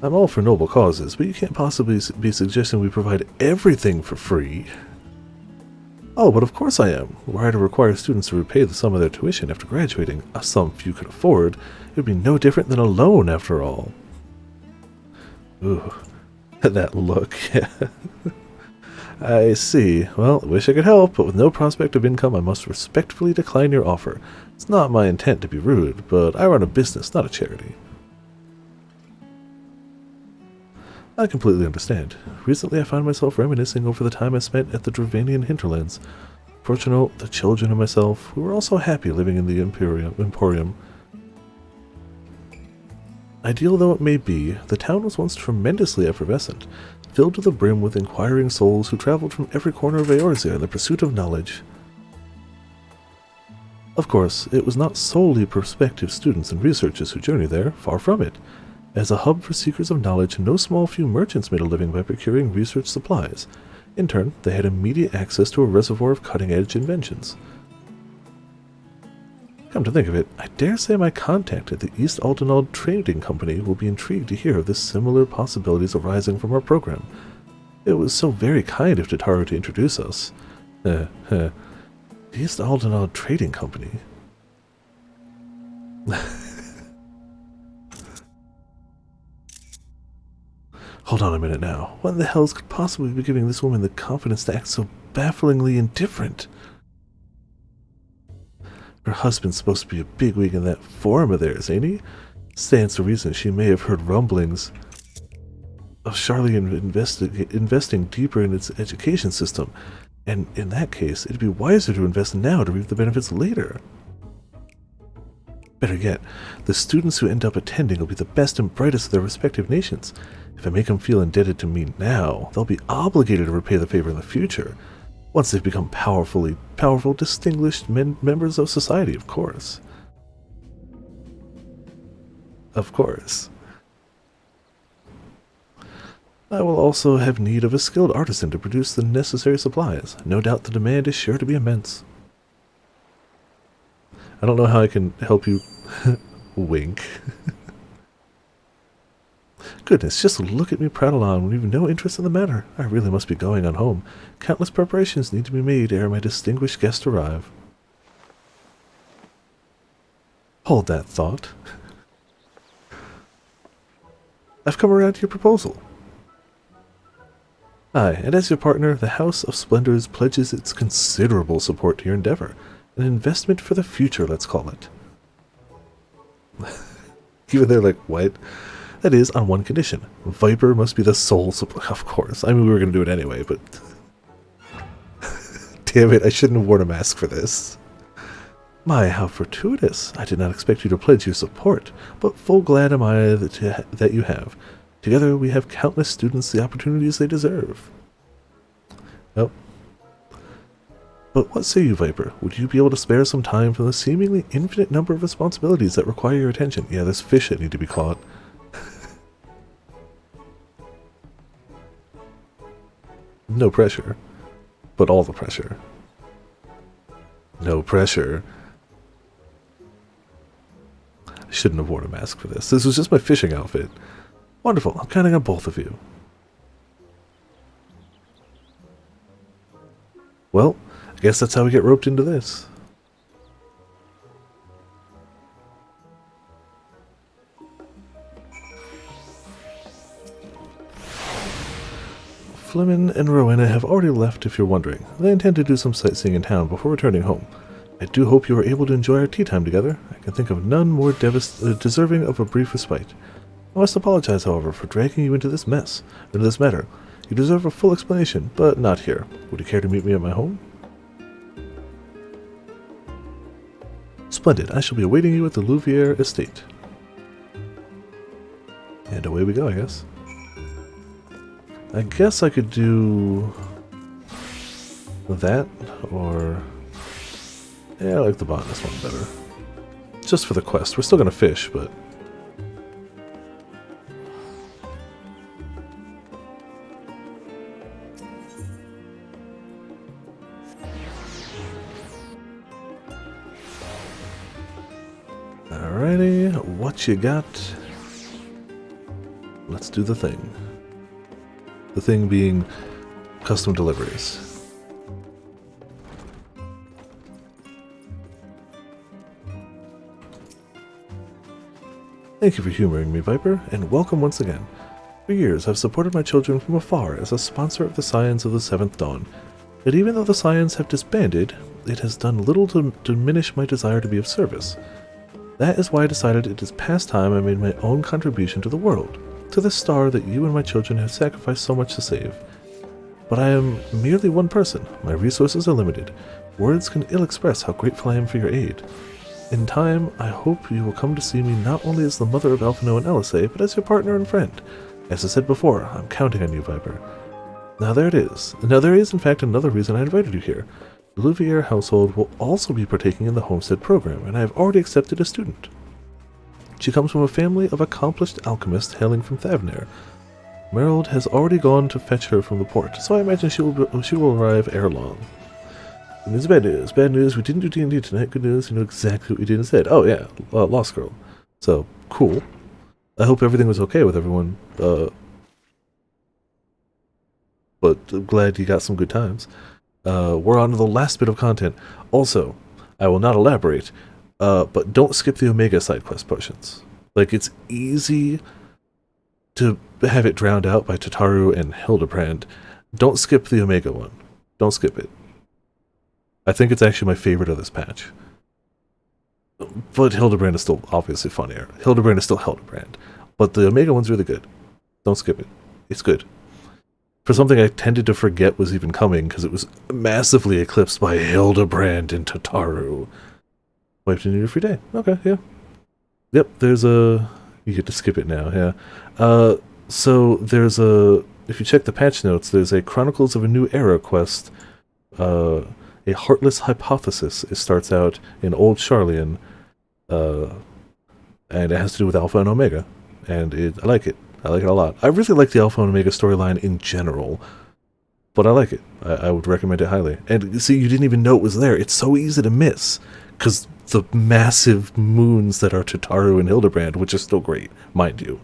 I'm all for noble causes, but you can't possibly be suggesting we provide everything for free. Oh, but of course I am. Were I to require students to repay the sum of their tuition after graduating, a sum few could afford, it would be no different than a loan after all. Ooh, that look, yeah. I see. Well, I wish I could help, but with no prospect of income, I must respectfully decline your offer. It's not my intent to be rude, but I run a business, not a charity. I completely understand. Recently I found myself reminiscing over the time I spent at the Dravanian hinterlands. Fortunately, the children and myself, we were all so happy living in the Emporium. Ideal though it may be, the town was once tremendously effervescent, filled to the brim with inquiring souls who traveled from every corner of Eorzea in the pursuit of knowledge. Of course, it was not solely prospective students and researchers who journeyed there, far from it. As a hub for seekers of knowledge, no small few merchants made a living by procuring research supplies. In turn, they had immediate access to a reservoir of cutting-edge inventions. Come to think of it, I dare say my contact at the East Aldenald Trading Company will be intrigued to hear of the similar possibilities arising from our program. It was so very kind of Tataru to introduce us. The East Aldenald Trading Company. Hold on a minute now. What in the hells could possibly be giving this woman the confidence to act so bafflingly indifferent? Her husband's supposed to be a bigwig in that forum of theirs, ain't he? Stands to reason she may have heard rumblings of Charlian investing deeper in its education system, and in that case, it'd be wiser to invest now to reap the benefits later. Better yet, the students who end up attending will be the best and brightest of their respective nations. If I make them feel indebted to me now, they'll be obligated to repay the favor in the future, once they've become powerful, distinguished members of society, of course. Of course. I will also have need of a skilled artisan to produce the necessary supplies. No doubt the demand is sure to be immense. I don't know how I can help you. Wink. Goodness, just look at me prattle on when you've no interest in the matter. I really must be going on home. Countless preparations need to be made ere my distinguished guests arrive. Hold that thought. I've come around to your proposal. Aye, and as your partner, the House of Splendors pledges its considerable support to your endeavor. An investment for the future, let's call it. Even they're like, what? That is, on one condition. Viper must be the sole supply. Of course. I mean, we were going to do it anyway, but... Damn it, I shouldn't have worn a mask for this. My, how fortuitous. I did not expect you to pledge your support, but full glad am I that you have. Together we have countless students the opportunities they deserve. Oh. But what say you, Viper? Would you be able to spare some time from the seemingly infinite number of responsibilities that require your attention? Yeah, there's fish that need to be caught. No pressure, but all the pressure. No pressure. I shouldn't have worn a mask for this. This was just my fishing outfit. Wonderful, I'm counting on both of you. Well, I guess that's how we get roped into this. Fleming and Rowena have already left if you're wondering. They intend to do some sightseeing in town before returning home. I do hope you are able to enjoy our tea time together. I can think of none more deserving of a brief respite. I must apologize, however, for dragging you into this matter. You deserve a full explanation, but not here. Would you care to meet me at my home? Splendid. I shall be awaiting you at the Louviere estate. And away we go, I guess. I guess I could do that, or... yeah, I like the botanist one better. Just for the quest. We're still gonna fish, but... alrighty, what you got? Let's do the thing. The thing being custom deliveries. Thank you for humoring me, Viper, and welcome once again. For years, I've supported my children from afar as a sponsor of the Scions of the Seventh Dawn. Yet even though the Scions have disbanded, it has done little to diminish my desire to be of service. That is why I decided it is past time I made my own contribution to the world, to the star that you and my children have sacrificed so much to save. But I am merely one person. My resources are limited. Words can ill express how grateful I am for your aid. In time, I hope you will come to see me not only as the mother of Alphino and Elisay, but as your partner and friend. As I said before, I'm counting on you, Viper. Now there it is. Now there is in fact another reason I invited you here. The Louviere household will also be partaking in the homestead program, and I have already accepted a student. She comes from a family of accomplished alchemists hailing from Thavnair. Merrild has already gone to fetch her from the port, so I imagine she will arrive ere long. Good news, bad news. Bad news, we didn't do D&D tonight. Good news, you know exactly what we did instead. Oh yeah, Lost Girl. So, cool. I hope everything was okay with everyone, but I'm glad you got some good times. We're on to the last bit of content. Also, I will not elaborate, but don't skip the Omega side quest potions. Like, it's easy to have it drowned out by Tataru and Hildebrand. Don't skip the Omega one. Don't skip it. I think it's actually my favorite of this patch. But Hildebrand is still obviously funnier. Hildebrand is still Hildebrand. But the Omega one's really good. Don't skip it. It's good. For something I tended to forget was even coming, because it was massively eclipsed by Hildebrand and Tataru. Wiped into your free day. Okay, yeah. Yep, there's a... you get to skip it now, yeah. So there's a... if you check the patch notes, there's a Chronicles of a New Era quest, a Heartless Hypothesis. It starts out in Old Charlian, and it has to do with Alpha and Omega, and I like it. I like it a lot. I really like the Alpha and Omega storyline in general, but I like it. I would recommend it highly. And see, you didn't even know it was there. It's so easy to miss, because the massive moons that are Tataru and Hildebrand, which is still great, mind you.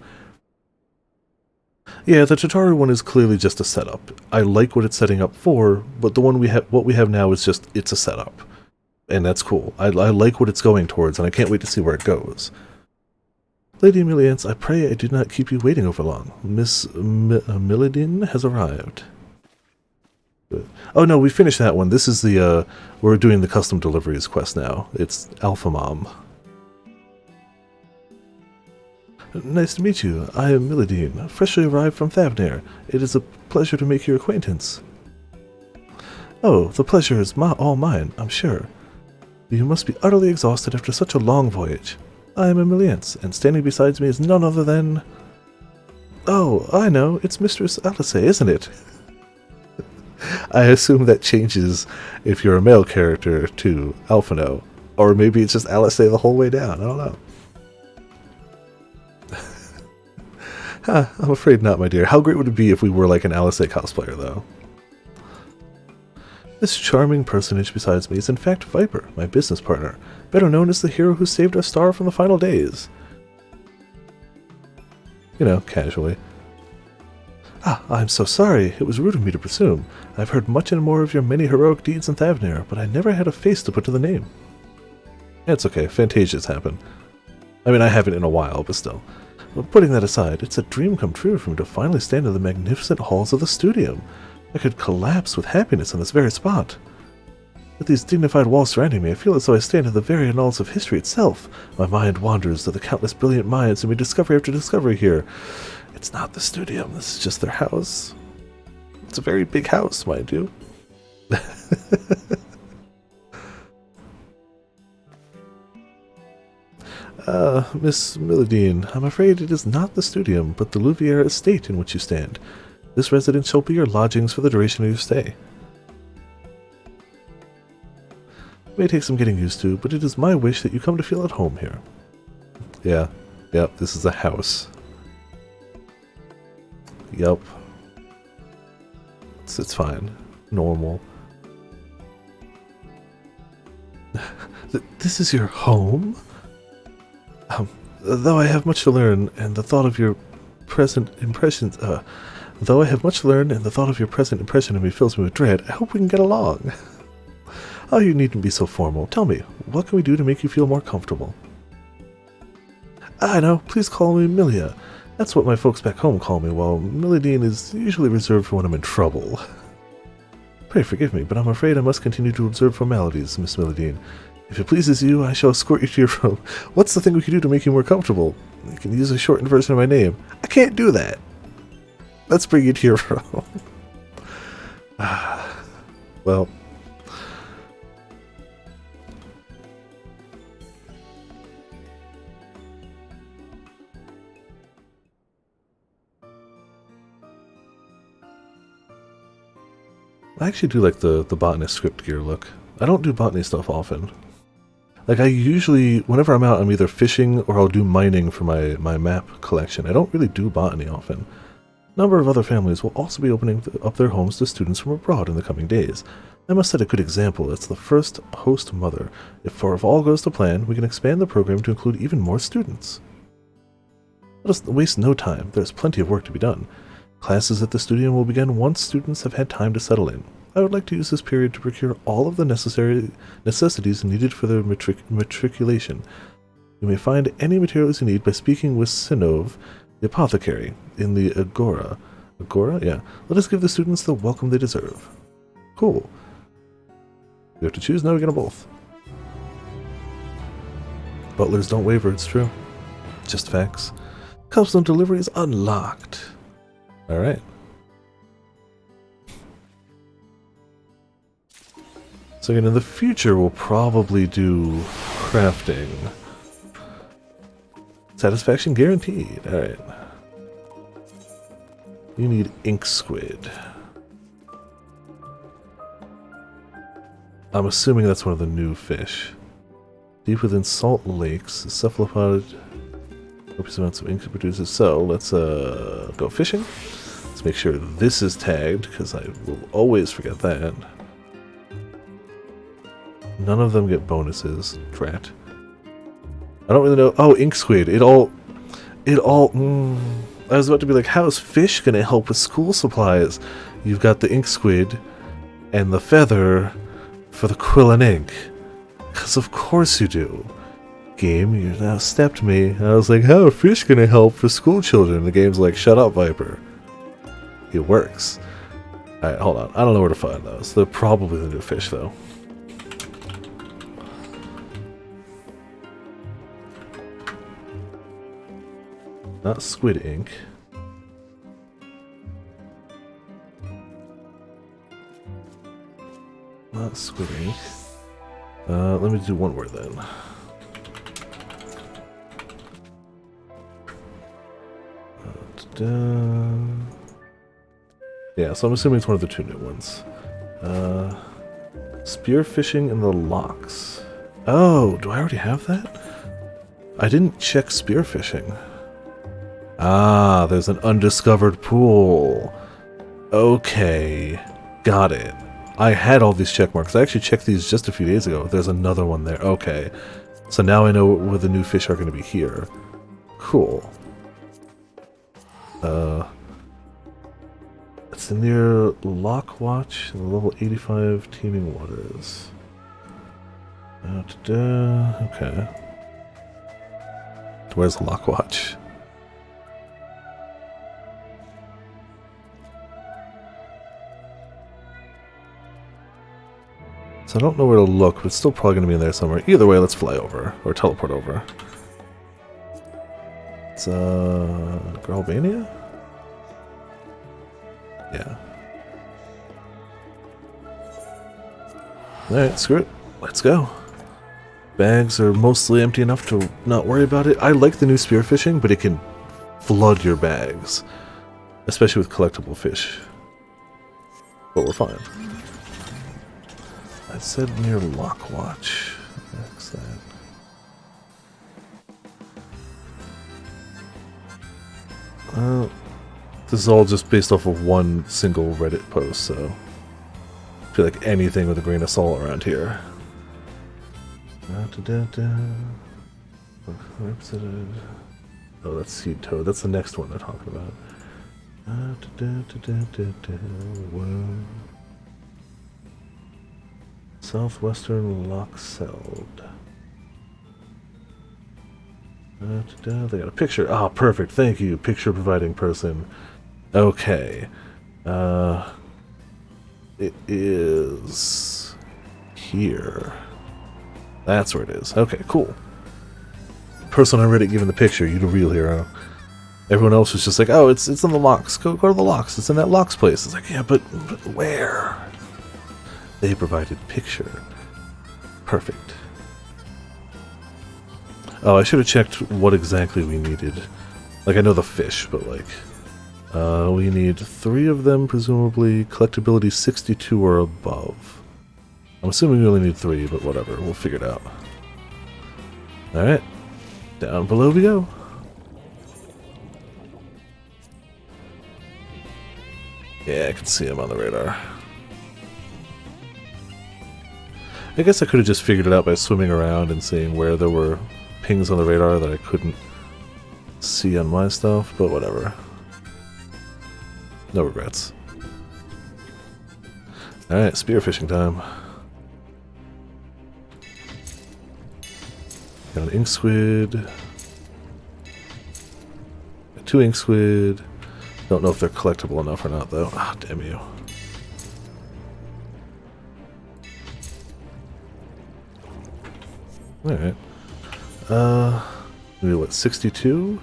Yeah, the Tataru one is clearly just a setup. I like what it's setting up for, but the one what we have now is just, it's a setup. And that's cool. I like what it's going towards, and I can't wait to see where it goes. Lady Emiliance, I pray I did not keep you waiting over long. Miss Milladin has arrived. Good. Oh no, we finished that one. This is the, we're doing the custom deliveries quest now. It's Alpha Mom. Nice to meet you. I am Milladin, freshly arrived from Thavnair. It is a pleasure to make your acquaintance. Oh, the pleasure is all mine, I'm sure. You must be utterly exhausted after such a long voyage. I am Emiliance, and standing beside me is none other than... oh, I know, it's Mistress Elisay, isn't it? I assume that changes if you're a male character to Alphino, or maybe it's just Elisay the whole way down, I don't know. I'm afraid not, my dear. How great would it be if we were like an Elisay cosplayer, though? This charming personage beside me is in fact Viper, my business partner, better known as the hero who saved our star from the final days. You know, casually. Ah, I'm so sorry. It was rude of me to presume. I've heard much and more of your many heroic deeds in Thavnir, but I never had a face to put to the name. It's okay. Fantasias happen. I mean, I haven't in a while, but still. But putting that aside, it's a dream come true for me to finally stand in the magnificent halls of the studio. I could collapse with happiness on this very spot. With these dignified walls surrounding me, I feel as though I stand in the very annals of history itself. My mind wanders to the countless brilliant minds who made discovery after discovery here. It's not the studio, this is just their house. It's a very big house, mind you. Miss Milladine, I'm afraid it is not the studium, but the Louviere estate in which you stand. This residence shall be your lodgings for the duration of your stay. It may take some getting used to, but it is my wish that you come to feel at home here. Yeah, yep, this is a house. Yep. It's fine. Normal. This is your home? Though I have much to learn, and the thought of your present impressions, though I have much to learn, and the thought of your present impression of me fills me with dread, I hope we can get along. Oh, you needn't be so formal. Tell me, what can we do to make you feel more comfortable? I know, please call me Milia. That's what my folks back home call me, while Milladine is usually reserved for when I'm in trouble. Pray forgive me, but I'm afraid I must continue to observe formalities, Miss Milladine. If it pleases you, I shall escort you to your room. What's the thing we can do to make you more comfortable? You can use a shortened version of my name. I can't do that. Let's bring you to your room. Well. I actually do like the botanist script gear look. I don't do botany stuff often. Like, I usually, whenever I'm out, I'm either fishing or I'll do mining for my map collection. I don't really do botany often. A number of other families will also be opening up their homes to students from abroad in the coming days. I must set a good example as the first host mother. If all goes to plan, we can expand the program to include even more students. Let us waste no time. There's plenty of work to be done. Classes at the studio will begin once students have had time to settle in. I would like to use this period to procure all of the necessities needed for their matriculation. You may find any materials you need by speaking with Sinov, the apothecary, in the Agora. Agora? Yeah. Let us give the students the welcome they deserve. Cool. We have to choose? No, we get them both. Butlers don't waver, it's true. Just facts. Custom delivery is unlocked. Alright. So again, in the future, we'll probably do crafting. Satisfaction guaranteed. Alright. You need ink squid. I'm assuming that's one of the new fish. Deep within salt lakes, cephalopod copious amounts of ink it produces. So let's go fishing. Let's make sure this is tagged, because I will always forget that. None of them get bonuses. Drat. I don't really know. Oh, ink squid. I was about to be like, how is fish going to help with school supplies? You've got the ink squid and the feather for the quill and ink. Because of course you do. Game, you now stepped me. I was like, how are fish going to help for school children? The game's like, shut up, Viper. It works. Alright, hold on. I don't know where to find those. They're probably the new fish, though. Not squid ink. Not squid ink. Let me do one word then. Yeah, so I'm assuming it's one of the two new ones. Spearfishing in the locks. Oh, do I already have that? I didn't check spearfishing. Ah, there's an undiscovered pool. Okay, got it. I had all these check marks. I actually checked these just a few days ago. There's another one there. Okay, so now I know where the new fish are going to be here. Cool. It's near Lock Watch in the level 85 teeming waters. Okay. Where's the Lock Watch? So I don't know where to look, but it's still probably going to be in there somewhere. Either way, let's fly over. Or teleport over. It's, Gralbania? Yeah. Alright, screw it. Let's go. Bags are mostly empty enough to not worry about it. I like the new spearfishing, but it can flood your bags. Especially with collectible fish. But we're fine. I said near Lock Watch. What's that? This is all just based off of one single Reddit post, so I feel like anything with a grain of salt around here. Oh, that's Seed Toad. That's the next one they're talking about. Southwestern Lochseld. They got a picture. Ah, perfect. Thank you, picture providing person. Okay. It is here. That's where it is. Okay, cool. Person on Reddit giving the picture, you the real hero. Everyone else was just like, oh, it's in the locks. Go to the locks. It's in that locks place. It's like, yeah, but where? They provided picture. Perfect. Oh, I should have checked what exactly we needed. Like, I know the fish, but like, we need 3 of them, presumably. Collectability 62 or above. I'm assuming we only need 3, but whatever. We'll figure it out. Alright. Down below we go. Yeah, I can see him on the radar. I guess I could have just figured it out by swimming around and seeing where there were pings on the radar that I couldn't see on my stuff, but whatever. No regrets. Alright, spearfishing time. Got an ink squid. Got 2 ink squid. Don't know if they're collectible enough or not, though. Ah, damn you. Alright. Maybe what, 62?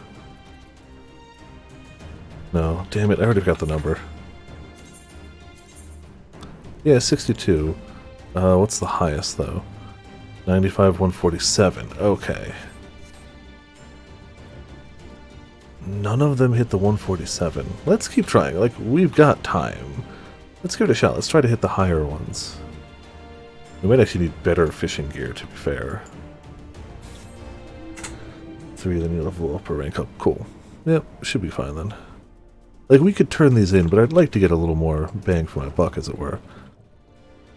No, damn it, I already got the number. Yeah, 62. What's the highest, though? 95, 147. Okay. None of them hit the 147. Let's keep trying. Like, we've got time. Let's give it a shot. Let's try to hit the higher ones. We might actually need better fishing gear, to be fair. 3, then you level up or rank up. Cool. Yep, should be fine then. Like, we could turn these in, but I'd like to get a little more bang for my buck, as it were.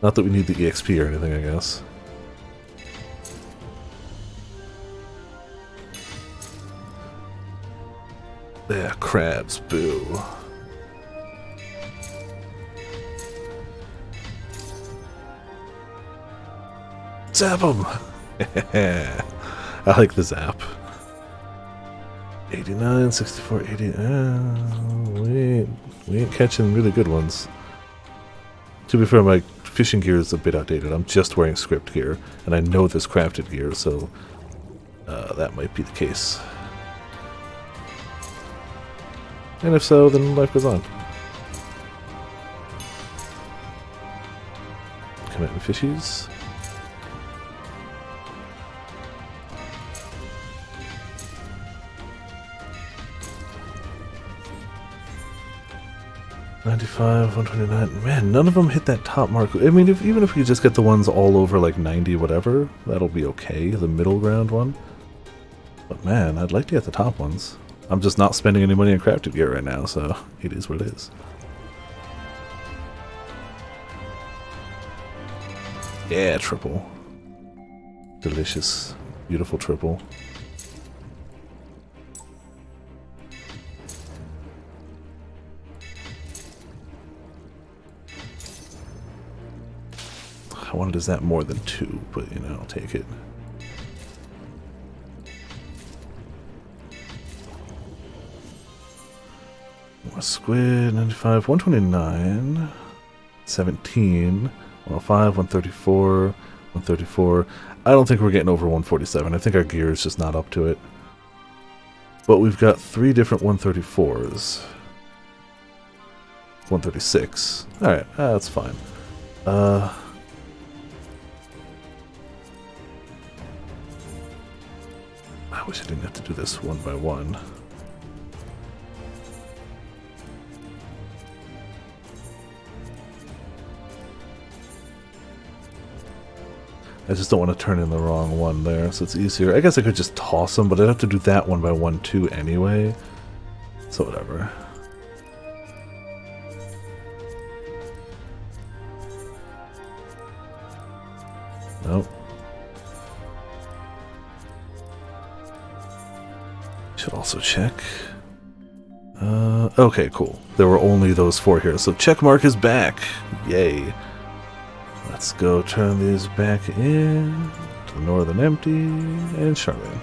Not that we need the EXP or anything, I guess. Yeah, crabs, boo. Zap them! I like the zap. 89, 64, 80. We ain't catching really good ones. To be fair, my fishing gear is a bit outdated. I'm just wearing script gear, and I know this crafted gear, so that might be the case. And if so, then life goes on. Come out in fishies. $95, $129. Man, none of them hit that top mark. I mean, even if we just get the ones all over like 90 whatever, that'll be okay. The middle ground one. But man, I'd like to get the top ones. I'm just not spending any money on crafted gear right now, so it is what it is. Yeah, triple. Delicious. Beautiful triple. I wanted is that more than 2, but you know, I'll take it. More squid, 95, 129, 17, 105, 134, 134. I don't think we're getting over 147. I think our gear is just not up to it. But we've got 3 different 134s. 136. Alright, that's fine. I wish I didn't have to do this one by one. I just don't want to turn in the wrong one there, so it's easier. I guess I could just toss them, but I'd have to do that one by one too anyway. So whatever. Nope. Should also check. Okay, cool. There were only those 4 here, so checkmark is back. Yay. Let's go turn these back in to the northern empty and Charlene.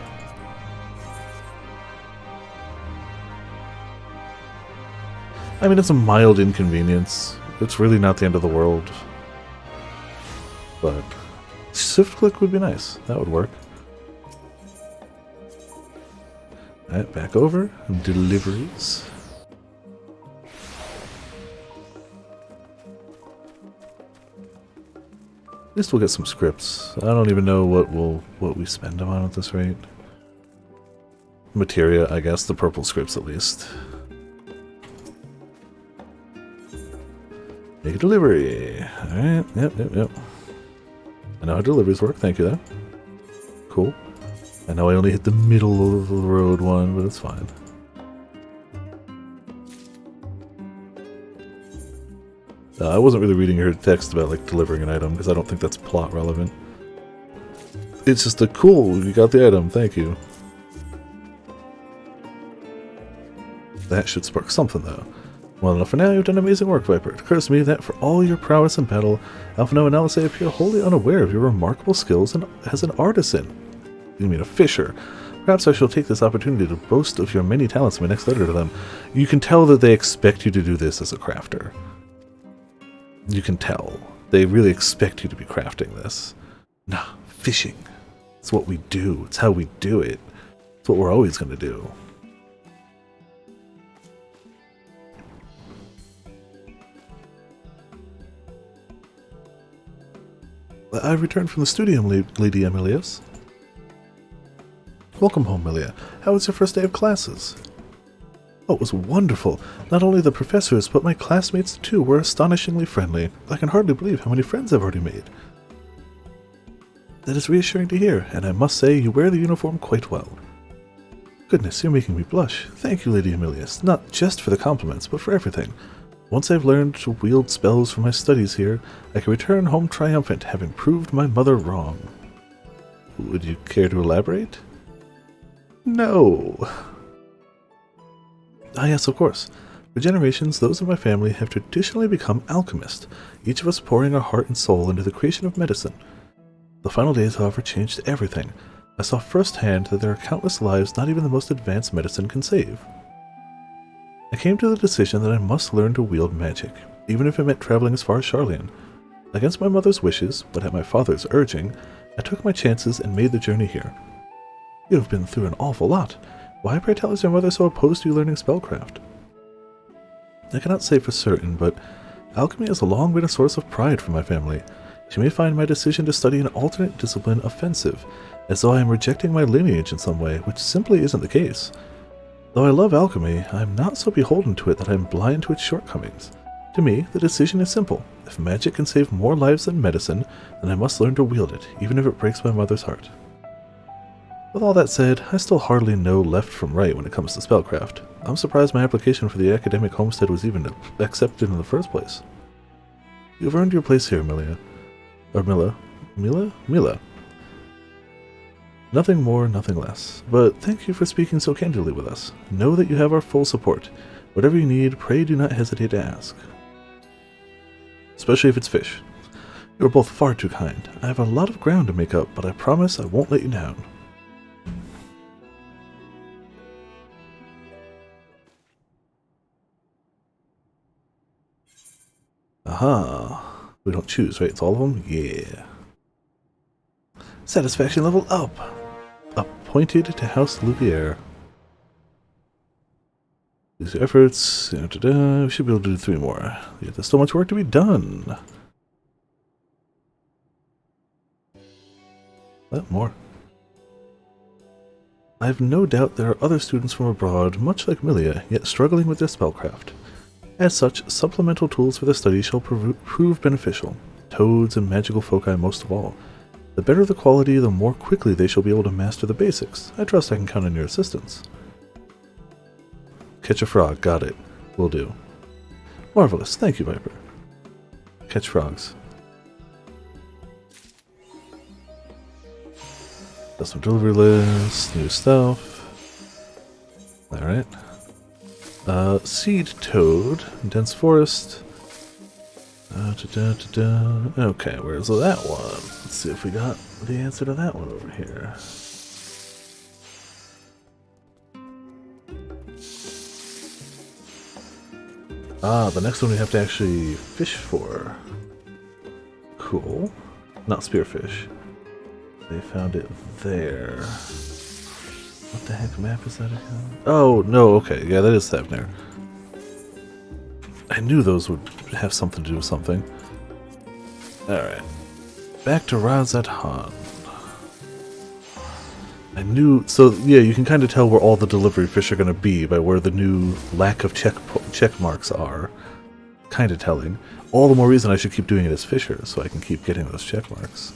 I mean, it's a mild inconvenience. It's really not the end of the world. But shift click would be nice. That would work. Alright, back over. Deliveries. At least we'll get some scripts. I don't even know what we spend them on at this rate. Materia, I guess. The purple scripts at least. Make a delivery. Alright, yep. I know how deliveries work, thank you though. Cool. I know I only hit the middle of the road one, but it's fine. I wasn't really reading your text about like delivering an item because I don't think that's plot relevant. It's just a cool, you got the item, thank you. That should spark something though. Well enough for now, you've done amazing work, Viper. It occurs to me that for all your prowess in battle, Alphino and Alice appear wholly unaware of your remarkable skills as an artisan. You mean a fisher. Perhaps I shall take this opportunity to boast of your many talents in my next letter to them. You can tell that they expect you to do this as a crafter. You can tell. They really expect you to be crafting this. Nah, fishing. It's what we do. It's how we do it. It's what we're always going to do. I've returned from the studio, Lady Emilius. Welcome home, Milia. How was your first day of classes? Oh, it was wonderful. Not only the professors, but my classmates too were astonishingly friendly. I can hardly believe how many friends I've already made. That is reassuring to hear, and I must say you wear the uniform quite well. Goodness, you're making me blush. Thank you, Lady Emilius, not just for the compliments, but for everything. Once I've learned to wield spells from my studies here, I can return home triumphant, having proved my mother wrong. Would you care to elaborate? No. Ah yes, of course. For generations, those of my family have traditionally become alchemists, each of us pouring our heart and soul into the creation of medicine. The final days, however, changed everything. I saw firsthand that there are countless lives not even the most advanced medicine can save. I came to the decision that I must learn to wield magic, even if it meant traveling as far as Charlene. Against my mother's wishes, but at my father's urging, I took my chances and made the journey here. You have been through an awful lot. Why, pray tell, is your mother so opposed to you learning spellcraft? I cannot say for certain, but alchemy has long been a source of pride for my family. She may find my decision to study an alternate discipline offensive, as though I am rejecting my lineage in some way, which simply isn't the case. Though I love alchemy, I am not so beholden to it that I am blind to its shortcomings. To me, the decision is simple. If magic can save more lives than medicine, then I must learn to wield it, even if it breaks my mother's heart. With all that said, I still hardly know left from right when it comes to spellcraft. I'm surprised my application for the academic homestead was even accepted in the first place. You've earned your place here, Milia. Or Mila. Mila. Nothing more, nothing less. But thank you for speaking so candidly with us. Know that you have our full support. Whatever you need, pray do not hesitate to ask. Especially if it's fish. You are both far too kind. I have a lot of ground to make up, but I promise I won't let you down. Aha. We don't choose, right? It's all of them? Yeah. Satisfaction level up. Appointed to House Louvier. Use your efforts. We should be able to do 3 more. Yeah, there's so much work to be done. More. I have no doubt there are other students from abroad, much like Milia, yet struggling with their spellcraft. As such, supplemental tools for their study shall prove beneficial. Toads and magical foci most of all. The better the quality, the more quickly they shall be able to master the basics. I trust I can count on your assistance. Catch a frog, got it. Will do. Marvelous, thank you, Viper. Catch frogs. Custom delivery list, new stuff. Alright. Seed toad, dense forest. Okay, where's that one? Let's see if we got the answer to that one over here. Ah, the next one we have to actually fish for. Cool. Not spearfish. They found it there. What the heck map is that again? Oh, no, okay. Yeah, that is Thavner. I knew those would have something to do with something. Alright. Back to Razat Han. I knew... So, yeah, you can kind of tell where all the delivery fish are going to be by where the new lack of check marks are. Kind of telling. All the more reason I should keep doing it as Fisher, so I can keep getting those check marks.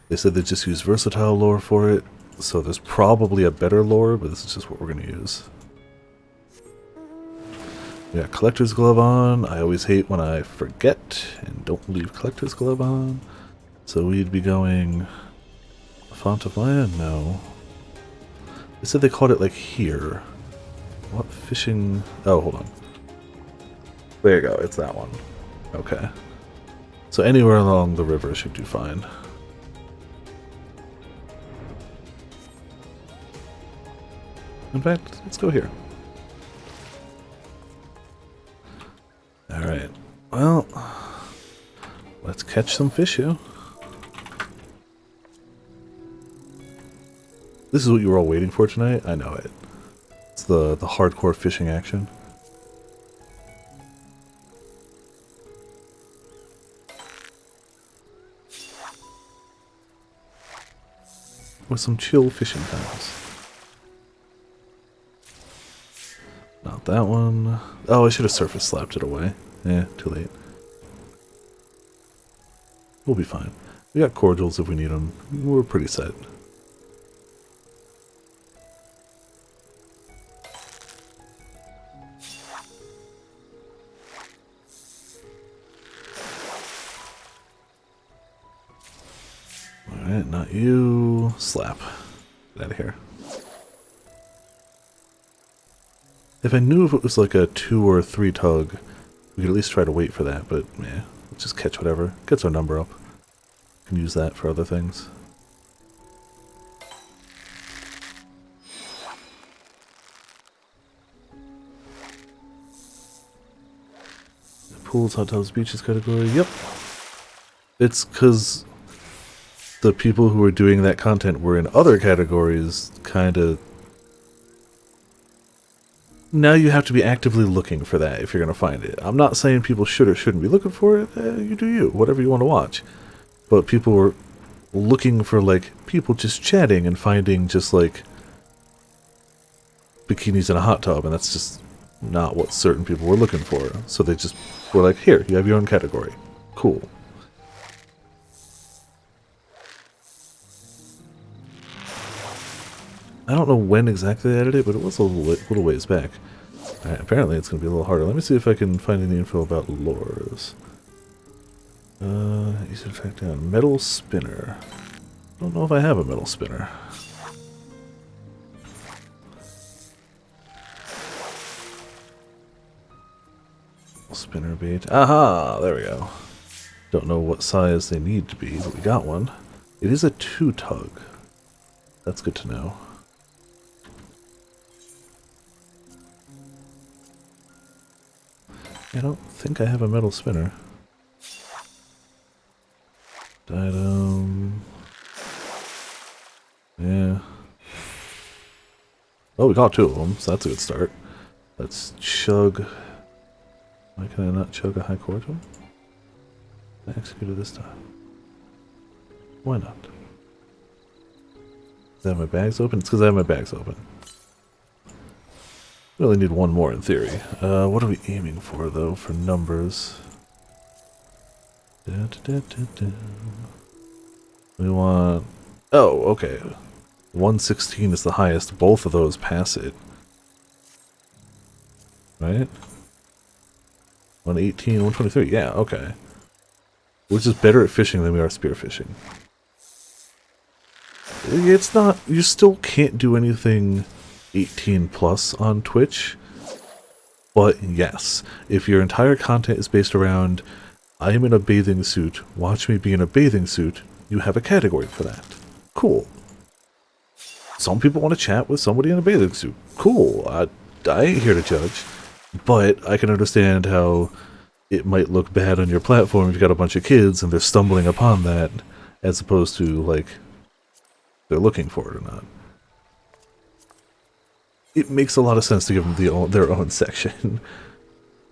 They said they just use versatile lore for it, so there's probably a better lore, but this is just what we're going to use. We got Collector's Glove on. I always hate when I forget and don't leave Collector's Glove on. So we'd be going... Font of Maya? No. They said they called it like here. What fishing... Oh, hold on. There you go, it's that one. Okay. So anywhere along the river should do fine. In fact, let's go here. Alright. Well, let's catch some fish here. This is what you were all waiting for tonight? I know it. It's the hardcore fishing action. With some chill fishing times. Not that one. Oh, I should have surface slapped it away. Eh, too late. We'll be fine. We got cordials if we need them. We're pretty set. Alright, not you. Slap. Get out of here. If I knew if it was like a 2 or 3 tug, we could at least try to wait for that, but yeah, let's just catch whatever. Gets our number up. Can use that for other things. Pools, hot tubs, beaches category, yep. It's because the people who were doing that content were in other categories, kinda... Now you have to be actively looking for that if you're going to find it. I'm not saying people should or shouldn't be looking for it. You do you. Whatever you want to watch. But people were looking for, like, people just chatting and finding just, like, bikinis in a hot tub. And that's just not what certain people were looking for. So they just were like, here, you have your own category. Cool. I don't know when exactly they added it, but it was a little ways back. Alright, apparently it's going to be a little harder. Let me see if I can find any info about lures. Easy to track down. Metal spinner. I don't know if I have a metal spinner. Spinnerbait. Aha! There we go. Don't know what size they need to be, but we got one. It is a 2-tug. That's good to know. I don't think I have a metal spinner. Item. Yeah. Oh, we got 2 of them, so that's a good start. Let's chug. Why can I not chug a high cordial? I executed this time. Why not? Does I have my bags open? It's because I have my bags open. We only need 1 more in theory. What are we aiming for, though, for numbers? We want... Oh, okay. 116 is the highest. Both of those pass it. Right? 118, 123. Yeah, okay. We're just better at fishing than we are spearfishing. It's not... You still can't do anything 18 plus on Twitch. But yes, if your entire content is based around, I am in a bathing suit, watch me be in a bathing suit, you have a category for that. Cool. Some people want to chat with somebody in a bathing suit. Cool. I ain't here to judge. But I can understand how it might look bad on your platform if you've got a bunch of kids and they're stumbling upon that, as opposed to, like, they're looking for it or not. It makes a lot of sense to give them their own section.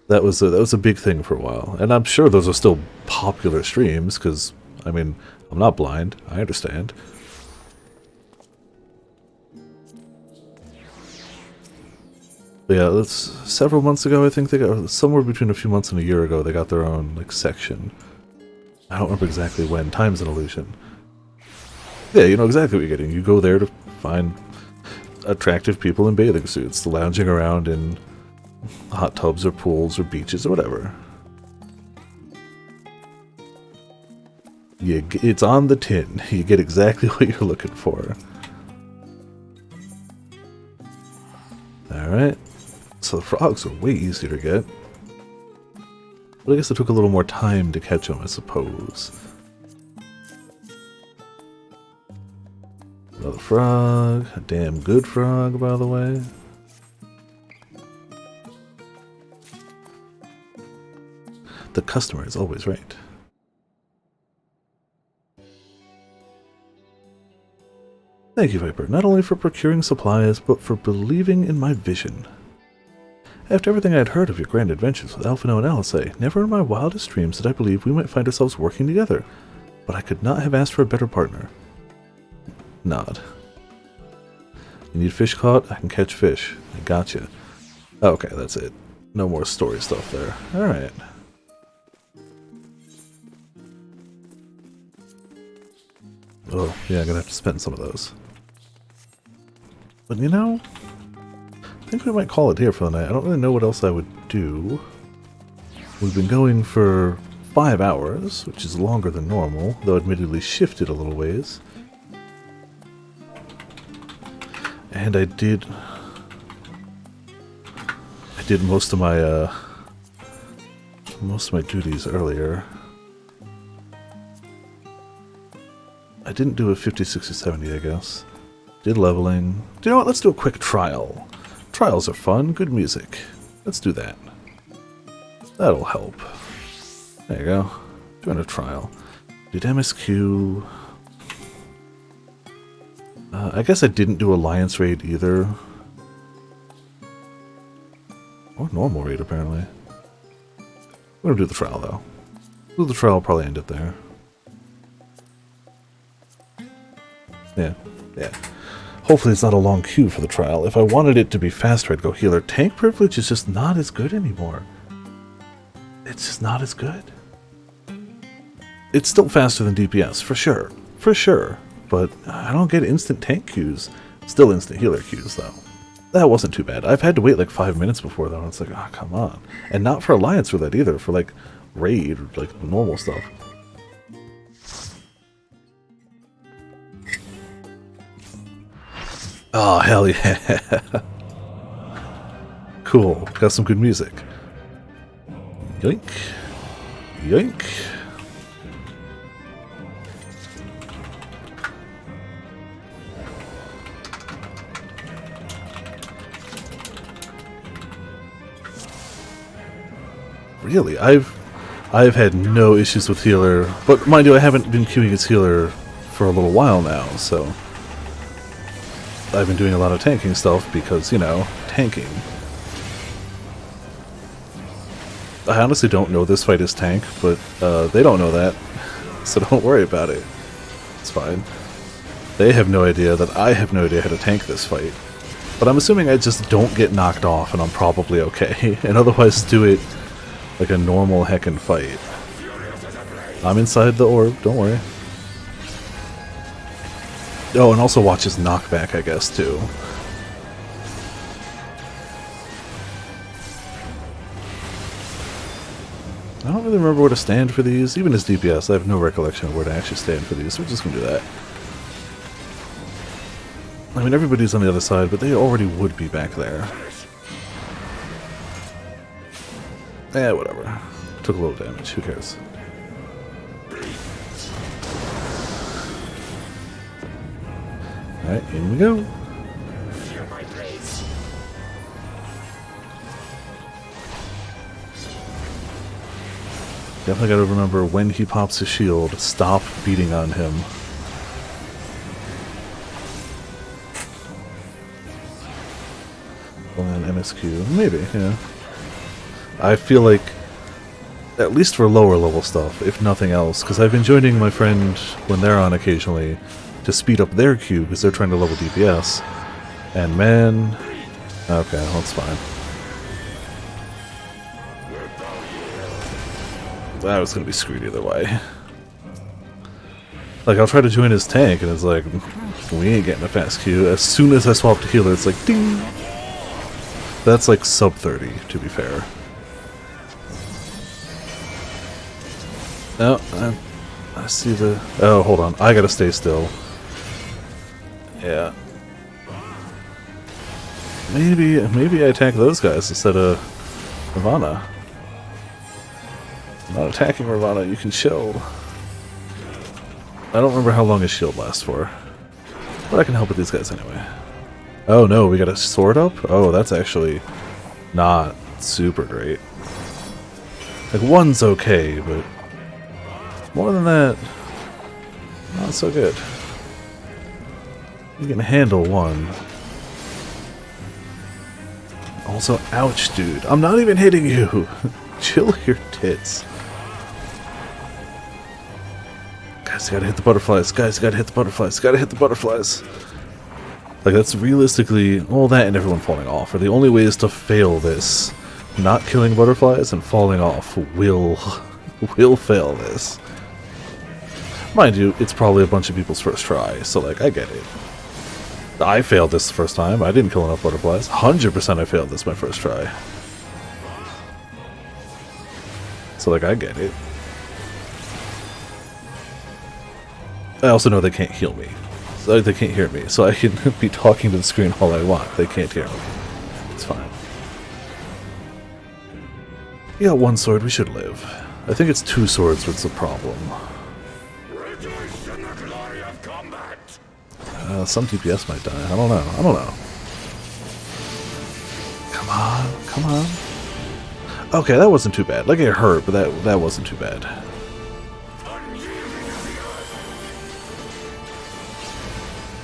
That was a big thing for a while. And I'm sure those are still popular streams, because, I mean, I'm not blind. I understand. But yeah, that's several months ago, I think they got, somewhere between a few months and a year ago, they got their own, like, section. I don't remember exactly when. Time's an illusion. Yeah, you know exactly what you're getting. You go there to find attractive people in bathing suits, lounging around in hot tubs or pools or beaches or whatever. It's on the tin. You get exactly what you're looking for. Alright. So the frogs are way easier to get. But I guess it took a little more time to catch them, I suppose. Another frog. A damn good frog, by the way. The customer is always right. Thank you, Viper, not only for procuring supplies, but for believing in my vision. After everything I had heard of your grand adventures with Alphino and LSA, never in my wildest dreams did I believe we might find ourselves working together, but I could not have asked for a better partner. Nod. You need fish caught? I can catch fish. I gotcha. Okay, that's it. No more story stuff there. Alright. Oh, yeah, I'm gonna have to spend some of those. But you know, I think we might call it here for the night. I don't really know what else I would do. We've been going for 5 hours, which is longer than normal, though admittedly shifted a little ways. And I did most of my duties earlier. I didn't do a 50, 60, 70, I guess. Did leveling. You know what? Let's do a quick trial. Trials are fun. Good music. Let's do that. That'll help. There you go. Doing a trial. Did MSQ. I guess I didn't do Alliance raid either. Or normal raid, apparently. We're gonna do the trial, though. Do the trial, probably end it there. Yeah, yeah. Hopefully it's not a long queue for the trial. If I wanted it to be faster, I'd go healer. Tank privilege is just not as good anymore. It's just not as good. It's still faster than DPS, for sure. For sure. But I don't get instant tank queues. Still instant healer queues, though. That wasn't too bad. I've had to wait like 5 minutes before, though. And it's like, oh, come on. And not for Alliance for that either. For, like, raid, or, like, normal stuff. Oh, hell yeah. Cool. Got some good music. Yoink. Yoink. Really, I've had no issues with healer, but mind you, I haven't been queuing as healer for a little while now, so I've been doing a lot of tanking stuff because, you know, tanking. I honestly don't know this fight is tank, but they don't know that, so don't worry about it. It's fine. They have no idea that I have no idea how to tank this fight. But I'm assuming I just don't get knocked off and I'm probably okay, and otherwise do it like a normal heckin' fight. I'm inside the orb, don't worry. Oh, and also watch his knockback, I guess, too. I don't really remember where to stand for these. Even as DPS, I have no recollection of where to actually stand for these, so we're just gonna do that. I mean, everybody's on the other side, but they already would be back there. Eh, whatever. Took a little damage, who cares? Alright, in we go. Definitely gotta remember when he pops his shield, stop beating on him. And MSQ, maybe, yeah. I feel like, at least for lower level stuff, if nothing else, because I've been joining my friend when they're on occasionally to speed up their queue because they're trying to level DPS. And man, okay, well, that's fine. I was gonna be screwed either way. Like, I'll try to join his tank, and it's like, we ain't getting a fast queue. As soon as I swap to healer, it's like, ding! That's like sub 30, to be fair. No, I see the... Oh, hold on. I gotta stay still. Yeah. Maybe I attack those guys instead of Ravana. I'm not attacking Ravana, you can shield. I don't remember how long his shield lasts for. But I can help with these guys anyway. Oh no, we got a sword up? Oh, that's actually not super great. Like, one's okay, but more than that, not so good. You can handle one. Also, ouch, dude. I'm not even hitting you. Chill your tits. Guys, gotta hit the butterflies. Guys, gotta hit the butterflies. Gotta hit the butterflies. Like, that's realistically... Well, that and everyone falling off are the only ways to fail this. Not killing butterflies and falling off will fail this. Mind you, it's probably a bunch of people's first try, so, like, I get it. I failed this the first time. I didn't kill enough butterflies. 100% I failed this my first try. So, like, I get it. I also know they can't heal me. So they can't hear me. So I can be talking to the screen all I want. They can't hear me. It's fine. We got one sword. We should live. I think it's two swords that's the problem. Some DPS might die. I don't know. I don't know. Come on. Come on. Okay, that wasn't too bad. Like, it hurt, but that wasn't too bad.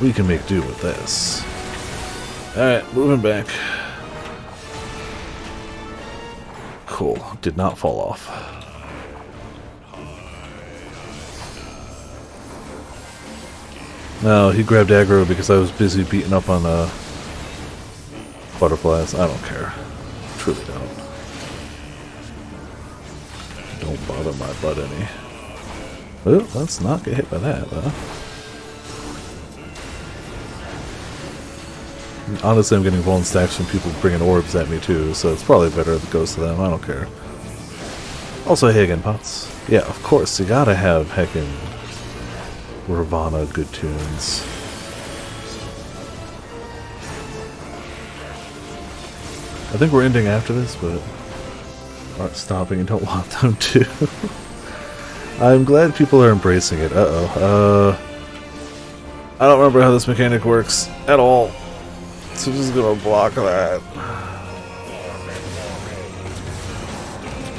We can make do with this. Alright, moving back. Cool. Did not fall off. No, he grabbed aggro because I was busy beating up on butterflies. I don't care. Truly don't. Don't bother my butt any. Well, let's not get hit by that, though. Honestly, I'm getting vuln stacks from people bringing orbs at me too, so it's probably better if it goes to them. I don't care. Also, hey again, Pots. Yeah, of course, you gotta have heckin' Ravana good tunes. I think we're ending after this, but aren't stopping and don't want them to. I'm glad people are embracing it. I don't remember how this mechanic works at all. So I'm just gonna block that.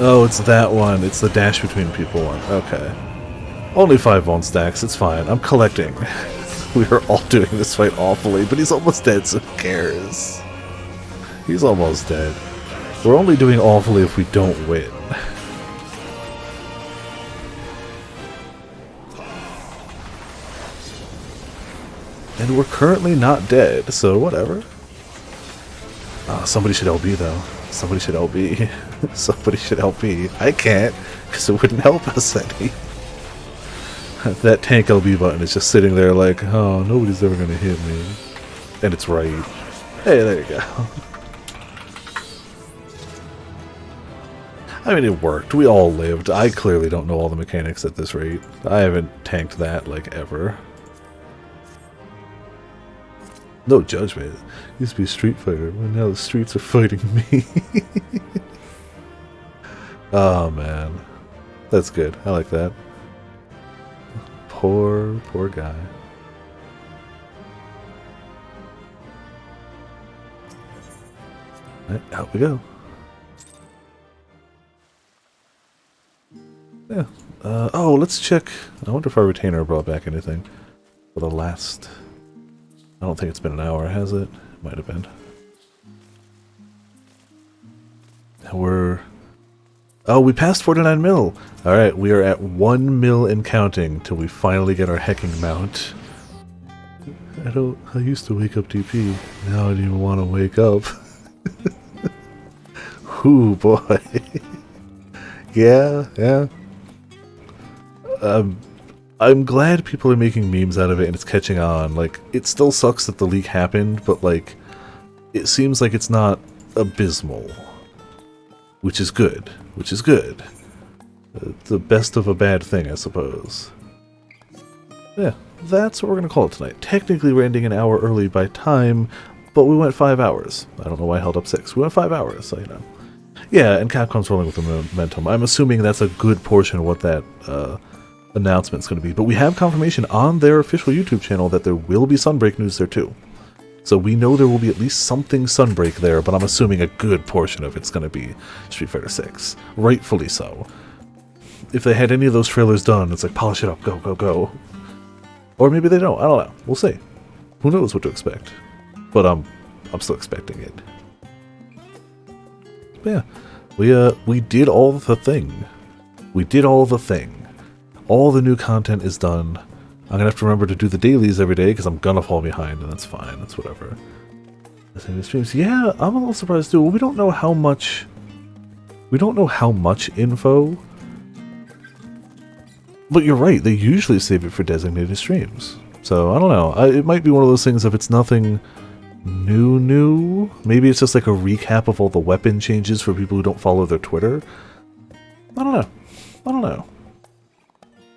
Oh, it's that one. It's the dash between people one. Okay. Only 5 bone stacks. It's fine. I'm collecting. We are all doing this fight awfully, but he's almost dead, so who cares? He's almost dead. We're only doing awfully if we don't win. And we're currently not dead, so whatever. Somebody should LB though. Somebody should LB. Somebody should LB. I can't, because it wouldn't help us any. That tank LB button is just sitting there like, oh, nobody's ever gonna hit me. And it's right. Hey, there you go. I mean, it worked. We all lived. I clearly don't know all the mechanics at this rate. I haven't tanked that, like, ever. No judgment. Used to be a Street Fighter, but now the streets are fighting me. Oh, man. That's good. I like that. Poor guy. Alright, out we go. Yeah. Oh, let's check. I wonder if our retainer brought back anything for the last... I don't think it's been an hour, has it? Might have been. We're... Oh, we passed 49 mil! Alright, we are at 1 mil and counting till we finally get our hecking mount. I used to wake up DP. Now I don't even want to wake up. Ooh, boy. Yeah. I'm glad people are making memes out of it and it's catching on. Like, it still sucks that the leak happened, but like, it seems like it's not abysmal. Which is good. The best of a bad thing, I suppose. Yeah, that's what we're going to call it tonight. Technically, we're ending an hour early by time, but we went 5 hours. I don't know why I held up 6. We went 5 hours, so you know. Yeah, and Capcom's rolling with the momentum. I'm assuming that's a good portion of what that announcement's going to be. But we have confirmation on their official YouTube channel that there will be Sunbreak news there too. So we know there will be at least something Sunbreak there, but I'm assuming a good portion of it's going to be Street Fighter 6. Rightfully so. If they had any of those trailers done, it's like, polish it up, go. Or maybe they don't, I don't know. We'll see. Who knows what to expect. But I'm still expecting it. But yeah, we did all the thing. All the new content is done. I'm gonna have to remember to do the dailies every day because I'm gonna fall behind, and that's fine. That's whatever. Streams. Yeah, I'm a little surprised too. We don't know how much. We don't know how much info. But you're right. They usually save it for designated streams. So I don't know. It might be one of those things. If it's nothing new, maybe it's just like a recap of all the weapon changes for people who don't follow their Twitter. I don't know.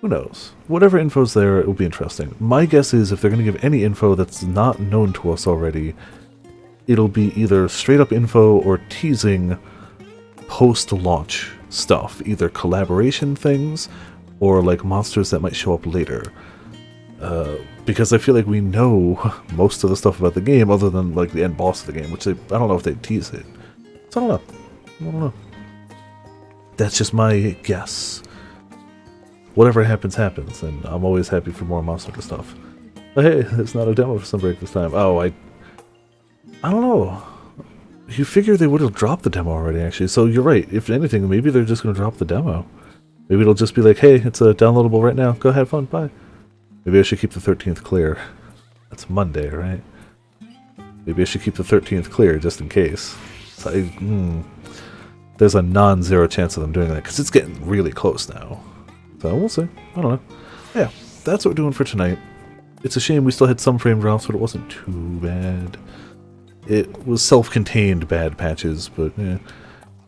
Who knows? Whatever info's there, it will be interesting. My guess is if they're going to give any info that's not known to us already, it'll be either straight up info or teasing post-launch stuff. Either collaboration things or like monsters that might show up later. Because I feel like we know most of the stuff about the game other than like the end boss of the game, which I don't know if they tease it. So I don't know. That's just my guess. Whatever happens, happens, and I'm always happy for more Monster stuff. But hey, it's not a demo for Sunbreak this time. Oh, I don't know. You figure they would have dropped the demo already, actually. So you're right. If anything, maybe they're just going to drop the demo. Maybe it'll just be like, hey, it's downloadable right now. Go have fun. Bye. Maybe I should keep the 13th clear. That's Monday, right? Maybe I should keep the 13th clear just in case. So there's a non-zero chance of them doing that because it's getting really close now. So we'll see. I don't know. Yeah, that's what we're doing for tonight. It's a shame we still had some frame drops, but it wasn't too bad. It was self-contained bad patches, but yeah.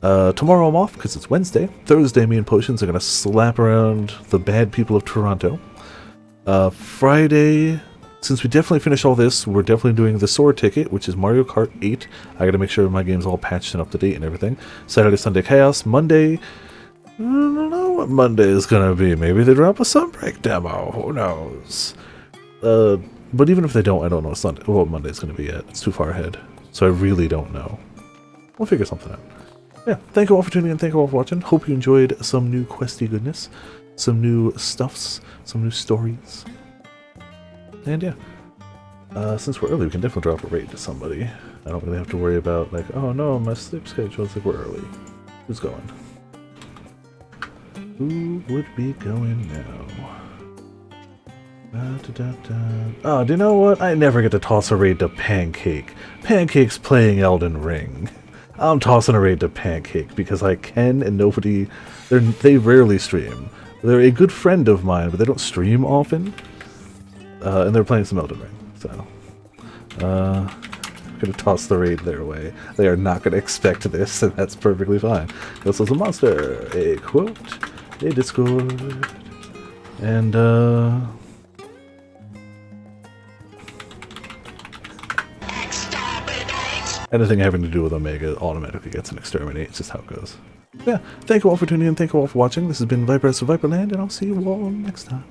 Tomorrow I'm off because it's Wednesday. Thursday, me and Potions are going to slap around the bad people of Toronto. Friday, since we definitely finished all this, we're definitely doing the sword ticket, which is Mario Kart 8. I gotta make sure my game's all patched and up to date and everything. Saturday, Sunday Chaos. Monday, I don't know what Monday is gonna be. Maybe they drop a Sunbreak demo. Who knows? But even if they don't, I don't know what Monday's gonna be yet. It's too far ahead. So I really don't know. We'll figure something out. Yeah, thank you all for tuning in. Thank you all for watching. Hope you enjoyed some new questy goodness. Some new stuffs. Some new stories. And yeah, since we're early, we can definitely drop a raid to somebody. I don't really have to worry about, like, oh no, my sleep schedule is like we're early. Who's going? Who would be going now? Oh, do you know what? I never get to toss a raid to Pancake. Pancake's playing Elden Ring. I'm tossing a raid to Pancake because I can, and nobody... They rarely stream. They're a good friend of mine, but they don't stream often. And they're playing some Elden Ring, so... I'm gonna toss the raid their way. They are not gonna expect this, and that's perfectly fine. This is a monster, a quote, a Discord, and anything having to do with Omega automatically gets an exterminate. It's just how it goes. Yeah, thank you all for tuning in. Thank you all for watching. This has been Viper of Viperland, and I'll see you all next time.